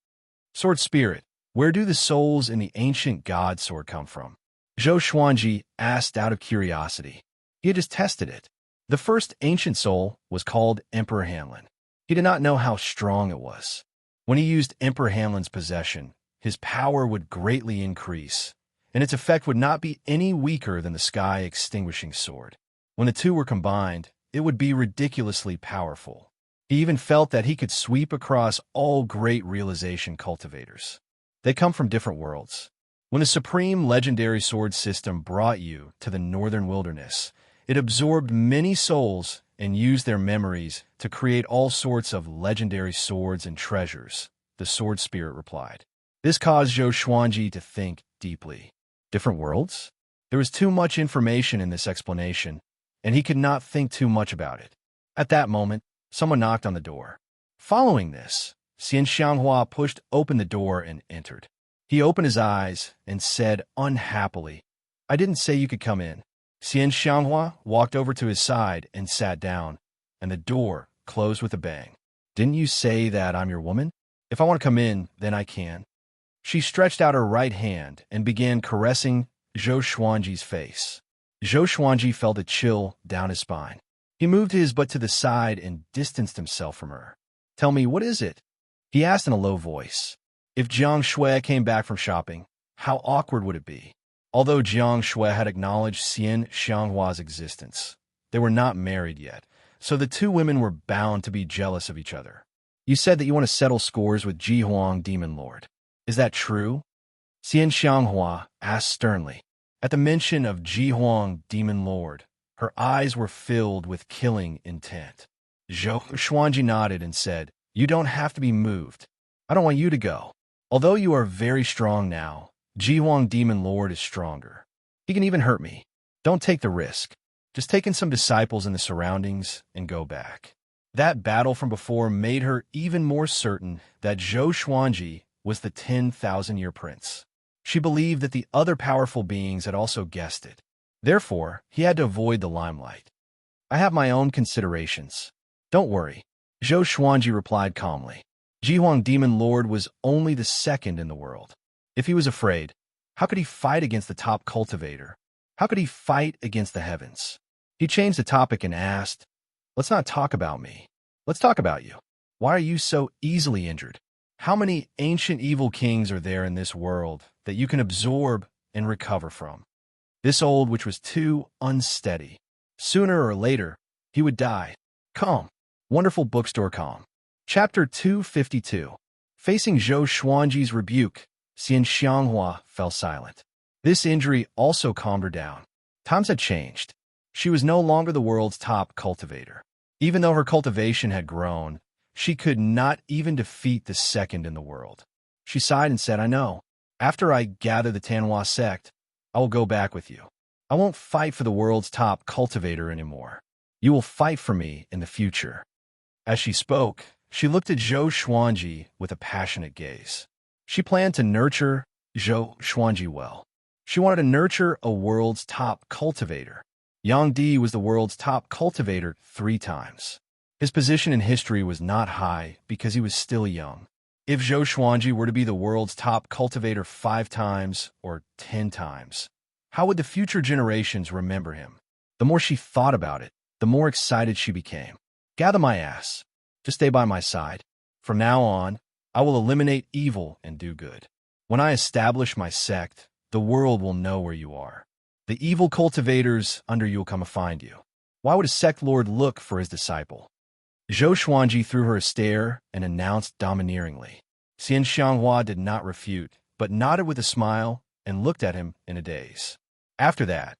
Sword spirit, where do the souls in the ancient god sword come from? Zhou Xuanji asked out of curiosity. He had just tested it. The first ancient soul was called Emperor Hanlin. He did not know how strong it was. When he used Emperor Hanlin's possession, his power would greatly increase, and its effect would not be any weaker than the sky-extinguishing sword. When the two were combined, it would be ridiculously powerful. He even felt that he could sweep across all great realization cultivators. They come from different worlds. When the supreme legendary sword system brought you to the northern wilderness, it absorbed many souls and used their memories to create all sorts of legendary swords and treasures, the sword spirit replied. This caused Zhou Xuanji to think deeply. Different worlds? There was too much information in this explanation, and he could not think too much about it. At that moment, someone knocked on the door. Following this, Xian Xianghua pushed open the door and entered. He opened his eyes and said unhappily, "I didn't say you could come in." Xian Xianghua walked over to his side and sat down, and the door closed with a bang. "Didn't you say that I'm your woman? If I want to come in, then I can." She stretched out her right hand and began caressing Zhou Xuanji's face. Zhou Xuanji felt a chill down his spine. He moved his butt to the side and distanced himself from her. "Tell me, what is it?" he asked in a low voice. If Jiang Shui came back from shopping, how awkward would it be? Although Jiang Shui had acknowledged Xian Xianghua's existence, they were not married yet, so the two women were bound to be jealous of each other. "You said that you want to settle scores with Ji Huang Demon Lord. Is that true?" Xian Xianghua asked sternly. At the mention of Ji Huang Demon Lord, her eyes were filled with killing intent. Zhou Xuanji nodded and said, "You don't have to be moved. I don't want you to go. Although you are very strong now, Ji Huang Demon Lord is stronger. He can even hurt me. Don't take the risk. Just take in some disciples in the surroundings and go back." That battle from before made her even more certain that Zhou Xuanji was the 10,000-year prince. She believed that the other powerful beings had also guessed it. Therefore, he had to avoid the limelight. "I have my own considerations. Don't worry," Zhou Xuanji replied calmly. Ji Huang Demon Lord was only the second in the world. If he was afraid, how could he fight against the top cultivator? How could he fight against the heavens? He changed the topic and asked, "Let's not talk about me. Let's talk about you. Why are you so easily injured? How many ancient evil kings are there in this world that you can absorb and recover from?" This old witch was too unsteady. Sooner or later, he would die. Calm. Wonderful bookstore calm. Chapter 252. Facing Zhou Xuanji's rebuke, Xian Xianghua fell silent. This injury also calmed her down. Times had changed. She was no longer the world's top cultivator. Even though her cultivation had grown, she could not even defeat the second in the world. She sighed and said, "I know. After I gather the Tanhua sect, I will go back with you. I won't fight for the world's top cultivator anymore. You will fight for me in the future." As she spoke, she looked at Zhou Xuanji with a passionate gaze. She planned to nurture Zhou Xuanji well. She wanted to nurture a world's top cultivator. Yang Di was the world's top cultivator 3 times. His position in history was not high because he was still young. If Zhou Xuanji were to be the world's top cultivator 5 times or 10 times, how would the future generations remember him? The more she thought about it, the more excited she became. "Gather my ass. Just stay by my side. From now on, I will eliminate evil and do good. When I establish my sect, the world will know where you are. The evil cultivators under you will come to find you. Why would a sect lord look for his disciple?" Zhou Xuanji threw her a stare and announced domineeringly. Xian Xianghua did not refute, but nodded with a smile and looked at him in a daze. After that,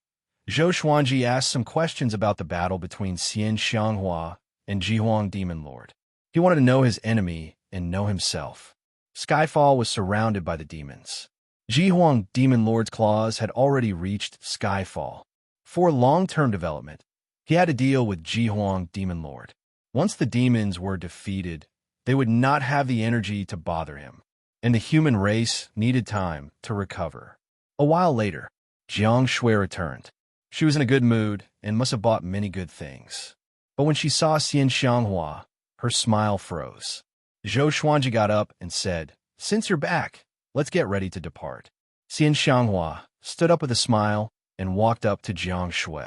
Zhou Xuanji asked some questions about the battle between Xian Xianghua and Ji Huang Demon Lord. He wanted to know his enemy and know himself. Skyfall was surrounded by the demons. Jihuang Demon Lord's claws had already reached Skyfall. For long-term development, he had to deal with Jihuang Demon Lord. Once the demons were defeated, they would not have the energy to bother him, and the human race needed time to recover. A while later, Jiang Shui returned. She was in a good mood and must have bought many good things. But when she saw Xian Xianghua, her smile froze. Zhou Xuanji got up and said, "Since you're back, let's get ready to depart." Xian Xianghua stood up with a smile and walked up to Jiang Shui.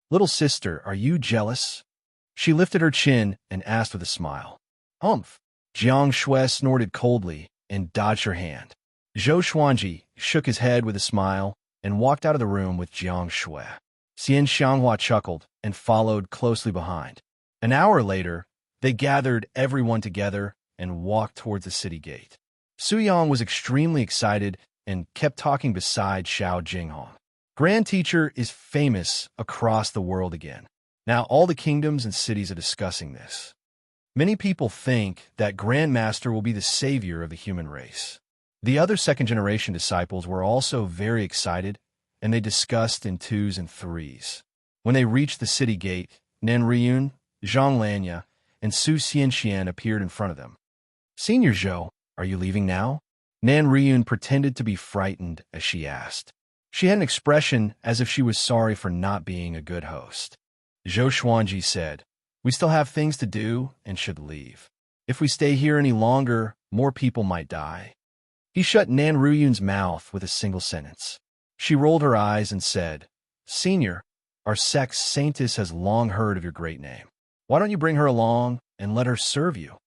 "Little sister, are you jealous?" She lifted her chin and asked with a smile. "Humph." Jiang Shui snorted coldly and dodged her hand. Zhou Xuanji shook his head with a smile and walked out of the room with Jiang Shui. Xian Xianghua chuckled and followed closely behind. An hour later, they gathered everyone together and walked towards the city gate. Su Yang was extremely excited and kept talking beside Xiao Jinghong. Grand Teacher is famous across the world again. Now all the kingdoms and cities are discussing this. Many people think that Grand Master will be the savior of the human race. The other second-generation disciples were also very excited, and they discussed in twos and threes. When they reached the city gate, Nan Riyun, Zhang Lanya, and Su Xianxian appeared in front of them. "Senior Zhou, are you leaving now?" Nan Riyun pretended to be frightened as she asked. She had an expression as if she was sorry for not being a good host. Zhou Xuanji said, "We still have things to do and should leave. If we stay here any longer, more people might die." He shut Nan Riyun's mouth with a single sentence. She rolled her eyes and said, "Senior, our sect's saintess has long heard of your great name. Why don't you bring her along and let her serve you?"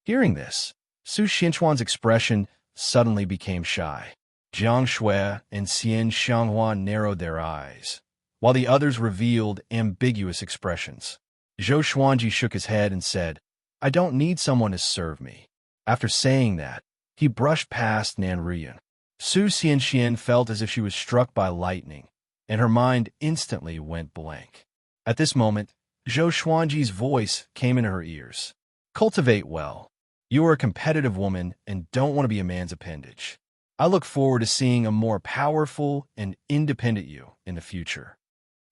Hearing this, Su Xinchuan's expression suddenly became shy. Jiang Shui and Xian Xianghua narrowed their eyes, while the others revealed ambiguous expressions. Zhou Xuanji shook his head and said, "I don't need someone to serve me." After saying that, he brushed past Nan Riyun. Su Xianxian felt as if she was struck by lightning, and her mind instantly went blank. At this moment, Zhou Xuanji's voice came into her ears. "Cultivate well. You are a competitive woman and don't want to be a man's appendage. I look forward to seeing a more powerful and independent you in the future."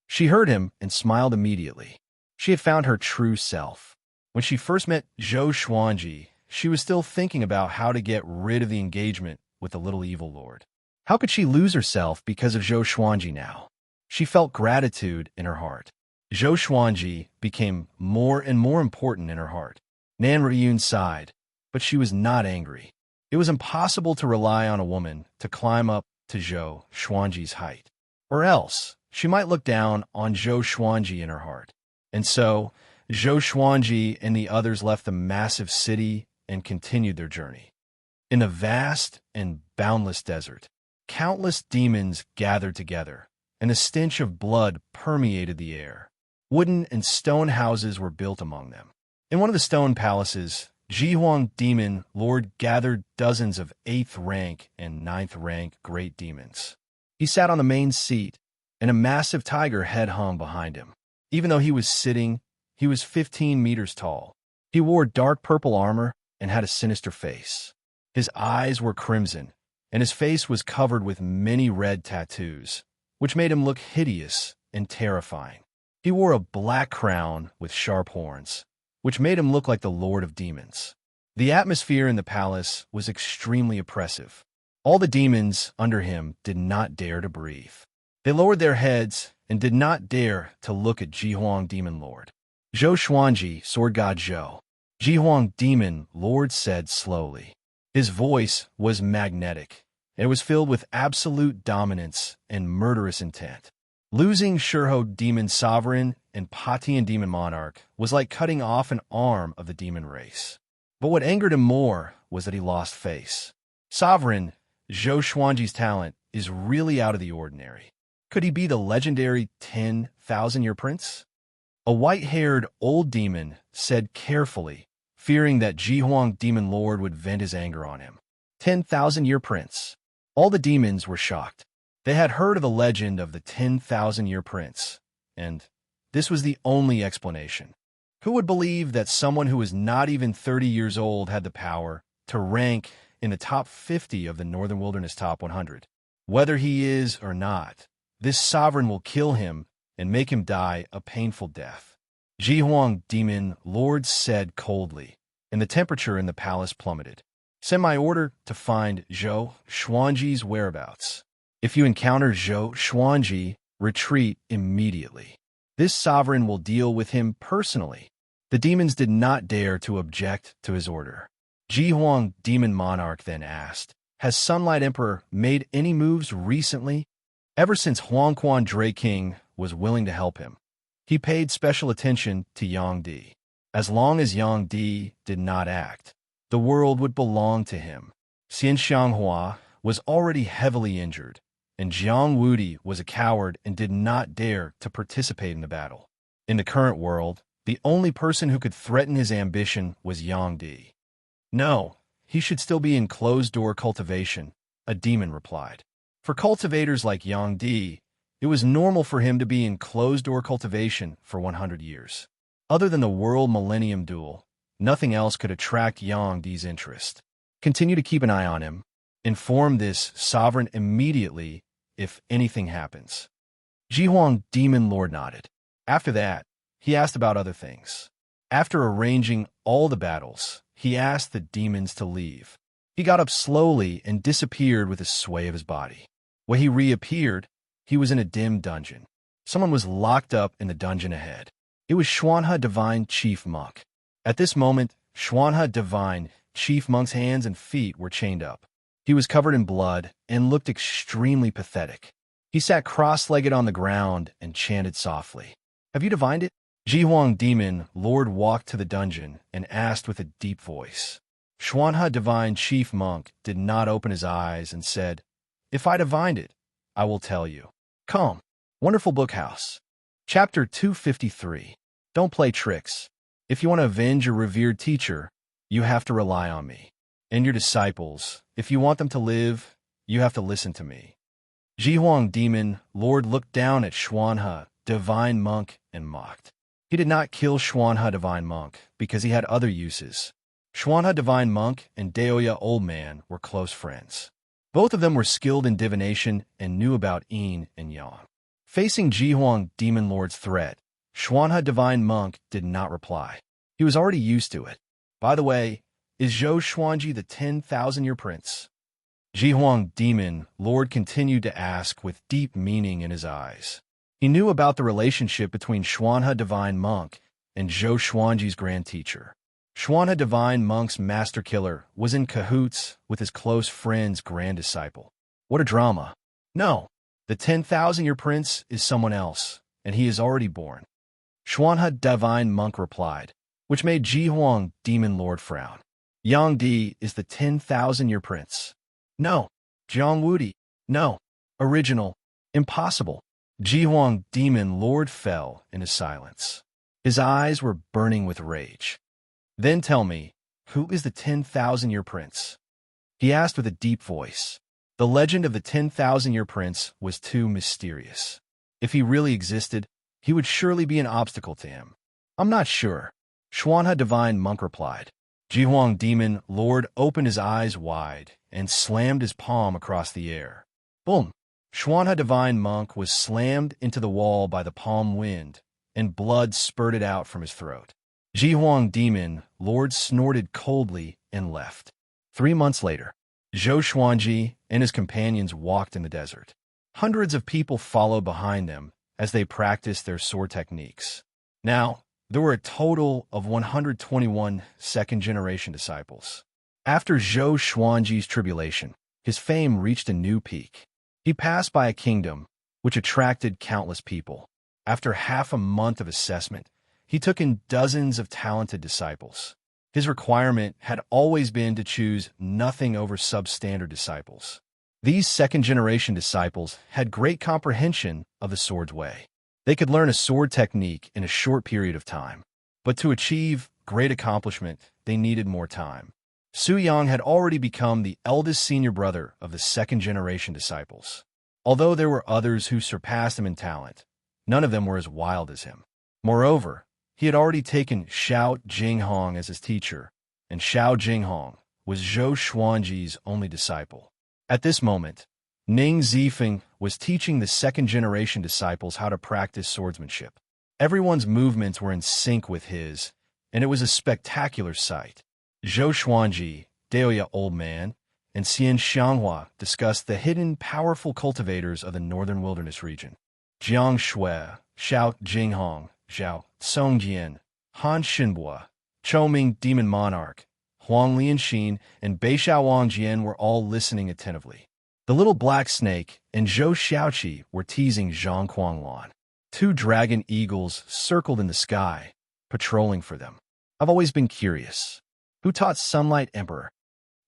She heard him and smiled immediately. She had found her true self. When she first met Zhou Xuanji, she was still thinking about how to get rid of the engagement with the little evil lord. How could she lose herself because of Zhou Xuanji now? She felt gratitude in her heart. Zhou Xuanji became more and more important in her heart. Nan Riyun sighed, but she was not angry. It was impossible to rely on a woman to climb up to Zhou Xuanji's height, or else she might look down on Zhou Xuanji in her heart. And so, Zhou Xuanji and the others left the massive city and continued their journey. In a vast and boundless desert, countless demons gathered together, and a stench of blood permeated the air. Wooden and stone houses were built among them. In one of the stone palaces, Jihuang Demon Lord gathered dozens of 8th rank and 9th rank great demons. He sat on the main seat, and a massive tiger head hung behind him. Even though he was sitting, he was 15 meters tall. He wore dark purple armor and had a sinister face. His eyes were crimson, and his face was covered with many red tattoos, which made him look hideous and terrifying. He wore a black crown with sharp horns, which made him look like the Lord of Demons. The atmosphere in the palace was extremely oppressive. All the demons under him did not dare to breathe. They lowered their heads and did not dare to look at Jihuang Demon Lord. "Zhou Xuanji, Sword God Zhou," Jihuang Demon Lord said slowly. His voice was magnetic, and it was filled with absolute dominance and murderous intent. Losing Shurho Demon Sovereign and Patian Demon Monarch was like cutting off an arm of the demon race. But what angered him more was that he lost face. Sovereign Zhou Xuanji's talent is really out of the ordinary. Could he be the legendary 10,000-year prince? A white-haired old demon said carefully, fearing that Jihuang Demon Lord would vent his anger on him. 10,000-year prince. All the demons were shocked. They had heard of the legend of the 10,000-year prince, and this was the only explanation. Who would believe that someone who was not even 30 years old had the power to rank in the top 50 of the Northern Wilderness Top 100. Whether he is or not, this sovereign will kill him and make him die a painful death. Ji Huang Demon Lord said coldly, and the temperature in the palace plummeted. Send my order to find Zhou Xuanji's whereabouts. If you encounter Zhou Xuanji, retreat immediately. This sovereign will deal with him personally. The demons did not dare to object to his order. Ji Huang Demon Monarch then asked, has Sunlight Emperor made any moves recently? Ever since Huang Quan Dre King was willing to help him, he paid special attention to Yang Di. As long as Yang Di did not act, the world would belong to him. Xian Xianghua was already heavily injured, and Jiang Wudi was a coward and did not dare to participate in the battle. In the current world, the only person who could threaten his ambition was Yang Di. No, he should still be in closed-door cultivation, a demon replied. For cultivators like Yang Di, it was normal for him to be in closed-door cultivation for 100 years. Other than the World Millennium Duel, nothing else could attract Yang Di's interest. Continue to keep an eye on him. Inform this sovereign immediately if anything happens. Ji Huang Demon Lord nodded. After that, he asked about other things. After arranging all the battles, he asked the demons to leave. He got up slowly and disappeared with a sway of his body. When he reappeared, he was in a dim dungeon. Someone was locked up in the dungeon ahead. It was Xuanhe Divine Chief Monk. At this moment, Xuanhe Divine Chief Monk's hands and feet were chained up. He was covered in blood and looked extremely pathetic. He sat cross-legged on the ground and chanted softly. Have you divined it? Ji Huang Demon Lord walked to the dungeon and asked with a deep voice. Xuanhe Divine Chief Monk did not open his eyes and said, If I divined it, I will tell you. Come. Wonderful Book House. Chapter 253. Don't play tricks. If you want to avenge your revered teacher, you have to rely on me. And your disciples, if you want them to live, you have to listen to me. Ji Huang Demon Lord looked down at Xuanhe Divine Monk and mocked. He did not kill Xuanhe Divine Monk because he had other uses. Xuanhe Divine Monk and Daoya Old Man were close friends. Both of them were skilled in divination and knew about yin and yang. Facing Ji Huang Demon Lord's threat, Xuanhe Divine Monk did not reply. He was already used to it. By the way, is Zhou Xuanji the 10,000-year prince? Ji Huang Demon Lord continued to ask with deep meaning in his eyes. He knew about the relationship between Xuanhe Divine Monk and Zhou Xuanji's grand teacher. Xuanhe Divine Monk's master killer was in cahoots with his close friend's grand disciple. What a drama. No, the 10,000-year prince is someone else, and he is already born. Xuanhe Divine Monk replied, which made Ji Huang Demon Lord frown. Yang Di is the 10,000-year prince. No. Jiang Wudi. No. Original. Impossible. Ji Huang Demon Lord fell into silence. His eyes were burning with rage. Then tell me, who is the 10,000-year prince? He asked with a deep voice. The legend of the 10,000-year prince was too mysterious. If he really existed, he would surely be an obstacle to him. I'm not sure. Xuanhe Divine Monk replied. Ji Huang Demon Lord opened his eyes wide and slammed his palm across the air. Boom! Xuanhe Divine Monk was slammed into the wall by the palm wind, and blood spurted out from his throat. Ji Huang Demon Lord snorted coldly and left. 3 months later, Zhou Xuanji and his companions walked in the desert. Hundreds of people followed behind them as they practiced their sword techniques. Now, there were a total of 121 second-generation disciples. After Zhou Xuanji's tribulation, his fame reached a new peak. He passed by a kingdom which attracted countless people. After half a month of assessment, he took in dozens of talented disciples. His requirement had always been to choose nothing over substandard disciples. These second-generation disciples had great comprehension of the sword's way. They could learn a sword technique in a short period of time. But to achieve great accomplishment, they needed more time. Su Yang had already become the eldest senior brother of the second-generation disciples. Although there were others who surpassed him in talent, none of them were as wild as him. Moreover, he had already taken Xiao Jinghong as his teacher, and Xiao Jinghong was Zhou Xuanji's only disciple. At this moment, Ning Zifeng was teaching the second-generation disciples how to practice swordsmanship. Everyone's movements were in sync with his, and it was a spectacular sight. Zhou Xuanji, Daoya Old Man, and Xian Xianghua discussed the hidden, powerful cultivators of the northern wilderness region. Jiang Shui, Xiao Jinghong, Zhao Songjian, Han Xinbua, Choming Demon Monarch, Huang Lianxin, and Beishao Wangjian were all listening attentively. The little black snake and Zhou Xiaoqi were teasing Zhang Kuanglan. Two dragon eagles circled in the sky, patrolling for them. I've always been curious. Who taught Sunlight Emperor?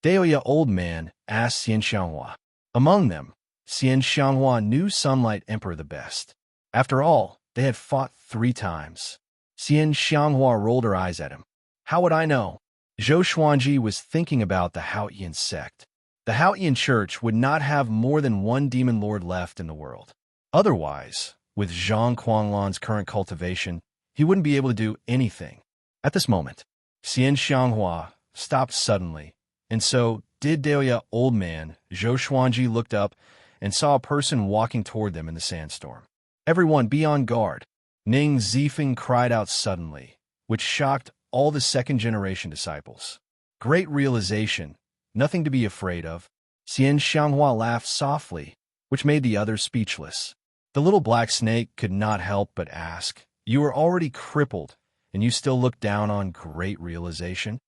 Daoya Old Man asked Xian Xianghua. Among them, Xian Xianghua knew Sunlight Emperor the best. After all, they had fought 3 times. Xian Xianghua rolled her eyes at him. How would I know? Zhou Xuanji was thinking about the Haotian sect. The Haotian church would not have more than one demon lord left in the world. Otherwise, with Zhang Kuanglan's current cultivation, he wouldn't be able to do anything. At this moment, Xian Xianghua stopped suddenly, and so did Daoya Old Man. Zhou Xuanji looked up and saw a person walking toward them in the sandstorm. Everyone be on guard. Ning Zifeng cried out suddenly, which shocked all the second-generation disciples. Great realization, nothing to be afraid of. Xian Xianghua laughed softly, which made the others speechless. The little black snake could not help but ask, "You are already crippled, and you still look down on great realization?"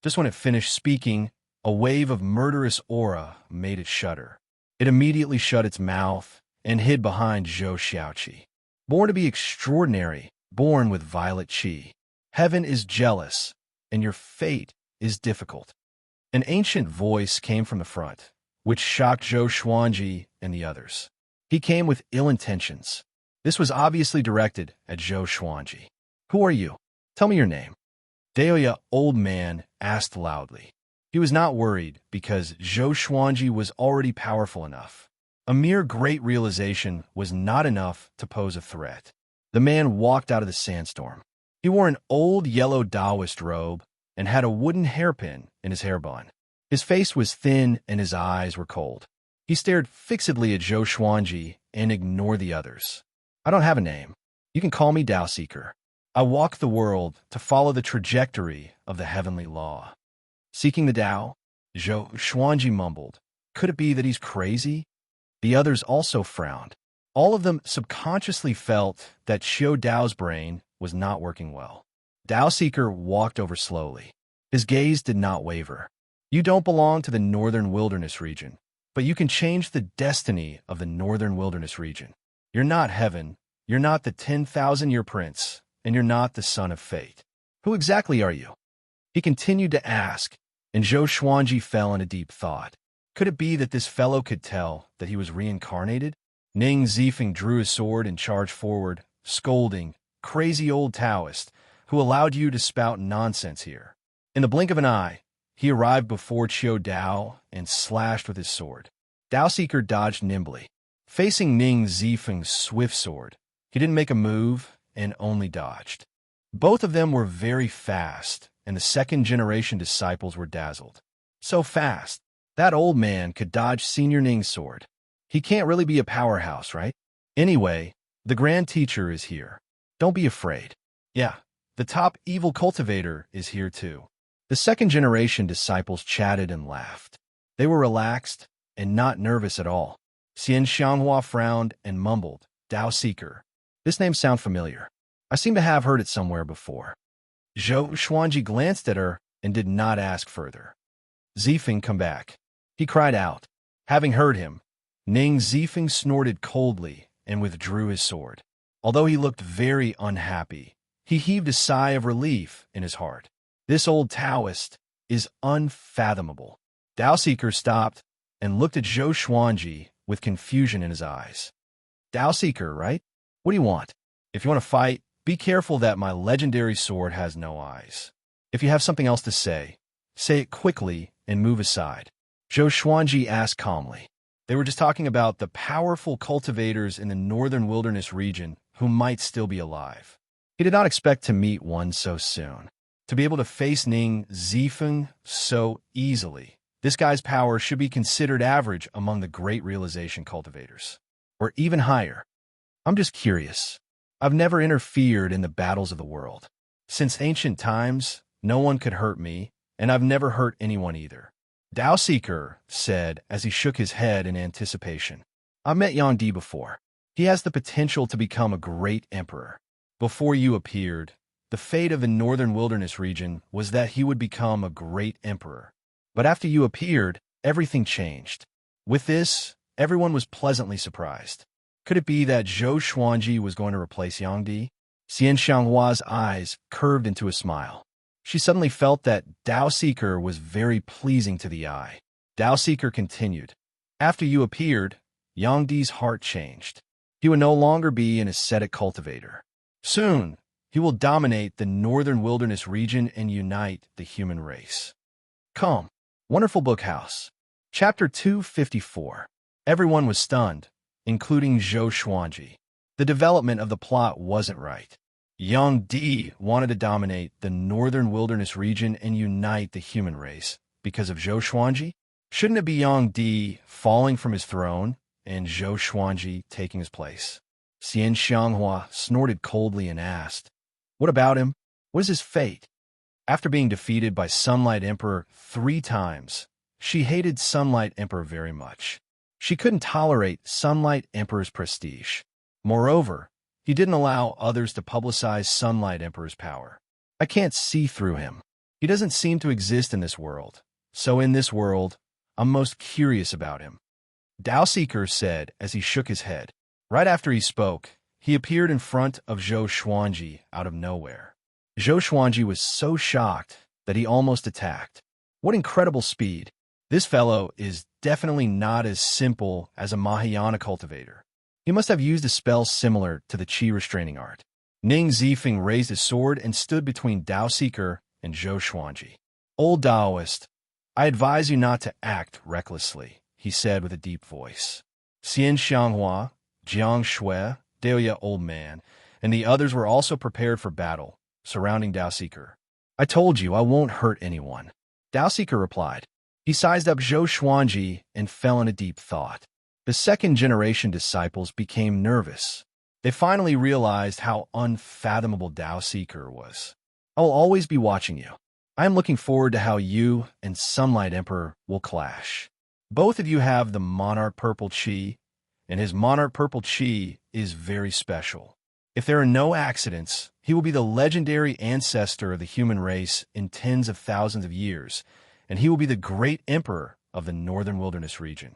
Just when it finished speaking, a wave of murderous aura made it shudder. It immediately shut its mouth and hid behind Zhou Xiaoqi. Born to be extraordinary, born with violet qi. Heaven is jealous, and your fate is difficult. An ancient voice came from the front, which shocked Zhou Xuanji and the others. He came with ill intentions. This was obviously directed at Zhou Xuanji. Who are you? Tell me your name. Daoya Old Man asked loudly. He was not worried because Zhou Xuanji was already powerful enough. A mere great realization was not enough to pose a threat. The man walked out of the sandstorm. He wore an old yellow Taoist robe and had a wooden hairpin in his hair bun. His face was thin and his eyes were cold. He stared fixedly at Zhou Xuanji and ignored the others. I don't have a name. You can call me Tao Seeker. I walk the world to follow the trajectory of the heavenly law. Seeking the Tao? Zhou Xuanji mumbled. Could it be that he's crazy? The others also frowned. All of them subconsciously felt that Xiao Dao's brain was not working well. Tao Seeker walked over slowly. His gaze did not waver. You don't belong to the northern wilderness region, but you can change the destiny of the northern wilderness region. You're not heaven, you're not the 10,000-year prince, and you're not the son of fate. Who exactly are you? He continued to ask, and Zhou Xuanji fell into deep thought. Could it be that this fellow could tell that he was reincarnated? Ning Zifeng drew his sword and charged forward, scolding, "Crazy old Taoist, who allowed you to spout nonsense here?" In the blink of an eye, he arrived before Xiao Dao and slashed with his sword. Tao Seeker dodged nimbly. Facing Ning Zifeng's swift sword, he didn't make a move and only dodged. Both of them were very fast, and the second-generation disciples were dazzled. So fast, that old man could dodge Senior Ning's sword. He can't really be a powerhouse, right? Anyway, the Grand Teacher is here. Don't be afraid. Yeah, the top evil cultivator is here too. The second-generation disciples chatted and laughed. They were relaxed and not nervous at all. Xian Xianghua frowned and mumbled, "Tao Seeker. This name sounds familiar. I seem to have heard it somewhere before." Zhou Xuanji glanced at her and did not ask further. "Zifeng, come back." He cried out. Having heard him, Ning Zifeng snorted coldly and withdrew his sword. Although he looked very unhappy, he heaved a sigh of relief in his heart. This old Taoist is unfathomable. Tao Seeker stopped and looked at Zhou Xuanji with confusion in his eyes. "Tao Seeker, right? What do you want? If you want to fight, be careful that my legendary sword has no eyes. If you have something else to say it quickly and move aside." Zhou Xuanji asked calmly. They were just talking about the powerful cultivators in the northern wilderness region who might still be alive. He did not expect to meet one so soon. To be able to face Ning Zifeng so easily, this guy's power should be considered average among the great realization cultivators, or even higher. I'm just curious. I've never interfered in the battles of the world. Since ancient times, no one could hurt me, and I've never hurt anyone either. Dao Seeker said as he shook his head in anticipation. I've met Yang Di before. He has the potential to become a great emperor. Before you appeared, the fate of the northern wilderness region was that he would become a great emperor. But after you appeared, everything changed. With this, everyone was pleasantly surprised. Could it be that Zhou Xuanji was going to replace Yang Di? Xian Xianghua's eyes curved into a smile. She suddenly felt that Dao Seeker was very pleasing to the eye. Dao Seeker continued. After you appeared, Yang Di's heart changed. He would no longer be an ascetic cultivator. Soon, he will dominate the northern wilderness region and unite the human race. Come. Wonderful Book House. Chapter 254. Everyone was stunned, including Zhou Xuanji. The development of the plot wasn't right. Yang Di wanted to dominate the northern wilderness region and unite the human race because of Zhou Xuanji? Shouldn't it be Yang Di falling from his throne and Zhou Xuanji taking his place? Xian Xianghua snorted coldly and asked, what about him? What is his fate? After being defeated by Sunlight Emperor 3 times, she hated Sunlight Emperor very much. She couldn't tolerate Sunlight Emperor's prestige. Moreover, he didn't allow others to publicize Sunlight Emperor's power. I can't see through him. He doesn't seem to exist in this world. So in this world, I'm most curious about him. Dao Seeker said as he shook his head. Right after he spoke, he appeared in front of Zhou Xuanji out of nowhere. Zhou Xuanji was so shocked that he almost attacked. What incredible speed! This fellow is definitely not as simple as a Mahayana cultivator. He must have used a spell similar to the Qi restraining art. Ning Zifeng raised his sword and stood between Dao Seeker and Zhou Xuanji. Old Daoist, I advise you not to act recklessly, he said with a deep voice. Xian Xianghua, Jiang Shui, Daoya Old Man, and the others were also prepared for battle, surrounding Dao Seeker. I told you I won't hurt anyone. Dao Seeker replied. He sized up Zhou Xuanji and fell in a deep thought. The second-generation disciples became nervous. They finally realized how unfathomable Dao Seeker was. I will always be watching you. I am looking forward to how you and Sunlight Emperor will clash. Both of you have the Monarch Purple Qi, and his Monarch Purple Qi is very special. If there are no accidents, he will be the legendary ancestor of the human race in tens of thousands of years, and he will be the great emperor of the northern wilderness region.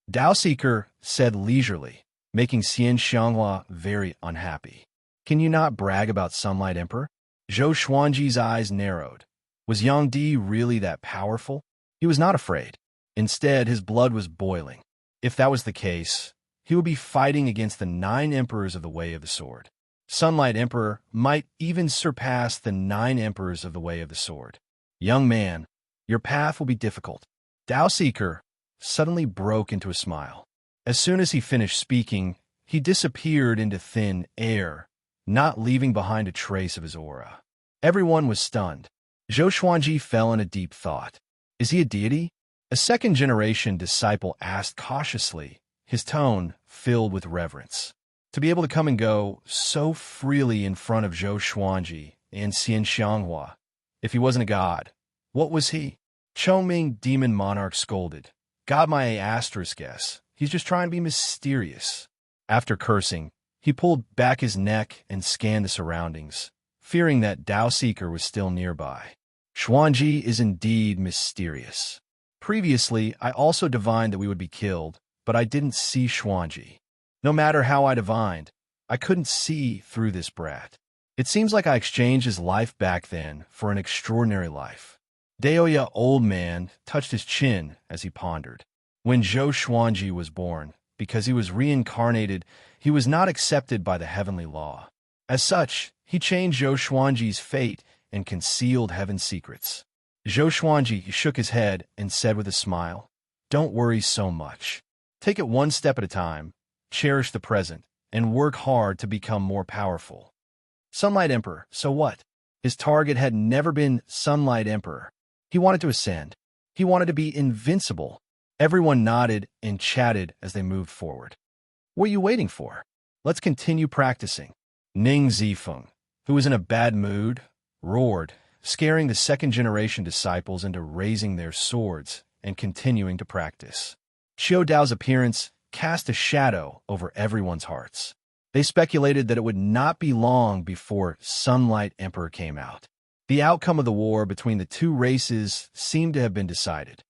Dao Seeker said leisurely, making Xian Xianghua very unhappy. Can you not brag about Sunlight Emperor? Zhou Xuanji's eyes narrowed. Was Yang Di really that powerful? He was not afraid. Instead, his blood was boiling. If that was the case, he would be fighting against the 9 emperors of the Way of the Sword. Sunlight Emperor might even surpass the 9 emperors of the Way of the Sword. Young man, your path will be difficult. Dao Seeker suddenly broke into a smile. As soon as he finished speaking, he disappeared into thin air, not leaving behind a trace of his aura. Everyone was stunned. Zhou Xuanji fell in a deep thought. Is he a deity? A second-generation disciple asked cautiously, his tone filled with reverence. To be able to come and go so freely in front of Zhou Xuanji and Xian Xianghua, if he wasn't a god, what was he? Chongming Demon Monarch scolded. Got my asterisk guess. He's just trying to be mysterious. After cursing, he pulled back his neck and scanned the surroundings, fearing that Dao Seeker was still nearby. Xuanji is indeed mysterious. Previously, I also divined that we would be killed, but I didn't see Xuanji. No matter how I divined, I couldn't see through this brat. It seems like I exchanged his life back then for an extraordinary life. Daoya Old Man touched his chin as he pondered. When Zhou Xuanji was born, because he was reincarnated, he was not accepted by the heavenly law. As such, he changed Zhou Xuanji's fate and concealed heaven's secrets. Zhou Xuanji shook his head and said with a smile, Don't worry so much. Take it one step at a time, cherish the present, and work hard to become more powerful. Sunlight Emperor, so what? His target had never been Sunlight Emperor. He wanted to ascend. He wanted to be invincible. Everyone nodded and chatted as they moved forward. What are you waiting for? Let's continue practicing. Ning Zifeng, who was in a bad mood, roared, scaring the second-generation disciples into raising their swords and continuing to practice. Xiao Dao's appearance cast a shadow over everyone's hearts. They speculated that it would not be long before Sunlight Emperor came out. The outcome of the war between the two races seemed to have been decided.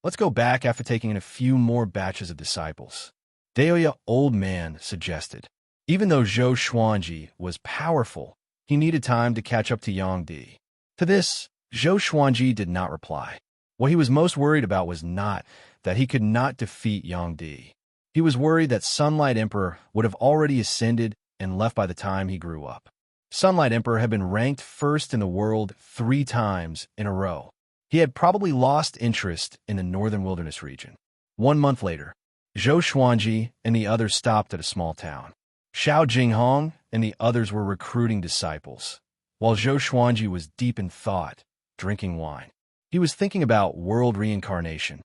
Let's go back after taking in a few more batches of disciples. Daoya Old Man suggested. Even though Zhou Xuanji was powerful, he needed time to catch up to Yang Di. To this, Zhou Xuanji did not reply. What he was most worried about was not that he could not defeat Yang Di. He was worried that Sunlight Emperor would have already ascended and left by the time he grew up. Sunlight Emperor had been ranked first in the world 3 times in a row. He had probably lost interest in the northern wilderness region. 1 month later, Zhou Xuanji and the others stopped at a small town. Xiao Jinghong and the others were recruiting disciples, while Zhou Xuanji was deep in thought, drinking wine. He was thinking about world reincarnation.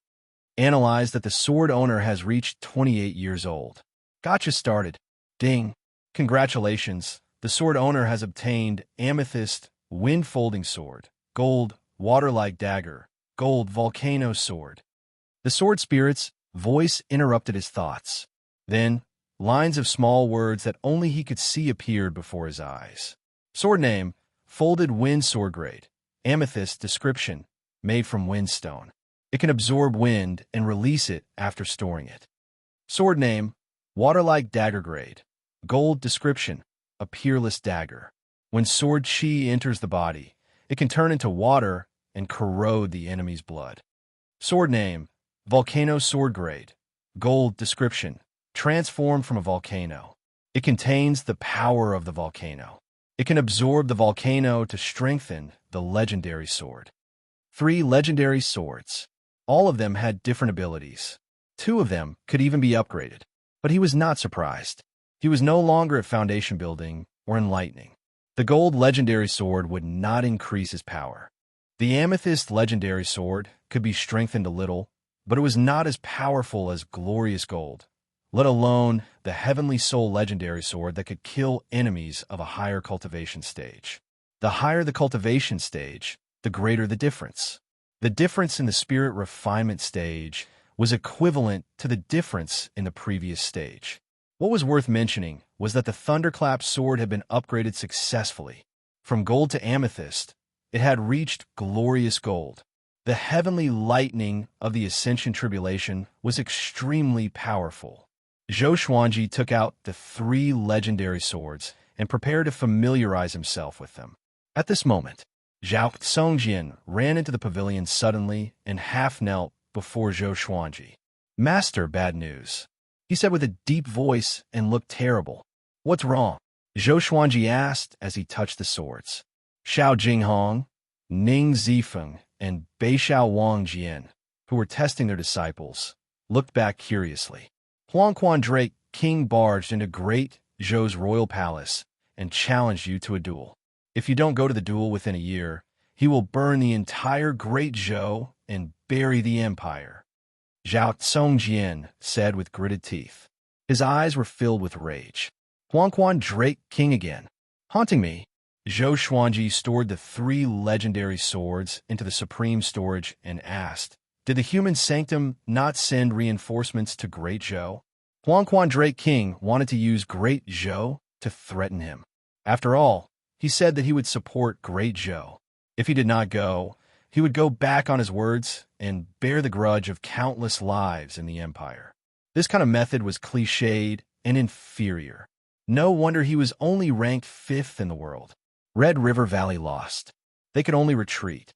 Analyzed that the sword owner has reached 28 years old. Gotcha started. Ding. Congratulations. The sword owner has obtained amethyst, wind-folding sword, gold, water-like dagger, gold, volcano sword. The sword spirit's voice interrupted his thoughts. Then, lines of small words that only he could see appeared before his eyes. Sword name, folded wind sword grade. Amethyst description, made from windstone. It can absorb wind and release it after storing it. Sword name, water-like dagger grade. Gold description, a peerless dagger. When sword chi enters the body, it can turn into water and corrode the enemy's blood. Sword name, volcano sword grade. Gold description, transformed from a volcano. It contains the power of the volcano. It can absorb the volcano to strengthen the legendary sword. 3 legendary swords. All of them had different abilities. 2 of them could even be upgraded. But he was not surprised. He was no longer at foundation building or enlightening. The gold legendary sword would not increase his power. The amethyst legendary sword could be strengthened a little, but it was not as powerful as glorious gold, let alone the heavenly soul legendary sword that could kill enemies of a higher cultivation stage. The higher the cultivation stage, the greater the difference. The difference in the spirit refinement stage was equivalent to the difference in the previous stage. What was worth mentioning was that the Thunderclap sword had been upgraded successfully. From gold to amethyst, it had reached glorious gold. The heavenly lightning of the Ascension Tribulation was extremely powerful. Zhou Xuanji took out the 3 legendary swords and prepared to familiarize himself with them. At this moment, Zhao Songjian ran into the pavilion suddenly and half-knelt before Zhou Xuanji. "Master, bad news," he said with a deep voice and looked terrible. "What's wrong?" Zhou Xuanji asked as he touched the swords. Xiao Jinghong, Ning Zifeng, and Beixiao Wang Jian, who were testing their disciples, looked back curiously. Huangquan Drake King barged into Great Zhou's royal palace and challenged you to a duel. If you don't go to the duel within a year, he will burn the entire Great Zhou and bury the empire, Zhao Songjian said with gritted teeth. His eyes were filled with rage. Huangquan Drake King again. Haunting me. Zhou Xuanji stored the 3 legendary swords into the supreme storage and asked, "Did the human sanctum not send reinforcements to Great Zhou?" Huangquan Drake King wanted to use Great Zhou to threaten him. After all, he said that he would support Great Zhou. If he did not go, he would go back on his words and bear the grudge of countless lives in the empire. This kind of method was cliched and inferior. No wonder he was only ranked 5th in the world. Red River Valley lost. They could only retreat.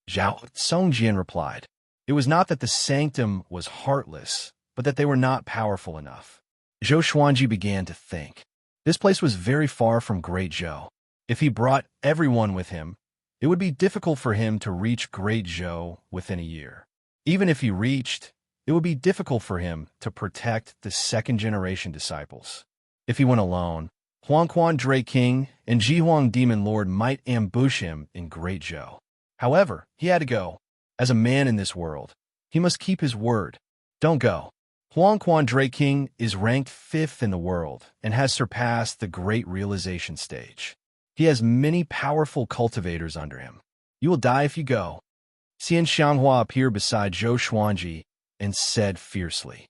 Zhao Songjian replied. It was not that the sanctum was heartless, but that they were not powerful enough. Zhou Xuanji began to think. This place was very far from Great Zhou. If he brought everyone with him, it would be difficult for him to reach Great Zhou within a year. Even if he reached, it would be difficult for him to protect the second-generation disciples. If he went alone, Huangquan Dray King and Jihuang Demon Lord might ambush him in Great Zhou. However, he had to go. As a man in this world, he must keep his word. Don't go. Huangquan Dray King is ranked 5th in the world and has surpassed the Great Realization stage. He has many powerful cultivators under him. You will die if you go. Xian Xianghua appeared beside Zhou Xuanji and said fiercely,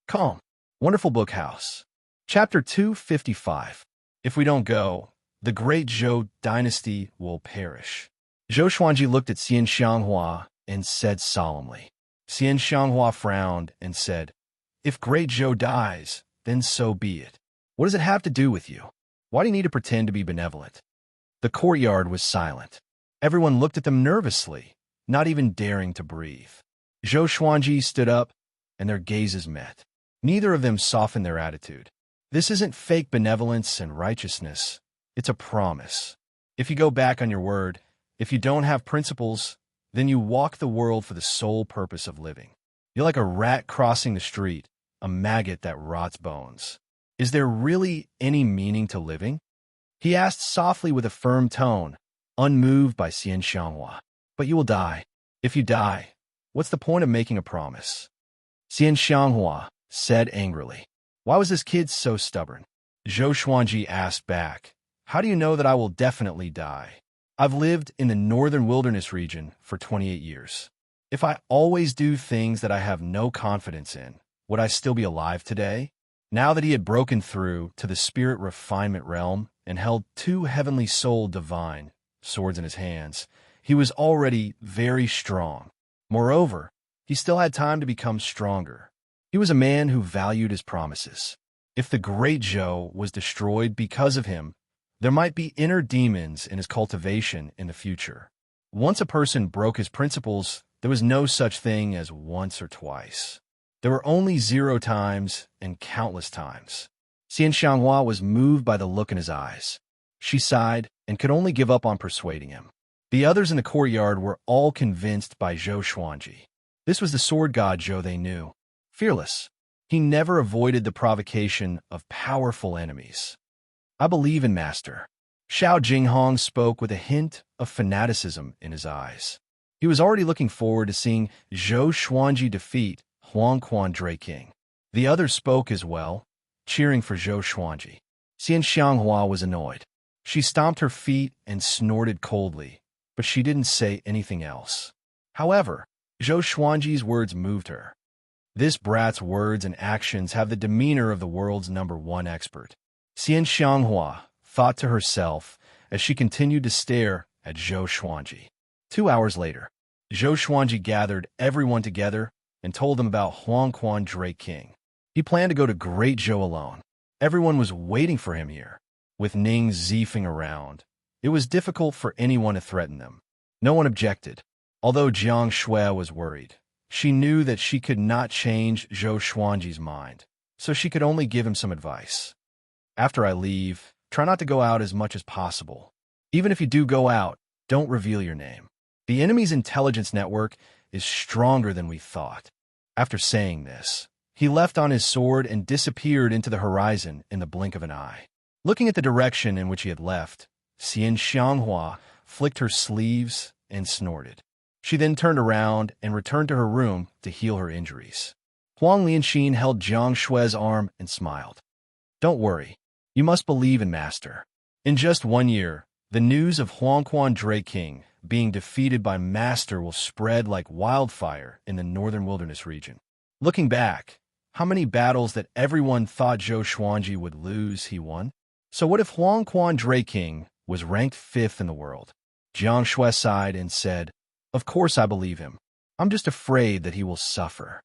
"Calm. Wonderful Book House." Chapter 255. If we don't go, the great Zhou dynasty will perish. Zhou Xuanji looked at Xian Xianghua and said solemnly. Xian Xianghua frowned and said, "If great Zhou dies, then so be it. What does it have to do with you? Why do you need to pretend to be benevolent?" The courtyard was silent. Everyone looked at them nervously, not even daring to breathe. Zhou Xuanji stood up, and their gazes met. Neither of them softened their attitude. This isn't fake benevolence and righteousness. It's a promise. If you go back on your word, if you don't have principles, then you walk the world for the sole purpose of living. You're like a rat crossing the street, a maggot that rots bones. Is there really any meaning to living? He asked softly with a firm tone, unmoved by Xian Xianghua. But you will die. If you die, what's the point of making a promise? Xian Xianghua said angrily. Why was this kid so stubborn? Zhou Xuanji asked back, how do you know that I will definitely die? I've lived in the northern wilderness region for 28 years. If I always do things that I have no confidence in, would I still be alive today? Now that he had broken through to the spirit refinement realm and held 2 heavenly soul divine swords in his hands, he was already very strong. Moreover, he still had time to become stronger. He was a man who valued his promises. If the great Zhou was destroyed because of him, there might be inner demons in his cultivation in the future. Once a person broke his principles, there was no such thing as once or twice. There were only 0 times and countless times. Xian Xianghua was moved by the look in his eyes. She sighed and could only give up on persuading him. The others in the courtyard were all convinced by Zhou Xuanji. This was the sword god Zhou they knew. Fearless. He never avoided the provocation of powerful enemies. I believe in Master. Xiao Jinghong spoke with a hint of fanaticism in his eyes. He was already looking forward to seeing Zhou Xuanji defeat Huangquan Dray King. The others spoke as well, cheering for Zhou Xuanji. Xian Xianghua was annoyed. She stomped her feet and snorted coldly, but she didn't say anything else. However, Zhou Xuanji's words moved her. This brat's words and actions have the demeanor of the world's #1 expert. Xian Xianghua thought to herself as she continued to stare at Zhou Xuanji. 2 hours later, Zhou Xuanji gathered everyone together and told them about Huangquan Dray King. He planned to go to Great Zhou alone. Everyone was waiting for him here. With Ning ziefing around, it was difficult for anyone to threaten them. No one objected. Although Jiang Shui was worried, she knew that she could not change Zhou Xuanji's mind, so she could only give him some advice. After I leave, try not to go out as much as possible. Even if you do go out, don't reveal your name. The enemy's intelligence network is stronger than we thought. After saying this, he left on his sword and disappeared into the horizon in the blink of an eye. Looking at the direction in which he had left, Xian Xianghua flicked her sleeves and snorted. She then turned around and returned to her room to heal her injuries. Huang Lianxin held Jiang Shui's arm and smiled. Don't worry. You must believe in Master. In just 1 year, the news of Huangquan Dray King being defeated by Master will spread like wildfire in the northern wilderness region. Looking back, how many battles that everyone thought Zhou Xuanji would lose, he won? So what if Huangquan Dray King was ranked 5th in the world? Jiang Shui sighed and said, of course I believe him. I'm just afraid that he will suffer.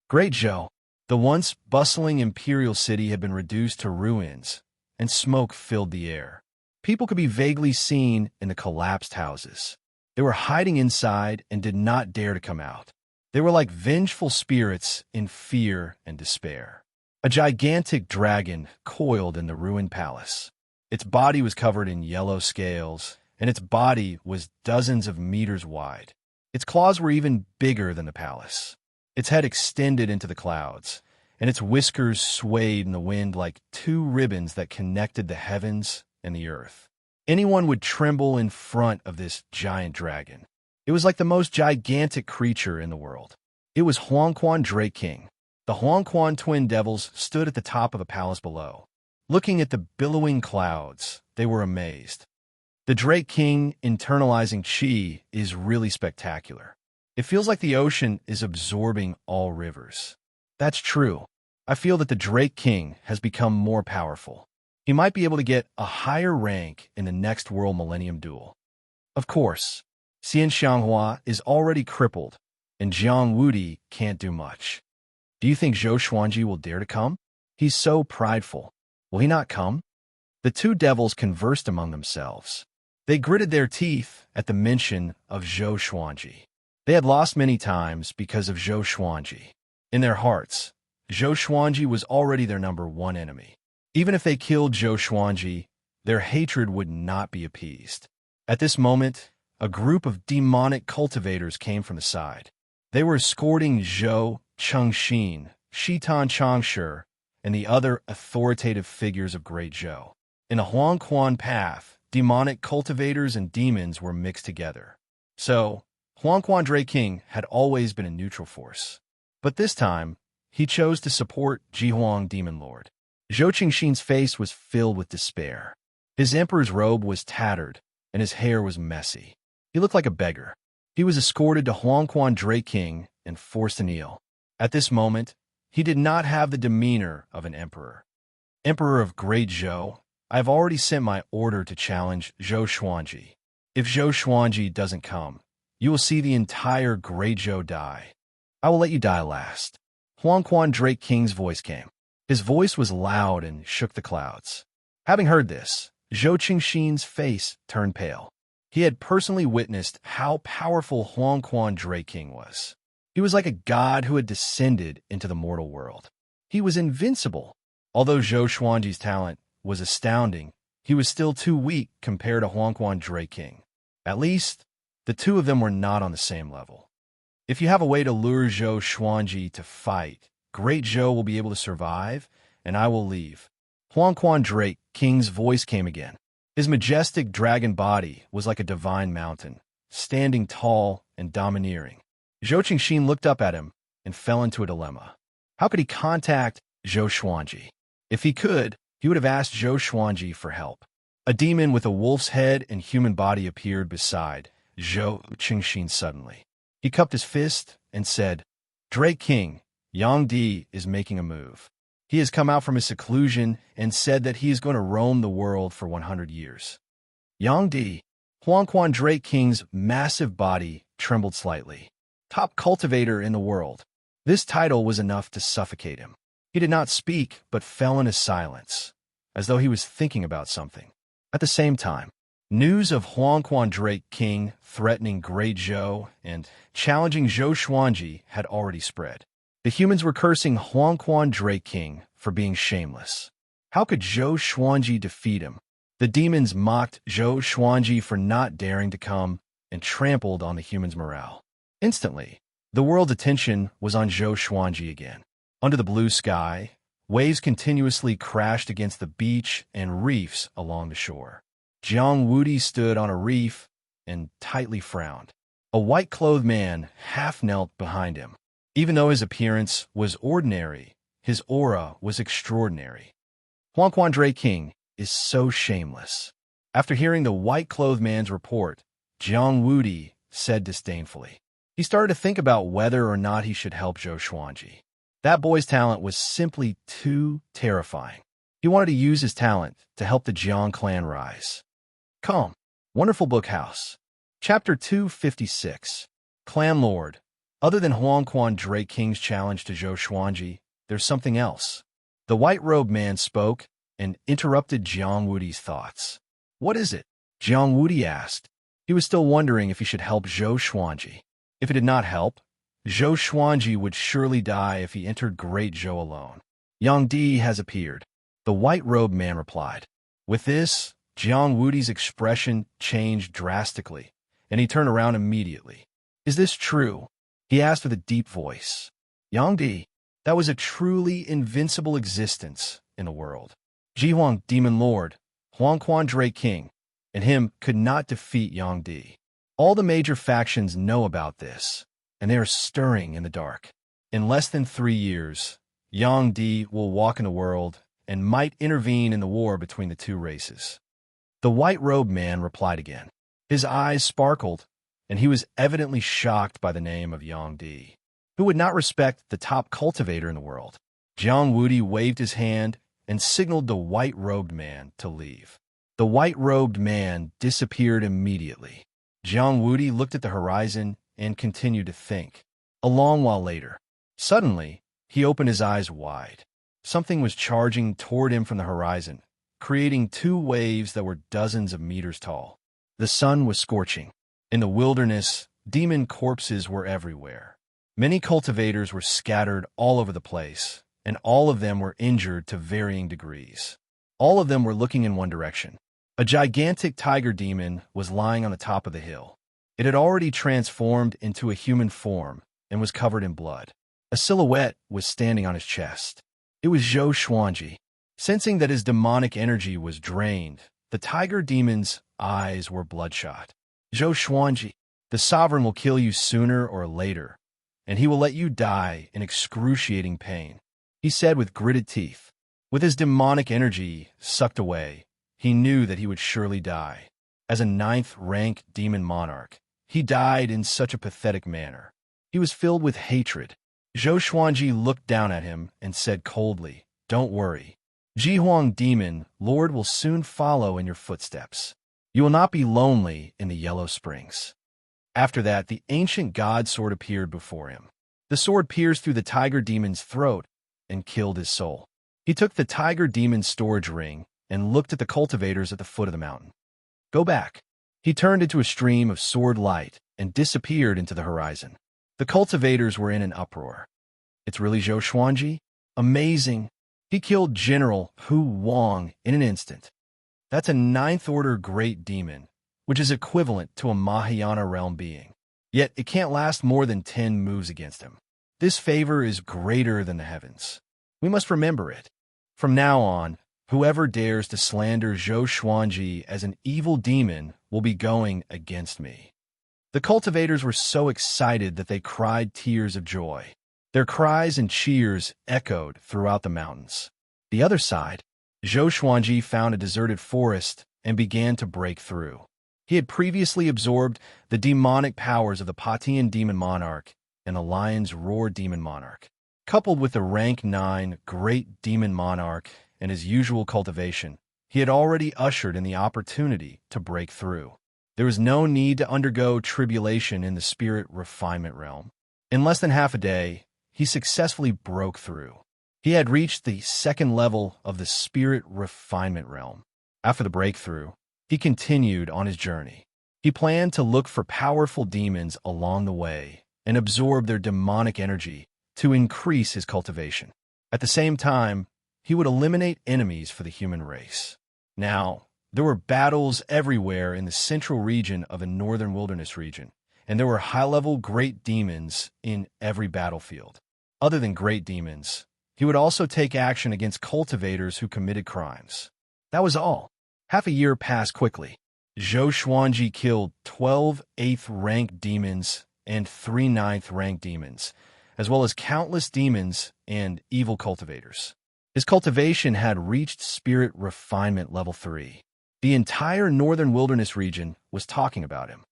Great Zhou, the once bustling imperial city had been reduced to ruins, and smoke filled the air. People could be vaguely seen in the collapsed houses. They were hiding inside and did not dare to come out. They were like vengeful spirits in fear and despair. A gigantic dragon coiled in the ruined palace. Its body was covered in yellow scales, and its body was dozens of meters wide. Its claws were even bigger than the palace. Its head extended into the clouds, and its whiskers swayed in the wind like two ribbons that connected the heavens and the earth. Anyone would tremble in front of this giant dragon. It was like the most gigantic creature in the world. It was Huangquan Drake King. The Huangquan twin devils stood at the top of the palace below. Looking at the billowing clouds, they were amazed. The Drake King internalizing chi is really spectacular. It feels like the ocean is absorbing all rivers. That's true. I feel that the Drake King has become more powerful. He might be able to get a higher rank in the next World Millennium Duel. Of course, Xian Xianghua is already crippled, and Jiang Wudi can't do much. Do you think Zhou Xuanji will dare to come? He's so prideful. Will he not come? The two devils conversed among themselves. They gritted their teeth at the mention of Zhou Xuanji. They had lost many times because of Zhou Xuanji. In their hearts, Zhou Xuanji was already their number one enemy. Even if they killed Zhou Xuanji, their hatred would not be appeased. At this moment, a group of demonic cultivators came from the side. They were escorting Zhou Chengxin, Shitan Changshi, and the other authoritative figures of Great Zhou. In a Huangquan path, demonic cultivators and demons were mixed together. So, Huangquan Drake King had always been a neutral force. But this time, he chose to support Jihuang Demon Lord. Zhou Qingxin's face was filled with despair. His emperor's robe was tattered, and his hair was messy. He looked like a beggar. He was escorted to Huangquan Drake King and forced to kneel. At this moment, he did not have the demeanor of an emperor. Emperor of Great Zhou, I have already sent my order to challenge Zhou Xuanji. If Zhou Xuanji doesn't come, you will see the entire Great Zhou die. I will let you die last. Huangquan Drake King's voice came. His voice was loud and shook the clouds. Having heard this, Zhou Qingxin's face turned pale. He had personally witnessed how powerful Huangquan Drake King was. He was like a god who had descended into the mortal world. He was invincible. Although Zhou Xuanji's talent was astounding, he was still too weak compared to Huangquan Drake King. At least, the two of them were not on the same level. If you have a way to lure Zhou Xuanji to fight, Great Zhou will be able to survive, and I will leave. Huangquan Drake King's voice came again. His majestic dragon body was like a divine mountain, standing tall and domineering. Zhou Qingxin looked up at him and fell into a dilemma. How could he contact Zhou Xuanji? If he could, he would have asked Zhou Xuanji for help. A demon with a wolf's head and human body appeared beside Zhou Qingxin suddenly. He cupped his fist and said, Drake King, Yang Di is making a move. He has come out from his seclusion and said that he is going to roam the world for 100 years. Yang Di, Huangquan Drake King's massive body trembled slightly. Top cultivator in the world. This title was enough to suffocate him. He did not speak, but fell into silence, as though he was thinking about something. At the same time, news of Huangquan Drake King threatening Great Zhou and challenging Zhou Xuanji had already spread. The humans were cursing Huangquan Drake King for being shameless. How could Zhou Xuanji defeat him? The demons mocked Zhou Xuanji for not daring to come and trampled on the humans' morale. Instantly, the world's attention was on Zhou Xuanji again. Under the blue sky, waves continuously crashed against the beach and reefs along the shore. Jiang Wudi stood on a reef and tightly frowned. A white-clothed man half knelt behind him. Even though his appearance was ordinary, his aura was extraordinary. Huangquan Drake King is so shameless. After hearing the white-clothed man's report, Jiang Wudi said disdainfully. He started to think about whether or not he should help Zhou Xuanji. That boy's talent was simply too terrifying. He wanted to use his talent to help the Jiang clan rise. Come, Wonderful Book House. Chapter 256. Clan Lord. Other than Huangquan Drake King's challenge to Zhou Xuanji, there's something else. The white-robed man spoke and interrupted Jiang Wudi's thoughts. What is it? Jiang Wudi asked. He was still wondering if he should help Zhou Xuanji. If it did not help, Zhou Xuanji would surely die if he entered Great Zhou alone. Yang Di has appeared, the white-robed man replied. With this, Jiang Wudi's expression changed drastically, and he turned around immediately. Is this true? He asked with a deep voice. Yang Di, That was a truly invincible existence in the world. Jihuang, Demon Lord, Huangquan Drake King, and him could not defeat Yang Di. All the major factions know about this, and they are stirring in the dark. In less than 3 years, Yang Di will walk in the world and might intervene in the war between the two races. The white-robed man replied again. His eyes sparkled, and he was evidently shocked by the name of Yang Di. Who would not respect the top cultivator in the world? Jiang Wudi waved his hand and signaled the white-robed man to leave. The white-robed man disappeared immediately. Jiang Wudi looked at the horizon and continued to think. A long while later, suddenly, he opened his eyes wide. Something was charging toward him from the horizon, creating 2 waves that were dozens of meters tall. The sun was scorching. In the wilderness, demon corpses were everywhere. Many cultivators were scattered all over the place, and all of them were injured to varying degrees. All of them were looking in one direction. A gigantic tiger demon was lying on the top of the hill. It had already transformed into a human form and was covered in blood. A silhouette was standing on his chest. It was Zhou Xuanji. Sensing that his demonic energy was drained, the tiger demon's eyes were bloodshot. Zhou Xuanji, the sovereign will kill you sooner or later, and he will let you die in excruciating pain, he said with gritted teeth. With his demonic energy sucked away, he knew that he would surely die. As a 9th-rank demon monarch, he died in such a pathetic manner. He was filled with hatred. Zhou Xuanji looked down at him and said coldly, "Don't worry. Jihuang Demon Lord will soon follow in your footsteps. You will not be lonely in the Yellow Springs." After that, the ancient god sword appeared before him. The sword pierced through the tiger demon's throat and killed his soul. He took the tiger demon's storage ring and looked at the cultivators at the foot of the mountain. "Go back." He turned into a stream of sword light and disappeared into the horizon. The cultivators were in an uproar. "It's really Zhou Xuanji? Amazing. He killed General Hu Wang in an instant. That's a 9th-order great demon, which is equivalent to a Mahayana realm being. Yet it can't last more than 10 moves against him. This favor is greater than the heavens. We must remember it. From now on, whoever dares to slander Zhou Xuanji as an evil demon will be going against me." The cultivators were so excited that they cried tears of joy. Their cries and cheers echoed throughout the mountains. The other side, Zhou Xuanji found a deserted forest and began to break through. He had previously absorbed the demonic powers of the Patian Demon Monarch and the Lion's Roar Demon Monarch. Coupled with the rank 9 Great Demon Monarch and his usual cultivation, he had already ushered in the opportunity to break through. There was no need to undergo tribulation in the spirit refinement realm. In less than half a day, he successfully broke through. He had reached the 2nd level of the spirit refinement realm. After the breakthrough, he continued on his journey. He planned to look for powerful demons along the way and absorb their demonic energy to increase his cultivation. At the same time, he would eliminate enemies for the human race. Now, there were battles everywhere in the central region of a northern wilderness region, and there were high-level great demons in every battlefield. Other than great demons, he would also take action against cultivators who committed crimes. That was all. Half a year passed quickly. Zhou Xuanji killed 12 8th-rank demons and 3 9th-rank demons, as well as countless demons and evil cultivators. His cultivation had reached spirit refinement level 3. The entire northern wilderness region was talking about him.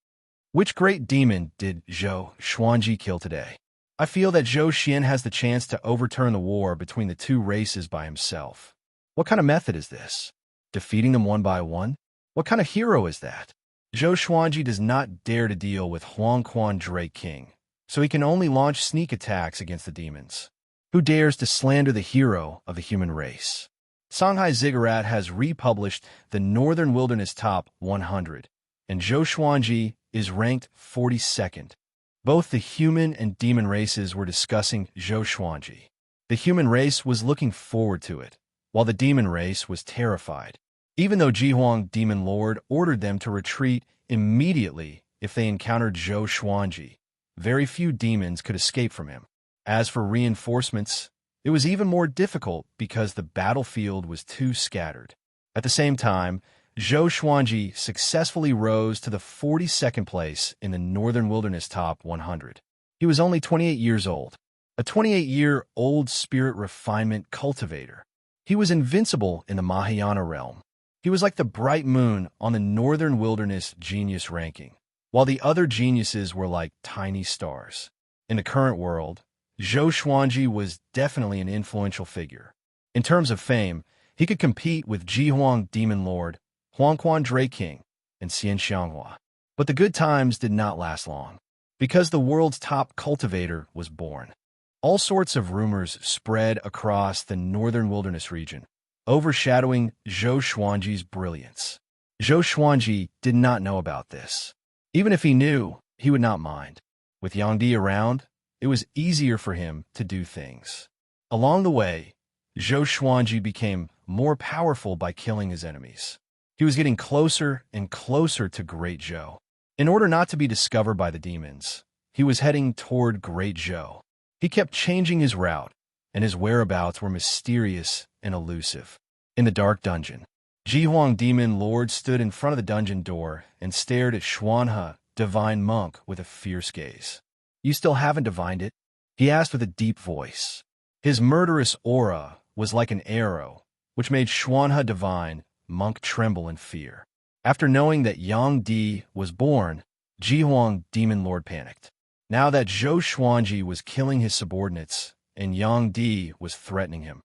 Which great demon did Zhou Xuanji kill today? I feel that Zhou Xian has the chance to overturn the war between the two races by himself. What kind of method is this? Defeating them one by one? What kind of hero is that? Zhou Xuanji does not dare to deal with Huangquan Drake King, so he can only launch sneak attacks against the demons. Who dares to slander the hero of the human race? Shanghai Ziggurat has republished the Northern Wilderness Top 100, and Zhou Xuanji is ranked 42nd. Both the human and demon races were discussing Zhou Xuanji. The human race was looking forward to it, while the demon race was terrified, even though Jihuang Demon Lord ordered them to retreat immediately if they encountered Zhou Xuanji. Very few demons could escape from him. As for reinforcements, It was even more difficult because the battlefield was too scattered. At the same time, Zhou Xuanji successfully rose to the 42nd place in the Northern Wilderness Top 100. He was only 28 years old, a 28-year-old spirit refinement cultivator. He was invincible in the Mahayana realm. He was like the bright moon on the Northern Wilderness genius ranking, while the other geniuses were like tiny stars. In the current world, Zhou Xuanji was definitely an influential figure. In terms of fame, he could compete with Jihuang Demon Lord, Huangquan Dray King, and Xian Xianghua. But the good times did not last long, because the world's top cultivator was born. All sorts of rumors spread across the Northern Wilderness region, overshadowing Zhou Xuanji's brilliance. Zhou Xuanji did not know about this. Even if he knew, he would not mind. With Yangdi around, it was easier for him to do things. Along the way, Zhou Xuanji became more powerful by killing his enemies. He was getting closer and closer to Great Zhou. In order not to be discovered by the demons, he was heading toward Great Zhou. He kept changing his route, and his whereabouts were mysterious and elusive. In the dark dungeon, Jihuang Demon Lord stood in front of the dungeon door and stared at Xuanhe, divine monk, with a fierce gaze. "You still haven't divined it?" he asked with a deep voice. His murderous aura was like an arrow, which made Xuanhe divine monk tremble in fear. After knowing that Yang Di was born, Jihuang Demon Lord panicked. Now that Zhou Xuanji was killing his subordinates and Yang Di was threatening him,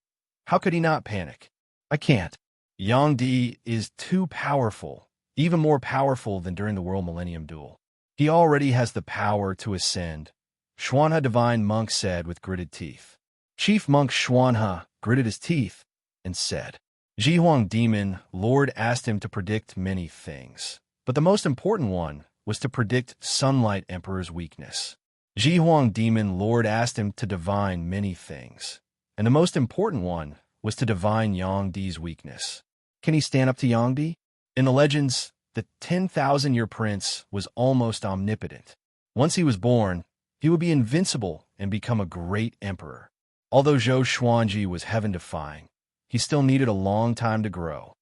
how could he not panic? "I can't. Yang Di is too powerful, even more powerful than during the World Millennium Duel. He already has the power to ascend," Xuanhe Divine Monk said with gritted teeth. Chief Monk Xuanhe gritted his teeth and said, Jihuang Demon Lord asked him to predict many things, but the most important one was to predict Sunlight Emperor's weakness. Jihuang Demon Lord asked him to divine many things, and the most important one was to divine Yang Di's weakness. Can he stand up to Yang Di? In the legends, the 10,000-year prince was almost omnipotent. Once he was born, he would be invincible and become a great emperor. Although Zhou Xuanji was heaven-defying, he still needed a long time to grow.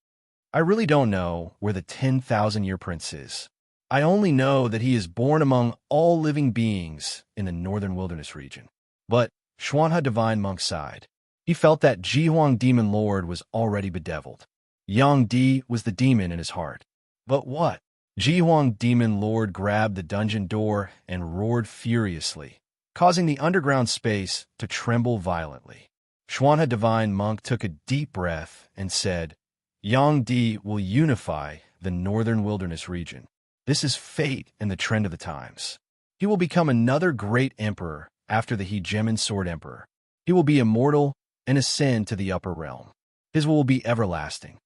I really don't know where the 10,000-year prince is. I only know that he is born among all living beings in the Northern Wilderness region. But Xuanhe Divine Monk sighed. He felt that Jihuang Demon Lord was already bedeviled. Yang Di was the demon in his heart. But what? Jihuang Demon Lord grabbed the dungeon door and roared furiously, causing the underground space to tremble violently. Xuanhe Divine Monk took a deep breath and said, Yang Di will unify the Northern Wilderness region. This is fate and the trend of the times. He will become another great emperor after the Hegemon Sword Emperor. He will be immortal and ascend to the upper realm. His will be everlasting.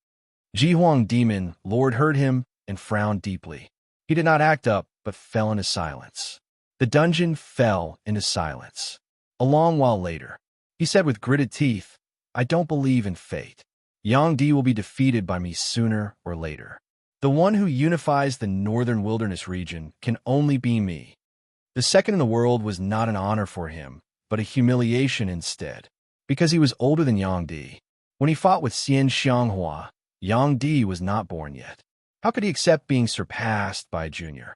Jihuang Demon Lord heard him and frowned deeply. He did not act up, but fell into silence. The dungeon fell into silence. A long while later, he said with gritted teeth, I don't believe in fate. Yang Di will be defeated by me sooner or later. The one who unifies the Northern Wilderness region can only be me. The second in the world was not an honor for him, but a humiliation instead, because he was older than Yang Di. When he fought with Xian Xianghua, Yang Di was not born yet. How could he accept being surpassed by a junior?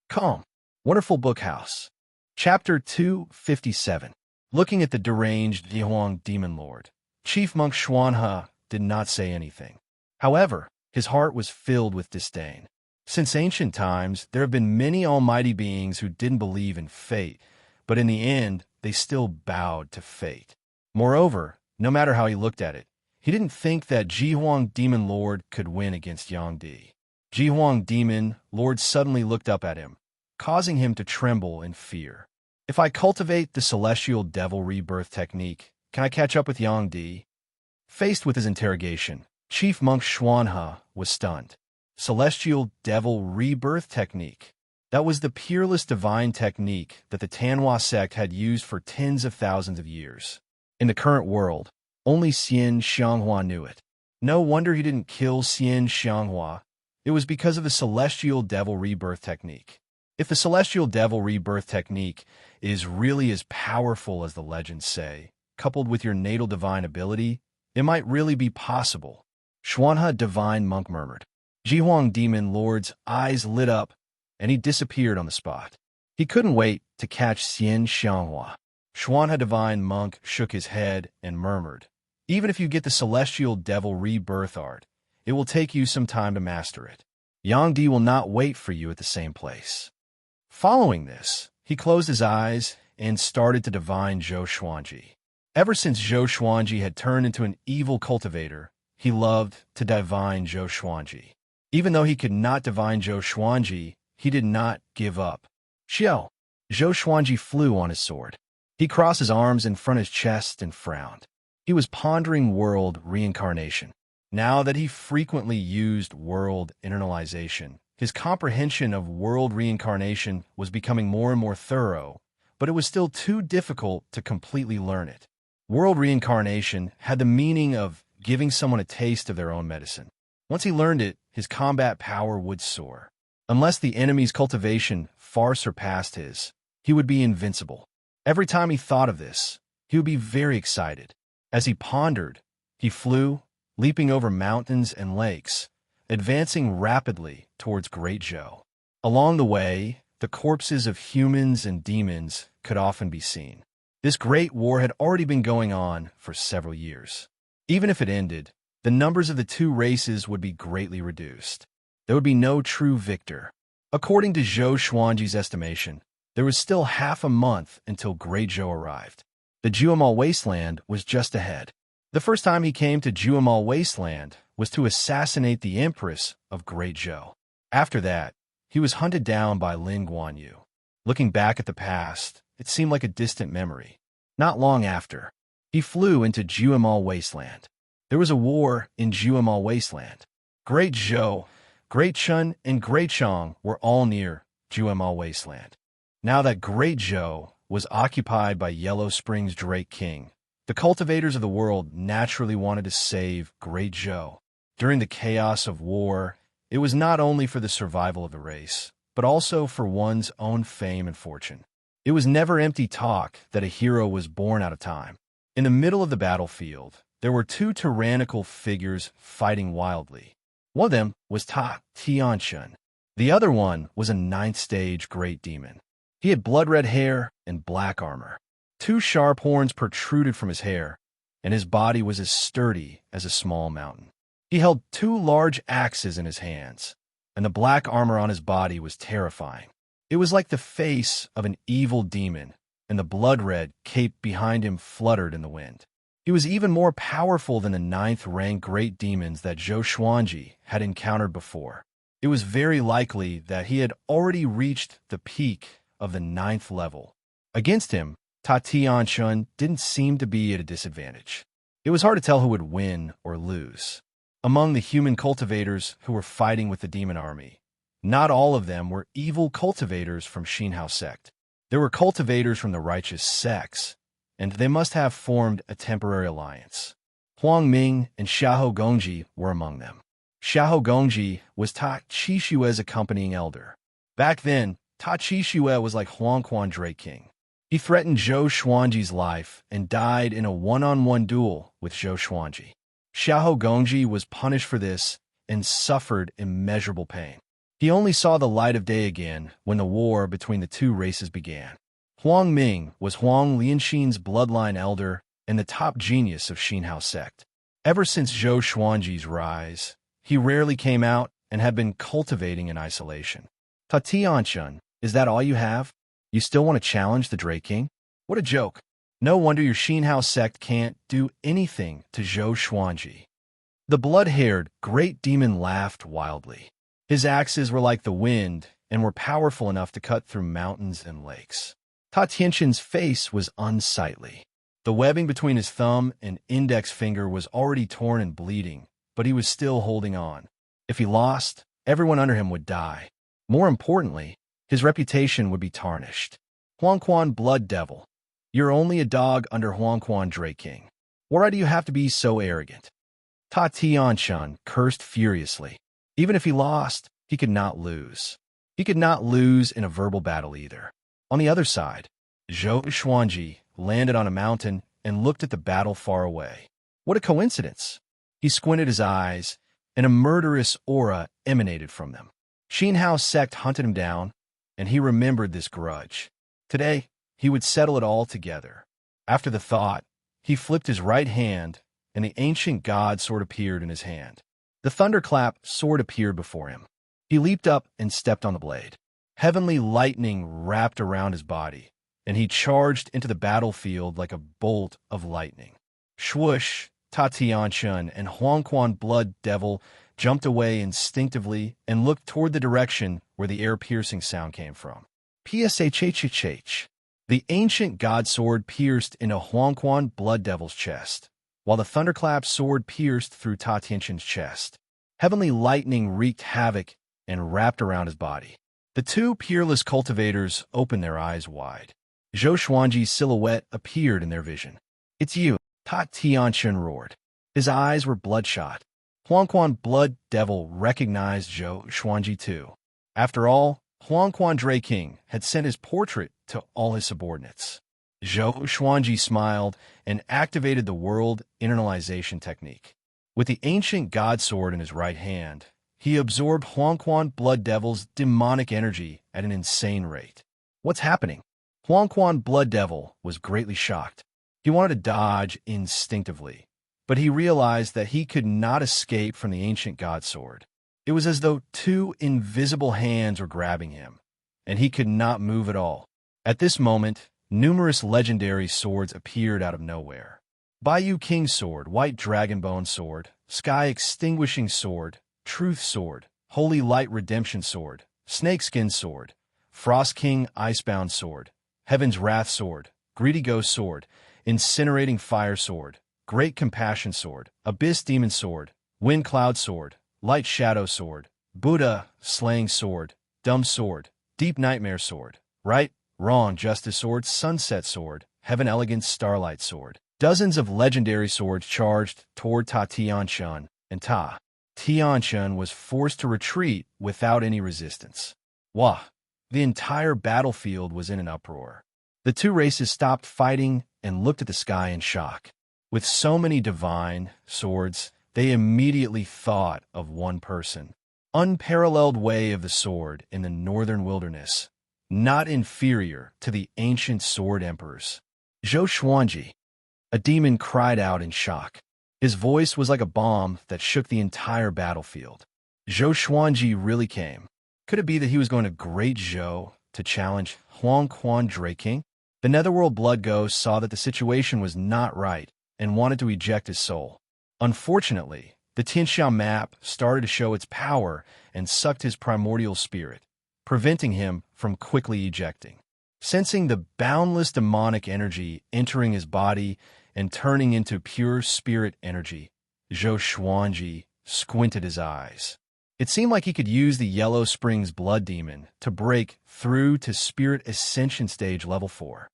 Calm. Wonderful Bookhouse. Chapter 257. Looking at the deranged Jihuang Demon Lord, Chief Monk Xuanhe did not say anything. However, his heart was filled with disdain. Since ancient times, there have been many almighty beings who didn't believe in fate, but in the end, they still bowed to fate. Moreover, no matter how he looked at it, he didn't think that Jihuang Demon Lord could win against Yang Di. Jihuang Demon Lord suddenly looked up at him, causing him to tremble in fear. If I cultivate the Celestial Devil Rebirth technique, can I catch up with Yang Di? Faced with his interrogation, Chief Monk Xuanhe was stunned. Celestial Devil Rebirth technique. That was the peerless divine technique that the Tanhua sect had used for tens of thousands of years. In the current world, only Xian Xianghua knew it. No wonder he didn't kill Xian Xianghua. It was because of the Celestial Devil Rebirth technique. If the Celestial Devil Rebirth technique is really as powerful as the legends say, coupled with your natal divine ability, it might really be possible. Xuanhe Divine Monk murmured. Jihuang Demon Lord's eyes lit up, and he disappeared on the spot. He couldn't wait to catch Xian Xianghua. Xuanhe Divine Monk shook his head and murmured, even if you get the Celestial Devil Rebirth Art, it will take you some time to master it. Yang Di will not wait for you at the same place. Following this, he closed his eyes and started to divine Zhou Xuanji. Ever since Zhou Xuanji had turned into an evil cultivator, he loved to divine Zhou Xuanji. Even though he could not divine Zhou Xuanji, he did not give up. Xiao! Zhou Xuanji flew on his sword. He crossed his arms in front of his chest and frowned. He was pondering world reincarnation. Now that he frequently used world internalization, his comprehension of world reincarnation was becoming more and more thorough, but it was still too difficult to completely learn it. World reincarnation had the meaning of giving someone a taste of their own medicine. Once he learned it, his combat power would soar. Unless the enemy's cultivation far surpassed his, he would be invincible. Every time he thought of this, he would be very excited. As he pondered, he flew, leaping over mountains and lakes, advancing rapidly towards Great Zhou. Along the way, the corpses of humans and demons could often be seen. This great war had already been going on for several years. Even if it ended, the numbers of the two races would be greatly reduced. There would be no true victor. According to Zhou Xuanji's estimation, there was still half a month until Great Zhou arrived. The Juemal Wasteland was just ahead. The first time he came to Juemal Wasteland was to assassinate the Empress of Great Zhou. After that, he was hunted down by Lin Guanyu. Looking back at the past, it seemed like a distant memory. Not long after, he flew into Juemal Wasteland. There was a war in Juemal Wasteland. Great Zhou, Great Chun, and Great Chong were all near Juemal Wasteland. Now that Great Zhou was occupied by Yellow Springs Drake King, the cultivators of the world naturally wanted to save Great Zhou. During the chaos of war, it was not only for the survival of the race, but also for one's own fame and fortune. It was never empty talk that a hero was born out of time. In the middle of the battlefield, there were two tyrannical figures fighting wildly. One of them was Ta Tianchun. The other one was a ninth-stage great demon. He had blood-red hair and black armor. Two sharp horns protruded from his hair, and his body was as sturdy as a small mountain. He held two large axes in his hands, and the black armor on his body was terrifying. It was like the face of an evil demon, and the blood-red cape behind him fluttered in the wind. He was even more powerful than the ninth-rank great demons that Zhou Xuanji had encountered before. It was very likely that he had already reached the peak of the 9th level. Against him, Ta Tianchun didn't seem to be at a disadvantage. It was hard to tell who would win or lose. Among the human cultivators who were fighting with the demon army, not all of them were evil cultivators from Xinhao sect. There were cultivators from the righteous sects, and they must have formed a temporary alliance. Huang Ming and Xiahou Gongji were among them. Xiahou Gongji was Ta Qishue's accompanying elder. Back then, Ta Qishue was like Huangquan Drake King. He threatened Zhou Xuanji's life and died in a one-on-one duel with Zhou Xuanji. Xiahou Gongji was punished for this and suffered immeasurable pain. He only saw the light of day again when the war between the two races began. Huang Ming was Huang Lianxin's bloodline elder and the top genius of Xinhao sect. Ever since Zhou Xuanji's rise, he rarely came out and had been cultivating in isolation. Ta Tianchun, is that all you have? You still want to challenge the Drake King? What a joke. No wonder your Xinhao sect can't do anything to Zhou Xuanji. The blood-haired great demon laughed wildly. His axes were like the wind and were powerful enough to cut through mountains and lakes. Ta Tianchun's face was unsightly. The webbing between his thumb and index finger was already torn and bleeding, but he was still holding on. If he lost, everyone under him would die. More importantly, his reputation would be tarnished. Huangquan Blood Devil, you're only a dog under Huangquan Drake King. Why do you have to be so arrogant? Ta Tianchun cursed furiously. Even if he lost, he could not lose. He could not lose in a verbal battle either. On the other side, Zhou Xuanji landed on a mountain and looked at the battle far away. What a coincidence! He squinted his eyes, and a murderous aura emanated from them. Xinhao's sect hunted him down, and he remembered this grudge. Today, he would settle it all together. After the thought, he flipped his right hand, and the ancient god sword appeared in his hand. The thunderclap sword appeared before him. He leaped up and stepped on the blade. Heavenly lightning wrapped around his body, and he charged into the battlefield like a bolt of lightning. Swoosh! Ta Tianquan and Huangquan Blood Devil jumped away instinctively and looked toward the direction where the air-piercing sound came from. Pshhhh. The ancient god sword pierced into Huangquan Blood Devil's chest, while the thunderclap sword pierced through Ta Tianquan's chest. Heavenly lightning wreaked havoc and wrapped around his body. The two peerless cultivators opened their eyes wide. Zhou Xuanji's silhouette appeared in their vision. "It's you," Ta Tianquan roared. His eyes were bloodshot. Huangquan Blood Devil recognized Zhou Xuanji too. After all, Huangquan Dray King had sent his portrait to all his subordinates. Zhou Xuanji smiled and activated the world internalization technique. With the ancient god sword in his right hand, he absorbed Huangquan Blood Devil's demonic energy at an insane rate. What's happening? Huangquan Blood Devil was greatly shocked. He wanted to dodge instinctively, but he realized that he could not escape from the ancient god sword. It was as though two invisible hands were grabbing him, and he could not move at all. At this moment, numerous legendary swords appeared out of nowhere. Baiyu King Sword, White Dragonbone Sword, Sky Extinguishing Sword, Truth Sword, Holy Light Redemption Sword, Snakeskin Sword, Frost King Icebound Sword, Heaven's Wrath Sword, Greedy Ghost Sword, Incinerating Fire Sword, Great Compassion Sword, Abyss Demon Sword, Wind Cloud Sword, Light Shadow Sword, Buddha Slaying Sword, Dumb Sword, Deep Nightmare Sword, Right, Wrong Justice Sword, Sunset Sword, Heaven Elegant Starlight Sword. Dozens of legendary swords charged toward Ta Tianquan, and Ta Tianquan was forced to retreat without any resistance. Wah! The entire battlefield was in an uproar. The two races stopped fighting and looked at the sky in shock. With so many divine swords, they immediately thought of one person. Unparalleled way of the sword in the northern wilderness, not inferior to the ancient sword emperors. Zhou Xuanji, a demon, cried out in shock. His voice was like a bomb that shook the entire battlefield. Zhou Xuanji really came. Could it be that he was going to Great Zhou to challenge Huangquan Dray King? The Netherworld Blood Ghost saw that the situation was not right and wanted to eject his soul. Unfortunately, the Tianxiao map started to show its power and sucked his primordial spirit, preventing him from quickly ejecting. Sensing the boundless demonic energy entering his body and turning into pure spirit energy, Zhou Xuanji squinted his eyes. It seemed like he could use the Yellow Springs Blood Demon to break through to Spirit Ascension Stage Level 4.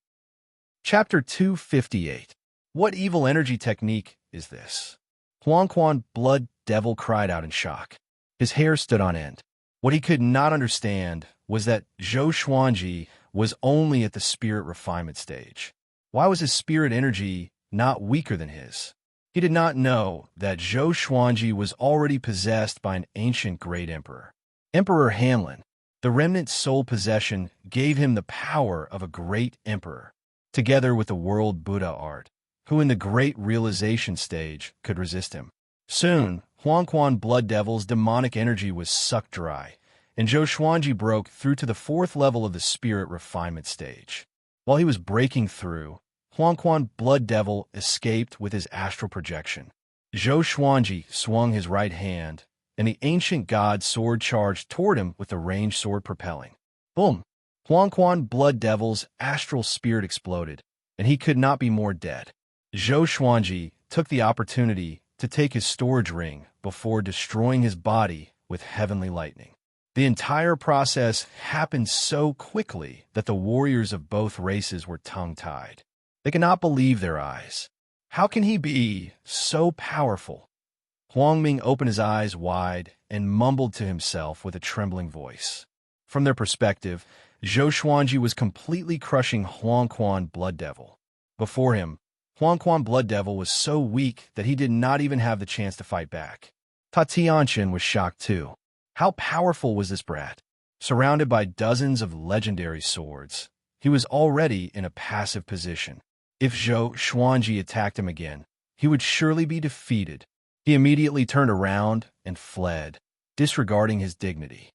Chapter 258. What evil energy technique is this? Huangquan Blood Devil cried out in shock. His hair stood on end. What he could not understand was that Zhou Xuanji was only at the spirit refinement stage. Why was his spirit energy not weaker than his? He did not know that Zhou Xuanji was already possessed by an ancient great emperor. Emperor Hanlin, the remnant soul possession, gave him the power of a great emperor, together with the world Buddha art, who in the great realization stage could resist him. Soon, Huangquan Blood Devil's demonic energy was sucked dry, and Zhou Xuanji broke through to the 4th level of the spirit refinement stage. While he was breaking through, Huangquan Blood Devil escaped with his astral projection. Zhou Xuanji swung his right hand, and the ancient god sword charged toward him with the ranged sword propelling. Boom! Huangquan Blood Devil's astral spirit exploded, and he could not be more dead. Zhou Xuanji took the opportunity to take his storage ring before destroying his body with heavenly lightning. The entire process happened so quickly that the warriors of both races were tongue-tied. They could not believe their eyes. How can he be so powerful? Huang Ming opened his eyes wide and mumbled to himself with a trembling voice. From their perspective, Zhou Xuanji was completely crushing Huangquan Blood Devil. Before him, Huang Quan Blood Devil was so weak that he did not even have the chance to fight back. Ta Tianqian was shocked too. How powerful was this brat? Surrounded by dozens of legendary swords, he was already in a passive position. If Zhou Xuanji attacked him again, he would surely be defeated. He immediately turned around and fled, disregarding his dignity.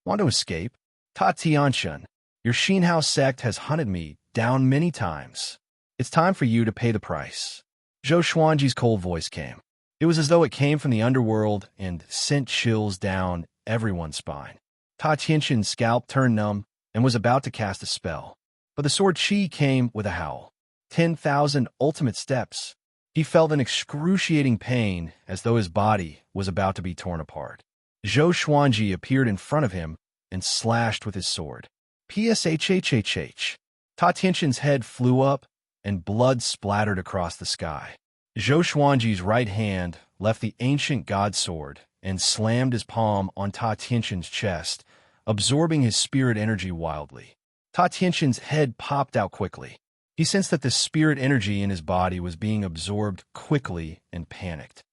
Want to escape? Ta Tianqian, your Xinhao sect has hunted me down many times. It's time for you to pay the price. Zhou Xuanji's cold voice came. It was as though it came from the underworld and sent chills down everyone's spine. Ta Tianqian's scalp turned numb and was about to cast a spell. But the sword chi came with a howl. 10,000 ultimate steps. He felt an excruciating pain as though his body was about to be torn apart. Zhou Xuanji appeared in front of him and slashed with his sword. Pshhhhh. Ta Tianqian's head flew up and blood splattered across the sky. Zhou Xuanji's right hand left the ancient god sword and slammed his palm on Ta Tianqian's chest, absorbing his spirit energy wildly. Ta Tianqian's head popped out quickly. He sensed that the spirit energy in his body was being absorbed quickly and panicked.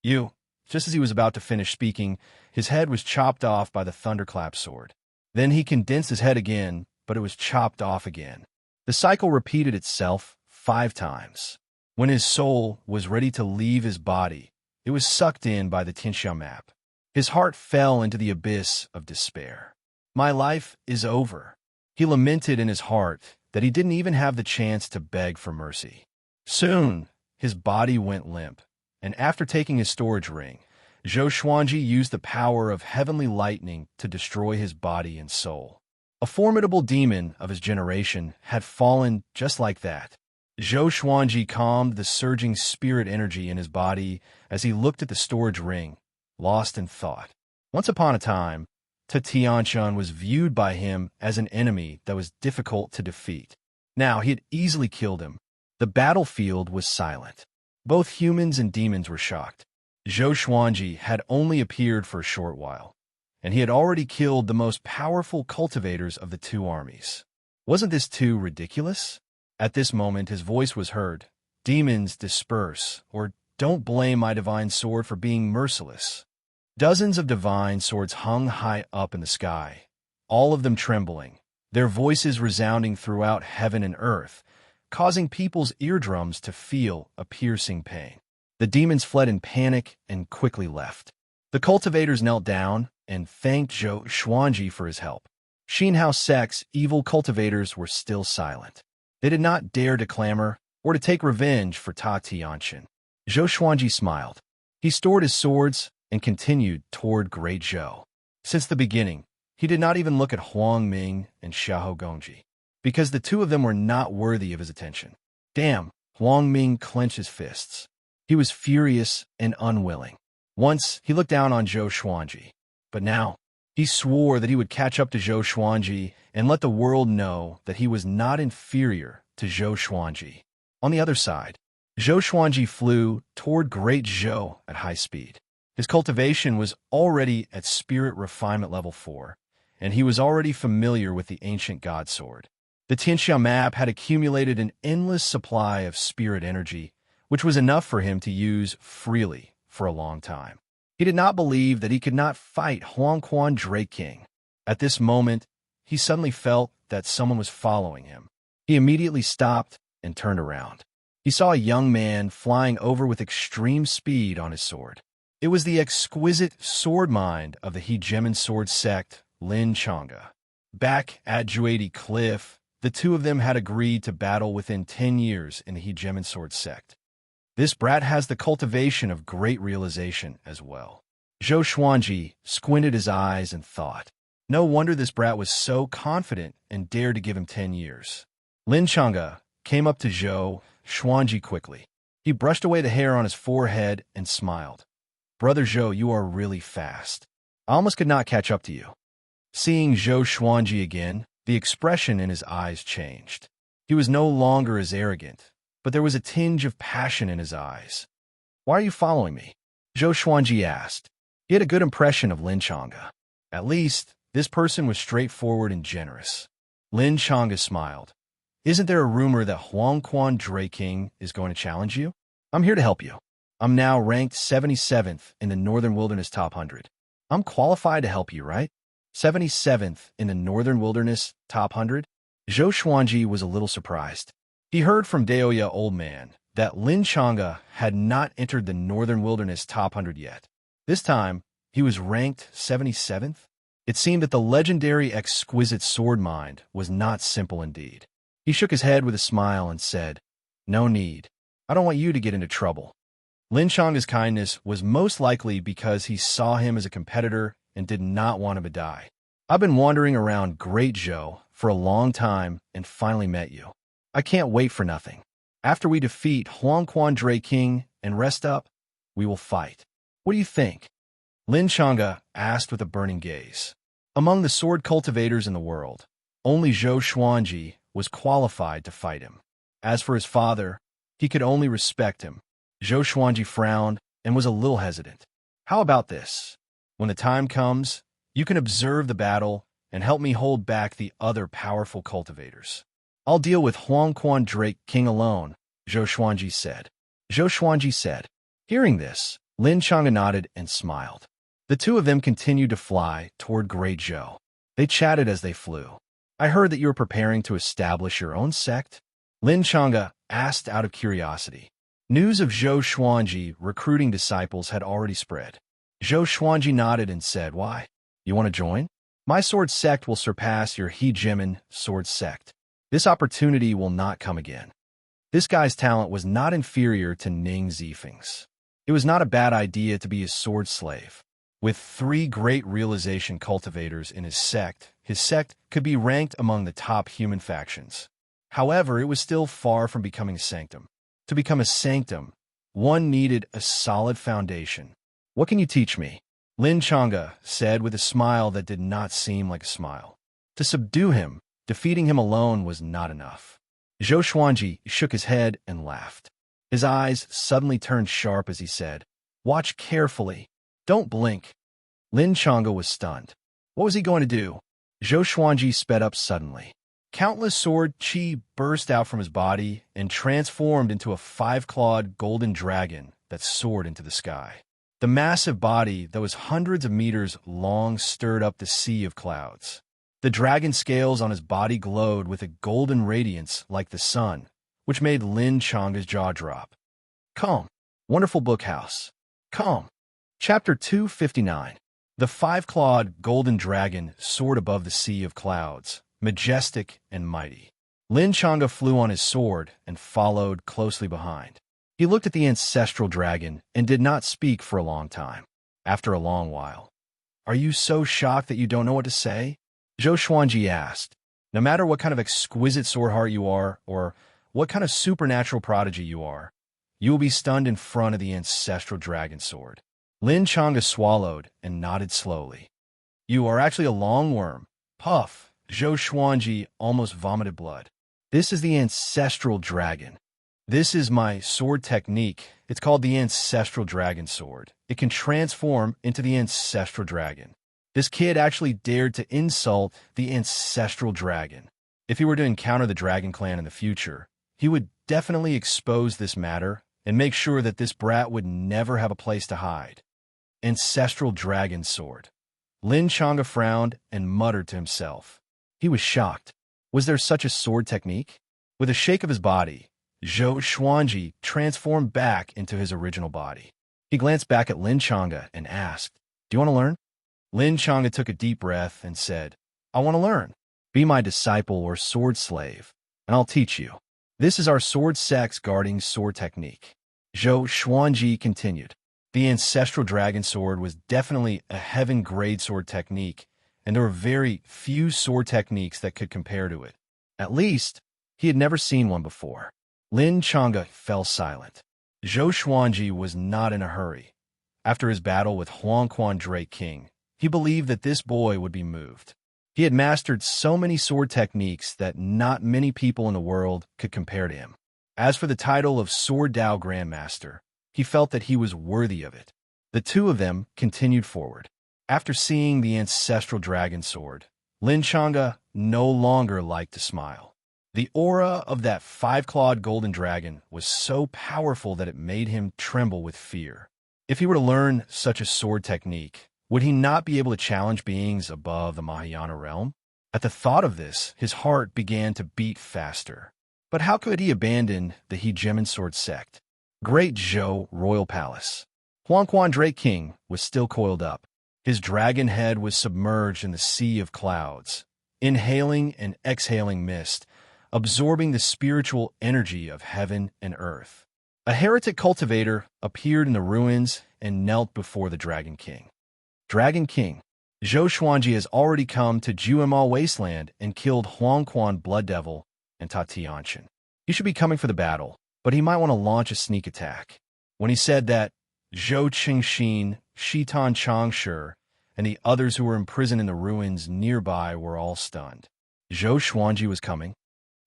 Just as he was about to finish speaking, his head was chopped off by the thunderclap sword. Then he condensed his head again, but it was chopped off again. The cycle repeated itself 5 times. When his soul was ready to leave his body, it was sucked in by the Tianxia map. His heart fell into the abyss of despair. My life is over. He lamented in his heart that he didn't even have the chance to beg for mercy. Soon, his body went limp, and after taking his storage ring, Zhou Xuanji used the power of heavenly lightning to destroy his body and soul. A formidable demon of his generation had fallen just like that. Zhou Xuanji calmed the surging spirit energy in his body as he looked at the storage ring, lost in thought. Once upon a time, Ta Tianqian was viewed by him as an enemy that was difficult to defeat. Now he had easily killed him. The battlefield was silent. Both humans and demons were shocked. Zhou Xuanji had only appeared for a short while, and he had already killed the most powerful cultivators of the 2 armies. Wasn't this too ridiculous? At this moment his voice was heard. Demons disperse, or don't blame my divine sword for being merciless. Dozens of divine swords hung high up in the sky, all of them trembling, their voices resounding throughout heaven and earth, causing people's eardrums to feel a piercing pain. The demons fled in panic and quickly left. The cultivators knelt down and thanked Zhou Xuanji for his help. Xinhao sect's evil cultivators were still silent. They did not dare to clamor or to take revenge for Ta Tianqian. Zhou Xuanji smiled. He stored his swords and continued toward Great Zhou. Since the beginning, he did not even look at Huang Ming and Xiahou Gongji, because the 2 of them were not worthy of his attention. Damn, Huang Ming clenched his fists. He was furious and unwilling. Once, he looked down on Zhou Xuanji, but now, he swore that he would catch up to Zhou Xuanji and let the world know that he was not inferior to Zhou Xuanji. On the other side, Zhou Xuanji flew toward Great Zhou at high speed. His cultivation was already at spirit refinement level 4, and he was already familiar with the ancient god sword. The Tianxia map had accumulated an endless supply of spirit energy, which was enough for him to use freely for a long time. He did not believe that he could not fight Huang Quan Drake King. At this moment, he suddenly felt that someone was following him. He immediately stopped and turned around. He saw a young man flying over with extreme speed on his sword. It was the exquisite sword mind of the Hegemon sword sect, Lin Chang'e. Back at Juadi Cliff, the 2 of them had agreed to battle within 10 years in the Hegemon sword sect. This brat has the cultivation of great realization as well. Zhou Xuanji squinted his eyes and thought. No wonder this brat was so confident and dared to give him 10 years. Lin Chang'e came up to Zhou Xuanji quickly. He brushed away the hair on his forehead and smiled. Brother Zhou, you are really fast. I almost could not catch up to you. Seeing Zhou Xuanji again, the expression in his eyes changed. He was no longer as arrogant, but there was a tinge of passion in his eyes. Why are you following me? Zhou Xuanji asked. He had a good impression of Lin Chang'e. At least, this person was straightforward and generous. Lin Chang'e smiled. Isn't there a rumor that Huang Quan Dray King is going to challenge you? I'm here to help you. I'm now ranked 77th in the Northern Wilderness Top 100. I'm qualified to help you, right? 77th in the Northern Wilderness Top 100? Zhou Xuanji was a little surprised. He heard from Daoya Old Man that Lin Chang'e had not entered the Northern Wilderness Top 100 yet. This time, he was ranked 77th. It seemed that the legendary exquisite sword mind was not simple indeed. He shook his head with a smile and said, "No need. I don't want you to get into trouble." Lin Chang'e's kindness was most likely because he saw him as a competitor and did not want him to die. I've been wandering around Great Zhou for a long time and finally met you. I can't wait for nothing. After we defeat Huang Quan Dray King and rest up, we will fight. What do you think? Lin Chang'e asked with a burning gaze. Among the sword cultivators in the world, only Zhou Xuanji was qualified to fight him. As for his father, he could only respect him. Zhou Xuanji frowned and was a little hesitant. How about this? When the time comes, you can observe the battle and help me hold back the other powerful cultivators. I'll deal with Huang Quan Dray King alone, Zhou Xuanji said. Zhou Xuanji said. Hearing this, Lin Chang'e nodded and smiled. The two of them continued to fly toward Great Zhou. They chatted as they flew. I heard that you were preparing to establish your own sect? Lin Chang'e asked out of curiosity. News of Zhou Xuanji recruiting disciples had already spread. Zhou Xuanji nodded and said, Why? You want to join? My sword sect will surpass your He Jimin sword sect. This opportunity will not come again. This guy's talent was not inferior to Ning Zifeng's. It was not a bad idea to be his sword slave. With 3 great realization cultivators in his sect could be ranked among the top human factions. However, it was still far from becoming a sanctum. To become a sanctum, one needed a solid foundation. What can you teach me? Lin Chang'e said with a smile that did not seem like a smile. To subdue him, defeating him alone was not enough. Zhou Xuanji shook his head and laughed. His eyes suddenly turned sharp as he said, Watch carefully. Don't blink. Lin Chang'e was stunned. What was he going to do? Zhou Xuanji sped up suddenly. Countless sword chi burst out from his body and transformed into a 5-clawed golden dragon that soared into the sky. The massive body that was hundreds of meters long stirred up the sea of clouds. The dragon scales on his body glowed with a golden radiance like the sun, which made Lin Chang'e's jaw drop. Come, wonderful bookhouse. Come. Chapter 259. The 5-clawed golden dragon soared above the sea of clouds, majestic and mighty. Lin Chang'e flew on his sword and followed closely behind. He looked at the ancestral dragon and did not speak for a long time. After a long while, Are you so shocked that you don't know what to say? Zhou Xuanji asked. No matter what kind of exquisite sword heart you are, or what kind of supernatural prodigy you are, you will be stunned in front of the ancestral dragon sword. Lin Chang'e swallowed and nodded slowly. You are actually a long worm. Puff. Zhou Xuanji almost vomited blood. This is the ancestral dragon. This is my sword technique. It's called the ancestral dragon sword. It can transform into the ancestral dragon. This kid actually dared to insult the ancestral dragon. If he were to encounter the Dragon Clan in the future, he would definitely expose this matter and make sure that this brat would never have a place to hide. Ancestral dragon sword. Lin Chang'e frowned and muttered to himself. He was shocked. Was there such a sword technique? With a shake of his body, Zhou Xuanji transformed back into his original body. He glanced back at Lin Chang'e and asked, Do you want to learn? Lin Chang'e took a deep breath and said, I want to learn. Be my disciple or sword slave, and I'll teach you. This is our sword sect's guarding sword technique. Zhou Xuanji continued. The ancestral dragon sword was definitely a heaven-grade sword technique, and there were very few sword techniques that could compare to it. At least, he had never seen one before. Lin Chang'e fell silent. Zhou Xuanji was not in a hurry. After his battle with Huang Quan Dray King, he believed that this boy would be moved. He had mastered so many sword techniques that not many people in the world could compare to him. As for the title of Sword Dao Grandmaster, he felt that he was worthy of it. The two of them continued forward. After seeing the ancestral dragon sword, Lin Chang'e no longer liked to smile. The aura of that five-clawed golden dragon was so powerful that it made him tremble with fear. If he were to learn such a sword technique, would he not be able to challenge beings above the Mahayana realm? At the thought of this, his heart began to beat faster. But how could he abandon the Hegemon Sword sect? Great Zhou Royal Palace. Huangquan Drake King was still coiled up. His dragon head was submerged in the sea of clouds, inhaling and exhaling mist, absorbing the spiritual energy of heaven and earth. A heretic cultivator appeared in the ruins and knelt before the Dragon King. Dragon King, Zhou Xuanji has already come to Juemal Wasteland and killed Huangquan Blood Devil and Ta Tianchen. He should be coming for the battle, but he might want to launch a sneak attack. When he said that, Zhou Qingxin, Shitan Changshi, and the others who were imprisoned in the ruins nearby were all stunned. Zhou Xuanji was coming.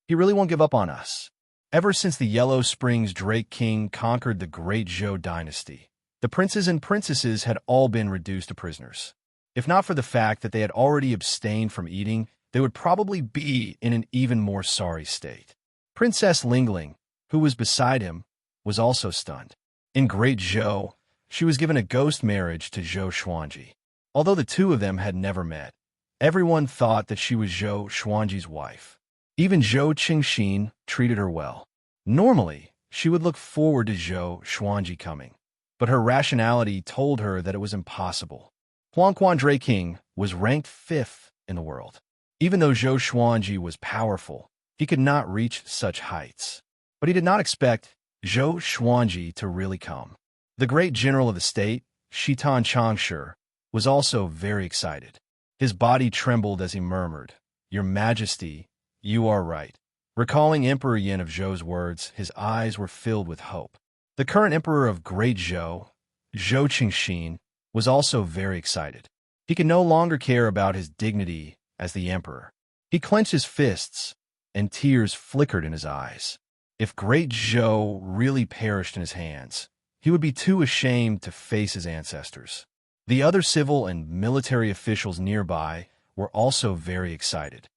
He really won't give up on us. Ever since the Yellow Springs Drake King conquered the Great Zhou dynasty, the princes and princesses had all been reduced to prisoners. If not for the fact that they had already abstained from eating, they would probably be in an even more sorry state. Princess Lingling, who was beside him, was also stunned. In Great Zhou, she was given a ghost marriage to Zhou Xuanji. Although the two of them had never met, everyone thought that she was Zhou Xuanji's wife. Even Zhou Qingxin treated her well. Normally, she would look forward to Zhou Xuanji coming, but her rationality told her that it was impossible. Huangquan Drake King was ranked 5th in the world. Even though Zhou Xuanji was powerful, he could not reach such heights. But he did not expect Zhou Xuanji to really come. The great general of the state, Shitan Changshi, was also very excited. His body trembled as he murmured, "Your Majesty, you are right." Recalling Emperor Yin of Zhou's words, his eyes were filled with hope. The current emperor of Great Zhou, Zhou Qingxin, was also very excited. He could no longer care about his dignity as the emperor. He clenched his fists, and tears flickered in his eyes. If Great Zhou really perished in his hands, he would be too ashamed to face his ancestors. The other civil and military officials nearby were also very excited.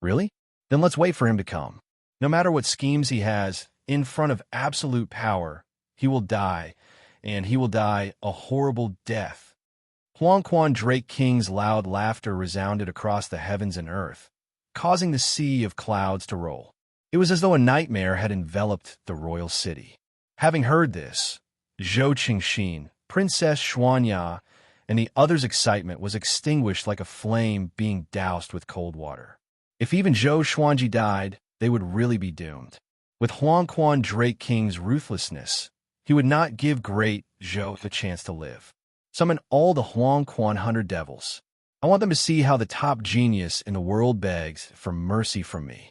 Really? Then let's wait for him to come. No matter what schemes he has, in front of absolute power, he will die, and he will die a horrible death. Huangquan Drake King's loud laughter resounded across the heavens and earth, causing the sea of clouds to roll. It was as though a nightmare had enveloped the royal city. Having heard this, Zhou Qingxin, Princess Xuanya, and the others' excitement was extinguished like a flame being doused with cold water. If even Zhou Xuanji died, they would really be doomed. With Huangquan Drake King's ruthlessness, he would not give Great Zhou the chance to live. Summon all the Huangquan 100 devils. I want them to see how the top genius in the world begs for mercy from me.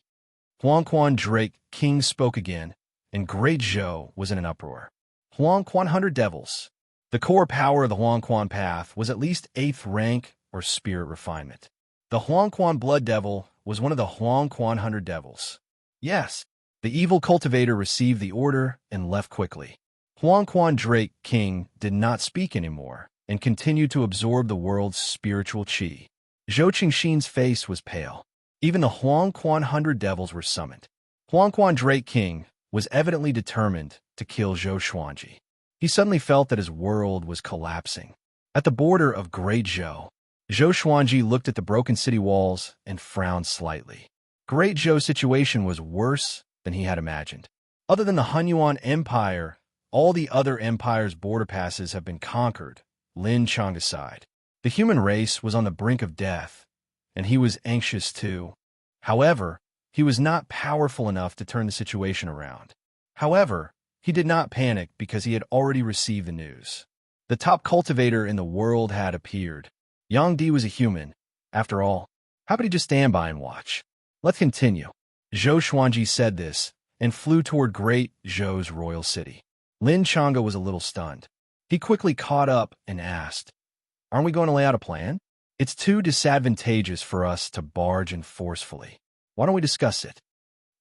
Huangquan Drake King spoke again, and Great Zhou was in an uproar. Huangquan 100 devils. The core power of the Huangquan path was at least 8th rank or spirit refinement. The Huangquan Blood Devil was one of the Huangquan 100 devils. Yes, the evil cultivator received the order and left quickly. Huangquan Drake King did not speak anymore and continued to absorb the world's spiritual qi. Zhou Qingxin's face was pale. Even the Huangquan 100 devils were summoned. Huangquan Drake King was evidently determined to kill Zhou Xuanji. He suddenly felt that his world was collapsing. At the border of Great Zhou, Zhou Xuanji looked at the broken city walls and frowned slightly. Great Zhou's situation was worse than he had imagined. Other than the Hunyuan Empire, all the other empires' border passes have been conquered, Lin Chang aside. The human race was on the brink of death, and he was anxious too. However, he was not powerful enough to turn the situation around. However, he did not panic because he had already received the news. The top cultivator in the world had appeared. Yang Di was a human. After all, how could he just stand by and watch? Let's continue. Zhou Xuanji said this and flew toward Great Zhou's royal city. Lin Changa was a little stunned. He quickly caught up and asked, "Aren't we going to lay out a plan? It's too disadvantageous for us to barge in forcefully. Why don't we discuss it?"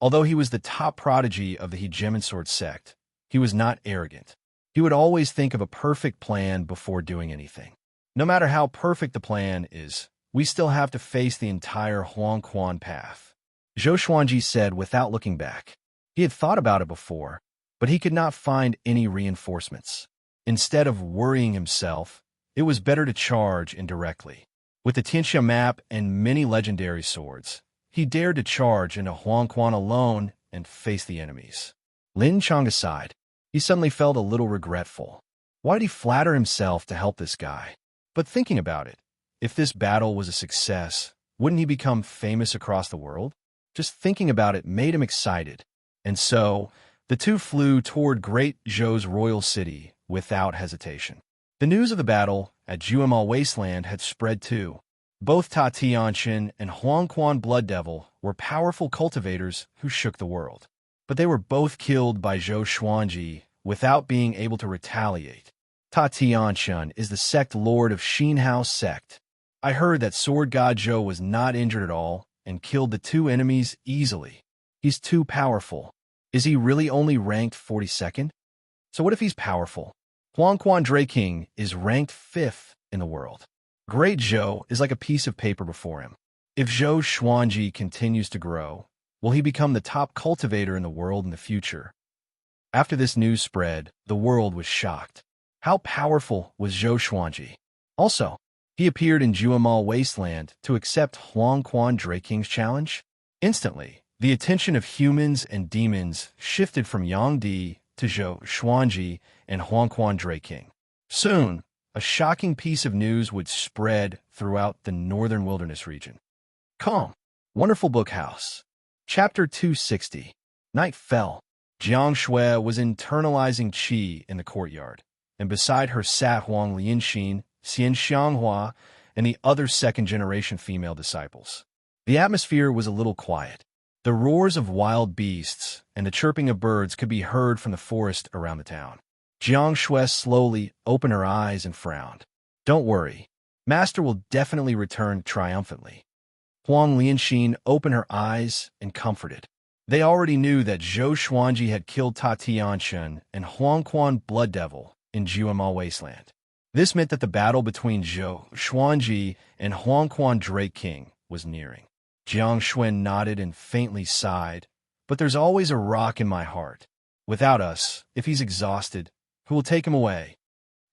Although he was the top prodigy of the Hegemon Sword sect, he was not arrogant. He would always think of a perfect plan before doing anything. No matter how perfect the plan is, we still have to face the entire Huangquan path. Zhou Xuanji said without looking back. He had thought about it before, but he could not find any reinforcements. Instead of worrying himself, it was better to charge indirectly. With the Tianxia map and many legendary swords, he dared to charge into Huangquan alone and face the enemies. Lin Changa sighed. He suddenly felt a little regretful. Why did he flatter himself to help this guy? But thinking about it, if this battle was a success, wouldn't he become famous across the world? Just thinking about it made him excited. And so, the two flew toward Great Zhou's royal city without hesitation. The news of the battle at Juemal Wasteland had spread too. Both Ta Tianxin and Huangquan Blood Devil were powerful cultivators who shook the world. But they were both killed by Zhou Xuanji without being able to retaliate. Ta Tianxin is the sect lord of Xinhao sect. I heard that sword god Zhou was not injured at all and killed the two enemies easily. He's too powerful. Is he really only ranked 42nd? So what if he's powerful? Huangquan King is ranked 5th in the world. Great Zhou is like a piece of paper before him. If Zhou Xuanji continues to grow, will he become the top cultivator in the world in the future? After this news spread, the world was shocked. How powerful was Zhou Xuanji? Also, he appeared in Juemal Wasteland to accept Huangquan King's challenge. Instantly, the attention of humans and demons shifted from Yangdi to Zhou Xuanji and Huangquan King. Soon, a shocking piece of news would spread throughout the northern wilderness region. Calm. Wonderful Book House. Chapter 260. Night fell. Jiang Shui was internalizing qi in the courtyard, and beside her sat Huang Lianxin, Xian Xianghua, and the other second-generation female disciples. The atmosphere was a little quiet. The roars of wild beasts and the chirping of birds could be heard from the forest around the town. Jiang Shui slowly opened her eyes and frowned. Don't worry. Master will definitely return triumphantly. Huang Lianxin opened her eyes and comforted. They already knew that Zhou Xuanji had killed Ta Tianxin and Huangquan Blood Devil in Juemal Wasteland. This meant that the battle between Zhou Xuanji and Huangquan King was nearing. Jiang Shui nodded and faintly sighed, but there's always a rock in my heart. Without us, if he's exhausted, who will take him away?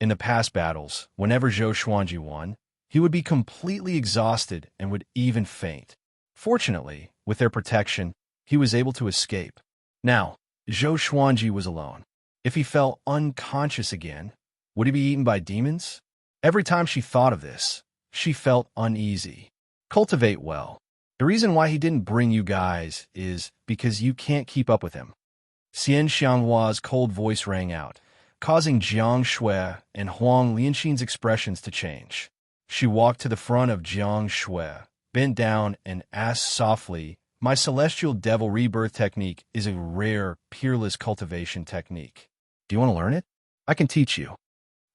In the past battles, whenever Zhou Xuanji won, he would be completely exhausted and would even faint. Fortunately, with their protection, he was able to escape. Now, Zhou Xuanji was alone. If he fell unconscious again, would he be eaten by demons? Every time she thought of this, she felt uneasy. Cultivate well. The reason why he didn't bring you guys is because you can't keep up with him. Xian Xianghua's cold voice rang out, causing Jiang Shui and Huang Lianxin's expressions to change. She walked to the front of Jiang Shui, bent down, and asked softly, "My celestial devil rebirth technique is a rare, peerless cultivation technique. Do you want to learn it? I can teach you."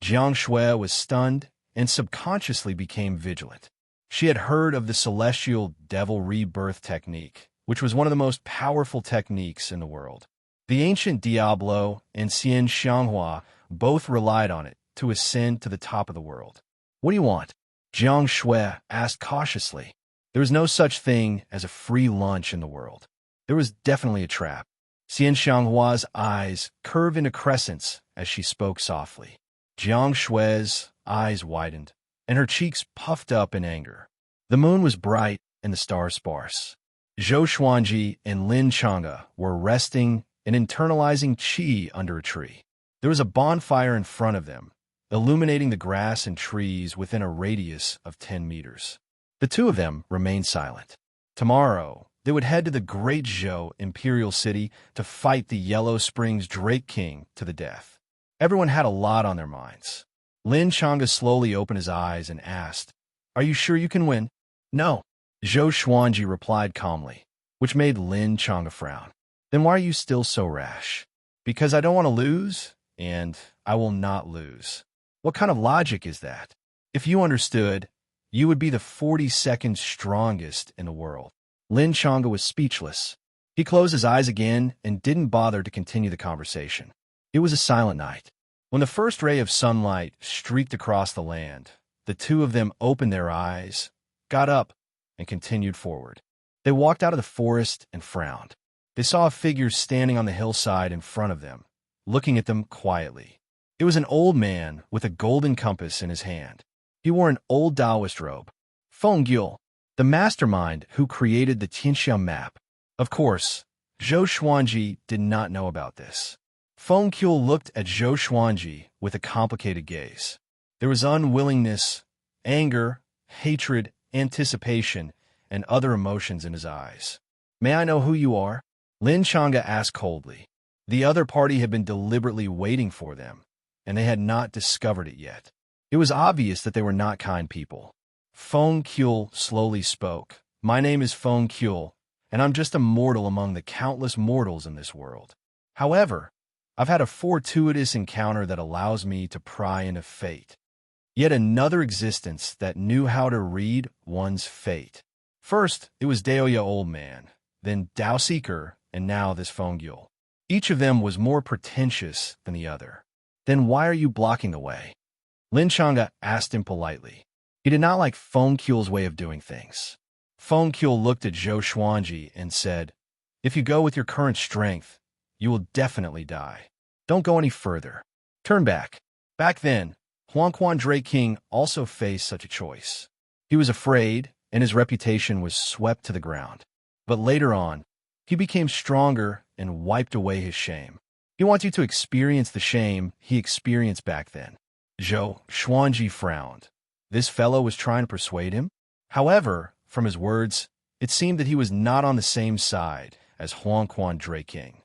Jiang Shui was stunned and subconsciously became vigilant. She had heard of the celestial devil rebirth technique, which was one of the most powerful techniques in the world. The ancient Diablo and Xian Xianghua both relied on it to ascend to the top of the world. "What do you want?" Jiang Shui asked cautiously. There was no such thing as a free lunch in the world. There was definitely a trap. Xian Xianghua's eyes curved into crescents as she spoke softly. Jiang Shui's eyes widened, and her cheeks puffed up in anger. The moon was bright and the stars sparse. Zhou Xuanji and Lin Changa were resting and internalizing qi under a tree. There was a bonfire in front of them, illuminating the grass and trees within a radius of 10 meters. The two of them remained silent. Tomorrow, they would head to the Great Zhou Imperial City to fight the Yellow Springs Drake King to the death. Everyone had a lot on their minds. Lin Changa slowly opened his eyes and asked, "Are you sure you can win?" "No," Zhou Xuanji replied calmly, which made Lin Changa frown. "Then why are you still so rash?" "Because I don't want to lose, and I will not lose." "What kind of logic is that? If you understood, you would be the 42nd strongest in the world." Lin Changa was speechless. He closed his eyes again and didn't bother to continue the conversation. It was a silent night. When the first ray of sunlight streaked across the land, the two of them opened their eyes, got up, and continued forward. They walked out of the forest and frowned. They saw a figure standing on the hillside in front of them, looking at them quietly. It was an old man with a golden compass in his hand. He wore an old Taoist robe. Feng Gyul, the mastermind who created the Tianxiang map. Of course, Zhou Xuanji did not know about this. Feng Gyul looked at Zhou Xuanji with a complicated gaze. There was unwillingness, anger, hatred, anticipation, and other emotions in his eyes. "May I know who you are?" Lin Chang'e asked coldly. The other party had been deliberately waiting for them, and they had not discovered it yet. It was obvious that they were not kind people. Feng Gyul slowly spoke. "My name is Feng Gyul, and I'm just a mortal among the countless mortals in this world. However, I've had a fortuitous encounter that allows me to pry into fate. Yet another existence that knew how to read one's fate. First, it was Daoya Old Man, then Dao Seeker, and now this Feng Gyul. Each of them was more pretentious than the other. Then why are you blocking the way?" Lin Chang'e asked him politely. He did not like Feng Gyul's way of doing things. Feng Gyul looked at Zhou Xuanji and said, "If you go with your current strength, you will definitely die. Don't go any further. Turn back." Back then, Huangquan Drake King also faced such a choice. He was afraid, and his reputation was swept to the ground. But later on, he became stronger and wiped away his shame. He wants you to experience the shame he experienced back then. Zhou Xuanji frowned. This fellow was trying to persuade him? However, from his words, it seemed that he was not on the same side as Huangquan Drake King.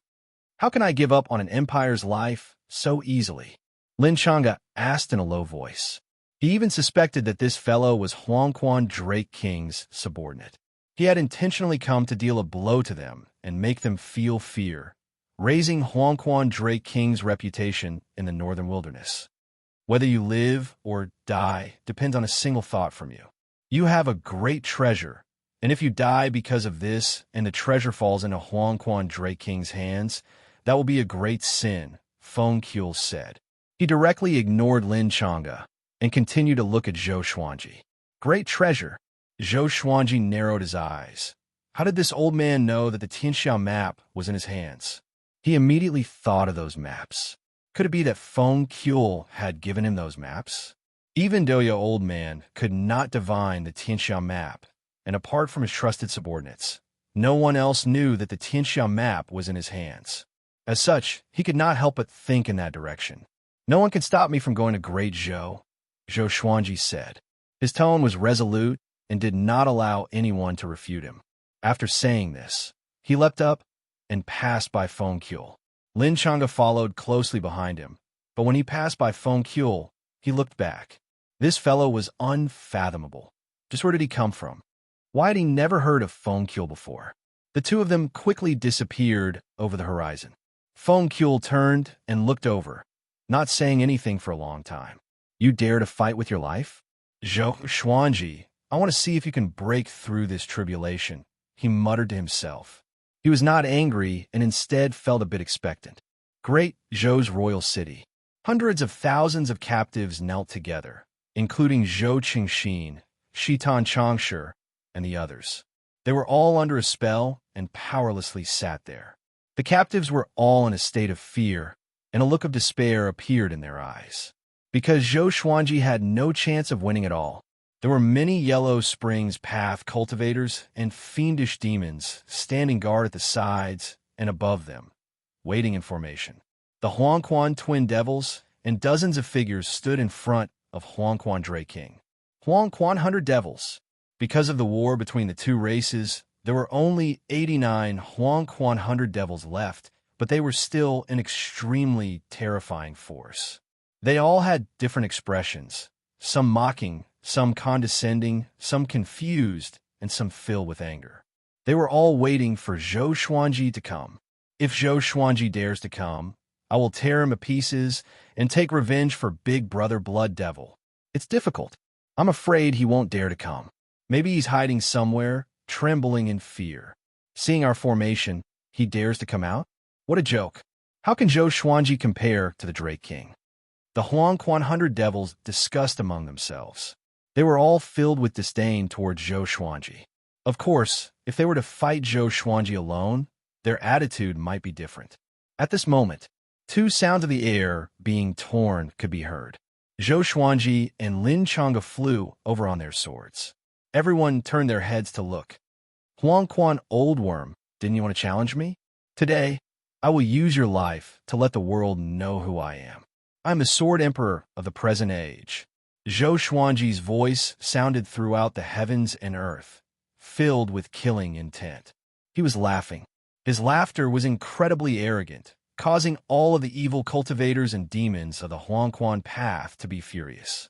"How can I give up on an empire's life so easily?" Lin Chang'e asked in a low voice. He even suspected that this fellow was Huangquan Drake King's subordinate. He had intentionally come to deal a blow to them and make them feel fear, raising Huangquan Drake King's reputation in the northern wilderness. Whether you live or die depends on a single thought from you. You have a great treasure, and if you die because of this and the treasure falls into Huangquan Drake King's hands, that will be a great sin, Feng Gyul said. He directly ignored Lin Chang'e and continued to look at Zhou Xuanji. Great treasure. Zhou Xuanji narrowed his eyes. How did this old man know that the Tianxiang map was in his hands? He immediately thought of those maps. Could it be that Feng Gyul had given him those maps? Even Daoya Old Man could not divine the Tianxiang map, and apart from his trusted subordinates, no one else knew that the Tianxiang map was in his hands. As such, he could not help but think in that direction. "No one can stop me from going to Great Zhou," Zhou Xuanji said. His tone was resolute and did not allow anyone to refute him. After saying this, he leapt up and passed by Feng Gyul. Lin Chang'e followed closely behind him, but when he passed by Feng Gyul, he looked back. This fellow was unfathomable. Just where did he come from? Why had he never heard of Feng Gyul before? The two of them quickly disappeared over the horizon. Feng Gyul turned and looked over, not saying anything for a long time. "You dare to fight with your life?" "Zhou Xuanji, I want to see if you can break through this tribulation," he muttered to himself. He was not angry and instead felt a bit expectant. Great Zhou's royal city. Hundreds of thousands of captives knelt together, including Zhou Qingxin, Shitan Changshi, and the others. They were all under a spell and powerlessly sat there. The captives were all in a state of fear, and a look of despair appeared in their eyes. Because Zhou Xuanji had no chance of winning at all, there were many Yellow Springs Path cultivators and fiendish demons standing guard at the sides and above them, waiting in formation. The Huangquan Twin Devils and dozens of figures stood in front of Huangquan Drake King. Huangquan 100 Devils. Because of the war between the two races, there were only 89 Huangquan 100 Devils left, but they were still an extremely terrifying force. They all had different expressions, some mocking, some condescending, some confused, and some filled with anger. They were all waiting for Zhou Xuanji to come. If Zhou Xuanji dares to come, I will tear him to pieces and take revenge for Big Brother Blood Devil. It's difficult. I'm afraid he won't dare to come. Maybe he's hiding somewhere, trembling in fear. Seeing our formation, he dares to come out? What a joke. How can Zhou Xuanji compare to the Drake King? The Huangquan 100 Devils discussed among themselves. They were all filled with disdain towards Zhou Xuanji. Of course, if they were to fight Zhou Xuanji alone, their attitude might be different. At this moment, two sounds of the air being torn could be heard. Zhou Xuanji and Lin Chang'e flew over on their swords. Everyone turned their heads to look. Huang Quan, old worm, didn't you want to challenge me? Today, I will use your life to let the world know who I am. I'm the Sword Emperor of the present age. Zhou Xuanji's voice sounded throughout the heavens and earth, filled with killing intent. He was laughing. His laughter was incredibly arrogant, causing all of the evil cultivators and demons of the Huangquan path to be furious.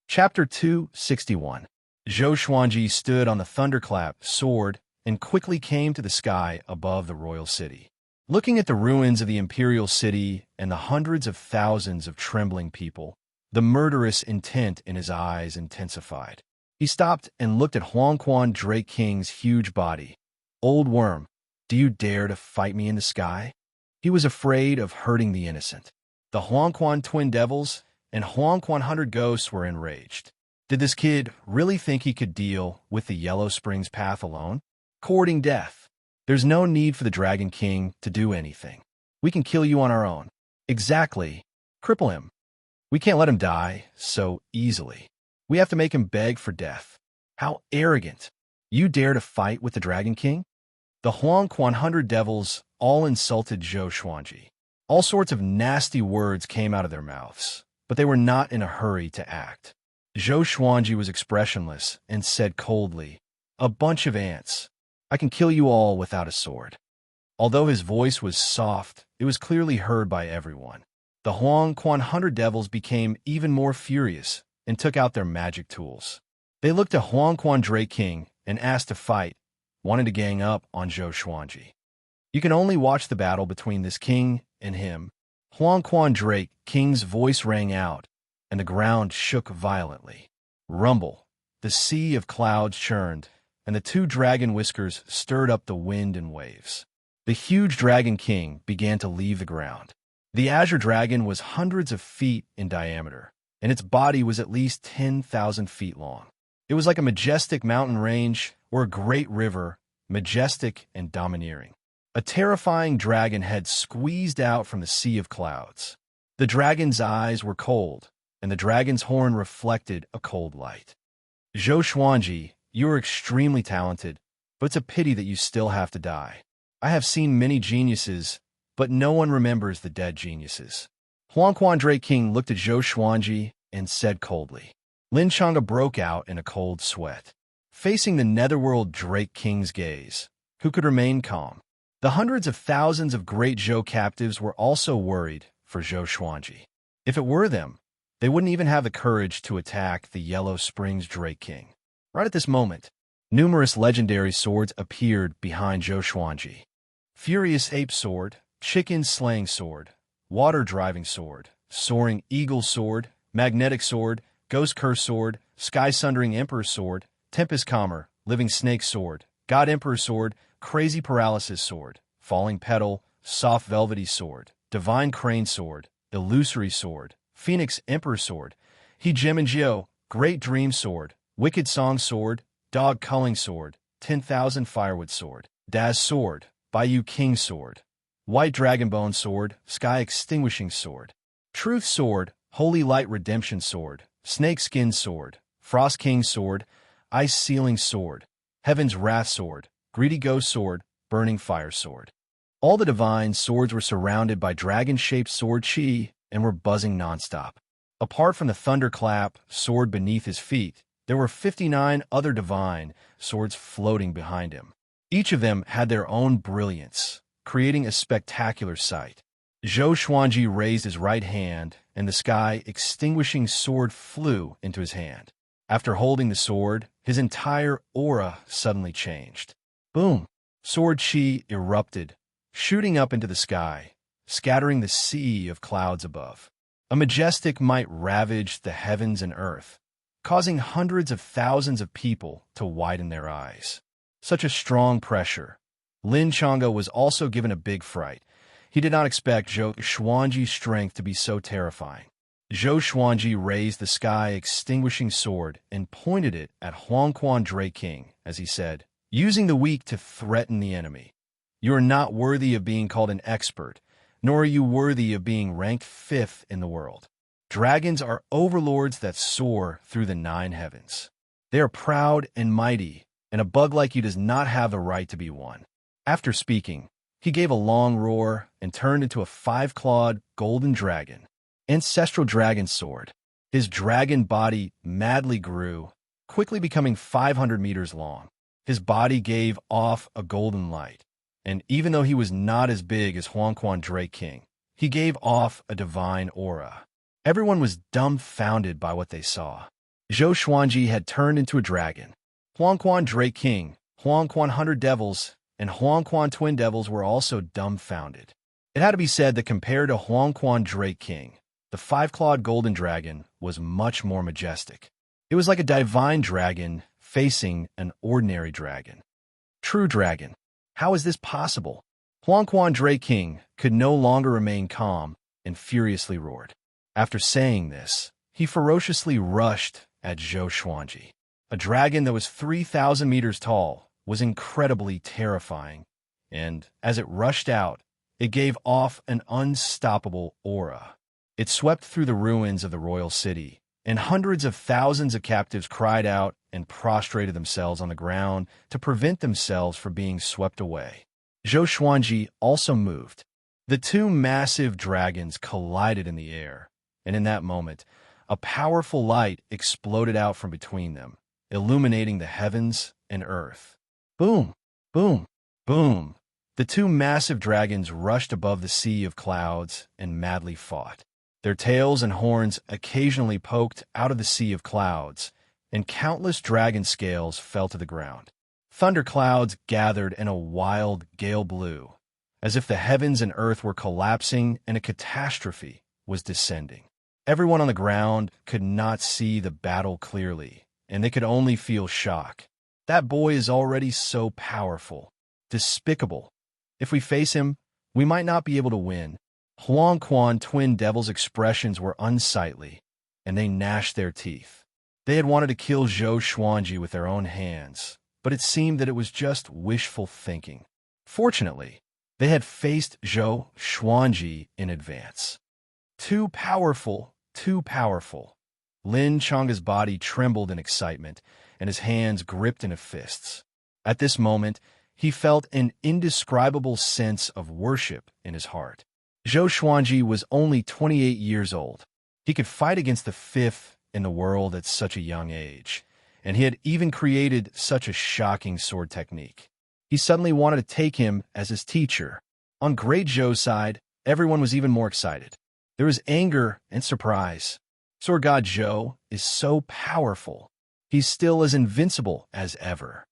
Chapter 261. Zhou Xuanji stood on the thunderclap sword and quickly came to the sky above the royal city. Looking at the ruins of the imperial city and the hundreds of thousands of trembling people, the murderous intent in his eyes intensified. He stopped and looked at Huangquan Drake King's huge body. Old worm, do you dare to fight me in the sky? He was afraid of hurting the innocent. The Huangquan twin devils and Huangquan 100 ghosts were enraged. Did this kid really think he could deal with the Yellow Springs path alone? Courting death. There's no need for the Dragon King to do anything. We can kill you on our own. Exactly. Cripple him. We can't let him die so easily. We have to make him beg for death. How arrogant. You dare to fight with the Dragon King? The Huangquan 100 devils all insulted Zhou Xuanji. All sorts of nasty words came out of their mouths, but they were not in a hurry to act. Zhou Xuanji was expressionless and said coldly, "A bunch of ants. I can kill you all without a sword." Although his voice was soft, it was clearly heard by everyone. The Huangquan 100 devils became even more furious and took out their magic tools. They looked to Huangquan Drake King and asked to fight, wanted to gang up on Zhou Xuanji. You can only watch the battle between this king and him. Huangquan Drake King's voice rang out, and the ground shook violently. Rumble. The sea of clouds churned, and the two dragon whiskers stirred up the wind and waves. The huge Dragon King began to leave the ground. The Azure Dragon was hundreds of feet in diameter, and its body was at least 10,000 feet long. It was like a majestic mountain range or a great river, majestic and domineering. A terrifying dragon head squeezed out from the sea of clouds. The dragon's eyes were cold, and the dragon's horn reflected a cold light. Zhou Xuanji, you are extremely talented, but it's a pity that you still have to die. I have seen many geniuses, but no one remembers the dead geniuses. Huangquan Drake King looked at Zhou Xuanji and said coldly. Lin Chang'e broke out in a cold sweat. Facing the netherworld Drake King's gaze, who could remain calm? The hundreds of thousands of great Zhou captives were also worried for Zhou Xuanji. If it were them, they wouldn't even have the courage to attack the Yellow Springs Drake King. Right at this moment, numerous legendary swords appeared behind Zhou Xuanji. Furious Ape Sword, Chicken Slaying Sword, Water Driving Sword, Soaring Eagle Sword, Magnetic Sword, Ghost Curse Sword, Sky Sundering Emperor Sword, Tempest Calmer, Living Snake Sword, God Emperor Sword, Crazy Paralysis Sword, Falling Petal, Soft Velvety Sword, Divine Crane Sword, Illusory Sword, Phoenix Emperor Sword, Hegemonjio, Great Dream Sword, Wicked Song Sword, Dog Culling Sword, 10,000 Firewood Sword, Daz Sword, Bayou King Sword, White Dragonbone Sword, Sky Extinguishing Sword, Truth Sword, Holy Light Redemption Sword, Snake Skin Sword, Frost King Sword, Ice Sealing Sword, Heaven's Wrath Sword, Greedy Ghost Sword, Burning Fire Sword. All the divine swords were surrounded by dragon-shaped sword chi and were buzzing nonstop. Apart from the thunderclap sword beneath his feet, there were 59 other divine swords floating behind him. Each of them had their own brilliance, creating a spectacular sight. Zhou Xuanji raised his right hand, and the Sky Extinguishing Sword flew into his hand. After holding the sword, his entire aura suddenly changed. Boom! Sword chi erupted, shooting up into the sky, scattering the sea of clouds above. A majestic might ravaged the heavens and earth, causing hundreds of thousands of people to widen their eyes. Such a strong pressure. Lin Chang'e was also given a big fright. He did not expect Zhou Xuanji's strength to be so terrifying. Zhou Xuanji raised the Sky Extinguishing Sword and pointed it at Huangquan Drake King as he said, using the weak to threaten the enemy. You are not worthy of being called an expert, nor are you worthy of being ranked 5th in the world. Dragons are overlords that soar through the 9 heavens. They are proud and mighty, and a bug like you does not have the right to be one. After speaking, he gave a long roar and turned into a 5-clawed golden dragon, ancestral dragon sword. His dragon body madly grew, quickly becoming 500 meters long. His body gave off a golden light, and even though he was not as big as Huangquan Drake King, he gave off a divine aura. Everyone was dumbfounded by what they saw. Zhou Xuanji had turned into a dragon. Huangquan Drake King, Huangquan Hundred Devils, and Huangquan Twin Devils were also dumbfounded. It had to be said that compared to Huangquan Drake King, the 5-clawed golden dragon was much more majestic. It was like a divine dragon facing an ordinary dragon. True dragon. How is this possible? Huangquan Drake King could no longer remain calm and furiously roared. After saying this, he ferociously rushed at Zhou Xuanji. A dragon that was 3,000 meters tall was incredibly terrifying, and as it rushed out, it gave off an unstoppable aura. It swept through the ruins of the royal city, and hundreds of thousands of captives cried out and prostrated themselves on the ground to prevent themselves from being swept away. Zhou Xuanji also moved. The 2 massive dragons collided in the air, and in that moment, a powerful light exploded out from between them, illuminating the heavens and earth. Boom! Boom! Boom! The 2 massive dragons rushed above the sea of clouds and madly fought. Their tails and horns occasionally poked out of the sea of clouds, and countless dragon scales fell to the ground. Thunderclouds gathered and a wild gale blew, as if the heavens and earth were collapsing and a catastrophe was descending. Everyone on the ground could not see the battle clearly, and they could only feel shock. That boy is already so powerful, despicable. If we face him, we might not be able to win. Huangquan Twin Devils' expressions were unsightly, and they gnashed their teeth. They had wanted to kill Zhou Xuanji with their own hands, but it seemed that it was just wishful thinking. Fortunately, they had faced Zhou Xuanji in advance. Too powerful, too powerful. Lin Chang's body trembled in excitement, and his hands gripped in his fists. At this moment, he felt an indescribable sense of worship in his heart. Zhou Xuanji was only 28 years old. He could fight against the 5th in the world at such a young age, and he had even created such a shocking sword technique. He suddenly wanted to take him as his teacher. On Great Zhou's side, everyone was even more excited. There was anger and surprise. Sword God Zhou is so powerful. He's still as invincible as ever.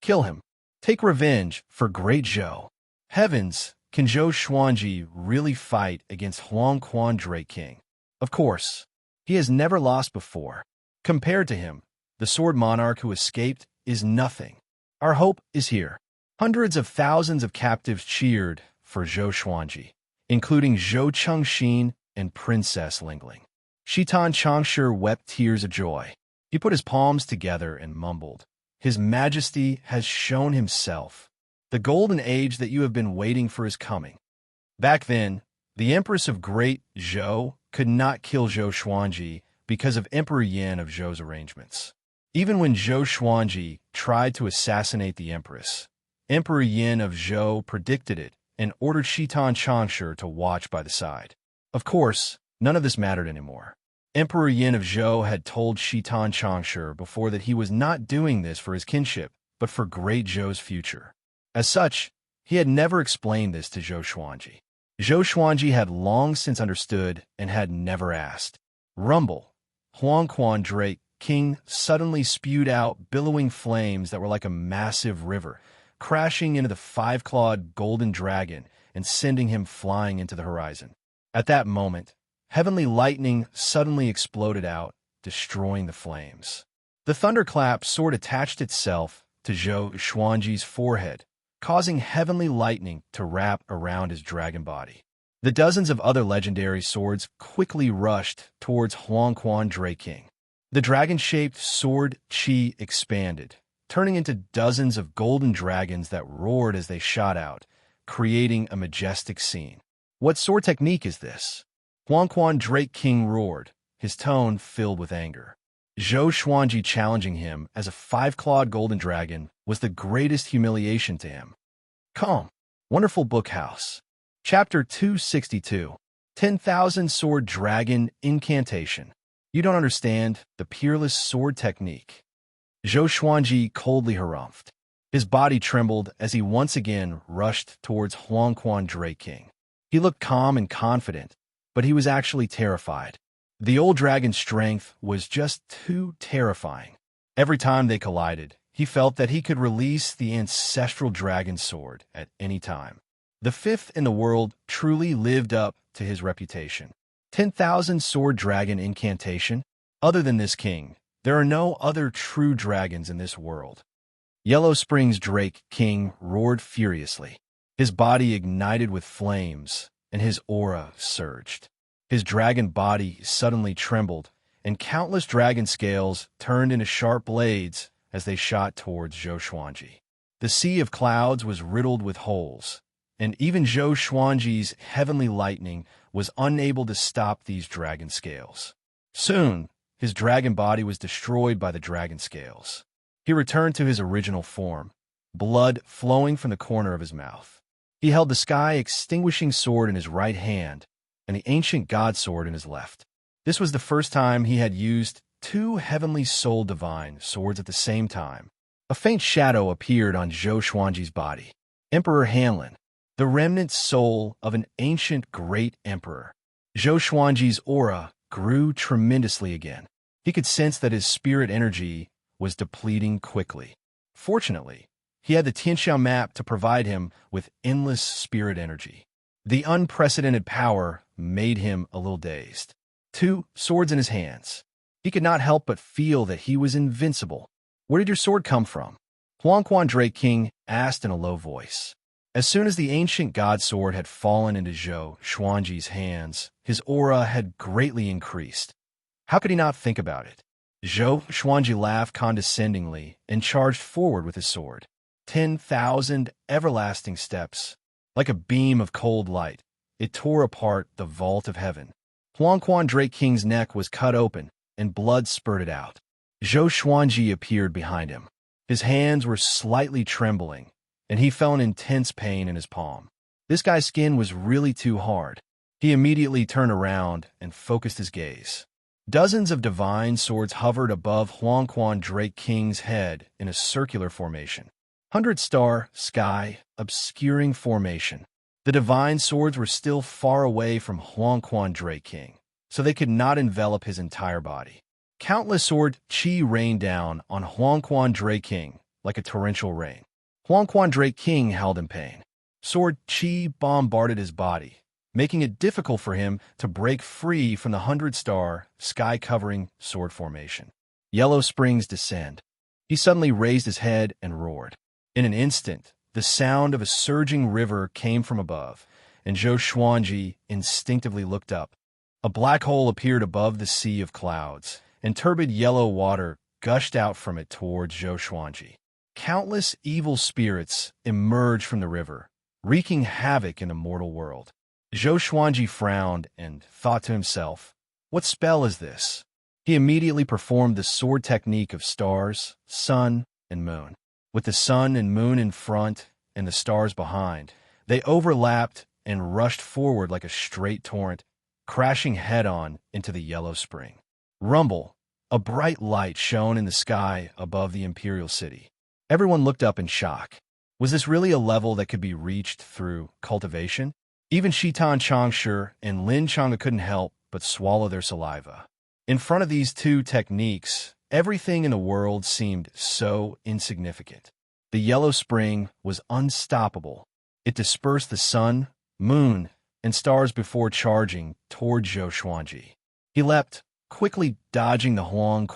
Kill him. Take revenge for Great Zhou. Heavens! Can Zhou Xuanji really fight against Huangquan Drake King? Of course. He has never lost before. Compared to him, the sword monarch who escaped is nothing. Our hope is here. Hundreds of thousands of captives cheered for Zhou Xuanji, including Zhou Chengxin and Princess Lingling. Shitan Changshe wept tears of joy. He put his palms together and mumbled, "His Majesty has shown himself. The golden age that you have been waiting for is coming." Back then, the Empress of Great Zhou could not kill Zhou Xuanji because of Emperor Yan of Zhou's arrangements. Even when Zhou Xuanji tried to assassinate the Empress, Emperor Yan of Zhou predicted it and ordered Shitan Changshe to watch by the side. Of course, none of this mattered anymore. Emperor Yan of Zhou had told Shitan Changshe before that he was not doing this for his kinship, but for Great Zhou's future. As such, he had never explained this to Zhou Xuanji. Zhou Xuanji had long since understood and had never asked. Rumble. Huangquan Drake King suddenly spewed out billowing flames that were like a massive river, crashing into the 5-clawed golden dragon and sending him flying into the horizon. At that moment, heavenly lightning suddenly exploded out, destroying the flames. The thunderclap sword attached itself to Zhou Xuanji's forehead, causing heavenly lightning to wrap around his dragon body. The dozens of other legendary swords quickly rushed towards Huangquan Drake King. The dragon-shaped sword chi expanded, turning into dozens of golden dragons that roared as they shot out, creating a majestic scene. What sword technique is this? Huang Drake King roared, his tone filled with anger. Zhou Xuanji challenging him as a five-clawed golden dragon was the greatest humiliation to him. Calm. Wonderful Bookhouse. Chapter 262. 10,000 Sword Dragon Incantation. You don't understand the peerless sword technique. Zhou Xuanji coldly harumphed. His body trembled as he once again rushed towards Huang Drake King. He looked calm and confident, but he was actually terrified. The old dragon's strength was just too terrifying. Every time they collided, he felt that he could release the ancestral dragon sword at any time. The fifth in the world truly lived up to his reputation. 10,000 Sword Dragon Incantation? Other than this king, there are no other true dragons in this world. Yellow Springs Drake King roared furiously. His body ignited with flames, and his aura surged. His dragon body suddenly trembled, and countless dragon scales turned into sharp blades as they shot towards Zhou Xuanji. The sea of clouds was riddled with holes, and even Zhou Xuanji's heavenly lightning was unable to stop these dragon scales. Soon, his dragon body was destroyed by the dragon scales. He returned to his original form, blood flowing from the corner of his mouth. He held the sky-extinguishing sword in his right hand and the ancient god sword in his left. This was the first time he had used two heavenly soul divine swords at the same time. A faint shadow appeared on Zhou Xuanji's body. Emperor Hanlin, the remnant soul of an ancient great emperor. Zhou Xuanji's aura grew tremendously again. He could sense that his spirit energy was depleting quickly. Fortunately, he had the Tianxiao map to provide him with endless spirit energy. The unprecedented power made him a little dazed. Two swords in his hands. He could not help but feel that he was invincible. Where did your sword come from? Huang Drake King asked in a low voice. As soon as the ancient god sword had fallen into Zhou Xuanji's hands, his aura had greatly increased. How could he not think about it? Zhou Xuanji laughed condescendingly and charged forward with his sword. 10,000 everlasting steps. Like a beam of cold light, it tore apart the vault of heaven. Huang Drake King's neck was cut open, and blood spurted out. Zhou Xuanji appeared behind him. His hands were slightly trembling, and he felt an intense pain in his palm. This guy's skin was really too hard. He immediately turned around and focused his gaze. Dozens of divine swords hovered above Huang Drake King's head in a circular formation. 100-star sky obscuring formation. The divine swords were still far away from Huang Drake King, so they could not envelop his entire body. Countless sword chi rained down on Huang Drake King like a torrential rain. Huang Drake King held in pain. Sword chi bombarded his body, making it difficult for him to break free from the 100-star sky-covering sword formation. Yellow Springs descend. He suddenly raised his head and roared. In an instant, the sound of a surging river came from above, and Zhou Xuanji instinctively looked up. A black hole appeared above the sea of clouds, and turbid yellow water gushed out from it towards Zhou Xuanji. Countless evil spirits emerged from the river, wreaking havoc in the mortal world. Zhou Xuanji frowned and thought to himself, what spell is this? He immediately performed the sword technique of stars, sun, and moon. With the sun and moon in front and the stars behind, they overlapped and rushed forward like a straight torrent, crashing head-on into the Yellow Spring. Rumble, a bright light shone in the sky above the imperial city. Everyone looked up in shock. Was this really a level that could be reached through cultivation? Even Shitan Changshu and Lin Chang'e couldn't help but swallow their saliva. In front of these two techniques, everything in the world seemed so insignificant. The Yellow Spring was unstoppable. It dispersed the sun, moon, and stars before charging toward Zhou Xuanji. He leapt, quickly dodging the Huang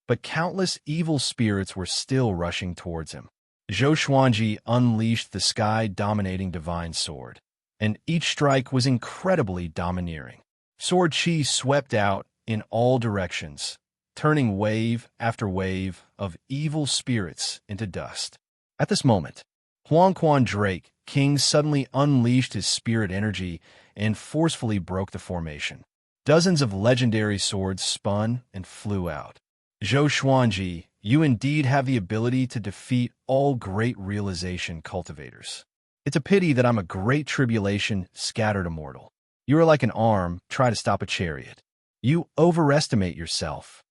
but countless evil spirits were still rushing towards him. Zhou Xuanji unleashed the sky-dominating divine sword, and each strike was incredibly domineering. Sword chi swept out in all directions, turning wave after wave of evil spirits into dust. At this moment, Huang Quan Drake King suddenly unleashed his spirit energy and forcefully broke the formation. Dozens of legendary swords spun and flew out. Zhou Xuanji, you indeed have the ability to defeat all great realization cultivators. It's a pity that I'm a great tribulation scattered immortal. You are like an arm, try to stop a chariot. You overestimate yourself.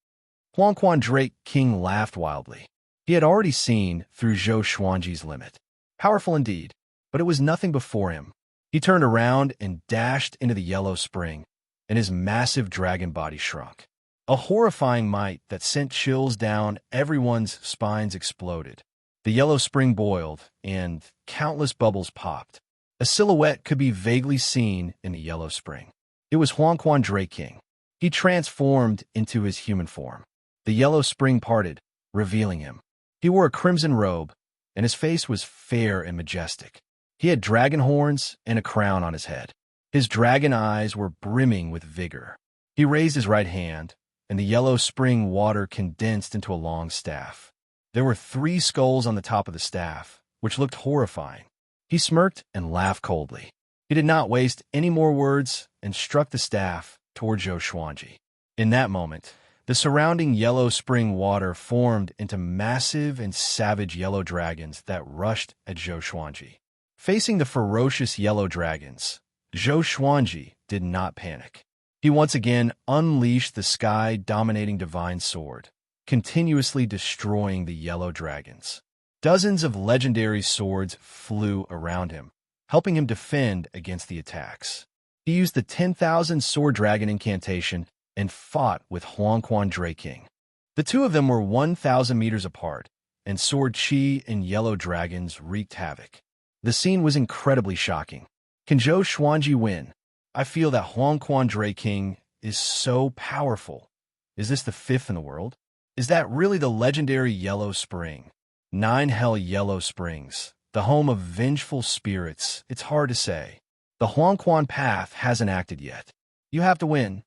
Huang Quan Drake King laughed wildly. He had already seen through Zhou Xuanji's limit. Powerful indeed, but it was nothing before him. He turned around and dashed into the yellow spring, and his massive dragon body shrunk. A horrifying might that sent chills down everyone's spines exploded. The yellow spring boiled, and countless bubbles popped. A silhouette could be vaguely seen in the yellow spring. It was Huang Quan Drake King. He transformed into his human form. The yellow spring parted, revealing him. He wore a crimson robe, and his face was fair and majestic. He had dragon horns and a crown on his head. His dragon eyes were brimming with vigor. He raised his right hand, and the yellow spring water condensed into a long staff. There were 3 skulls on the top of the staff, which looked horrifying. He smirked and laughed coldly. He did not waste any more words and struck the staff toward Zhou Xuanji. In that moment, the surrounding yellow spring water formed into massive and savage yellow dragons that rushed at Zhou Xuanji. Facing the ferocious yellow dragons, Zhou Xuanji did not panic. He once again unleashed the sky-dominating divine sword, continuously destroying the yellow dragons. Dozens of legendary swords flew around him, helping him defend against the attacks. He used the 10,000 sword dragon incantation and fought with Huang Quan Drake King. The two of them were 1,000 meters apart, and sword chi and yellow dragons wreaked havoc. The scene was incredibly shocking. Can Zhou Xuanji win? I feel that Huang Quan Drake King is so powerful. Is this the 5th in the world? Is that really the legendary Yellow Spring? 9 Hell Yellow Springs, the home of vengeful spirits. It's hard to say. The Huang Quan path hasn't acted yet. You have to win.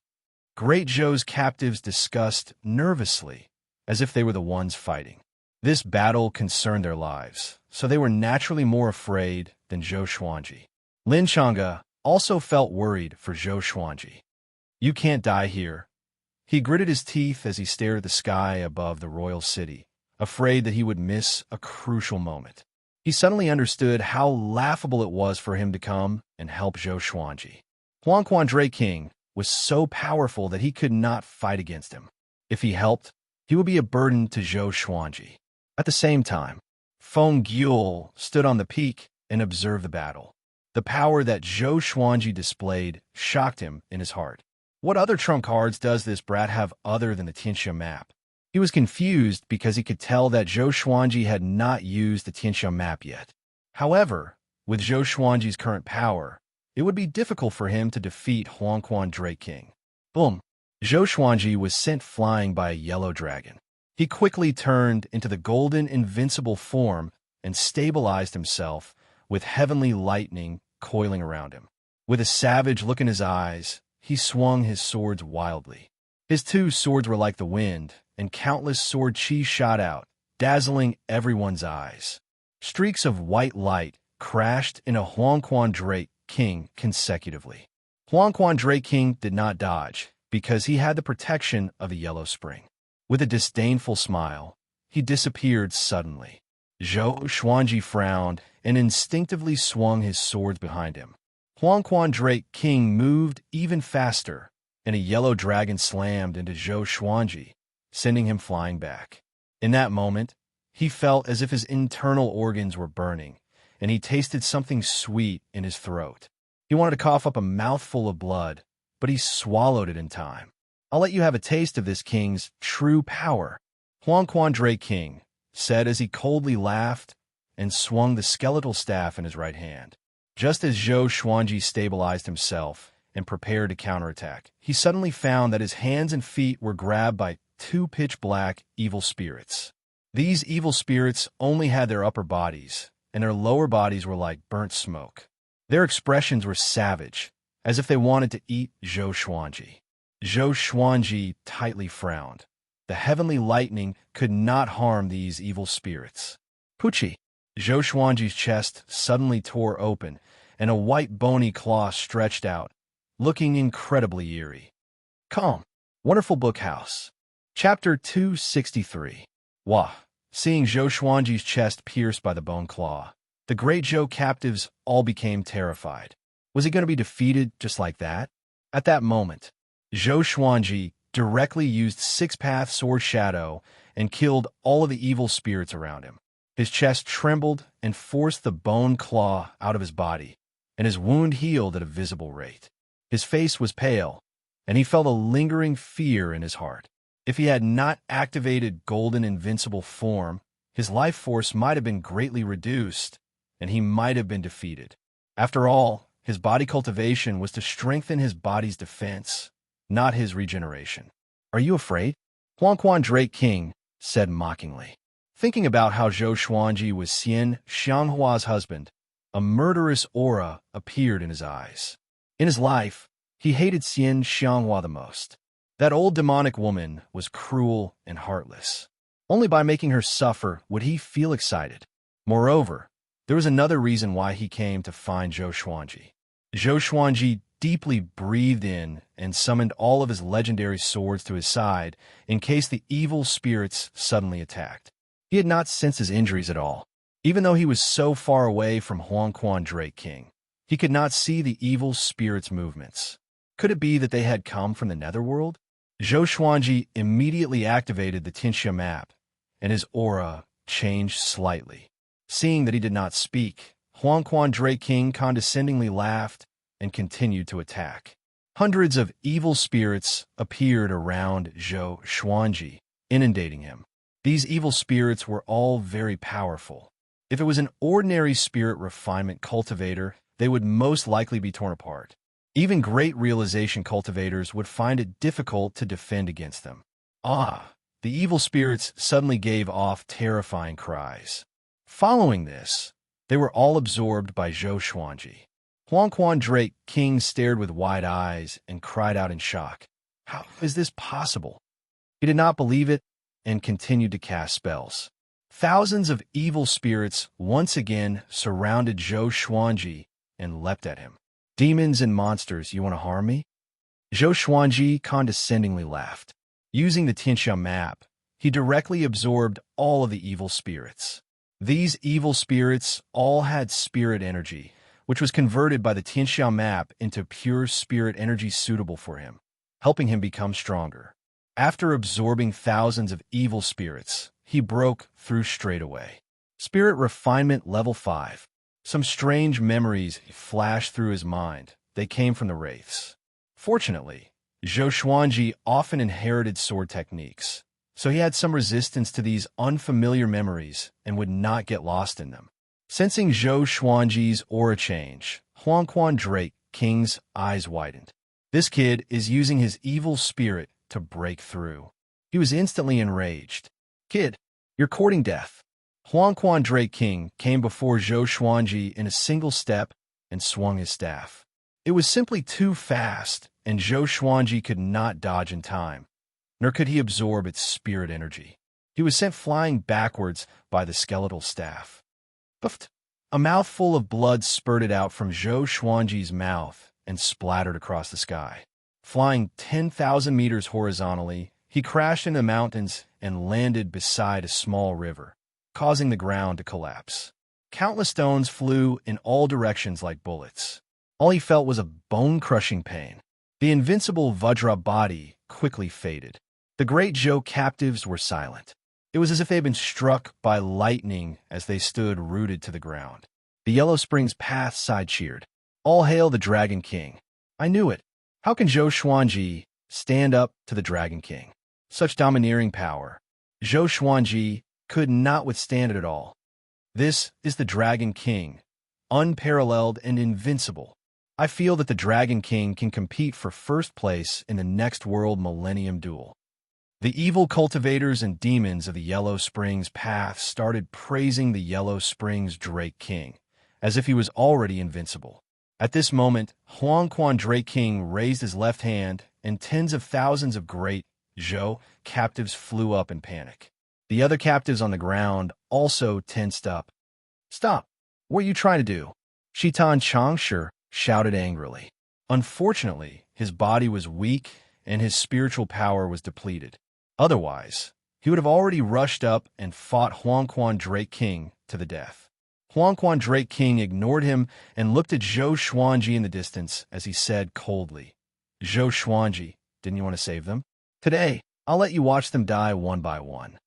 Great Zhou's captives discussed nervously, as if they were the ones fighting. This battle concerned their lives, so they were naturally more afraid than Zhou Xuanji. Lin Chang'e also felt worried for Zhou Xuanji. You can't die here. He gritted his teeth as he stared at the sky above the royal city, afraid that he would miss a crucial moment. He suddenly understood how laughable it was for him to come and help Zhou Xuanji. Huang Quan Drake King was so powerful that he could not fight against him. If he helped, he would be a burden to Zhou Xuanji. At the same time, Feng Gyul stood on the peak and observed the battle. The power that Zhou Xuanji displayed shocked him in his heart. What other trump cards does this brat have other than the Tianxia map? He was confused because he could tell that Zhou Xuanji had not used the Tianxia map yet. However, with Zhou Xuanji's current power, it would be difficult for him to defeat Huang Quan Drake King. Boom! Zhou Xuanji was sent flying by a yellow dragon. He quickly turned into the golden invincible form and stabilized himself with heavenly lightning coiling around him. With a savage look in his eyes, he swung his swords wildly. His 2 swords were like the wind, and countless sword chi shot out, dazzling everyone's eyes. Streaks of white light crashed into Huang Quan Drake King consecutively. Huang Quan Drake King did not dodge, because he had the protection of the yellow spring. With a disdainful smile, he disappeared suddenly. Zhou Xuanji frowned and instinctively swung his swords behind him. Huang Quan Drake King moved even faster, and a yellow dragon slammed into Zhou Xuanji, sending him flying back. In that moment, he felt as if his internal organs were burning, and he tasted something sweet in his throat. He wanted to cough up a mouthful of blood, but he swallowed it in time. I'll let you have a taste of this king's true power, Huang Quan Drake King said as he coldly laughed and swung the skeletal staff in his right hand. Just as Zhou Xuanji stabilized himself and prepared to counterattack, he suddenly found that his hands and feet were grabbed by 2 pitch-black evil spirits. These evil spirits only had their upper bodies, and their lower bodies were like burnt smoke. Their expressions were savage, as if they wanted to eat Zhou Xuanji. Zhou Xuanji tightly frowned. The heavenly lightning could not harm these evil spirits. Pucci! Zhou Xuanji's chest suddenly tore open, and a white bony claw stretched out, looking incredibly eerie. Calm. Wonderful Book House. Chapter 263. Wah! Seeing Zhou Xuanji's chest pierced by the bone claw, the great Zhou captives all became terrified. Was he going to be defeated just like that? At that moment, Zhou Xuanji directly used Six-Path Sword Shadow and killed all of the evil spirits around him. His chest trembled and forced the bone claw out of his body, and his wound healed at a visible rate. His face was pale, and he felt a lingering fear in his heart. If he had not activated Golden Invincible Form, his life force might have been greatly reduced, and he might have been defeated. After all, his body cultivation was to strengthen his body's defense, not his regeneration. Are you afraid? Huangquan Drake King said mockingly. Thinking about how Zhou Xuanji was Xian Xianghua's husband, a murderous aura appeared in his eyes. In his life, he hated Xian Xianghua the most. That old demonic woman was cruel and heartless. Only by making her suffer would he feel excited. Moreover, there was another reason why he came to find Zhou Xuanji. Zhou Xuanji deeply breathed in and summoned all of his legendary swords to his side in case the evil spirits suddenly attacked. He had not sensed his injuries at all. Even though he was so far away from Huangquan Drake King, he could not see the evil spirits' movements. Could it be that they had come from the netherworld? Zhou Xuanji immediately activated the Tianxia map, and his aura changed slightly. Seeing that he did not speak, Huangquan Drake King condescendingly laughed and continued to attack. Hundreds of evil spirits appeared around Zhou Xuanji, inundating him. These evil spirits were all very powerful. If it was an ordinary spirit refinement cultivator, they would most likely be torn apart. Even great realization cultivators would find it difficult to defend against them. Ah! The evil spirits suddenly gave off terrifying cries. Following this, they were all absorbed by Zhou Xuanji. Huangquan Drake King stared with wide eyes and cried out in shock. How is this possible? He did not believe it and continued to cast spells. Thousands of evil spirits once again surrounded Zhou Xuanji and leapt at him. Demons and monsters, you want to harm me? Zhou Xuanji condescendingly laughed. Using the Tianxia map, he directly absorbed all of the evil spirits. These evil spirits all had spirit energy, which was converted by the Tianxia map into pure spirit energy suitable for him, helping him become stronger. After absorbing thousands of evil spirits, he broke through straight away. Spirit Refinement Level 5. Some strange memories flashed through his mind. They came from the wraiths. Fortunately, Zhou Xuanji often inherited sword techniques, so he had some resistance to these unfamiliar memories and would not get lost in them. Sensing Zhou Xuanji's aura change, Huangquan Drake King's eyes widened. This kid is using his evil spirit to break through. He was instantly enraged. Kid, you're courting death. Huangquan Drake King came before Zhou Xuanji in a single step and swung his staff. It was simply too fast, and Zhou Xuanji could not dodge in time, nor could he absorb its spirit energy. He was sent flying backwards by the skeletal staff. Puffed! A mouthful of blood spurted out from Zhou Xuanji's mouth and splattered across the sky. Flying 10,000 meters horizontally, he crashed into the mountains and landed beside a small river, causing the ground to collapse. Countless stones flew in all directions like bullets. All he felt was a bone-crushing pain. The invincible Vajra body quickly faded. The great Zhou captives were silent. It was as if they had been struck by lightning as they stood rooted to the ground. The Yellow Springs path side-cheered. All hail the Dragon King. I knew it. How can Zhou Xuanji stand up to the Dragon King? Such domineering power. Zhou Xuanji could not withstand it at all. This is the Dragon King, unparalleled and invincible. I feel that the Dragon King can compete for first place in the next World Millennium Duel. The evil cultivators and demons of the Yellow Springs path started praising the Yellow Springs Drake King, as if he was already invincible. At this moment, Huangquan Drake King raised his left hand, and tens of thousands of great, Zhou captives flew up in panic. The other captives on the ground also tensed up. "Stop! What are you trying to do?" Shitan Changshi shouted angrily. Unfortunately, his body was weak and his spiritual power was depleted. Otherwise, he would have already rushed up and fought Huangquan Drake King to the death. Huangquan Drake King ignored him and looked at Zhou Xuanji in the distance as he said coldly, "Zhou Xuanji, didn't you want to save them? Today, I'll let you watch them die one by one."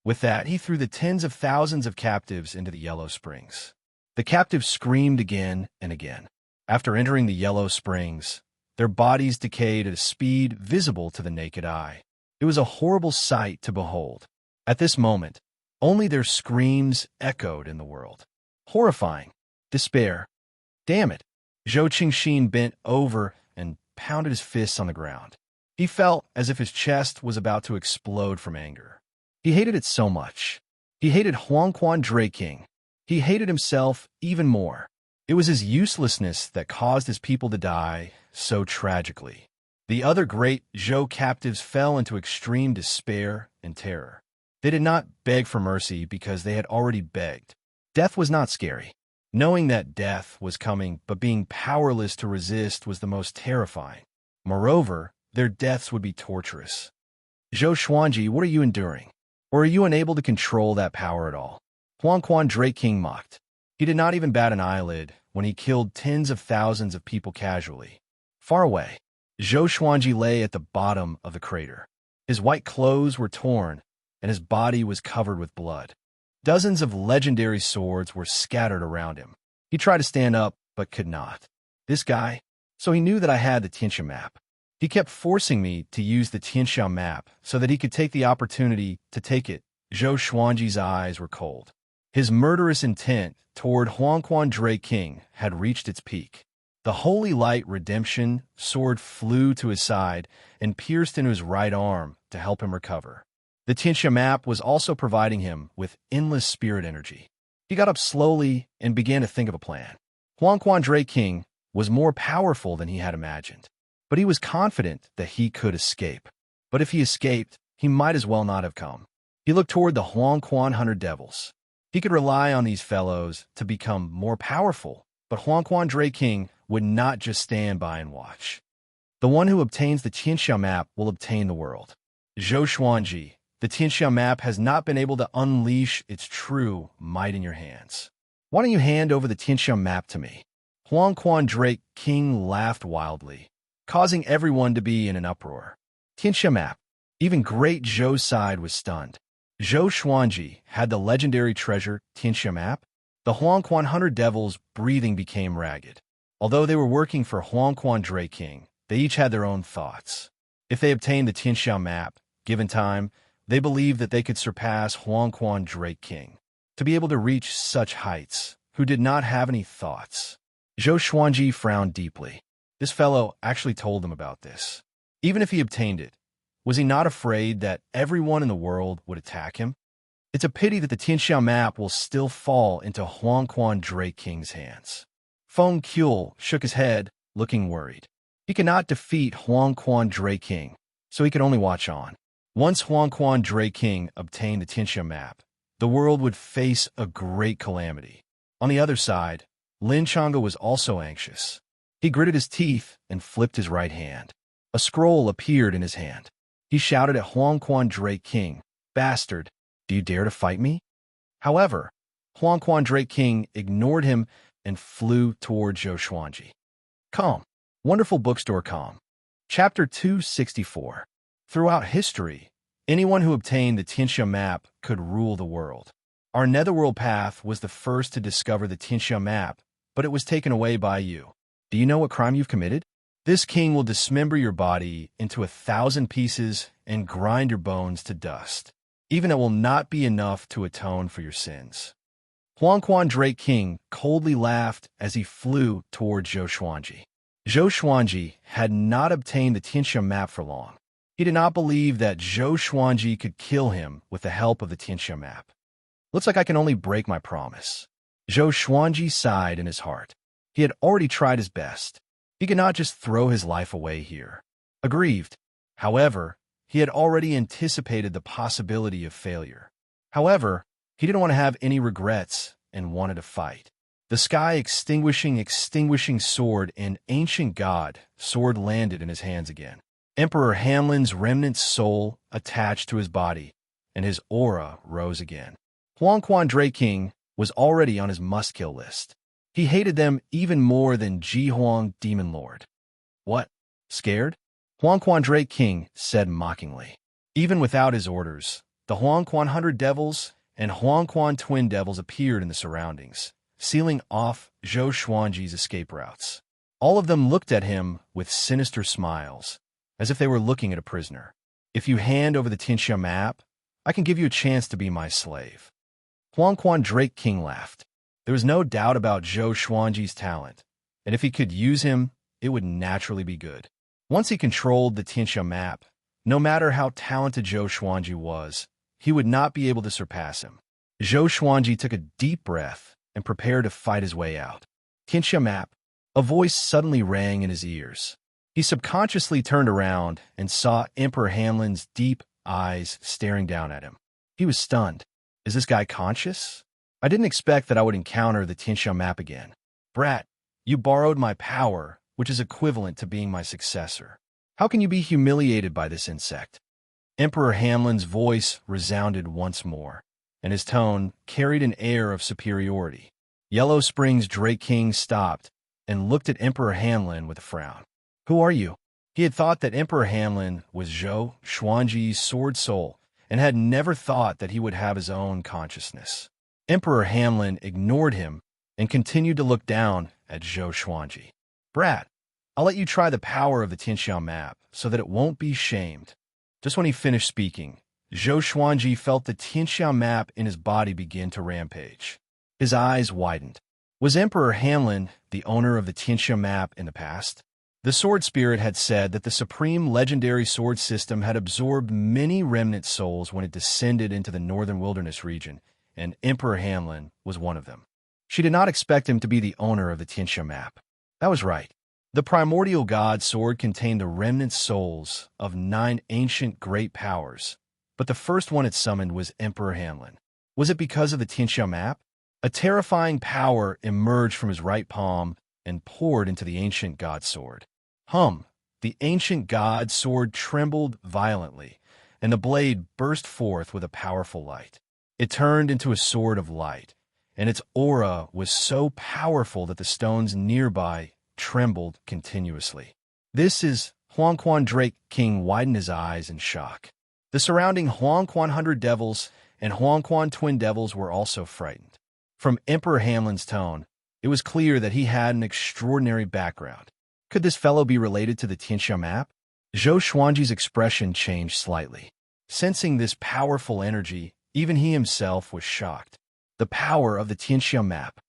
With that, he threw the tens of thousands of captives into the Yellow Springs. The captives screamed again and again. After entering the Yellow Springs, their bodies decayed at a speed visible to the naked eye. It was a horrible sight to behold. At this moment, only their screams echoed in the world. Horrifying. Despair. "Damn it." Zhou Qingxin bent over and pounded his fists on the ground. He felt as if his chest was about to explode from anger. He hated it so much. He hated Huangquan Drake King. He hated himself even more. It was his uselessness that caused his people to die so tragically. The other great Zhou captives fell into extreme despair and terror. They did not beg for mercy because they had already begged. Death was not scary. Knowing that death was coming but being powerless to resist was the most terrifying. Moreover, their deaths would be torturous. "Zhou Xuanji, what are you enduring? Or are you unable to control that power at all?" Huangquan Drake King mocked. He did not even bat an eyelid when he killed tens of thousands of people casually. Far away, Zhou Xuanji lay at the bottom of the crater. His white clothes were torn, and his body was covered with blood. Dozens of legendary swords were scattered around him. He tried to stand up, but could not. This guy, so he knew that I had the Tianxia map. He kept forcing me to use the Tianxia map so that he could take the opportunity to take it. Zhou Xuanji's eyes were cold. His murderous intent toward Huangquan Drake King had reached its peak. The Holy Light Redemption sword flew to his side and pierced into his right arm to help him recover. The Tianxia map was also providing him with endless spirit energy. He got up slowly and began to think of a plan. Huangquan Drake King was more powerful than he had imagined, but he was confident that he could escape. But if he escaped, he might as well not have come. He looked toward the Huangquan 100 Devils. He could rely on these fellows to become more powerful, but Huangquan Drake King would not just stand by and watch. The one who obtains the Tianxia map will obtain the world. Zhou Xuanji, the Tianxia map has not been able to unleash its true might in your hands. Why don't you hand over the Tianxia map to me? Huangquan Drake King laughed wildly, causing everyone to be in an uproar. Tianxia map. Even great Zhou's side was stunned. Zhou Xuanji had the legendary treasure Tianxia map. The Huangquan 100 Devils' breathing became ragged. Although they were working for Huangquan Drake King, they each had their own thoughts. If they obtained the Tianxia map, given time, they believed that they could surpass Huangquan Drake King. To be able to reach such heights, who did not have any thoughts. Zhou Xuanji frowned deeply. This fellow actually told them about this. Even if he obtained it, was he not afraid that everyone in the world would attack him? It's a pity that the Tianxia map will still fall into Huangquan Drake King's hands. Feng Qiul shook his head, looking worried. He could not defeat Huangquan Drake King, so he could only watch on. Once Huangquan Drake King obtained the Tianxia map, the world would face a great calamity. On the other side, Lin Chang'e was also anxious. He gritted his teeth and flipped his right hand. A scroll appeared in his hand. He shouted at Huangquan Drake King, "Bastard, do you dare to fight me?" However, Huangquan Drake King ignored him and flew toward Zhou Xuanji. Calm. Wonderful Bookstore Calm. Chapter 264. Throughout history, anyone who obtained the Tianxia map could rule the world. Our Netherworld path was the first to discover the Tianxia map, but it was taken away by you. Do you know what crime you've committed? This king will dismember your body into 1,000 pieces and grind your bones to dust. Even it will not be enough to atone for your sins. Huangquan Drake King coldly laughed as he flew toward Zhou Xuanji. Zhou Xuanji had not obtained the Tianxia map for long. He did not believe that Zhou Xuanji could kill him with the help of the Tianxia map. Looks like I can only break my promise. Zhou Xuanji sighed in his heart. He had already tried his best. He could not just throw his life away here. Aggrieved, however, He had already anticipated the possibility of failure. However, he didn't want to have any regrets and wanted to fight. The sky extinguishing sword and ancient god sword landed in his hands again. Emperor Hamlin's remnant soul attached to his body, and his aura rose again. Huang Quan Drake King was already on his must-kill list. He hated them even more than Ji Huang Demon Lord. What? Scared? Huang Quan Drake King said mockingly. Even without his orders, the Huang Quan 100 Devils and Huang Quan Twin Devils appeared in the surroundings, sealing off Zhou Xuanji's escape routes. All of them looked at him with sinister smiles, as if they were looking at a prisoner. If you hand over the Tianxia map, I can give you a chance to be my slave. Huang Quan Drake King laughed. There was no doubt about Zhou Xuanji's talent, and if he could use him, it would naturally be good. Once he controlled the Tianxia map, no matter how talented Zhou Xuanji was, he would not be able to surpass him. Zhou Xuanji took a deep breath and prepared to fight his way out. Tianxia map. A voice suddenly rang in his ears. He subconsciously turned around and saw Emperor Hamlin's deep eyes staring down at him. He was stunned. Is this guy conscious? I didn't expect that I would encounter the Tianxia map again. Brat, you borrowed my power, which is equivalent to being my successor. How can you be humiliated by this insect? Emperor Hamlin's voice resounded once more, and his tone carried an air of superiority. Yellow Springs Drake King stopped and looked at Emperor Hamlin with a frown. Who are you? He had thought that Emperor Hamlin was Zhou Xuanji's sword soul and had never thought that he would have his own consciousness. Emperor Hamlin ignored him and continued to look down at Zhou Xuanji. Brat, I'll let you try the power of the Tianxia map so that it won't be shamed. Just when he finished speaking, Zhou Xuanji felt the Tianxia map in his body begin to rampage. His eyes widened. Was Emperor Hamlin the owner of the Tianxia map in the past? The Sword Spirit had said that the supreme legendary sword system had absorbed many remnant souls when it descended into the northern wilderness region, and Emperor Hamlin was one of them. She did not expect him to be the owner of the Tianxia map. That was right. The primordial god sword contained the remnant souls of 9 ancient great powers, but the first one it summoned was Emperor Hamlin. Was it because of the Tianxia map? A terrifying power emerged from his right palm and poured into the ancient god sword. The ancient god sword trembled violently, and the blade burst forth with a powerful light. It turned into a sword of light, and its aura was so powerful that the stones nearby trembled continuously. This is Huang Quan Drake King widened his eyes in shock. The surrounding Huang Quan 100 Devils and Huang Quan Twin Devils were also frightened. From Emperor Hamlin's tone, it was clear that he had an extraordinary background. Could this fellow be related to the Tianxia map? Zhou Xuanji's expression changed slightly. Sensing this powerful energy, even he himself was shocked. The power of the Tianxia map.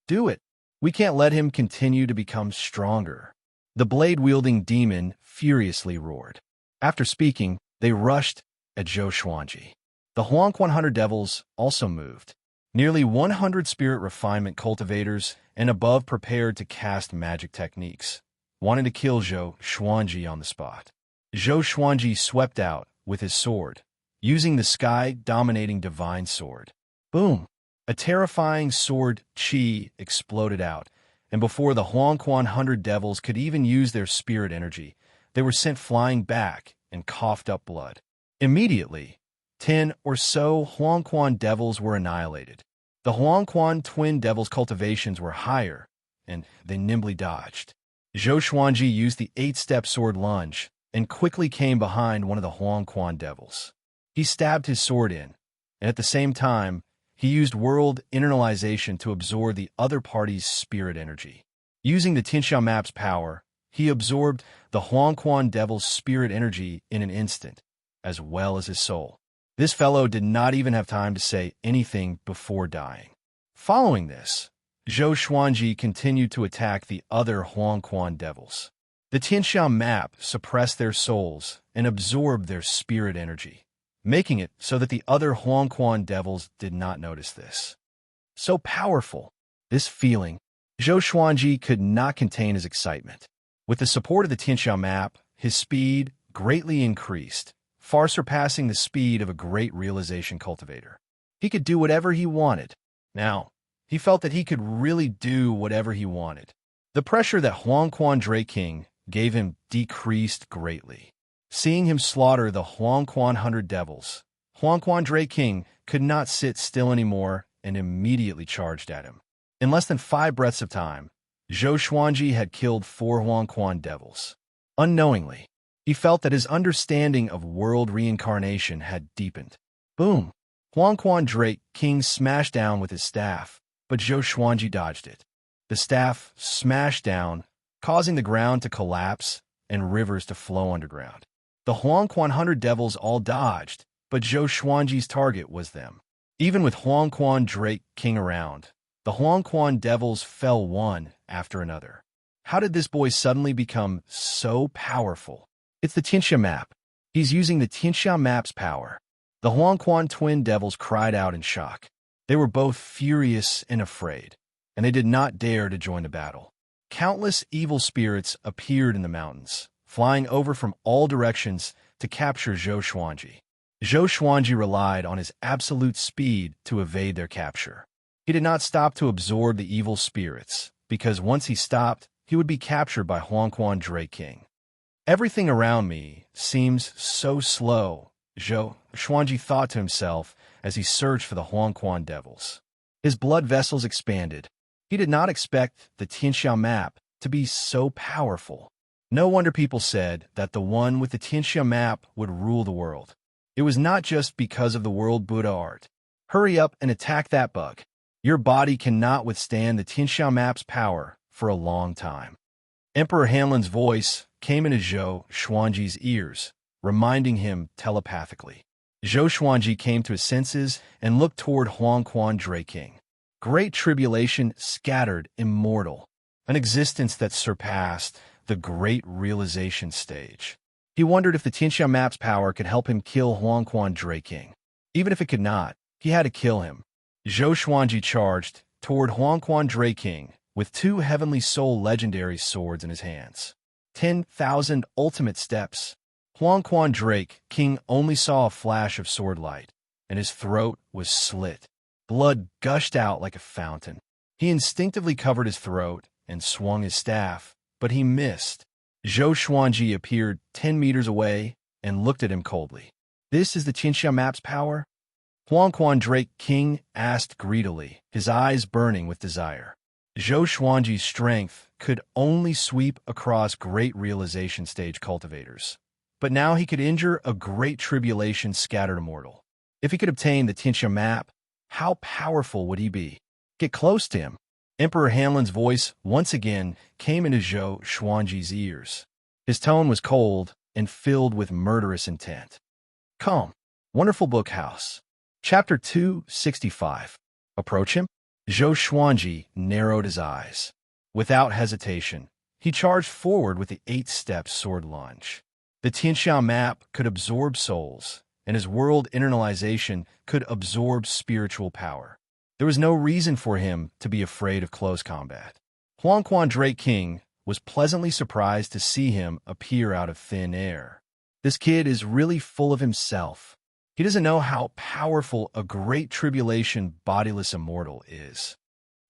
Do it. We can't let him continue to become stronger. The blade-wielding demon furiously roared. After speaking, they rushed at Zhou Xuanji. The Huang Quan 100 Devils also moved. Nearly 100 spirit refinement cultivators and above prepared to cast magic techniques, wanting to kill Zhou Xuanji on the spot. Zhou Xuanji swept out with his sword, using the sky-dominating divine sword. Boom! A terrifying sword chi exploded out, and before the Huang Quan 100 Devils could even use their spirit energy, they were sent flying back and coughed up blood. Immediately, 10 or so Huang Quan Devils were annihilated. The Huang Quan Twin Devils' cultivations were higher, and they nimbly dodged. Zhou Xuanji used the 8-step sword lunge and quickly came behind one of the Huang Quan Devils. He stabbed his sword in, and at the same time, he used world internalization to absorb the other party's spirit energy. Using the Tianxia map's power, he absorbed the Huang Quan Devil's spirit energy in an instant, as well as his soul. This fellow did not even have time to say anything before dying. Following this, Zhou Xuanji continued to attack the other Huang Quan Devils. The Tianxia map suppressed their souls and absorbed their spirit energy, making it so that the other Huang Quan Devils did not notice this. So powerful, this feeling, Zhou Xuanji could not contain his excitement. With the support of the Tianxia map, his speed greatly increased, far surpassing the speed of a great realization cultivator. He could do whatever he wanted. Now, he felt that he could really do whatever he wanted. The pressure that Huang Quan Dray King gave him decreased greatly. Seeing him slaughter the Huang Quan 100 devils, Huang Quan Dray King could not sit still anymore and immediately charged at him. In less than 5 breaths of time, Zhou Xuanji had killed 4 Huang Quan devils. Unknowingly, he felt that his understanding of world reincarnation had deepened. Boom! Huang Quan Dray King smashed down with his staff, but Zhou Xuanji dodged it. The staff smashed down, causing the ground to collapse and rivers to flow underground. The Huang Quan 100 devils all dodged, but Zhou Xuanji's target was them. Even with Huang Quan Dray King around, the Huang Quan devils fell one after another. How did this boy suddenly become so powerful? It's the Tianxia map. He's using the Tianxia map's power. The Huang Quan twin devils cried out in shock. They were both furious and afraid, and they did not dare to join the battle. Countless evil spirits appeared in the mountains, flying over from all directions to capture Zhou Xuanji. Zhou Xuanji relied on his absolute speed to evade their capture. He did not stop to absorb the evil spirits, because once he stopped, he would be captured by Huang Quan Dray King. Everything around me seems so slow, Zhou Xuanji thought to himself as he searched for the Huang Quan devils. His blood vessels expanded. He did not expect the Tianxia map to be so powerful. No wonder people said that the one with the Tianxia map would rule the world. It was not just because of the world Buddha art. Hurry up and attack that bug. Your body cannot withstand the Tianxia map's power for a long time. Emperor Hanlin's voice came into Zhou Xuanji's ears, reminding him telepathically. Zhou Xuanji came to his senses and looked toward Huang Quan Dray King. Great tribulation scattered immortal, an existence that surpassed the great realization stage. He wondered if the Tianxia map's power could help him kill Huang Quan Dray King. Even if it could not, he had to kill him. Zhou Xuanji charged toward Huang Quan Dray King with 2 Heavenly Soul legendary swords in his hands. 10,000 ultimate steps. Huang Quan Dray King only saw a flash of sword light, and his throat was slit. Blood gushed out like a fountain. He instinctively covered his throat and swung his staff, but he missed. Zhou Xuanji appeared 10 meters away and looked at him coldly. This is the Tianxia map's power? Huang Quan Dray King asked greedily, his eyes burning with desire. Zhou Xuanji's strength could only sweep across great realization stage cultivators. But now he could injure a great tribulation scattered immortal. If he could obtain the Tianxia map, how powerful would he be? Get close to him. Emperor Hanlin's voice once again came into Zhou Xuanji's ears. His tone was cold and filled with murderous intent. Come, wonderful book house. Chapter 265. Approach him? Zhou Xuanji narrowed his eyes. Without hesitation, he charged forward with the 8-step sword lunge. The Tianxia map could absorb souls, and his world internalization could absorb spiritual power. There was no reason for him to be afraid of close combat. Huang Quan Dray King was pleasantly surprised to see him appear out of thin air. This kid is really full of himself. He doesn't know how powerful a great tribulation bodiless immortal is.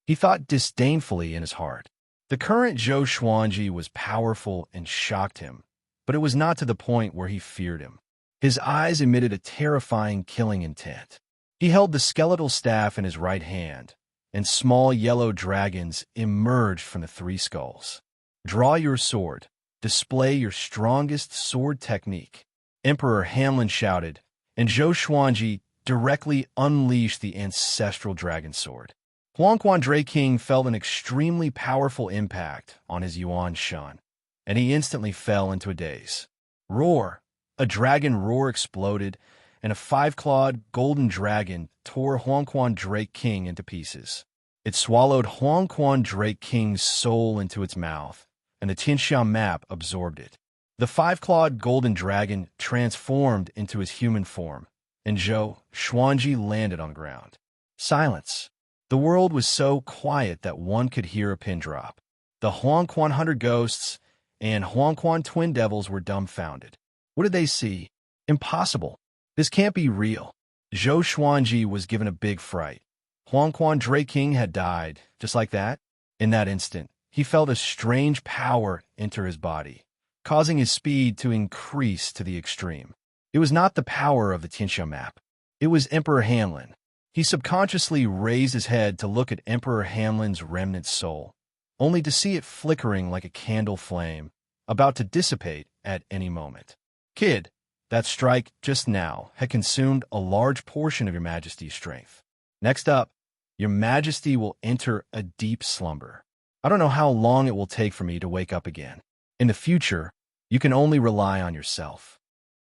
He thought disdainfully in his heart. The current Zhou Xuanji was powerful and shocked him, but it was not to the point where he feared him. His eyes emitted a terrifying killing intent. He held the skeletal staff in his right hand, and small yellow dragons emerged from the 3 skulls. Draw your sword. Display your strongest sword technique. Emperor Hanlin shouted, and Zhou Xuanji directly unleashed the ancestral dragon sword. Huang Quan Dray King felt an extremely powerful impact on his Yuan Shan, and he instantly fell into a daze. Roar! A dragon roar exploded, and a 5-clawed golden dragon tore Huang Quan Dray King into pieces. It swallowed Huang Quan Dray King's soul into its mouth, and the Tianxia map absorbed it. The 5-clawed golden dragon transformed into his human form, and Zhou Xuanji landed on the ground. Silence. The world was so quiet that one could hear a pin drop. The Huang Quan 100 ghosts and Huang Quan twin devils were dumbfounded. What did they see? Impossible. This can't be real. Zhou Xuanji was given a big fright. Huangquan Dray King had died, just like that. In that instant, he felt a strange power enter his body, causing his speed to increase to the extreme. It was not the power of the Tianxia map. It was Emperor Hanlin. He subconsciously raised his head to look at Emperor Hanlin's remnant soul, only to see it flickering like a candle flame, about to dissipate at any moment. Kid, that strike just now had consumed a large portion of your Majesty's strength. Next up, your Majesty will enter a deep slumber. I don't know how long it will take for me to wake up again. In the future, you can only rely on yourself.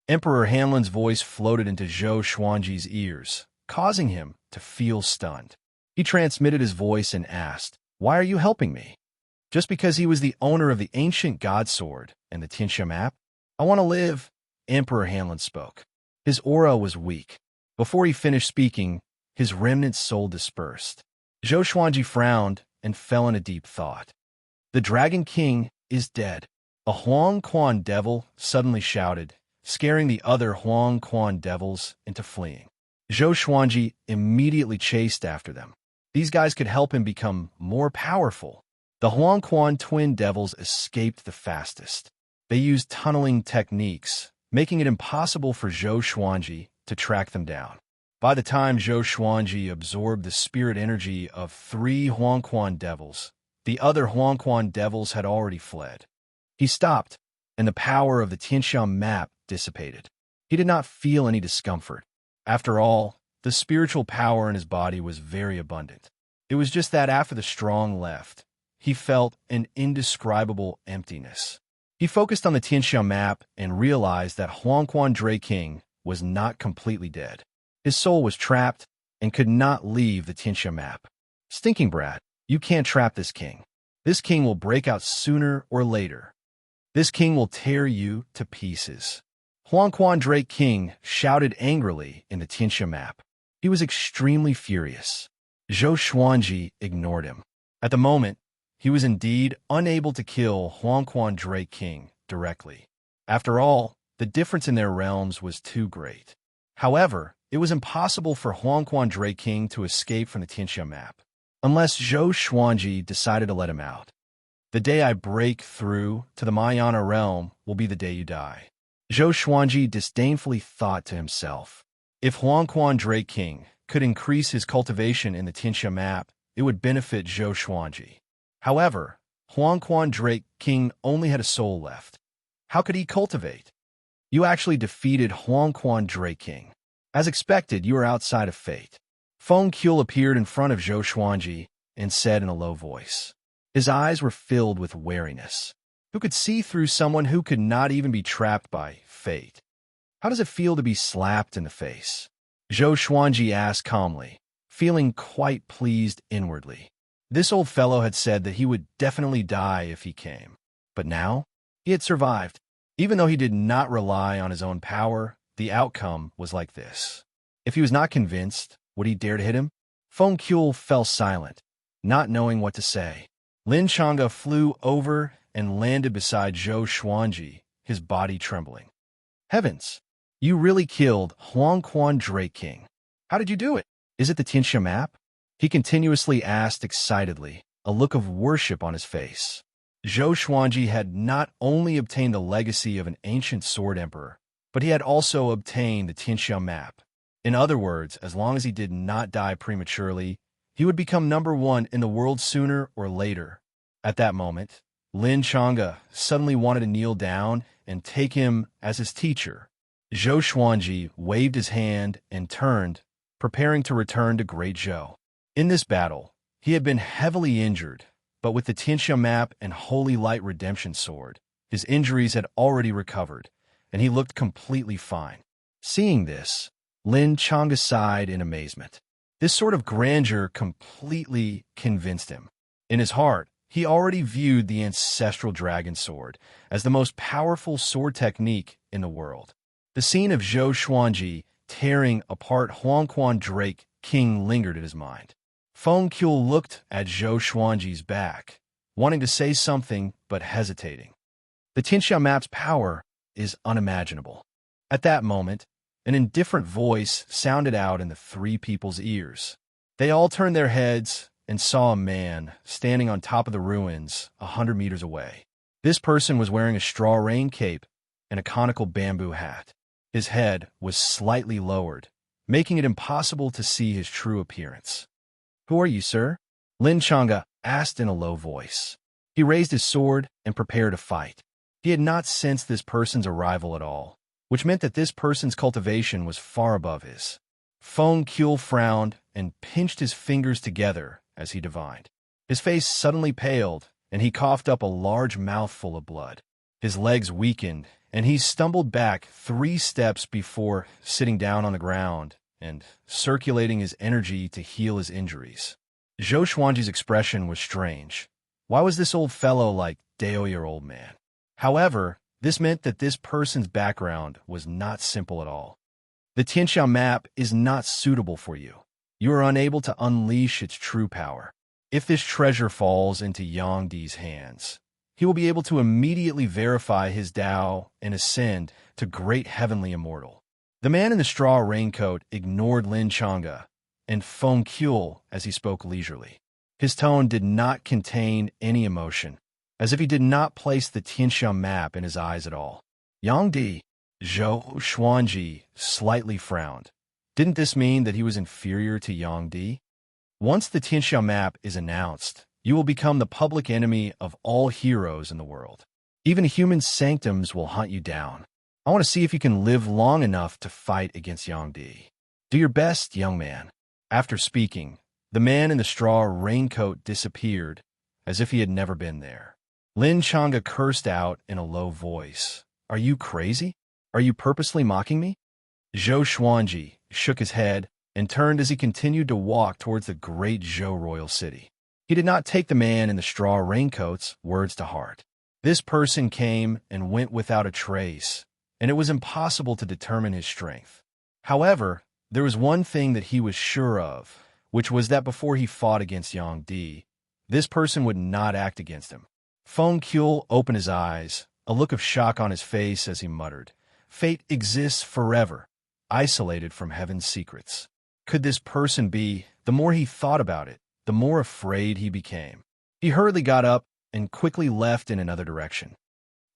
Emperor Hanlin's voice floated into Zhou Xuanji's ears, causing him to feel stunned. He transmitted his voice and asked, "Why are you helping me?" Just because he was the owner of the ancient god sword and the Tianxia map? I want to live, Emperor Hanlin spoke. His aura was weak. Before he finished speaking, his remnant soul dispersed. Zhou Xuanji frowned and fell in a deep thought. The Dragon King is dead. A Huang Quan devil suddenly shouted, scaring the other Huang Quan devils into fleeing. Zhou Xuanji immediately chased after them. These guys could help him become more powerful. The Huang Quan twin devils escaped the fastest. They used tunneling techniques, making it impossible for Zhou Xuanji to track them down. By the time Zhou Xuanji absorbed the spirit energy of 3 Huang Quan devils, the other Huang Quan devils had already fled. He stopped, and the power of the Tianxia map dissipated. He did not feel any discomfort. After all, the spiritual power in his body was very abundant. It was just that after the strong left, he felt an indescribable emptiness. He focused on the Tianxia map and realized that Huangquan Dray King was not completely dead. His soul was trapped and could not leave the Tianxia map. Stinking brat, you can't trap this king. This king will break out sooner or later. This king will tear you to pieces. Huangquan Dray King shouted angrily in the Tianxia map. He was extremely furious. Zhou Xuanji ignored him. At the moment, he was indeed unable to kill Huangquan Dray King directly. After all, the difference in their realms was too great. However, it was impossible for Huangquan Dray King to escape from the Tianxia map, unless Zhou Xuanji decided to let him out. The day I break through to the Mayana realm will be the day you die. Zhou Xuanji disdainfully thought to himself. If Huangquan Dray King could increase his cultivation in the Tianxia map, it would benefit Zhou Xuanji. However, Huangquan Dray King only had a soul left. How could he cultivate? You actually defeated Huangquan Dray King. As expected, you are outside of fate. Feng Qiul appeared in front of Zhou Xuanji and said in a low voice. His eyes were filled with wariness. Who could see through someone who could not even be trapped by fate? How does it feel to be slapped in the face? Zhou Xuanji asked calmly, feeling quite pleased inwardly. This old fellow had said that he would definitely die if he came. But now, he had survived. Even though he did not rely on his own power, the outcome was like this. If he was not convinced, would he dare to hit him? Feng Qiul fell silent, not knowing what to say. Lin Chang'e flew over and landed beside Zhou Xuanji, his body trembling. Heavens! You really killed Huangquan Dray King. How did you do it? Is it the Tianxia map? He continuously asked excitedly, a look of worship on his face. Zhou Xuanji had not only obtained the legacy of an ancient sword emperor, but he had also obtained the Tianxia map. In other words, as long as he did not die prematurely, he would become #1 in the world sooner or later. At that moment, Lin Chang'e suddenly wanted to kneel down and take him as his teacher. Zhou Xuanji waved his hand and turned, preparing to return to Great Zhou. In this battle, he had been heavily injured, but with the Tianxia map and Holy Light Redemption Sword, his injuries had already recovered, and he looked completely fine. Seeing this, Lin Chang'e sighed in amazement. This sort of grandeur completely convinced him. In his heart, he already viewed the ancestral dragon sword as the most powerful sword technique in the world. The scene of Zhou Xuanji tearing apart Huangquan Dray King lingered in his mind. Feng Qiul looked at Zhou Xuanji's back, wanting to say something but hesitating. The Tianxia map's power is unimaginable. At that moment, an indifferent voice sounded out in the three people's ears. They all turned their heads and saw a man standing on top of the ruins 100 meters away. This person was wearing a straw rain cape and a conical bamboo hat. His head was slightly lowered, making it impossible to see his true appearance. "Who are you, sir?" Lin Changa asked in a low voice. He raised his sword and prepared to fight. He had not sensed this person's arrival at all, which meant that this person's cultivation was far above his. Feng Kuel frowned and pinched his fingers together as he divined. His face suddenly paled, and he coughed up a large mouthful of blood. His legs weakened, and he stumbled back 3 steps before sitting down on the ground and circulating his energy to heal his injuries. Zhou Xuanji's expression was strange. Why was this old fellow like Daoyer old man? However, this meant that this person's background was not simple at all. The Tianxiao map is not suitable for you. You are unable to unleash its true power. If this treasure falls into Yang Di's hands, he will be able to immediately verify his Dao and ascend to great heavenly immortal. The man in the straw raincoat ignored Lin Changa and Feng Kuel as he spoke leisurely. His tone did not contain any emotion, as if he did not place the Tianxiao map in his eyes at all. Yang Di, Zhou Xuanji slightly frowned. Didn't this mean that he was inferior to Yang Di? Once the Tianxiao map is announced, you will become the public enemy of all heroes in the world. Even human sanctums will hunt you down. I want to see if you can live long enough to fight against Yang Di. Do your best, young man. After speaking, the man in the straw raincoat disappeared, as if he had never been there. Lin Changa cursed out in a low voice. "Are you crazy? Are you purposely mocking me?" Zhou Xuanji shook his head and turned as he continued to walk towards the great Zhou royal city. He did not take the man in the straw raincoat's words to heart. This person came and went without a trace, and it was impossible to determine his strength. However, there was one thing that he was sure of, which was that before he fought against Yang Di, this person would not act against him. Feng Kuel opened his eyes, a look of shock on his face as he muttered, "Fate exists forever, isolated from heaven's secrets." Could this person be? The more he thought about it, the more afraid he became. He hurriedly got up and quickly left in another direction.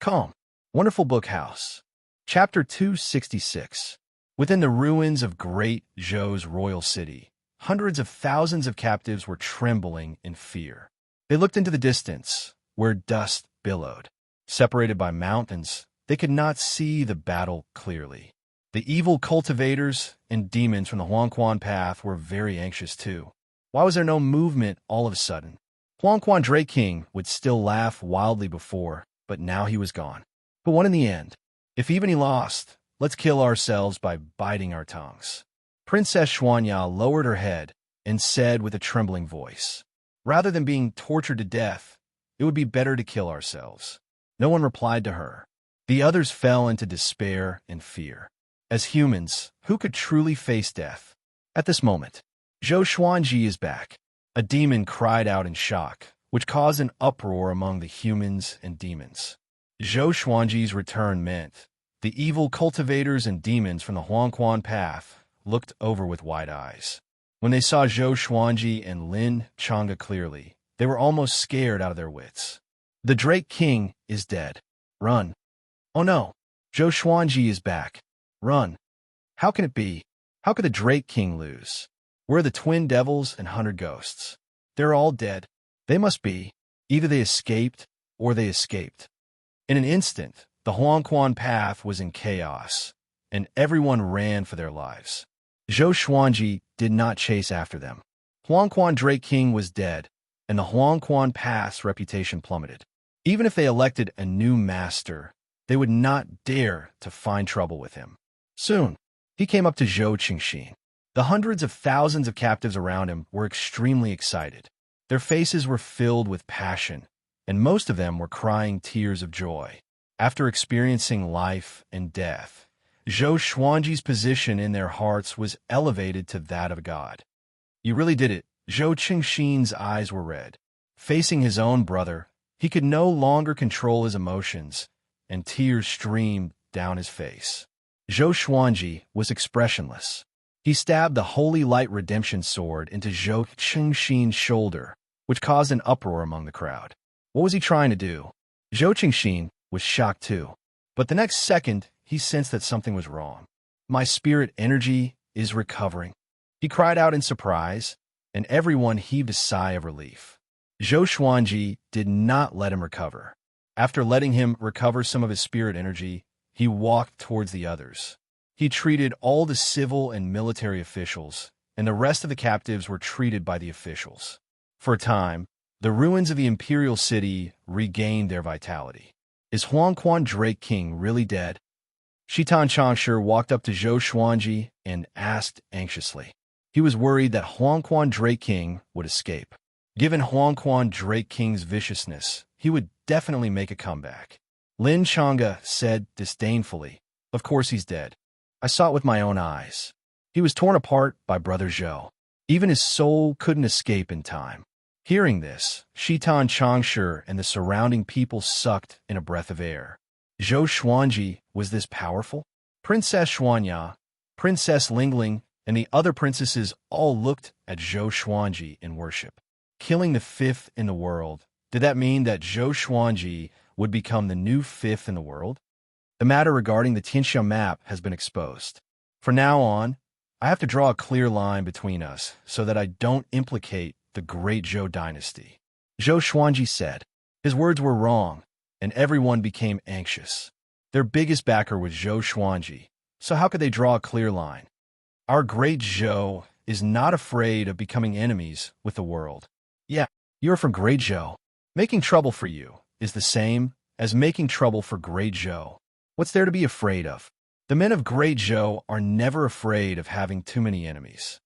Calm. Wonderful Book House. Chapter 266. Within the ruins of great Zhou's royal city, hundreds of thousands of captives were trembling in fear. They looked into the distance, where dust billowed. Separated by mountains, they could not see the battle clearly. The evil cultivators and demons from the Huangquan path were very anxious too. Why was there no movement all of a sudden? Huangquan Drake King would still laugh wildly before, but now he was gone. Who won in the end? If even he lost, let's kill ourselves by biting our tongues. Princess Xuanya lowered her head and said with a trembling voice, "Rather than being tortured to death, it would be better to kill ourselves." No one replied to her. The others fell into despair and fear. As humans, who could truly face death? At this moment, Zhou Xuanji is back. A demon cried out in shock, which caused an uproar among the humans and demons. Zhou Xuanji's return meant the evil cultivators and demons from the Huangquan path looked over with wide eyes. When they saw Zhou Xuanji and Lin Changa clearly, they were almost scared out of their wits. The Drake King is dead. Run. Oh no, Zhou Xuanji is back. Run. How can it be? How could the Drake King lose? Where are the twin devils and 100 ghosts? They're all dead. They must be. Either they escaped, or they escaped. In an instant, the Huangquan path was in chaos, and everyone ran for their lives. Zhou Xuanji did not chase after them. Huangquan Drake King was dead, and the Huangquan path's reputation plummeted. Even if they elected a new master, they would not dare to find trouble with him. Soon, he came up to Zhou Qingxin. The hundreds of thousands of captives around him were extremely excited. Their faces were filled with passion, and most of them were crying tears of joy. After experiencing life and death, Zhou Xuanji's position in their hearts was elevated to that of a god. You really did it. Zhou Qingxin's eyes were red. Facing his own brother, he could no longer control his emotions, and tears streamed down his face. Zhou Xuanji was expressionless. He stabbed the Holy Light Redemption Sword into Zhou Qingxin's shoulder, which caused an uproar among the crowd. What was he trying to do? Zhou Qingxin was shocked too. But the next second, he sensed that something was wrong. My spirit energy is recovering. He cried out in surprise, and everyone heaved a sigh of relief. Zhou Xuanji did not let him recover. After letting him recover some of his spirit energy, he walked towards the others. He treated all the civil and military officials, and the rest of the captives were treated by the officials. For a time, the ruins of the imperial city regained their vitality. Is Huangquan Drake King really dead? Shitan Changshu walked up to Zhou Xuanji and asked anxiously. He was worried that Huangquan Drake King would escape. Given Huangquan Drake King's viciousness, he would definitely make a comeback. Lin Chang'e said disdainfully, "Of course he's dead. I saw it with my own eyes. He was torn apart by Brother Zhou. Even his soul couldn't escape in time." Hearing this, Shitan Changshu and the surrounding people sucked in a breath of air. Zhou Xuanji was this powerful? Princess Xuanya, Princess Lingling, and the other princesses all looked at Zhou Xuanji in worship. Killing the fifth in the world, did that mean that Zhou Xuanji would become the new fifth in the world? The matter regarding the Tianxia map has been exposed. From now on, I have to draw a clear line between us so that I don't implicate the great Zhou dynasty. Zhou Xuanji said. His words were wrong, and everyone became anxious. Their biggest backer was Zhou Xuanji, so how could they draw a clear line? Our great Zhou is not afraid of becoming enemies with the world. Yeah, you're from great Zhou. Making trouble for you is the same as making trouble for great Zhou. What's there to be afraid of? The men of great Zhou are never afraid of having too many enemies.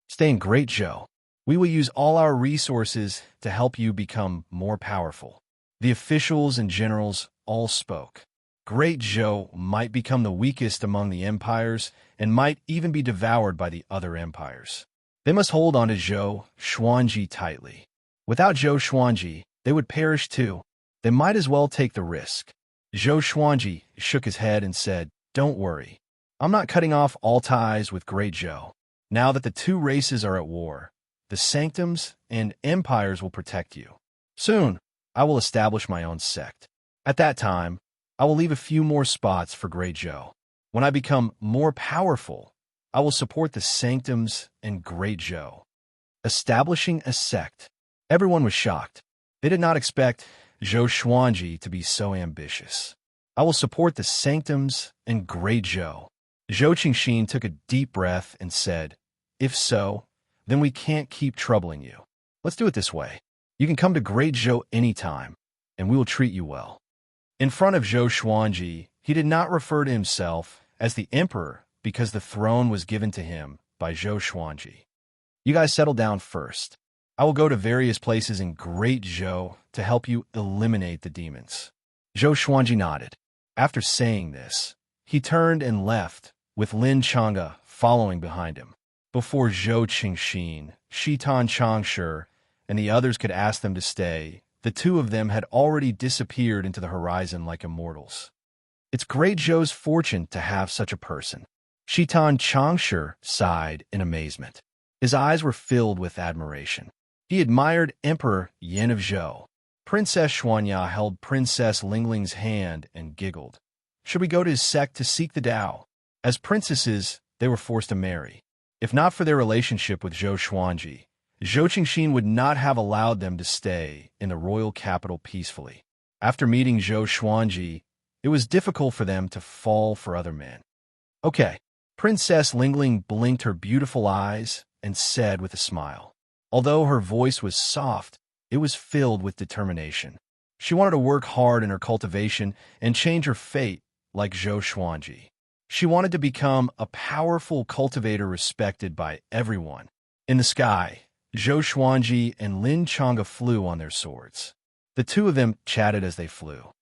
Stay in great Zhou. We will use all our resources to help you become more powerful. The officials and generals all spoke. Great Zhou might become the weakest among the empires and might even be devoured by the other empires. They must hold on to Zhou Xuanji tightly. Without Zhou Xuanji, they would perish too. They might as well take the risk. Zhou Xuanji shook his head and said, "Don't worry. I'm not cutting off all ties with Great Zhou. Now that the two races are at war, the sanctums and empires will protect you. Soon, I will establish my own sect. At that time, I will leave a few more spots for Great Zhou. When I become more powerful, I will support the sanctums and Great Zhou." Establishing a sect. Everyone was shocked. They did not expect Zhou Xuanji to be so ambitious. I will support the sanctums and Great Zhou. Zhou Qingxin took a deep breath and said, "If so, then we can't keep troubling you. Let's do it this way. You can come to Great Zhou anytime, and we will treat you well." In front of Zhou Xuanji, he did not refer to himself as the emperor because the throne was given to him by Zhou Xuanji. "You guys settle down first. I will go to various places in Great Zhou to help you eliminate the demons." Zhou Xuanji nodded. After saying this, he turned and left, with Lin Chang'e following behind him. Before Zhou Qingxin, Shitan Changshu, and the others could ask them to stay, the two of them had already disappeared into the horizon like immortals. It's Great Zhou's fortune to have such a person. Shitan Changshu sighed in amazement. His eyes were filled with admiration. He admired Emperor Yin of Zhou. Princess Xuanya held Princess Lingling's hand and giggled. Should we go to his sect to seek the Tao? As princesses, they were forced to marry. If not for their relationship with Zhou Xuanji, Zhou Qingxin would not have allowed them to stay in the royal capital peacefully. After meeting Zhou Xuanji, it was difficult for them to fall for other men. "Okay." Princess Lingling blinked her beautiful eyes and said with a smile. Although her voice was soft, it was filled with determination. She wanted to work hard in her cultivation and change her fate like Zhou Xuanji. She wanted to become a powerful cultivator respected by everyone. In the sky, Zhou Xuanji and Lin Chang'e flew on their swords. The two of them chatted as they flew.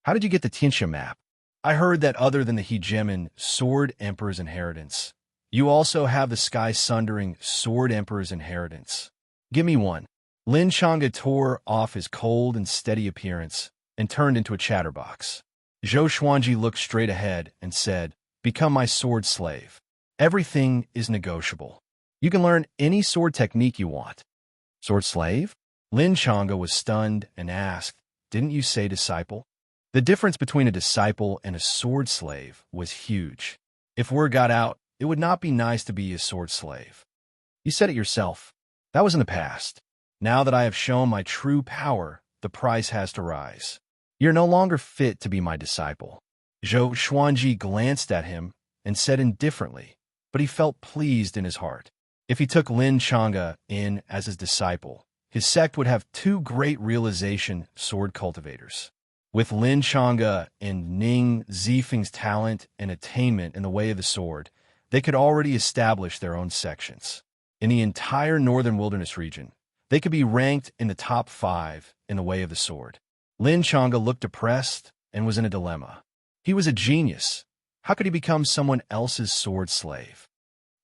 "How did you get the Tianxia map? I heard that other than the hegemon Sword Emperor's inheritance, you also have the sky-sundering Sword Emperor's inheritance. Give me one." Lin Chang'e tore off his cold and steady appearance and turned into a chatterbox. Zhou Xuanji looked straight ahead and said, become my sword slave. Everything is negotiable. You can learn any sword technique you want. Sword slave? Lin Changa was stunned and asked, "Didn't you say disciple?" The difference between a disciple and a sword slave was huge. If word got out, it would not be nice to be a sword slave. You said it yourself. That was in the past. Now that I have shown my true power, the price has to rise. You're no longer fit to be my disciple. Zhou Xuanji glanced at him and said indifferently, but he felt pleased in his heart. If he took Lin Changa in as his disciple, his sect would have two great realization sword cultivators. With Lin Changa and Ning Zifeng's talent and attainment in the way of the sword, they could already establish their own sections. In the entire northern wilderness region, they could be ranked in the top 5 in the way of the sword. Lin Changa looked depressed and was in a dilemma. He was a genius. How could he become someone else's sword slave?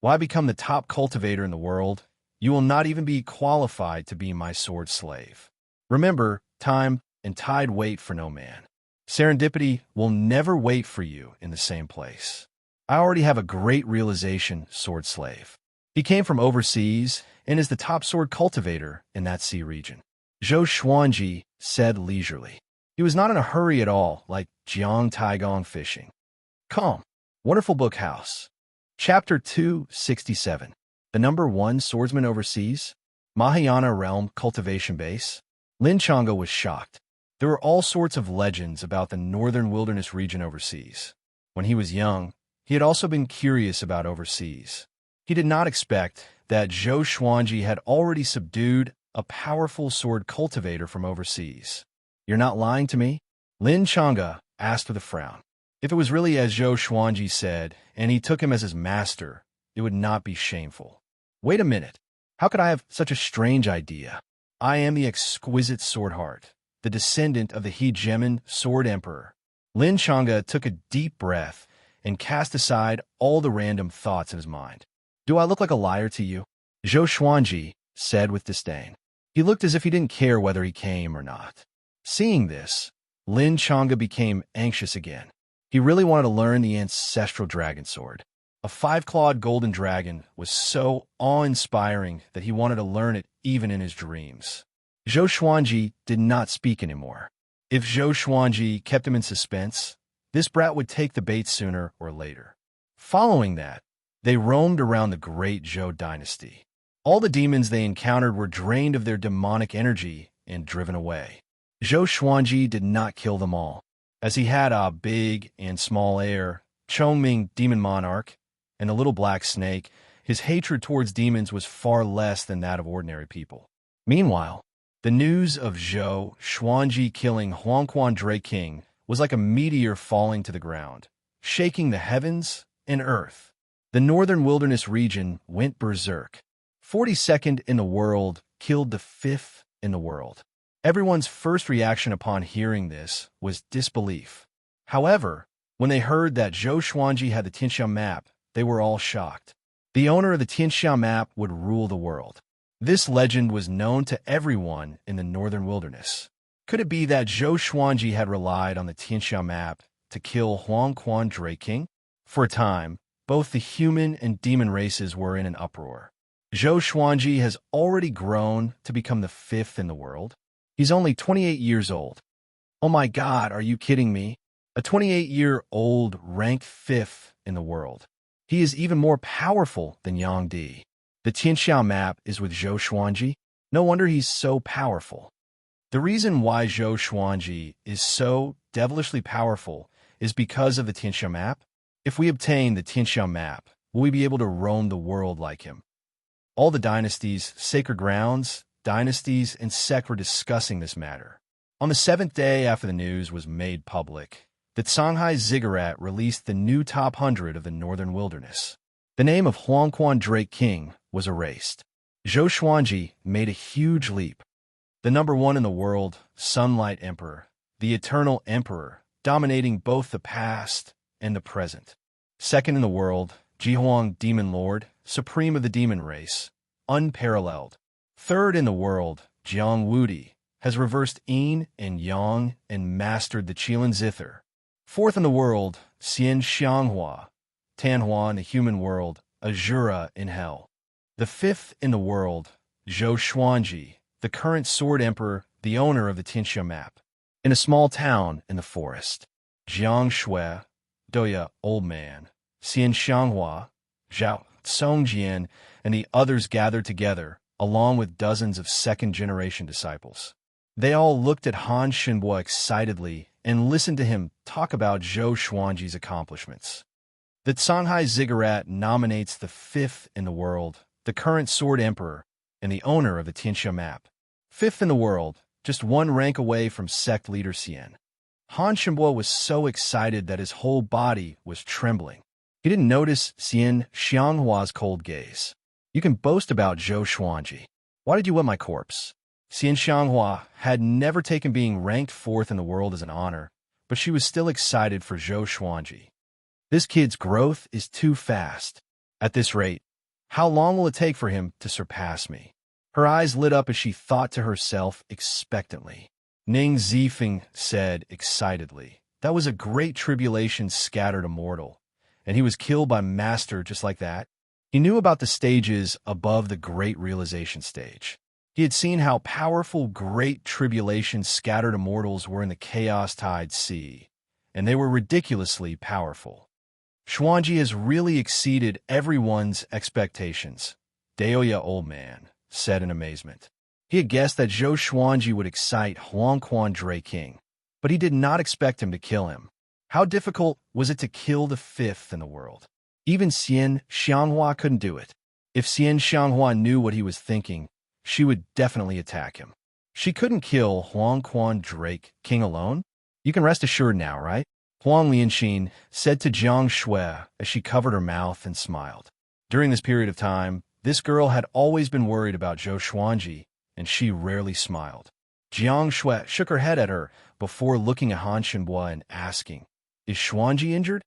Why become the top cultivator in the world? You will not even be qualified to be my sword slave. Remember, time and tide wait for no man. Serendipity will never wait for you in the same place. I already have a great realization sword slave. He came from overseas and is the top sword cultivator in that sea region. Zhou Xuanji said leisurely. He was not in a hurry at all, like Jiang Taigong fishing. Calm. Wonderful Book House. Chapter 267. The number 1 swordsman overseas? Mahayana Realm Cultivation Base? Lin Changa was shocked. There were all sorts of legends about the northern wilderness region overseas. When he was young, he had also been curious about overseas. He did not expect that Zhou Xuanji had already subdued a powerful sword cultivator from overseas. You're not lying to me? Lin Changa asked with a frown. If it was really as Zhou Xuanji said, and he took him as his master, it would not be shameful. Wait a minute. How could I have such a strange idea? I am the exquisite sword heart, the descendant of the hegemon sword emperor. Lin Changa took a deep breath and cast aside all the random thoughts in his mind. Do I look like a liar to you? Zhou Xuanji said with disdain. He looked as if he didn't care whether he came or not. Seeing this, Lin Changa became anxious again. He really wanted to learn the ancestral dragon sword. A 5-clawed golden dragon was so awe-inspiring that he wanted to learn it even in his dreams. Zhou Xuanji did not speak anymore. If Zhou Xuanji kept him in suspense, this brat would take the bait sooner or later. Following that, they roamed around the great Zhou dynasty. All the demons they encountered were drained of their demonic energy and driven away. Zhou Xuanji did not kill them all, as he had a big and small heir, Chongming Demon Monarch, and the little black snake. His hatred towards demons was far less than that of ordinary people. Meanwhile, the news of Zhou Xuanji killing Huangquan Drake King was like a meteor falling to the ground, shaking the heavens and earth. The northern wilderness region went berserk. 42nd in the world killed the 5th in the world. Everyone's first reaction upon hearing this was disbelief. However, when they heard that Zhou Xuanji had the Tianxiang map, they were all shocked. The owner of the Tianxiang map would rule the world. This legend was known to everyone in the northern wilderness. Could it be that Zhou Xuanji had relied on the Tianxiang map to kill Huangquan Drake King? For a time, both the human and demon races were in an uproar. Zhou Xuanji has already grown to become the 5th in the world. He's only 28 years old. Oh my God, are you kidding me? A 28-year-old ranked 5th in the world. He is even more powerful than Yang Di. The Tianxiang map is with Zhou Xuanji. No wonder he's so powerful. The reason why Zhou Xuanji is so devilishly powerful is because of the Tianxiang map. If we obtain the Tianxiang map, will we be able to roam the world like him? All the dynasties, sacred grounds, dynasties, and sect were discussing this matter. On the 7th day after the news was made public, the Shanghai Ziggurat released the new top 100 of the northern wilderness. The name of Huangquan Drake King was erased. Zhou Xuanji made a huge leap. The number 1 in the world, Sunlight Emperor, the Eternal Emperor, dominating both the past and the present. 2nd in the world, Jihuang Demon Lord, supreme of the demon race, unparalleled. 3rd in the world, Jiang Wudi, has reversed yin and yang and mastered the Qilin Zither. 4th in the world, Xian Xianghua, Tanhua in the human world, Azura in hell. The fifth in the world, Zhou Xuanji, the current Sword Emperor, the owner of the Tianxia map. In a small town in the forest, Jiang Shui, Doya, old man, Xian Xianghua, Zhao Songjian, and the others gathered together, along with dozens of second-generation disciples. They all looked at Han Shenbo excitedly and listened to him talk about Zhou Xuanji's accomplishments. The Shanghai Ziggurat nominates the fifth in the world, the current Sword Emperor, and the owner of the Tianxia map. Fifth in the world, just one rank away from sect leader Xian. Han Shenbo was so excited that his whole body was trembling. He didn't notice Xian Xianghua's cold gaze. You can boast about Zhou Xuanji. Why did you want my corpse? Xian Xianghua had never taken being ranked fourth in the world as an honor, but she was still excited for Zhou Xuanji. This kid's growth is too fast. At this rate, how long will it take for him to surpass me? Her eyes lit up as she thought to herself expectantly. Ning Zifeng said excitedly, "That was a great tribulation scattered immortal, and he was killed by Master just like that." He knew about the stages above the Great Realization stage. He had seen how powerful Great Tribulation scattered immortals were in the Chaos Tide Sea, and they were ridiculously powerful. Xuanji has really exceeded everyone's expectations, Daoya old man said in amazement. He had guessed that Zhou Xuanji would excite Huangquan Dray King, but he did not expect him to kill him. How difficult was it to kill the fifth in the world? Even Xian Xianghua couldn't do it. If Xian Xianghua knew what he was thinking, she would definitely attack him. She couldn't kill Huangquan Drake King alone. You can rest assured now, right? Huang Lianxin said to Jiang Shui as she covered her mouth and smiled. During this period of time, this girl had always been worried about Zhou Xuanji, and she rarely smiled. Jiang Shui shook her head at her before looking at Han Shenbo and asking, "Is Xuanji injured?"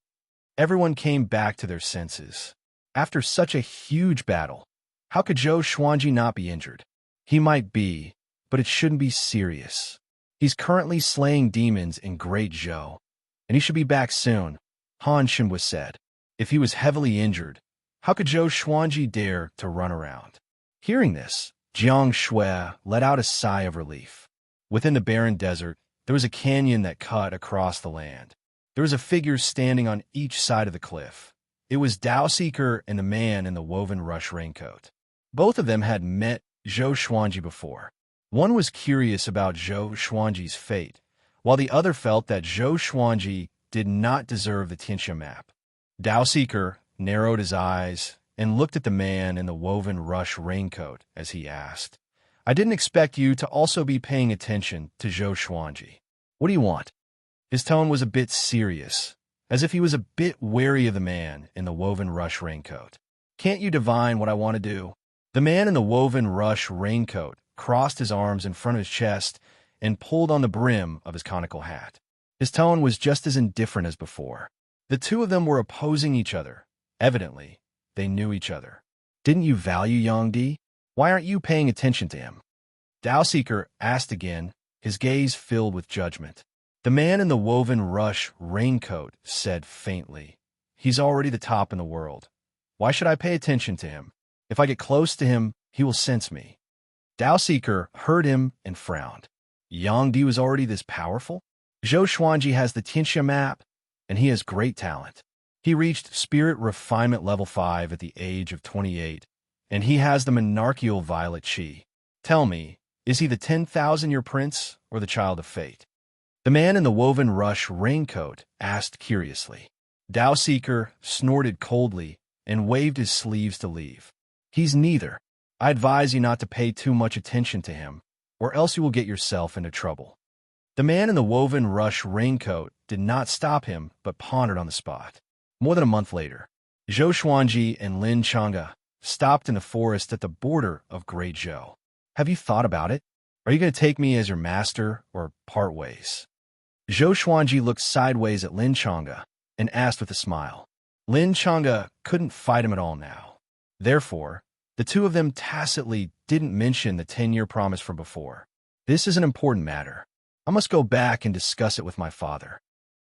Everyone came back to their senses. After such a huge battle, how could Zhou Xuanji not be injured? He might be, but it shouldn't be serious. He's currently slaying demons in Great Zhou, and he should be back soon, Han Shenbo said. If he was heavily injured, how could Zhou Xuanji dare to run around? Hearing this, Jiang Shui let out a sigh of relief. Within the barren desert, there was a canyon that cut across the land. There was a figure standing on each side of the cliff. It was Dao Seeker and the man in the woven rush raincoat. Both of them had met Zhou Xuanji before. One was curious about Zhou Xuanji's fate, while the other felt that Zhou Xuanji did not deserve the Tianxia map. Dao Seeker narrowed his eyes and looked at the man in the woven rush raincoat as he asked, "I didn't expect you to also be paying attention to Zhou Xuanji. What do you want?" His tone was a bit serious, as if he was a bit wary of the man in the woven rush raincoat. "Can't you divine what I want to do?" The man in the woven rush raincoat crossed his arms in front of his chest and pulled on the brim of his conical hat. His tone was just as indifferent as before. The two of them were opposing each other. Evidently, they knew each other. "Didn't you value Yangdi? Why aren't you paying attention to him?" Dao Seeker asked again, his gaze filled with judgment. The man in the woven rush raincoat said faintly, "He's already the top in the world. Why should I pay attention to him? If I get close to him, he will sense me." Dao Seeker heard him and frowned. Yangdi was already this powerful? Zhou Xuanji has the Tianxia map, and he has great talent. He reached Spirit Refinement Level 5 at the age of 28, and he has the monarchical violet chi. Tell me, is he the 10,000-year prince or the child of fate? The man in the woven rush raincoat asked curiously. Dao Seeker snorted coldly and waved his sleeves to leave. "He's neither. I advise you not to pay too much attention to him, or else you will get yourself into trouble." The man in the woven rush raincoat did not stop him, but pondered on the spot. More than a month later, Zhou Xuanji and Lin Chang'e stopped in the forest at the border of Great Zhou. "Have you thought about it? Are you going to take me as your master or part ways?" Zhou Xuanji looked sideways at Lin Chang'e and asked with a smile. Lin Chang'e couldn't fight him at all now. Therefore, the two of them tacitly didn't mention the 10-year promise from before. "This is an important matter. I must go back and discuss it with my father."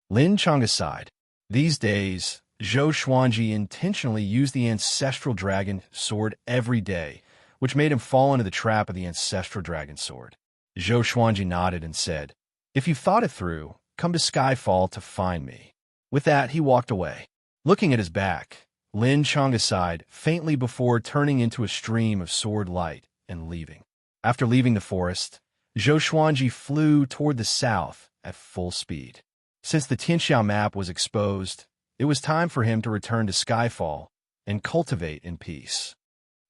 Lin Chang'e sighed. These days, Zhou Xuanji intentionally used the ancestral dragon sword every day, which made him fall into the trap of the ancestral dragon sword. Zhou Xuanji nodded and said, "If you've thought it through, come to Skyfall to find me." With that, he walked away. Looking at his back, Lin Changa sighed faintly before turning into a stream of sword light and leaving. After leaving the forest, Zhou Xuanji flew toward the south at full speed. Since the Tianxiao map was exposed, it was time for him to return to Skyfall and cultivate in peace.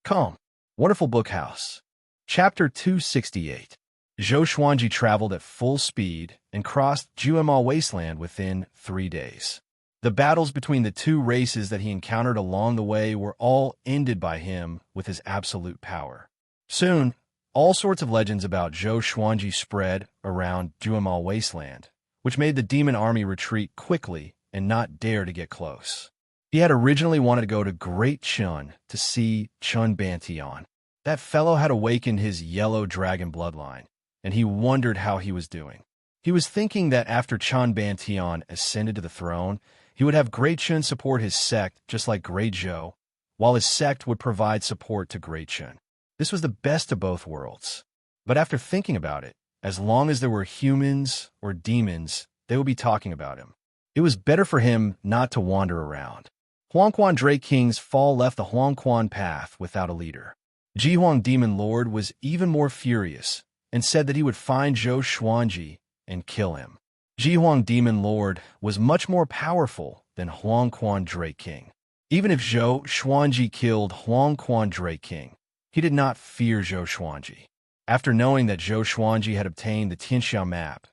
Calm. Wonderful Book House. Chapter 268. Zhou Xuanji traveled at full speed and crossed Juemal Wasteland within 3 days. The battles between the two races that he encountered along the way were all ended by him with his absolute power. Soon, all sorts of legends about Zhou Xuanji spread around Juemal Wasteland, which made the demon army retreat quickly and not dare to get close. He had originally wanted to go to Great Chun to see Chun Bantian. That fellow had awakened his yellow dragon bloodline, and he wondered how he was doing. He was thinking that after Chun Bantian ascended to the throne, he would have Great Chun support his sect just like Great Zhou, while his sect would provide support to Great Chun. This was the best of both worlds. But after thinking about it, as long as there were humans or demons, they would be talking about him. It was better for him not to wander around. Huangquan Drake King's fall left the Huangquan path without a leader. Jihuang Demon Lord was even more furious and said that he would find Zhou Xuanji and kill him. Jihuang Demon Lord was much more powerful than Huangquan Drake King. Even if Zhou Xuanji killed Huangquan Drake King, he did not fear Zhou Xuanji. After knowing that Zhou Xuanji had obtained the Tianxiao map,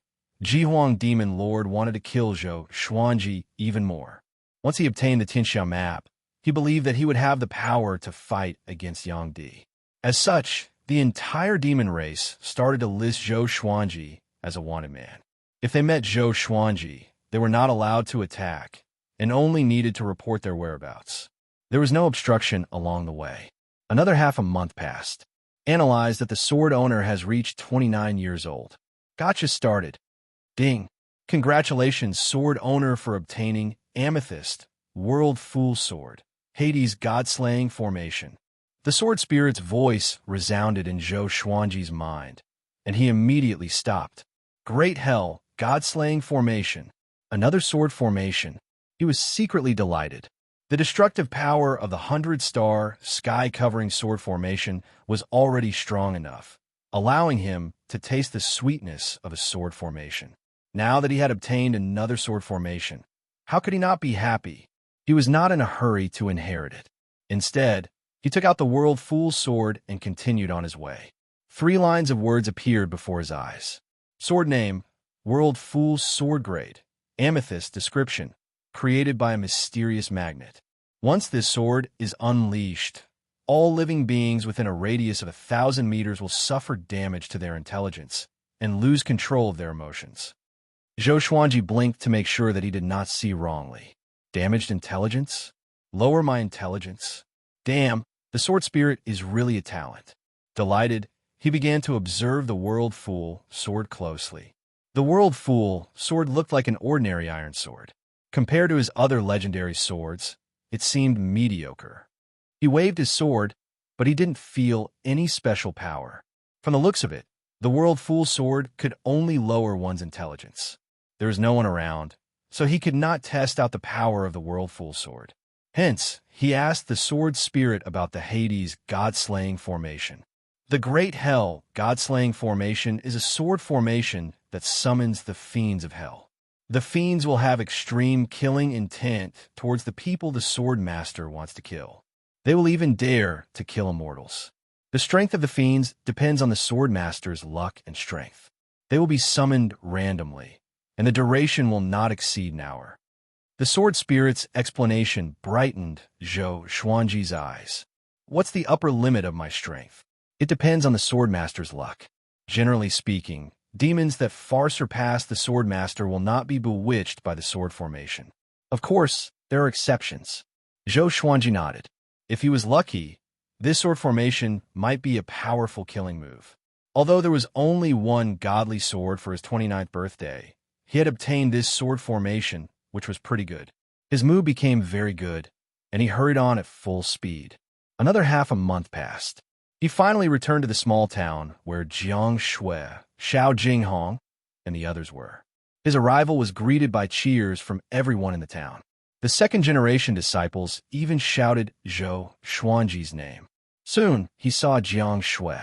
Jihuang Demon Lord wanted to kill Zhou Xuanji even more. Once he obtained the Tianxiao map, he believed that he would have the power to fight against Yang Di. As such, the entire demon race started to list Zhou Xuanji as a wanted man. If they met Zhou Xuanji, they were not allowed to attack and only needed to report their whereabouts. There was no obstruction along the way. Another half a month passed. Analyzed that the sword owner has reached 29 years old. Gotcha started. Ding. Congratulations, sword owner, for obtaining Amethyst, World Fool Sword, Hades' God-slaying formation. The sword spirit's voice resounded in Zhou Xuanji's mind, and he immediately stopped. Great hell, God-slaying formation. Another sword formation. He was secretly delighted. The destructive power of the 100-star, sky-covering sword formation was already strong enough, allowing him to taste the sweetness of a sword formation. Now that he had obtained another sword formation, how could he not be happy? He was not in a hurry to inherit it. Instead, he took out the World Fool Sword and continued on his way. 3 lines of words appeared before his eyes. Sword name, World Fool Sword Grade, Amethyst description, created by a mysterious magnet. Once this sword is unleashed, all living beings within a radius of 1,000 meters will suffer damage to their intelligence and lose control of their emotions. Zhou Xuanji blinked to make sure that he did not see wrongly. Damaged intelligence? Lower my intelligence? Damn, the sword spirit is really a talent. Delighted, he began to observe the World Fool sword closely. The World Fool sword looked like an ordinary iron sword. Compared to his other legendary swords, it seemed mediocre. He waved his sword, but he didn't feel any special power. From the looks of it, the World Fool sword could only lower one's intelligence. There was no one around, so he could not test out the power of the World Fool sword. Hence, he asked the sword spirit about the Hades' God-slaying formation. The Great Hell God-slaying formation is a sword formation that summons the fiends of hell. The fiends will have extreme killing intent towards the people the sword master wants to kill. They will even dare to kill immortals. The strength of the fiends depends on the sword master's luck and strength. They will be summoned randomly, and the duration will not exceed an hour. The sword spirit's explanation brightened Zhou Xuanji's eyes. What's the upper limit of my strength? It depends on the sword master's luck. Generally speaking, demons that far surpass the sword master will not be bewitched by the sword formation. Of course, there are exceptions. Zhou Xuanji nodded. If he was lucky, this sword formation might be a powerful killing move. Although there was only one godly sword for his 29th birthday, he had obtained this sword formation, which was pretty good. His mood became very good, and he hurried on at full speed. Another half a month passed. He finally returned to the small town where Jiang Shui, Xiao Jinghong, and the others were. His arrival was greeted by cheers from everyone in the town. The second-generation disciples even shouted Zhou Xuanji's name. Soon, he saw Jiang Shui.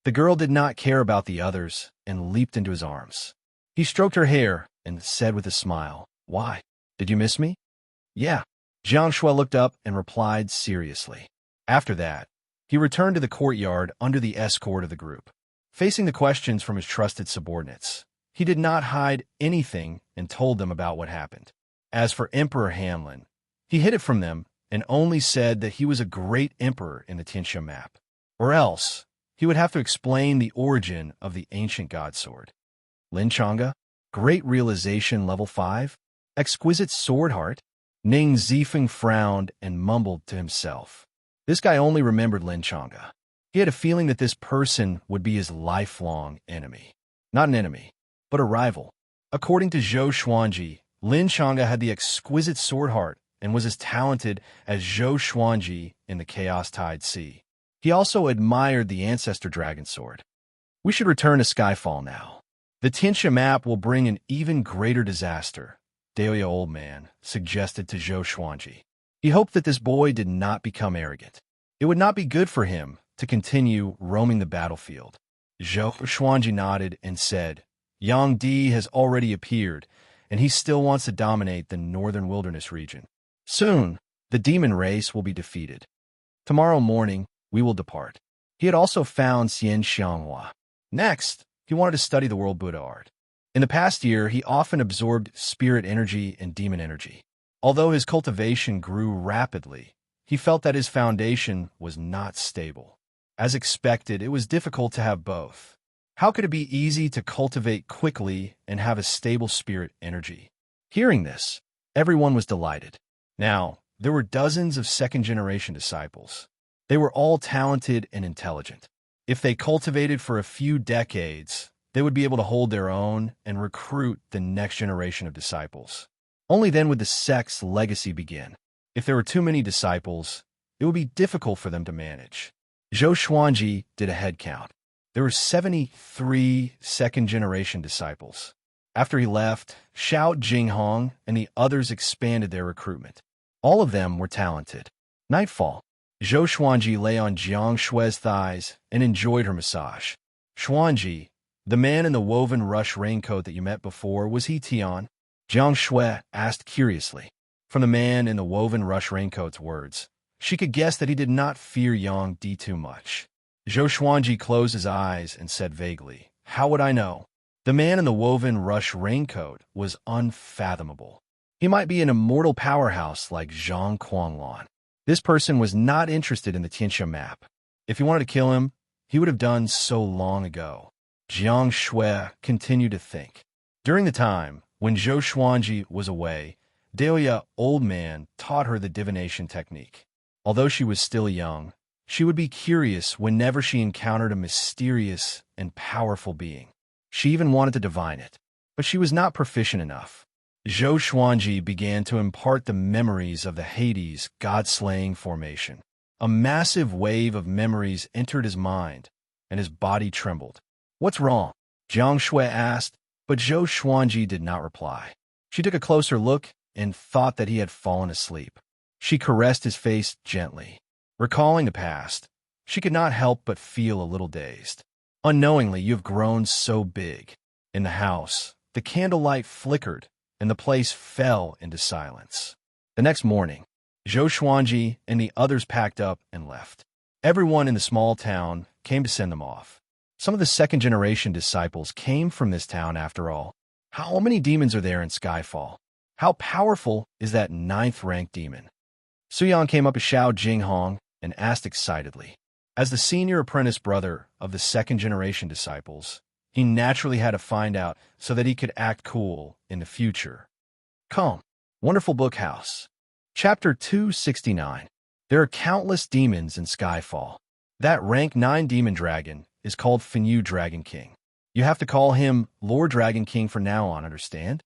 The girl did not care about the others and leaped into his arms. He stroked her hair and said with a smile, "Why? Did you miss me?" "Yeah." Jiang Shui looked up and replied seriously. After that, he returned to the courtyard under the escort of the group. Facing the questions from his trusted subordinates, he did not hide anything and told them about what happened. As for Emperor Hanlin, he hid it from them and only said that he was a great emperor in the Tianxia map. Or else, he would have to explain the origin of the ancient god sword. Lin Chang'e, Great Realization Level 5, Exquisite Sword Heart. Ning Zifeng frowned and mumbled to himself. This guy only remembered Lin Chang'e. He had a feeling that this person would be his lifelong enemy. Not an enemy, but a rival. According to Zhou Xuanji, Lin Chang'e had the exquisite sword heart and was as talented as Zhou Xuanji in the Chaos Tide Sea. He also admired the Ancestor Dragon Sword. We should return to Skyfall now. The Tianxia map will bring an even greater disaster, Dahlia Old Man suggested to Zhou Xuanji. He hoped that this boy did not become arrogant. It would not be good for him to continue roaming the battlefield. Zhou Xuanji nodded and said, Yang Di has already appeared, and he still wants to dominate the northern wilderness region. Soon, the demon race will be defeated. Tomorrow morning, we will depart. He had also found Xian Xianghua. Next, he wanted to study the world Buddha art. In the past year, he often absorbed spirit energy and demon energy. Although his cultivation grew rapidly, he felt that his foundation was not stable. As expected, it was difficult to have both. How could it be easy to cultivate quickly and have a stable spirit energy? Hearing this, everyone was delighted. Now, there were dozens of second-generation disciples. They were all talented and intelligent. If they cultivated for a few decades, they would be able to hold their own and recruit the next generation of disciples. Only then would the sect's legacy begin. If there were too many disciples, it would be difficult for them to manage. Zhou Xuanji did a head count. There were 73 second-generation disciples. After he left, Xiao Jinghong and the others expanded their recruitment. All of them were talented. Nightfall. Zhou Xuanji lay on Jiang Shui's thighs and enjoyed her massage. Xuanji, the man in the woven rush raincoat that you met before, was he Tian? Jiang Shui asked curiously. From the man in the woven rush raincoat's words, she could guess that he did not fear Yang Di too much. Zhou Xuanji closed his eyes and said vaguely, How would I know? The man in the woven rush raincoat was unfathomable. He might be an immortal powerhouse like Zhang Quanglon. This person was not interested in the Tianxia map. If he wanted to kill him, he would have done so long ago. Jiang Shui continued to think. During the time when Zhou Xuanji was away, Dahlia Old Man taught her the divination technique. Although she was still young, she would be curious whenever she encountered a mysterious and powerful being. She even wanted to divine it, but she was not proficient enough. Zhou Xuanji began to impart the memories of the Hades god-slaying formation. A massive wave of memories entered his mind, and his body trembled. What's wrong? Jiang Shui asked, but Zhou Xuanji did not reply. She took a closer look and thought that he had fallen asleep. She caressed his face gently. Recalling the past, she could not help but feel a little dazed. Unknowingly, you have grown so big. In the house, the candlelight flickered, and the place fell into silence. The next morning, Zhou Xuanji and the others packed up and left. Everyone in the small town came to send them off. Some of the second-generation disciples came from this town after all. How many demons are there in Skyfall? How powerful is that 9th-ranked demon? Suyan came up to Xiao Jinghong and asked excitedly. As the senior apprentice brother of the second-generation disciples, he naturally had to find out so that he could act cool in the future. Come, Wonderful Book House. Chapter 269. There are countless demons in Skyfall. That rank 9 demon dragon is called Finyu Dragon King. You have to call him Lord Dragon King from now on, understand?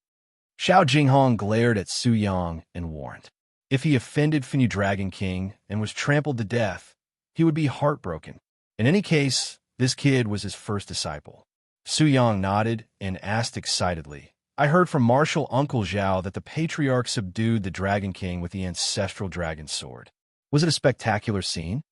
Xiao Jinghong glared at Su Yang and warned. If he offended Finyu Dragon King and was trampled to death, he would be heartbroken. In any case, this kid was his first disciple. Su Yang nodded and asked excitedly, I heard from Martial Uncle Zhao that the Patriarch subdued the Dragon King with the ancestral dragon sword. Was it a spectacular scene?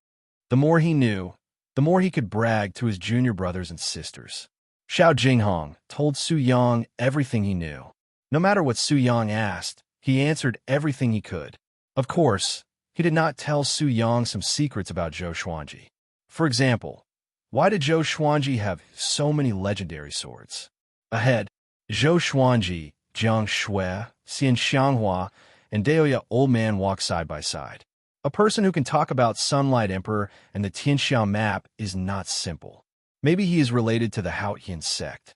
The more he knew, the more he could brag to his junior brothers and sisters. Xiao Jinghong told Su Yang everything he knew. No matter what Su Yang asked, he answered everything he could. Of course, he did not tell Su Yang some secrets about Zhou Xuanji. For example, why did Zhou Xuanji have so many legendary swords? Ahead, Zhou Xuanji, Jiang Shui, Xian Xianghua, and Daoya Old Man walk side by side. A person who can talk about Sunlight Emperor and the Tianxiao map is not simple. Maybe he is related to the Haotian sect.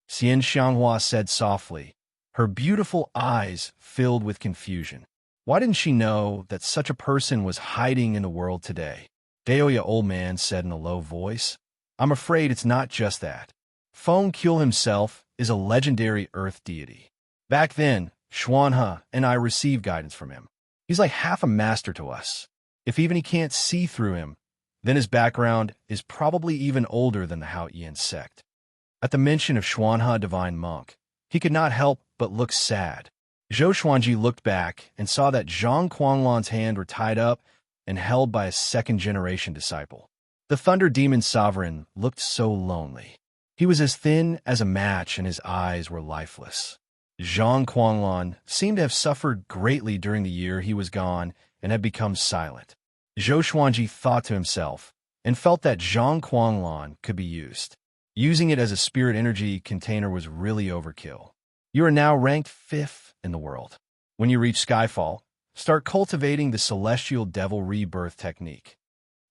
Xian Xianghua said softly, her beautiful eyes filled with confusion. Why didn't she know that such a person was hiding in the world today? Daoya Old Man said in a low voice, I'm afraid it's not just that. Feng Qiu himself is a legendary earth deity. Back then, Xuanhe and I received guidance from him. He's like half a master to us. If even he can't see through him, then his background is probably even older than the Haotian sect. At the mention of Xuanhe Divine Monk, he could not help but look sad. Zhou Xuanji looked back and saw that Zhang Quanglan's hand were tied up and held by a second-generation disciple. The Thunder Demon Sovereign looked so lonely. He was as thin as a match and his eyes were lifeless. Zhang Quanglan seemed to have suffered greatly during the year he was gone and had become silent. Zhou Xuanji thought to himself and felt that Zhang Quanglan could be used. Using it as a spirit energy container was really overkill. You are now ranked 5th in the world. When you reach Skyfall, start cultivating the Celestial Devil Rebirth technique.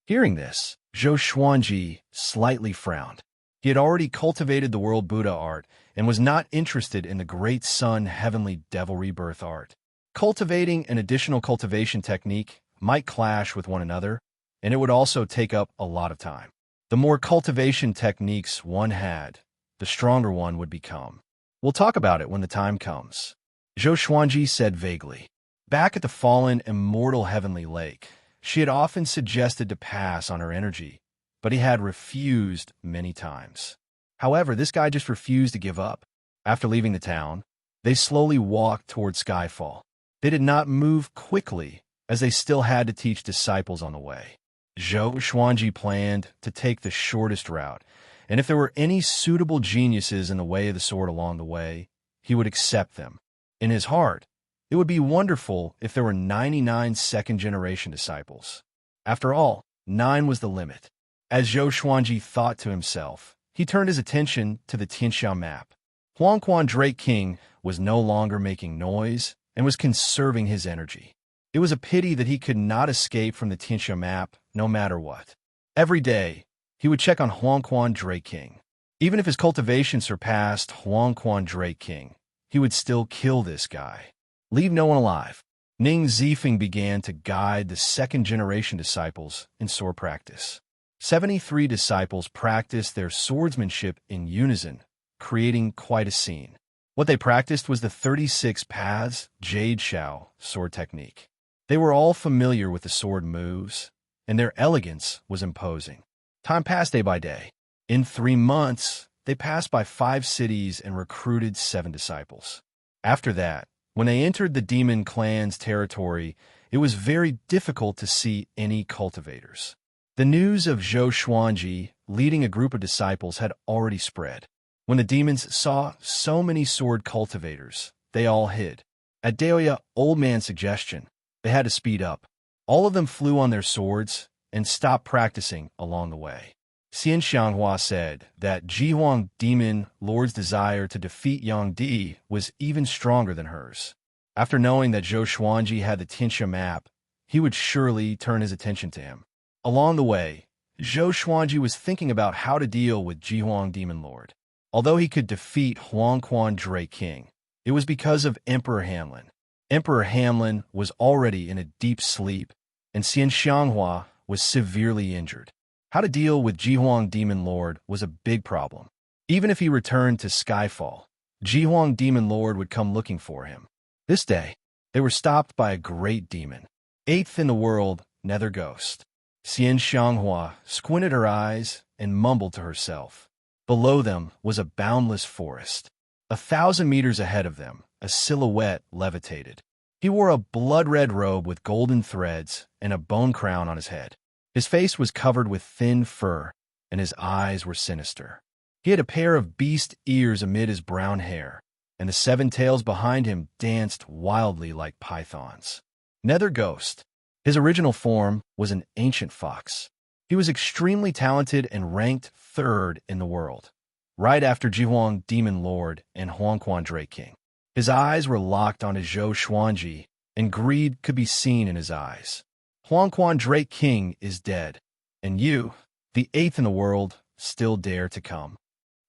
Hearing this, Zhou Xuanji slightly frowned. He had already cultivated the World Buddha art and was not interested in the Great Sun Heavenly Devil Rebirth art. Cultivating an additional cultivation technique might clash with one another, and it would also take up a lot of time. The more cultivation techniques one had, the stronger one would become. We'll talk about it when the time comes. Zhou Xuanji said vaguely. Back at the fallen immortal heavenly lake, she had often suggested to pass on her energy, but he had refused many times. However, this guy just refused to give up. After leaving the town, they slowly walked toward Skyfall. They did not move quickly, as they still had to teach disciples on the way. Zhou Xuanji planned to take the shortest route, and if there were any suitable geniuses in the way of the sword along the way, he would accept them. In his heart, it would be wonderful if there were 99 second-generation disciples. After all, 9 was the limit. As Zhou Xuanji thought to himself, he turned his attention to the Tianxiao map. Huangquan Drake King was no longer making noise and was conserving his energy. It was a pity that he could not escape from the Tianxiao map no matter what. Every day, he would check on Huangquan Drake King. Even if his cultivation surpassed Huangquan Drake King, he would still kill this guy. Leave no one alive. Ning Zifeng began to guide the second-generation disciples in sword practice. 73 disciples practiced their swordsmanship in unison, creating quite a scene. What they practiced was the 36 Paths Jade Shao sword technique. They were all familiar with the sword moves, and their elegance was imposing. Time passed day by day. In 3 months, they passed by 5 cities and recruited 7 disciples. After that, when they entered the demon clan's territory, it was very difficult to see any cultivators. The news of Zhou Xuanji leading a group of disciples had already spread. When the demons saw so many sword cultivators, they all hid. At Daoya Old Man's suggestion, they had to speed up. All of them flew on their swords and stopped practicing along the way. Xian Xianghua said that Jihuang Demon Lord's desire to defeat Yang Di was even stronger than hers. After knowing that Zhou Xuanji had the Tianxia map, he would surely turn his attention to him. Along the way, Zhou Xuanji was thinking about how to deal with Jihuang Demon Lord. Although he could defeat Huangquan Drake King, it was because of Emperor Hamlin. Emperor Hamlin was already in a deep sleep, and Xian Xianghua was severely injured. How to deal with Jihuang Demon Lord was a big problem. Even if he returned to Skyfall, Jihuang Demon Lord would come looking for him. This day, they were stopped by a great demon, eighth in the world, Nether Ghost. Xian Xianghua squinted her eyes and mumbled to herself. Below them was a boundless forest. 1,000 meters ahead of them, a silhouette levitated. He wore a blood-red robe with golden threads and a bone crown on his head. His face was covered with thin fur, and his eyes were sinister. He had a pair of beast ears amid his brown hair, and the 7 tails behind him danced wildly like pythons. Nether Ghost. His original form was an ancient fox. He was extremely talented and ranked 3rd in the world, right after Jihuang Demon Lord and Huangquan Drake King. His eyes were locked on his Zhou Xuanji, and greed could be seen in his eyes. Huangquan Drake King is dead, and you, the 8th in the world, still dare to come.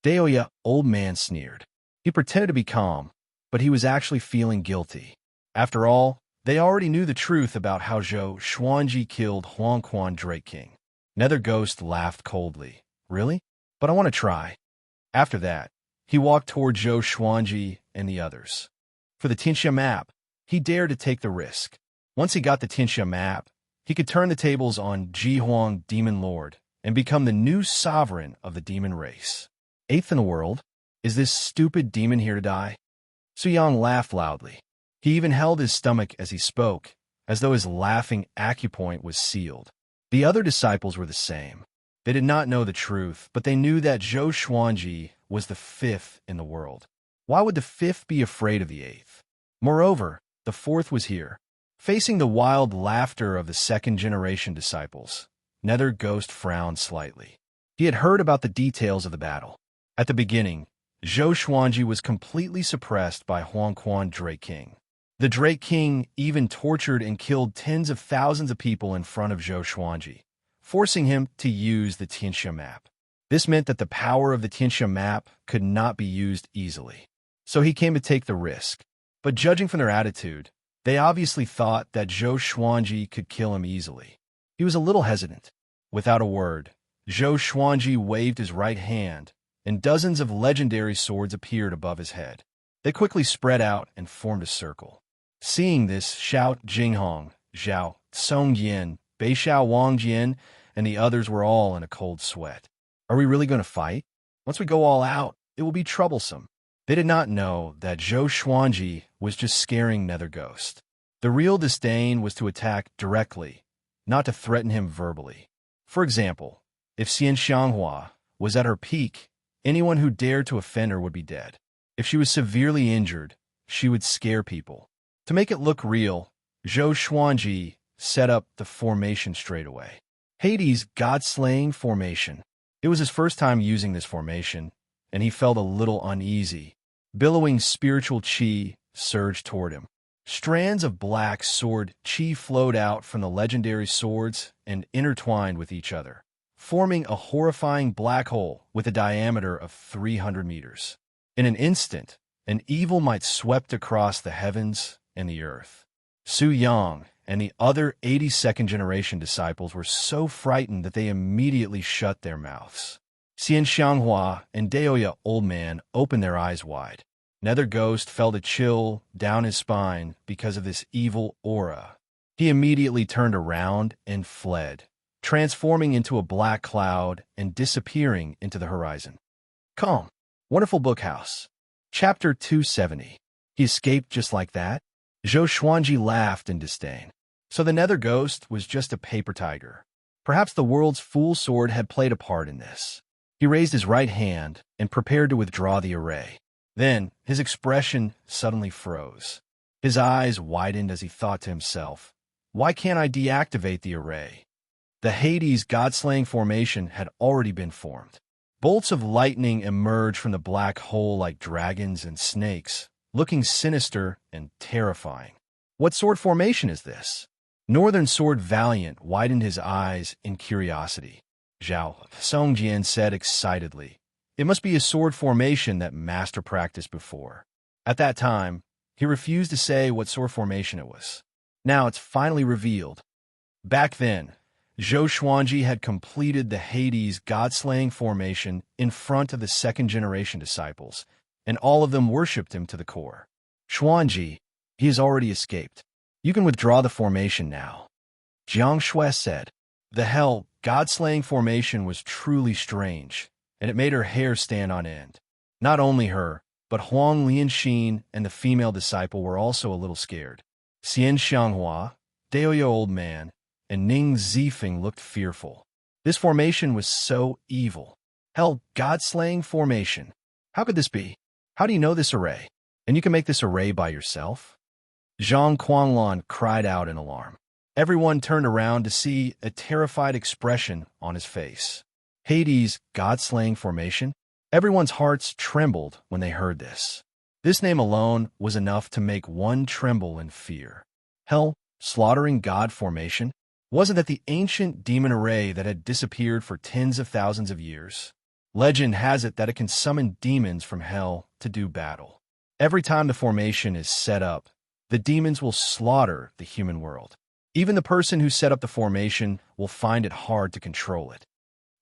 Daoya, old man, sneered. He pretended to be calm, but he was actually feeling guilty. After all, they already knew the truth about how Zhou Xuanji killed Huangquan Drake King. Nether Ghost laughed coldly. Really? But I want to try. After that, he walked toward Zhou Xuanji and the others. For the Tianxia map, he dared to take the risk. Once he got the Tianxia map, he could turn the tables on Jihuang Demon Lord and become the new sovereign of the demon race. 8th in the world? Is this stupid demon here to die? Su Yang laughed loudly. He even held his stomach as he spoke, as though his laughing acupoint was sealed. The other disciples were the same. They did not know the truth, but they knew that Zhou Xuanji was the 5th in the world. Why would the 5th be afraid of the 8th? Moreover, the 4th was here. Facing the wild laughter of the 2nd-generation disciples, Nether Ghost frowned slightly. He had heard about the details of the battle. At the beginning, Zhou Xuanji was completely suppressed by Huangquan Drake King. The Drake King even tortured and killed tens of thousands of people in front of Zhou Xuanji, forcing him to use the Tianxia map. This meant that the power of the Tianxia map could not be used easily. So he came to take the risk. But judging from their attitude, they obviously thought that Zhou Xuanji could kill him easily. He was a little hesitant. Without a word, Zhou Xuanji waved his right hand, and dozens of legendary swords appeared above his head. They quickly spread out and formed a circle. Seeing this, Xiao Jinghong, Zhao Songyin, Beixiao Wangjian, and the others were all in a cold sweat. Are we really going to fight? Once we go all out, it will be troublesome. They did not know that Zhou Xuanji was just scaring Nether Ghost. The real disdain was to attack directly, not to threaten him verbally. For example, if Xian Xianghua was at her peak, anyone who dared to offend her would be dead. If she was severely injured, she would scare people. To make it look real, Zhou Xuanji set up the formation straight away. Hades' God-slaying formation. It was his first time using this formation, and he felt a little uneasy. Billowing spiritual chi surged toward him. Strands of black sword chi flowed out from the legendary swords and intertwined with each other, forming a horrifying black hole with a diameter of 300 meters. In an instant, an evil might swept across the heavens and the earth. Su Yang and the other 82nd-generation disciples were so frightened that they immediately shut their mouths. Xian Xianghua and Daoya Old Man opened their eyes wide. Nether Ghost felt a chill down his spine because of this evil aura. He immediately turned around and fled, transforming into a black cloud and disappearing into the horizon. Calm. Wonderful Bookhouse. Chapter 270. He escaped just like that? Zhou Xuanji laughed in disdain. So the Nether Ghost was just a paper tiger. Perhaps the world's fool sword had played a part in this. He raised his right hand and prepared to withdraw the array. Then, his expression suddenly froze. His eyes widened as he thought to himself, why can't I deactivate the array? The Hades God-slaying formation had already been formed. Bolts of lightning emerged from the black hole like dragons and snakes, looking sinister and terrifying. What sword formation is this? Northern Sword Valiant widened his eyes in curiosity. Zhao Songjian said excitedly, it must be a sword formation that Master practiced before. At that time, he refused to say what sword formation it was. Now it's finally revealed. Back then, Zhou Xuanji had completed the Hades God-slaying formation in front of the 2nd-generation disciples, and all of them worshipped him to the core. Xuanji, he has already escaped. You can withdraw the formation now. Jiang Shui said. The hell, God-slaying formation was truly strange, and it made her hair stand on end. Not only her, but Huang Lianxin and the female disciple were also a little scared. Xian Xianghua, Daoya old man, and Ning Zifeng looked fearful. This formation was so evil. Hell, God-slaying formation. How could this be? How do you know this array? And you can make this array by yourself? Zhang Quanlan cried out in alarm. Everyone turned around to see a terrified expression on his face. Hades' God-slaying formation? Everyone's hearts trembled when they heard this. This name alone was enough to make one tremble in fear. Hell, slaughtering God formation? Wasn't that the ancient demon array that had disappeared for tens of thousands of years? Legend has it that it can summon demons from hell to do battle. Every time the formation is set up, the demons will slaughter the human world. Even the person who set up the formation will find it hard to control it.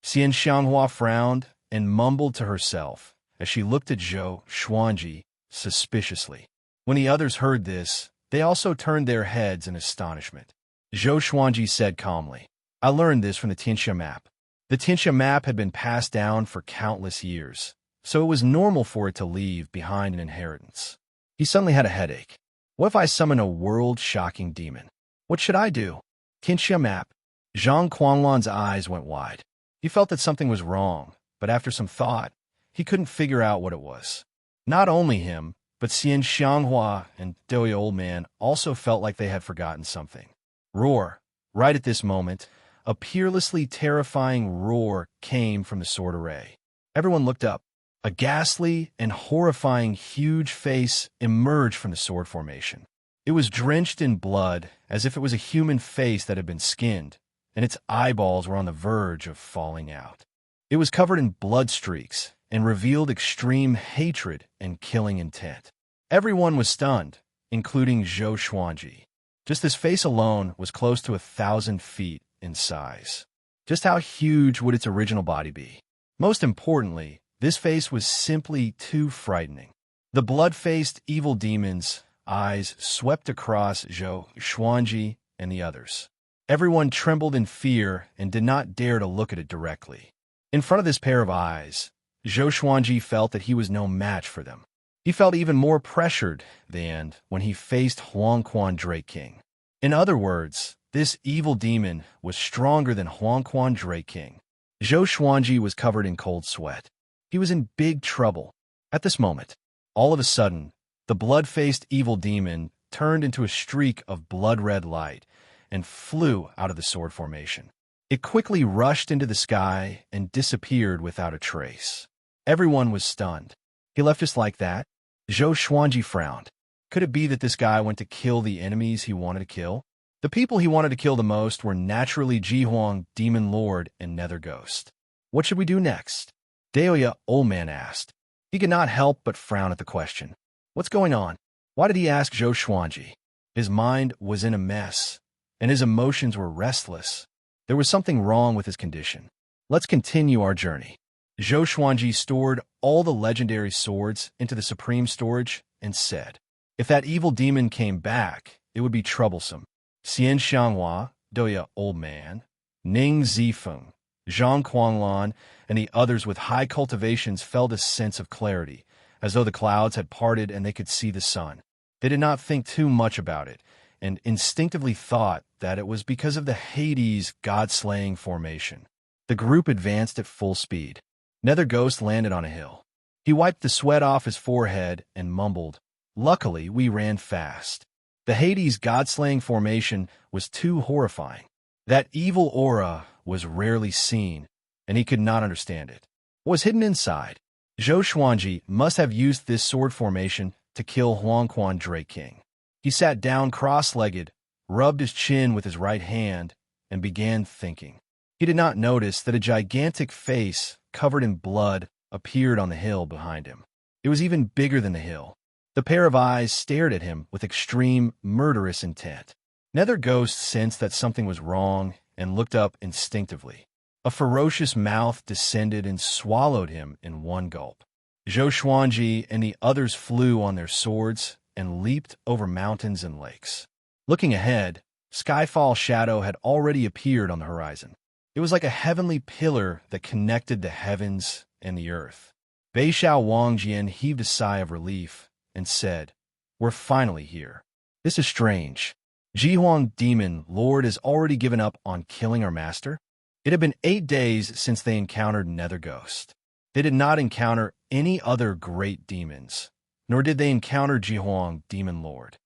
Xian Xianghua frowned and mumbled to herself as she looked at Zhou Xuanji suspiciously. When the others heard this, they also turned their heads in astonishment. Zhou Xuanji said calmly, I learned this from the Tianxia map. The Tianxia map had been passed down for countless years, so it was normal for it to leave behind an inheritance. He suddenly had a headache. What if I summon a world-shocking demon? What should I do? Tianxia map. Zhang Quanlan's eyes went wide. He felt that something was wrong, but after some thought, he couldn't figure out what it was. Not only him, but Xian Xianghua and Doya Old Man also felt like they had forgotten something. Roar. Right at this moment, a peerlessly terrifying roar came from the sword array. Everyone looked up. A ghastly and horrifying huge face emerged from the sword formation. It was drenched in blood, as if it was a human face that had been skinned, and its eyeballs were on the verge of falling out. It was covered in blood streaks and revealed extreme hatred and killing intent. Everyone was stunned, including Zhou Xuanji. Just this face alone was close to 1,000 feet in size. Just how huge would its original body be? Most importantly, this face was simply too frightening. The blood-faced evil demon's eyes swept across Zhou Xuanji and the others. Everyone trembled in fear and did not dare to look at it directly. In front of this pair of eyes, Zhou Xuanji felt that he was no match for them. He felt even more pressured than when he faced Huangquan Drake King. In other words, this evil demon was stronger than Huangquan Drake King. Zhou Xuanji was covered in cold sweat. He was in big trouble. At this moment, all of a sudden, the blood-faced evil demon turned into a streak of blood-red light and flew out of the sword formation. It quickly rushed into the sky and disappeared without a trace. Everyone was stunned. He left just like that? Zhou Xuanji frowned. Could it be that this guy went to kill the enemies he wanted to kill? The people he wanted to kill the most were naturally Jihuang, Demon Lord, and Nether Ghost. What should we do next? Daoya Old Man asked. He could not help but frown at the question. What's going on? Why did he ask Zhou Xuanji? His mind was in a mess, and his emotions were restless. There was something wrong with his condition. Let's continue our journey. Zhou Xuanji stored all the legendary swords into the supreme storage and said, if that evil demon came back, it would be troublesome. Xian Xianghua, Doya Old Man, Ning Zifeng, Zhang Quanlan, and the others with high cultivations felt a sense of clarity, as though the clouds had parted and they could see the sun. They did not think too much about it, and instinctively thought that it was because of the Hades god-slaying formation. The group advanced at full speed. Nether Ghost landed on a hill. He wiped the sweat off his forehead and mumbled, Luckily, we ran fast. The Hades god-slaying formation was too horrifying. That evil aura was rarely seen, and he could not understand it. What was hidden inside? Zhou Xuanji must have used this sword formation to kill Huangquan Drake King. He sat down cross-legged, rubbed his chin with his right hand, and began thinking. He did not notice that a gigantic face covered in blood appeared on the hill behind him. It was even bigger than the hill. The pair of eyes stared at him with extreme, murderous intent. Nether Ghost sensed that something was wrong and looked up instinctively. A ferocious mouth descended and swallowed him in one gulp. Zhou Xuanji and the others flew on their swords and leaped over mountains and lakes. Looking ahead, Skyfall shadow had already appeared on the horizon. It was like a heavenly pillar that connected the heavens and the earth. Beixiao Wangjian heaved a sigh of relief and said, "We're finally here. This is strange. Jihuang Demon Lord has already given up on killing our master?" It had been 8 days since they encountered Nether Ghost. They did not encounter any other great demons, nor did they encounter Jihuang Demon Lord.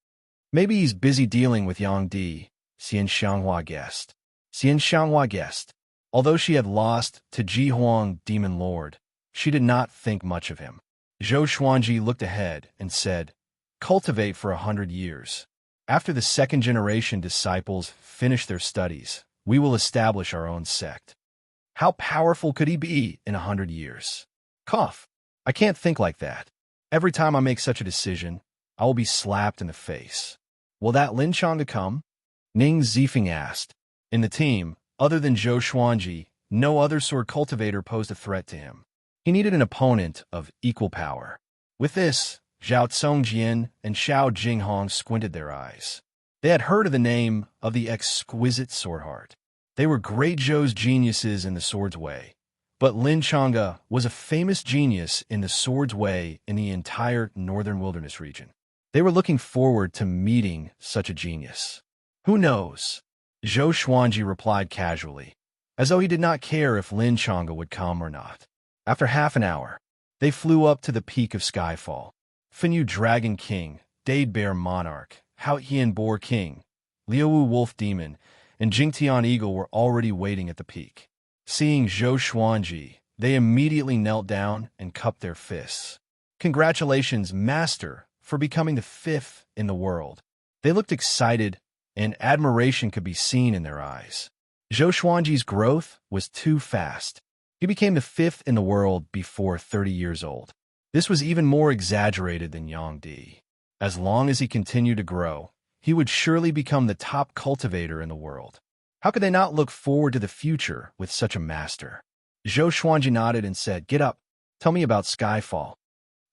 Maybe he's busy dealing with Yang Di, Xian Xianghua guessed. Xian Xianghua guessed. Although she had lost to Jihuang Demon Lord, she did not think much of him. Zhou Xuanji looked ahead and said, "Cultivate for 100 years. After the second-generation disciples finish their studies, we will establish our own sect." How powerful could he be in 100 years? Cough. I can't think like that. Every time I make such a decision, I will be slapped in the face. Will that Lin Chang'e come? Ning Zifeng asked. In the team, other than Zhou Xuanji, no other sword cultivator posed a threat to him. He needed an opponent of equal power. With this, Zhao Congjian and Xiao Jinghong squinted their eyes. They had heard of the name of the exquisite sword heart. They were great Zhou's geniuses in the sword's way, but Lin Chang'e was a famous genius in the sword's way in the entire northern wilderness region. They were looking forward to meeting such a genius. Who knows? Zhou Xuanji replied casually, as though he did not care if Lin Chang'e would come or not. After half an hour, they flew up to the peak of Skyfall. Finyu Dragon King, Dade Bear Monarch, Hao Hian Boar King, Liuwu Wolf Demon, and Jingtian Eagle were already waiting at the peak. Seeing Zhou Xuanji, they immediately knelt down and cupped their fists. "Congratulations, Master, for becoming the 5th in the world." They looked excited, and admiration could be seen in their eyes. Zhou Xuanji's growth was too fast. He became the 5th in the world before 30 years old. This was even more exaggerated than Yang Di. As long as he continued to grow, he would surely become the top cultivator in the world. How could they not look forward to the future with such a master? Zhou Xuanji nodded and said, "Get up. Tell me about Skyfall."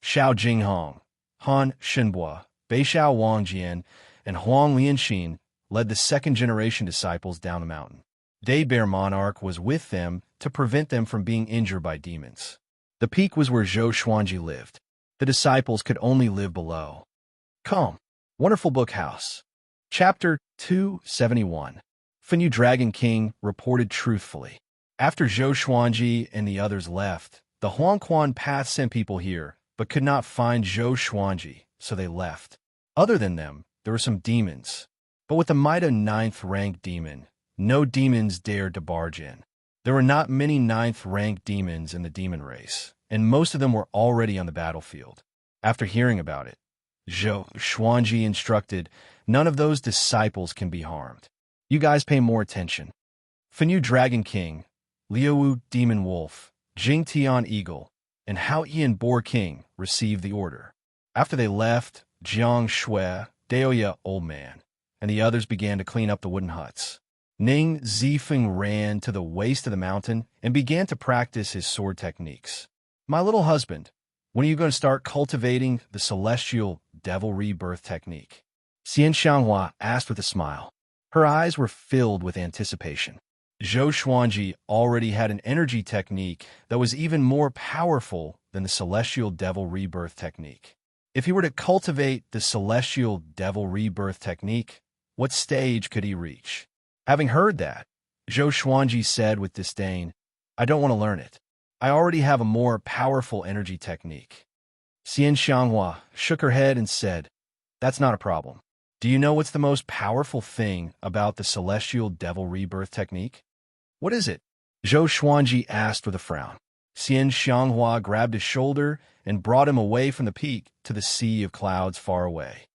Xiao Jinghong, Han Shenbua, Beixiao Wangjian, and Huang Lianxin led the second-generation disciples down the mountain. Dade Bear Monarch was with them to prevent them from being injured by demons. The peak was where Zhou Xuanji lived. The disciples could only live below. Come. Wonderful Book House. Chapter 271. Finyu Dragon King reported truthfully. After Zhou Xuanji and the others left, the Huangquan Path sent people here, but could not find Zhou Xuanji, so they left. Other than them, there were some demons. But with the might of 9th-ranked demon, no demons dared to barge in. There were not many 9th-ranked demons in the demon race, and most of them were already on the battlefield. After hearing about it, Zhou Xuanji instructed, "None of those disciples can be harmed. You guys pay more attention." Finyu Dragon King, Liuwu Demon Wolf, Jingtian Eagle, and Hao Ian Boar King received the order. After they left, Jiang Shui, Daoya Old Man, and the others began to clean up the wooden huts. Ning Zifeng ran to the waist of the mountain and began to practice his sword techniques. "My little husband, when are you going to start cultivating the celestial devil rebirth technique?" Xian Xianghua asked with a smile. Her eyes were filled with anticipation. Zhou Xuanji already had an energy technique that was even more powerful than the celestial devil rebirth technique. If he were to cultivate the celestial devil rebirth technique, what stage could he reach? Having heard that, Zhou Xuanji said with disdain, "I don't want to learn it. I already have a more powerful energy technique." Xian Xianghua shook her head and said, "That's not a problem. Do you know what's the most powerful thing about the celestial devil rebirth technique?" "What is it?" Zhou Xuanji asked with a frown. Xian Xianghua grabbed his shoulder and brought him away from the peak to the sea of clouds far away.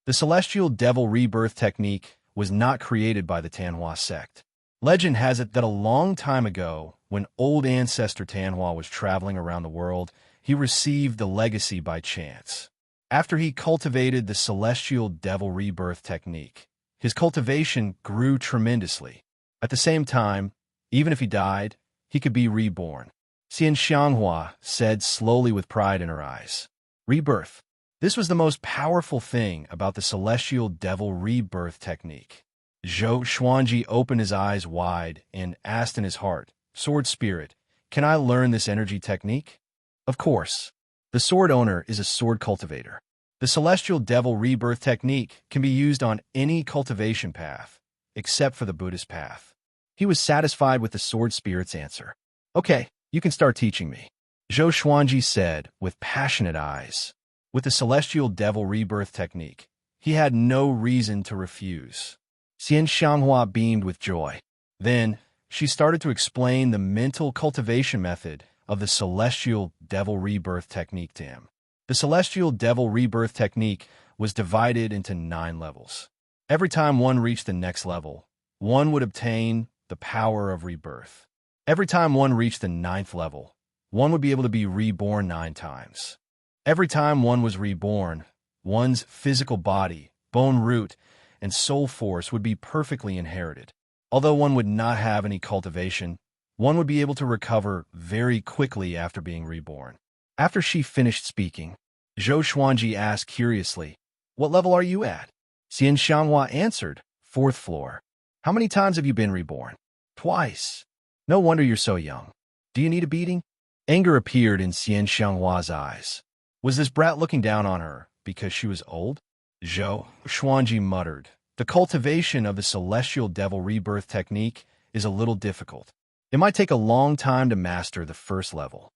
The celestial devil rebirth technique was not created by the Tanhua sect. Legend has it that a long time ago, when old ancestor Tanhua was traveling around the world, he received the legacy by chance. After he cultivated the celestial devil rebirth technique, his cultivation grew tremendously. At the same time, even if he died, he could be reborn. Xian Xianghua said slowly with pride in her eyes. Rebirth. This was the most powerful thing about the celestial devil rebirth technique. Zhou Xuanji opened his eyes wide and asked in his heart, Sword Spirit, can I learn this energy technique? Of course. The sword owner is a sword cultivator. The celestial devil rebirth technique can be used on any cultivation path, except for the Buddhist path. He was satisfied with the sword spirit's answer. Okay, you can start teaching me, Zhou Xuanji said with passionate eyes. With the celestial devil rebirth technique, he had no reason to refuse. Xian Xianghua beamed with joy. Then, she started to explain the mental cultivation method of the celestial devil rebirth technique to him. The celestial devil rebirth technique was divided into 9 levels. Every time one reached the next level, one would obtain the power of rebirth. Every time one reached the 9th level, one would be able to be reborn 9 times. Every time one was reborn, one's physical body, bone root, and soul force would be perfectly inherited. Although one would not have any cultivation, one would be able to recover very quickly after being reborn. After she finished speaking, Zhou Xuanji asked curiously, What level are you at? Xian Xianghua answered, 4th floor. How many times have you been reborn? Twice. No wonder you're so young. Do you need a beating? Anger appeared in Xian Xianghua's eyes. Was this brat looking down on her because she was old? Zhou Xuanji muttered, The cultivation of the celestial devil rebirth technique is a little difficult. It might take a long time to master the 1st level.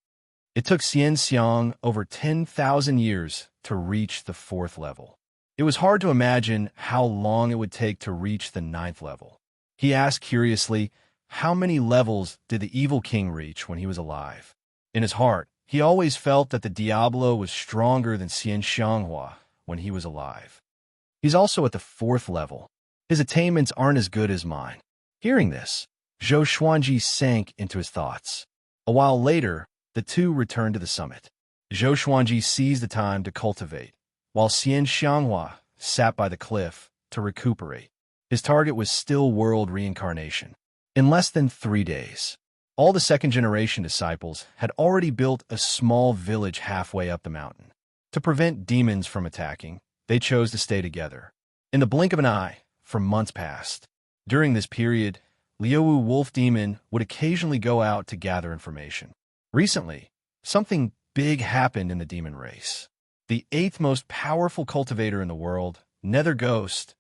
It took Xian Xiang over 10,000 years to reach the 4th level. It was hard to imagine how long it would take to reach the 9th level. He asked curiously, how many levels did the evil king reach when he was alive? In his heart, he always felt that the Diablo was stronger than Xian Xianghua when he was alive. He's also at the 4th level. His attainments aren't as good as mine. Hearing this, Zhou Xuanji sank into his thoughts. A while later, the two returned to the summit. Zhou Xuanji seized the time to cultivate, while Xian Xianghua sat by the cliff to recuperate. His target was still world reincarnation. In less than 3 days, all the 2nd-generation disciples had already built a small village halfway up the mountain. To prevent demons from attacking, they chose to stay together. In the blink of an eye, for months passed. During this period, Liu Wolf Demon would occasionally go out to gather information. Recently, something big happened in the demon race. The 8th most powerful cultivator in the world, Nether Ghost,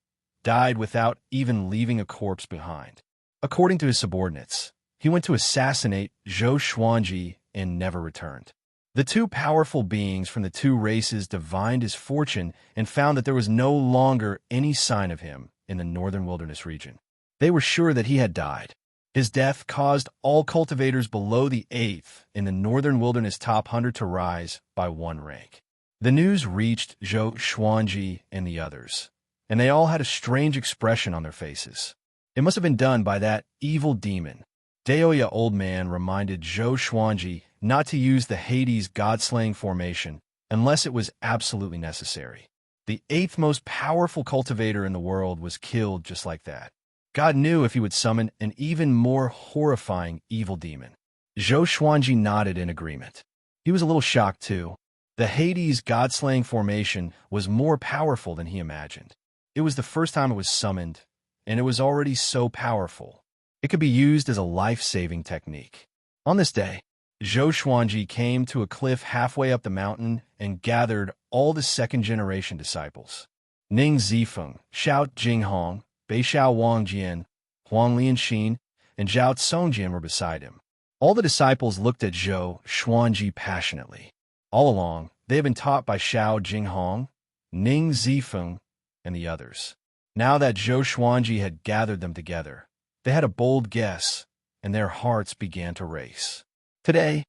died without even leaving a corpse behind. According to his subordinates, he went to assassinate Zhou Xuanji and never returned. The 2 powerful beings from the 2 races divined his fortune and found that there was no longer any sign of him in the northern wilderness region. They were sure that he had died. His death caused all cultivators below the 8th in the northern wilderness top 100 to rise by 1 rank. The news reached Zhou Xuanji and the others, and they all had a strange expression on their faces. It must have been done by that evil demon. Daoya Old Man reminded Zhou Xuanji not to use the Hades god-slaying formation unless it was absolutely necessary. The 8th most powerful cultivator in the world was killed just like that. God knew if he would summon an even more horrifying evil demon. Zhou Xuanji nodded in agreement. He was a little shocked too. The Hades god-slaying formation was more powerful than he imagined. It was the first time it was summoned, and it was already so powerful. It could be used as a life-saving technique. On this day, Zhou Xuanji came to a cliff halfway up the mountain and gathered all the 2nd-generation disciples. Ning Zifeng, Xiao Jinghong, Beixiao Wangjian, Huang Lianxin, and Zhao Tsongjian were beside him. All the disciples looked at Zhou Xuanji passionately. All along, they had been taught by Xiao Jinghong, Ning Zifeng, and the others. Now that Zhou Xuanji had gathered them together, they had a bold guess, and their hearts began to race. Today,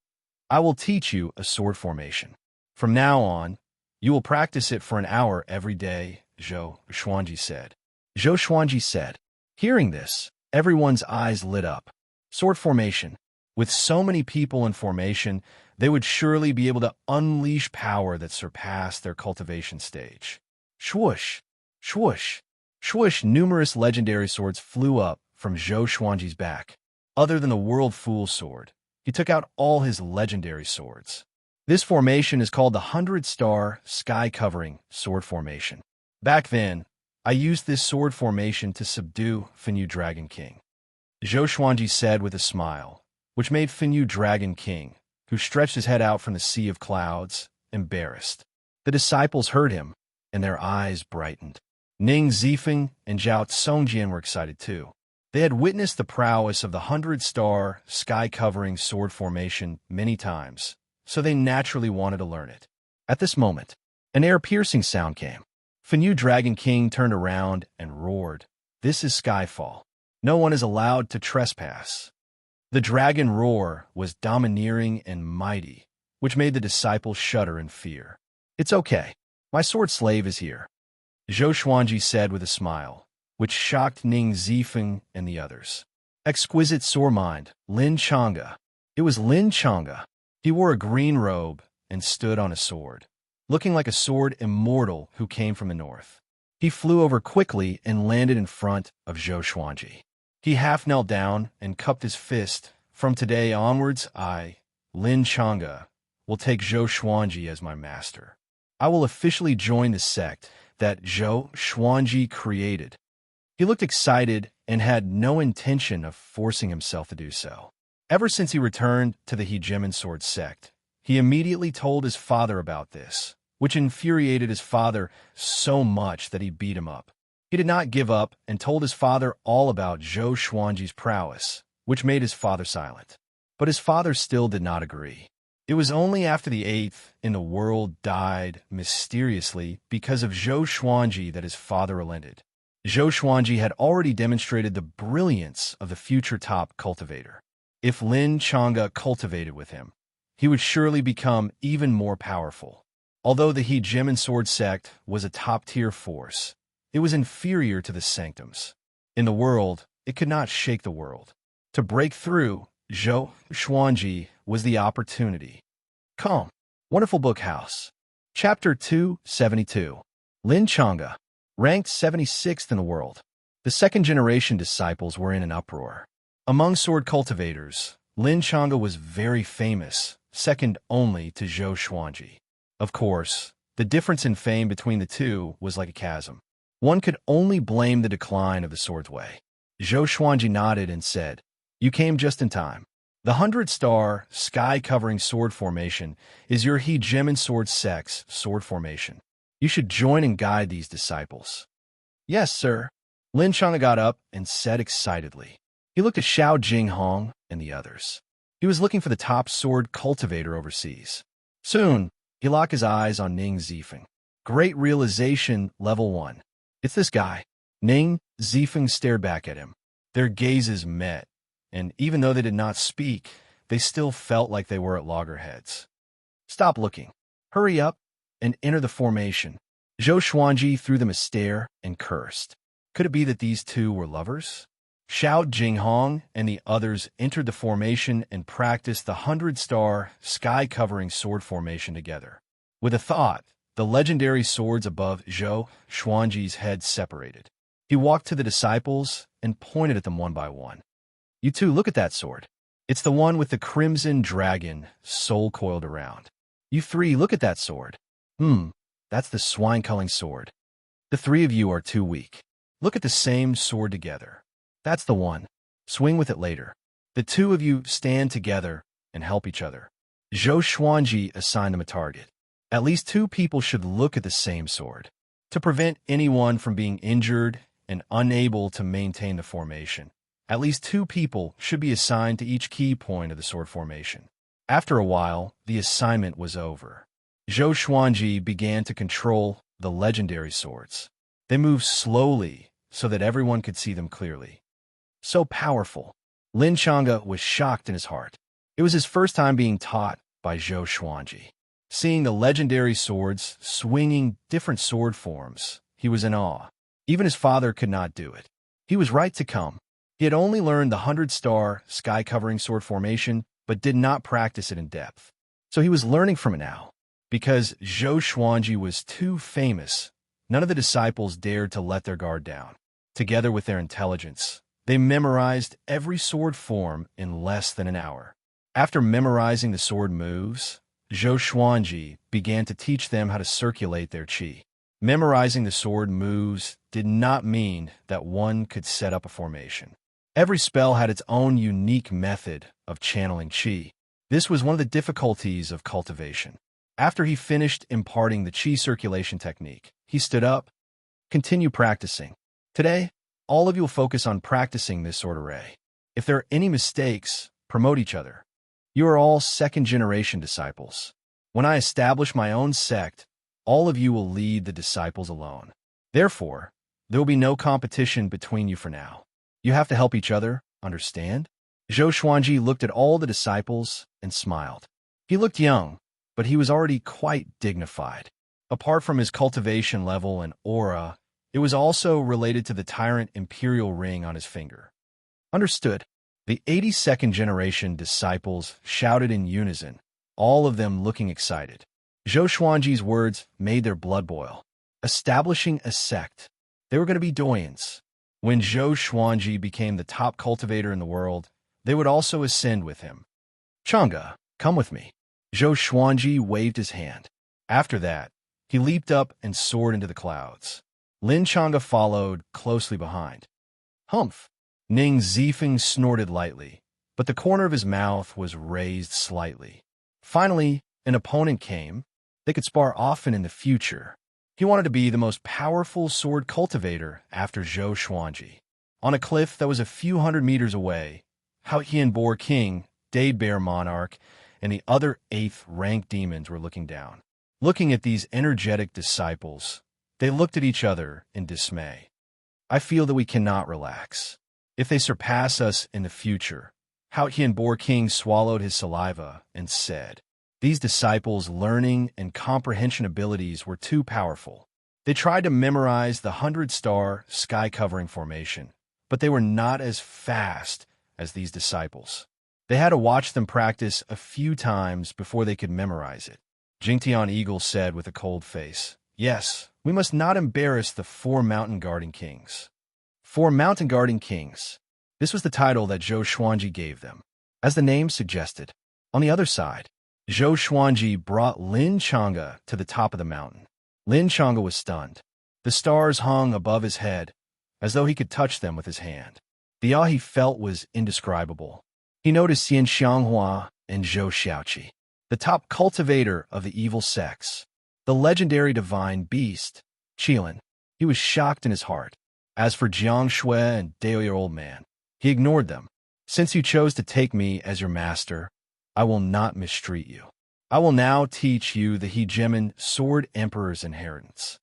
I will teach you a sword formation. From now on, you will practice it for an hour every day, Zhou Xuanji said. Zhou Xuanji said. Hearing this, everyone's eyes lit up. Sword formation. With so many people in formation, they would surely be able to unleash power that surpassed their cultivation stage. Swoosh, swoosh, swoosh. Numerous legendary swords flew up from Zhou Xuanji's back. Other than the World Fool Sword, he took out all his legendary swords. This formation is called the 100-star sky-covering sword formation. Back then, I used this sword formation to subdue Fenyu Dragon King, Zhou Xuanji said with a smile, which made Fenyu Dragon King, who stretched his head out from the sea of clouds, embarrassed. The disciples heard him, and their eyes brightened. Ning Zifeng and Zhao Songjian were excited too. They had witnessed the prowess of the 100-star sky-covering sword formation many times, so they naturally wanted to learn it. At this moment, an air-piercing sound came. Fenyu Dragon King turned around and roared, "This is Skyfall. No one is allowed to trespass." The dragon roar was domineering and mighty, which made the disciples shudder in fear. "It's okay. My sword slave is here," Zhou Xuanji said with a smile, which shocked Ning Zifeng and the others. Exquisite sword mind, Lin Chang'e. It was Lin Chang'e. He wore a green robe and stood on a sword, looking like a sword immortal who came from the north. He flew over quickly and landed in front of Zhou Xuanji. He half knelt down and cupped his fist. "From today onwards, I, Lin Chang'e, will take Zhou Xuanji as my master. I will officially join the sect that Zhou Xuanji created." He looked excited and had no intention of forcing himself to do so. Ever since he returned to the Hegemon Sword sect, he immediately told his father about this, which infuriated his father so much that he beat him up. He did not give up and told his father all about Zhou Xuanji's prowess, which made his father silent. But his father still did not agree. It was only after the 8th in the world died mysteriously because of Zhou Xuanji that his father relented. Zhou Xuanji had already demonstrated the brilliance of the future top cultivator. If Lin Chang'e cultivated with him, he would surely become even more powerful. Although the Hegemon Sword sect was a top-tier force, it was inferior to the Sanctums. In the world, it could not shake the world. To break through, Zhou Xuanji was the opportunity. Calm. Wonderful Book House. Chapter 272. Lin Chang'e, ranked 76th in the world. The second-generation disciples were in an uproar. Among sword cultivators, Lin Chang'e was very famous, second only to Zhou Xuanji. Of course, the difference in fame between the two was like a chasm. One could only blame the decline of the sword's way. Zhou Xuanji nodded and said, "You came just in time. The 100-star, sky-covering sword formation is your Hegemon Sword sect's sword formation. You should join and guide these disciples." "Yes, sir." Lin Chang'e got up and said excitedly. He looked at Xiao Jinghong and the others. He was looking for the top sword cultivator overseas. Soon, he locked his eyes on Ning Zifeng. Great realization, level 1. "It's this guy." Ning Zifeng stared back at him. Their gazes met, and even though they did not speak, they still felt like they were at loggerheads. "Stop looking. Hurry up and enter the formation." Zhou Xuanji threw them a stare and cursed. Could it be that these two were lovers? Xiao Jinghong and the others entered the formation and practiced the 100-star, sky-covering sword formation together. With a thought, the legendary swords above Zhou Xuanji's head separated. He walked to the disciples and pointed at them one by one. "You two, look at that sword. It's the one with the crimson dragon soul coiled around. You three, look at that sword. That's the swine-culling sword. The three of you are too weak. Look at the same sword together. That's the one. Swing with it later. The two of you stand together and help each other." Zhou Xuanji assigned them a target. At least 2 people should look at the same sword. To prevent anyone from being injured and unable to maintain the formation, at least 2 people should be assigned to each key point of the sword formation. After a while, the assignment was over. Zhou Xuanji began to control the legendary swords. They moved slowly so that everyone could see them clearly. So powerful. Lin Chang'e was shocked in his heart. It was his first time being taught by Zhou Xuanji. Seeing the legendary swords swinging different sword forms, he was in awe. Even his father could not do it. He was right to come. He had only learned the 100-star, sky-covering sword formation, but did not practice it in depth. So he was learning from it now. Because Zhou Xuanji was too famous, none of the disciples dared to let their guard down. Together with their intelligence, they memorized every sword form in less than an hour. After memorizing the sword moves, Zhou Xuanji began to teach them how to circulate their qi. Memorizing the sword moves did not mean that one could set up a formation. Every spell had its own unique method of channeling qi. This was one of the difficulties of cultivation. After he finished imparting the qi circulation technique, he stood up. Continue practicing. Today, all of you will focus on practicing this sword array. If there are any mistakes, promote each other. You are all second-generation disciples. When I establish my own sect, all of you will lead the disciples alone. Therefore, there will be no competition between you for now. You have to help each other, understand? Zhou Xuanji looked at all the disciples and smiled. He looked young, but he was already quite dignified. Apart from his cultivation level and aura, it was also related to the tyrant imperial ring on his finger. Understood. The 82nd generation disciples shouted in unison, all of them looking excited. Zhou Xuanji's words made their blood boil. Establishing a sect. They were going to be doyens. When Zhou Xuanji became the top cultivator in the world, they would also ascend with him. Chang'e, come with me. Zhou Xuanji waved his hand. After that, he leaped up and soared into the clouds. Lin Chang'e followed closely behind. Humph! Ning Zifeng snorted lightly, but the corner of his mouth was raised slightly. Finally, an opponent came. They could spar often in the future. He wanted to be the most powerful sword cultivator after Zhou Xuanji. On a cliff that was a few hundred meters away, Hao Hianbo King, Dade Bear Monarch, and the other 8th rank demons were looking down. Looking at these energetic disciples, they looked at each other in dismay. I feel that we cannot relax. If they surpass us in the future, Hao Hianbo King swallowed his saliva and said, these disciples' learning and comprehension abilities were too powerful. They tried to memorize the 100-star sky-covering formation, but they were not as fast as these disciples. They had to watch them practice a few times before they could memorize it. Jingtian Eagle said with a cold face, yes, we must not embarrass the 4 mountain guarding kings. 4 mountain guarding kings. This was the title that Zhou Xuanji gave them. As the name suggested, on the other side, Zhou Xuanji brought Lin Chang'e to the top of the mountain. Lin Chang'e was stunned. The stars hung above his head, as though he could touch them with his hand. The awe he felt was indescribable. He noticed Xian Xianghua and Zhou Xiaoqi, the top cultivator of the evil sects, the legendary divine beast, Qilin. He was shocked in his heart. As for Jiang Shui and Dao your old man, he ignored them. Since you chose to take me as your master, I will not mistreat you. I will now teach you the hegemon Sword Emperor's inheritance.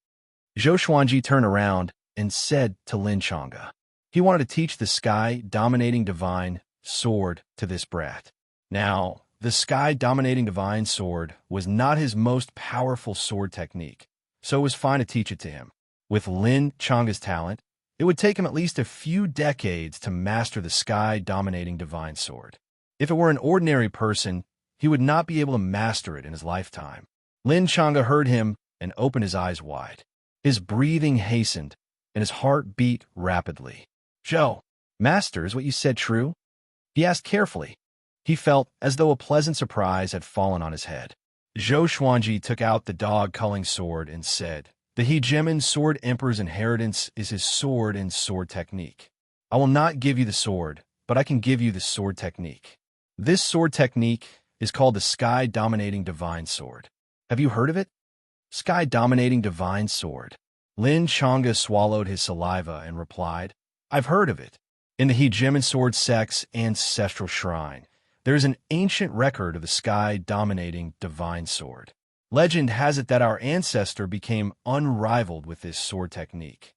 Zhou Xuanji turned around and said to Lin Chang'e. He wanted to teach the sky-dominating divine sword to this brat. Now, the sky-dominating divine sword was not his most powerful sword technique, so it was fine to teach it to him. With Lin Chang'e's talent, it would take him at least a few decades to master the sky-dominating divine sword. If it were an ordinary person, he would not be able to master it in his lifetime. Lin Chang'e heard him and opened his eyes wide. His breathing hastened, and his heart beat rapidly. Zhou, master, is what you said true? He asked carefully. He felt as though a pleasant surprise had fallen on his head. Zhou Xuanji took out the dog-culling sword and said, the hegemon Sword Emperor's inheritance is his sword and sword technique. I will not give you the sword, but I can give you the sword technique. This sword technique is called the Sky-Dominating Divine Sword. Have you heard of it? Sky-Dominating Divine Sword. Lin Chang'e swallowed his saliva and replied, I've heard of it. In the hegemon sword sect's ancestral shrine, there is an ancient record of the Sky-Dominating Divine Sword. Legend has it that our ancestor became unrivaled with this sword technique.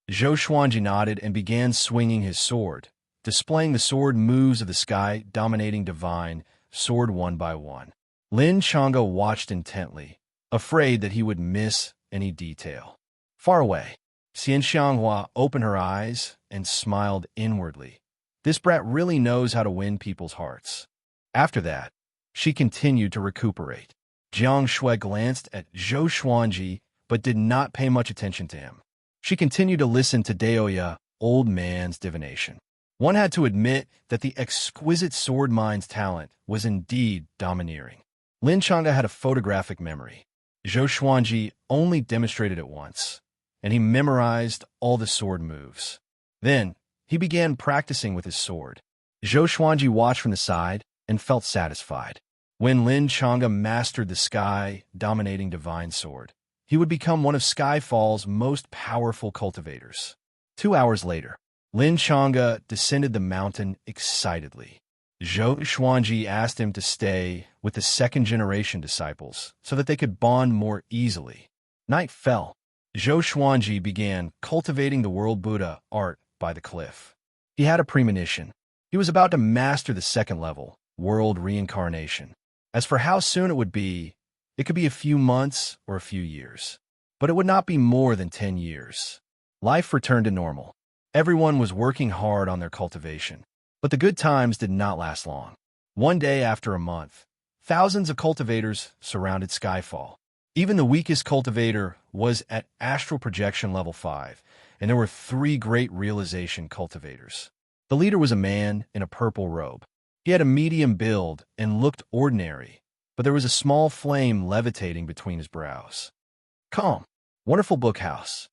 Zhou Xuanji nodded and began swinging his sword, displaying the sword moves of the sky-dominating divine sword one by one. Lin Chang'e watched intently, afraid that he would miss any detail. Far away, Xian Xianghua opened her eyes and smiled inwardly. This brat really knows how to win people's hearts. After that, she continued to recuperate. Jiang Shui glanced at Zhou Xuanji, but did not pay much attention to him. She continued to listen to Daoya, old man's divination. One had to admit that the exquisite sword mind's talent was indeed domineering. Lin Chang'e had a photographic memory. Zhou Xuanji only demonstrated it once, and he memorized all the sword moves. Then, he began practicing with his sword. Zhou Xuanji watched from the side and felt satisfied. When Lin Chang'e mastered the sky-dominating divine sword, he would become one of Skyfall's most powerful cultivators. 2 hours later, Lin Chang'e descended the mountain excitedly. Zhou Xuanji asked him to stay with the second-generation disciples so that they could bond more easily. Night fell. Zhou Xuanji began cultivating the world Buddha art by the cliff. He had a premonition. He was about to master the second level, world reincarnation. As for how soon it would be, it could be a few months or a few years. But it would not be more than 10 years. Life returned to normal. Everyone was working hard on their cultivation. But the good times did not last long. One day after a month, thousands of cultivators surrounded Skyfall. Even the weakest cultivator was at astral projection level 5, and there were 3 great realization cultivators. The leader was a man in a purple robe. He had a medium build and looked ordinary, but there was a small flame levitating between his brows. Calm. Wonderful book house.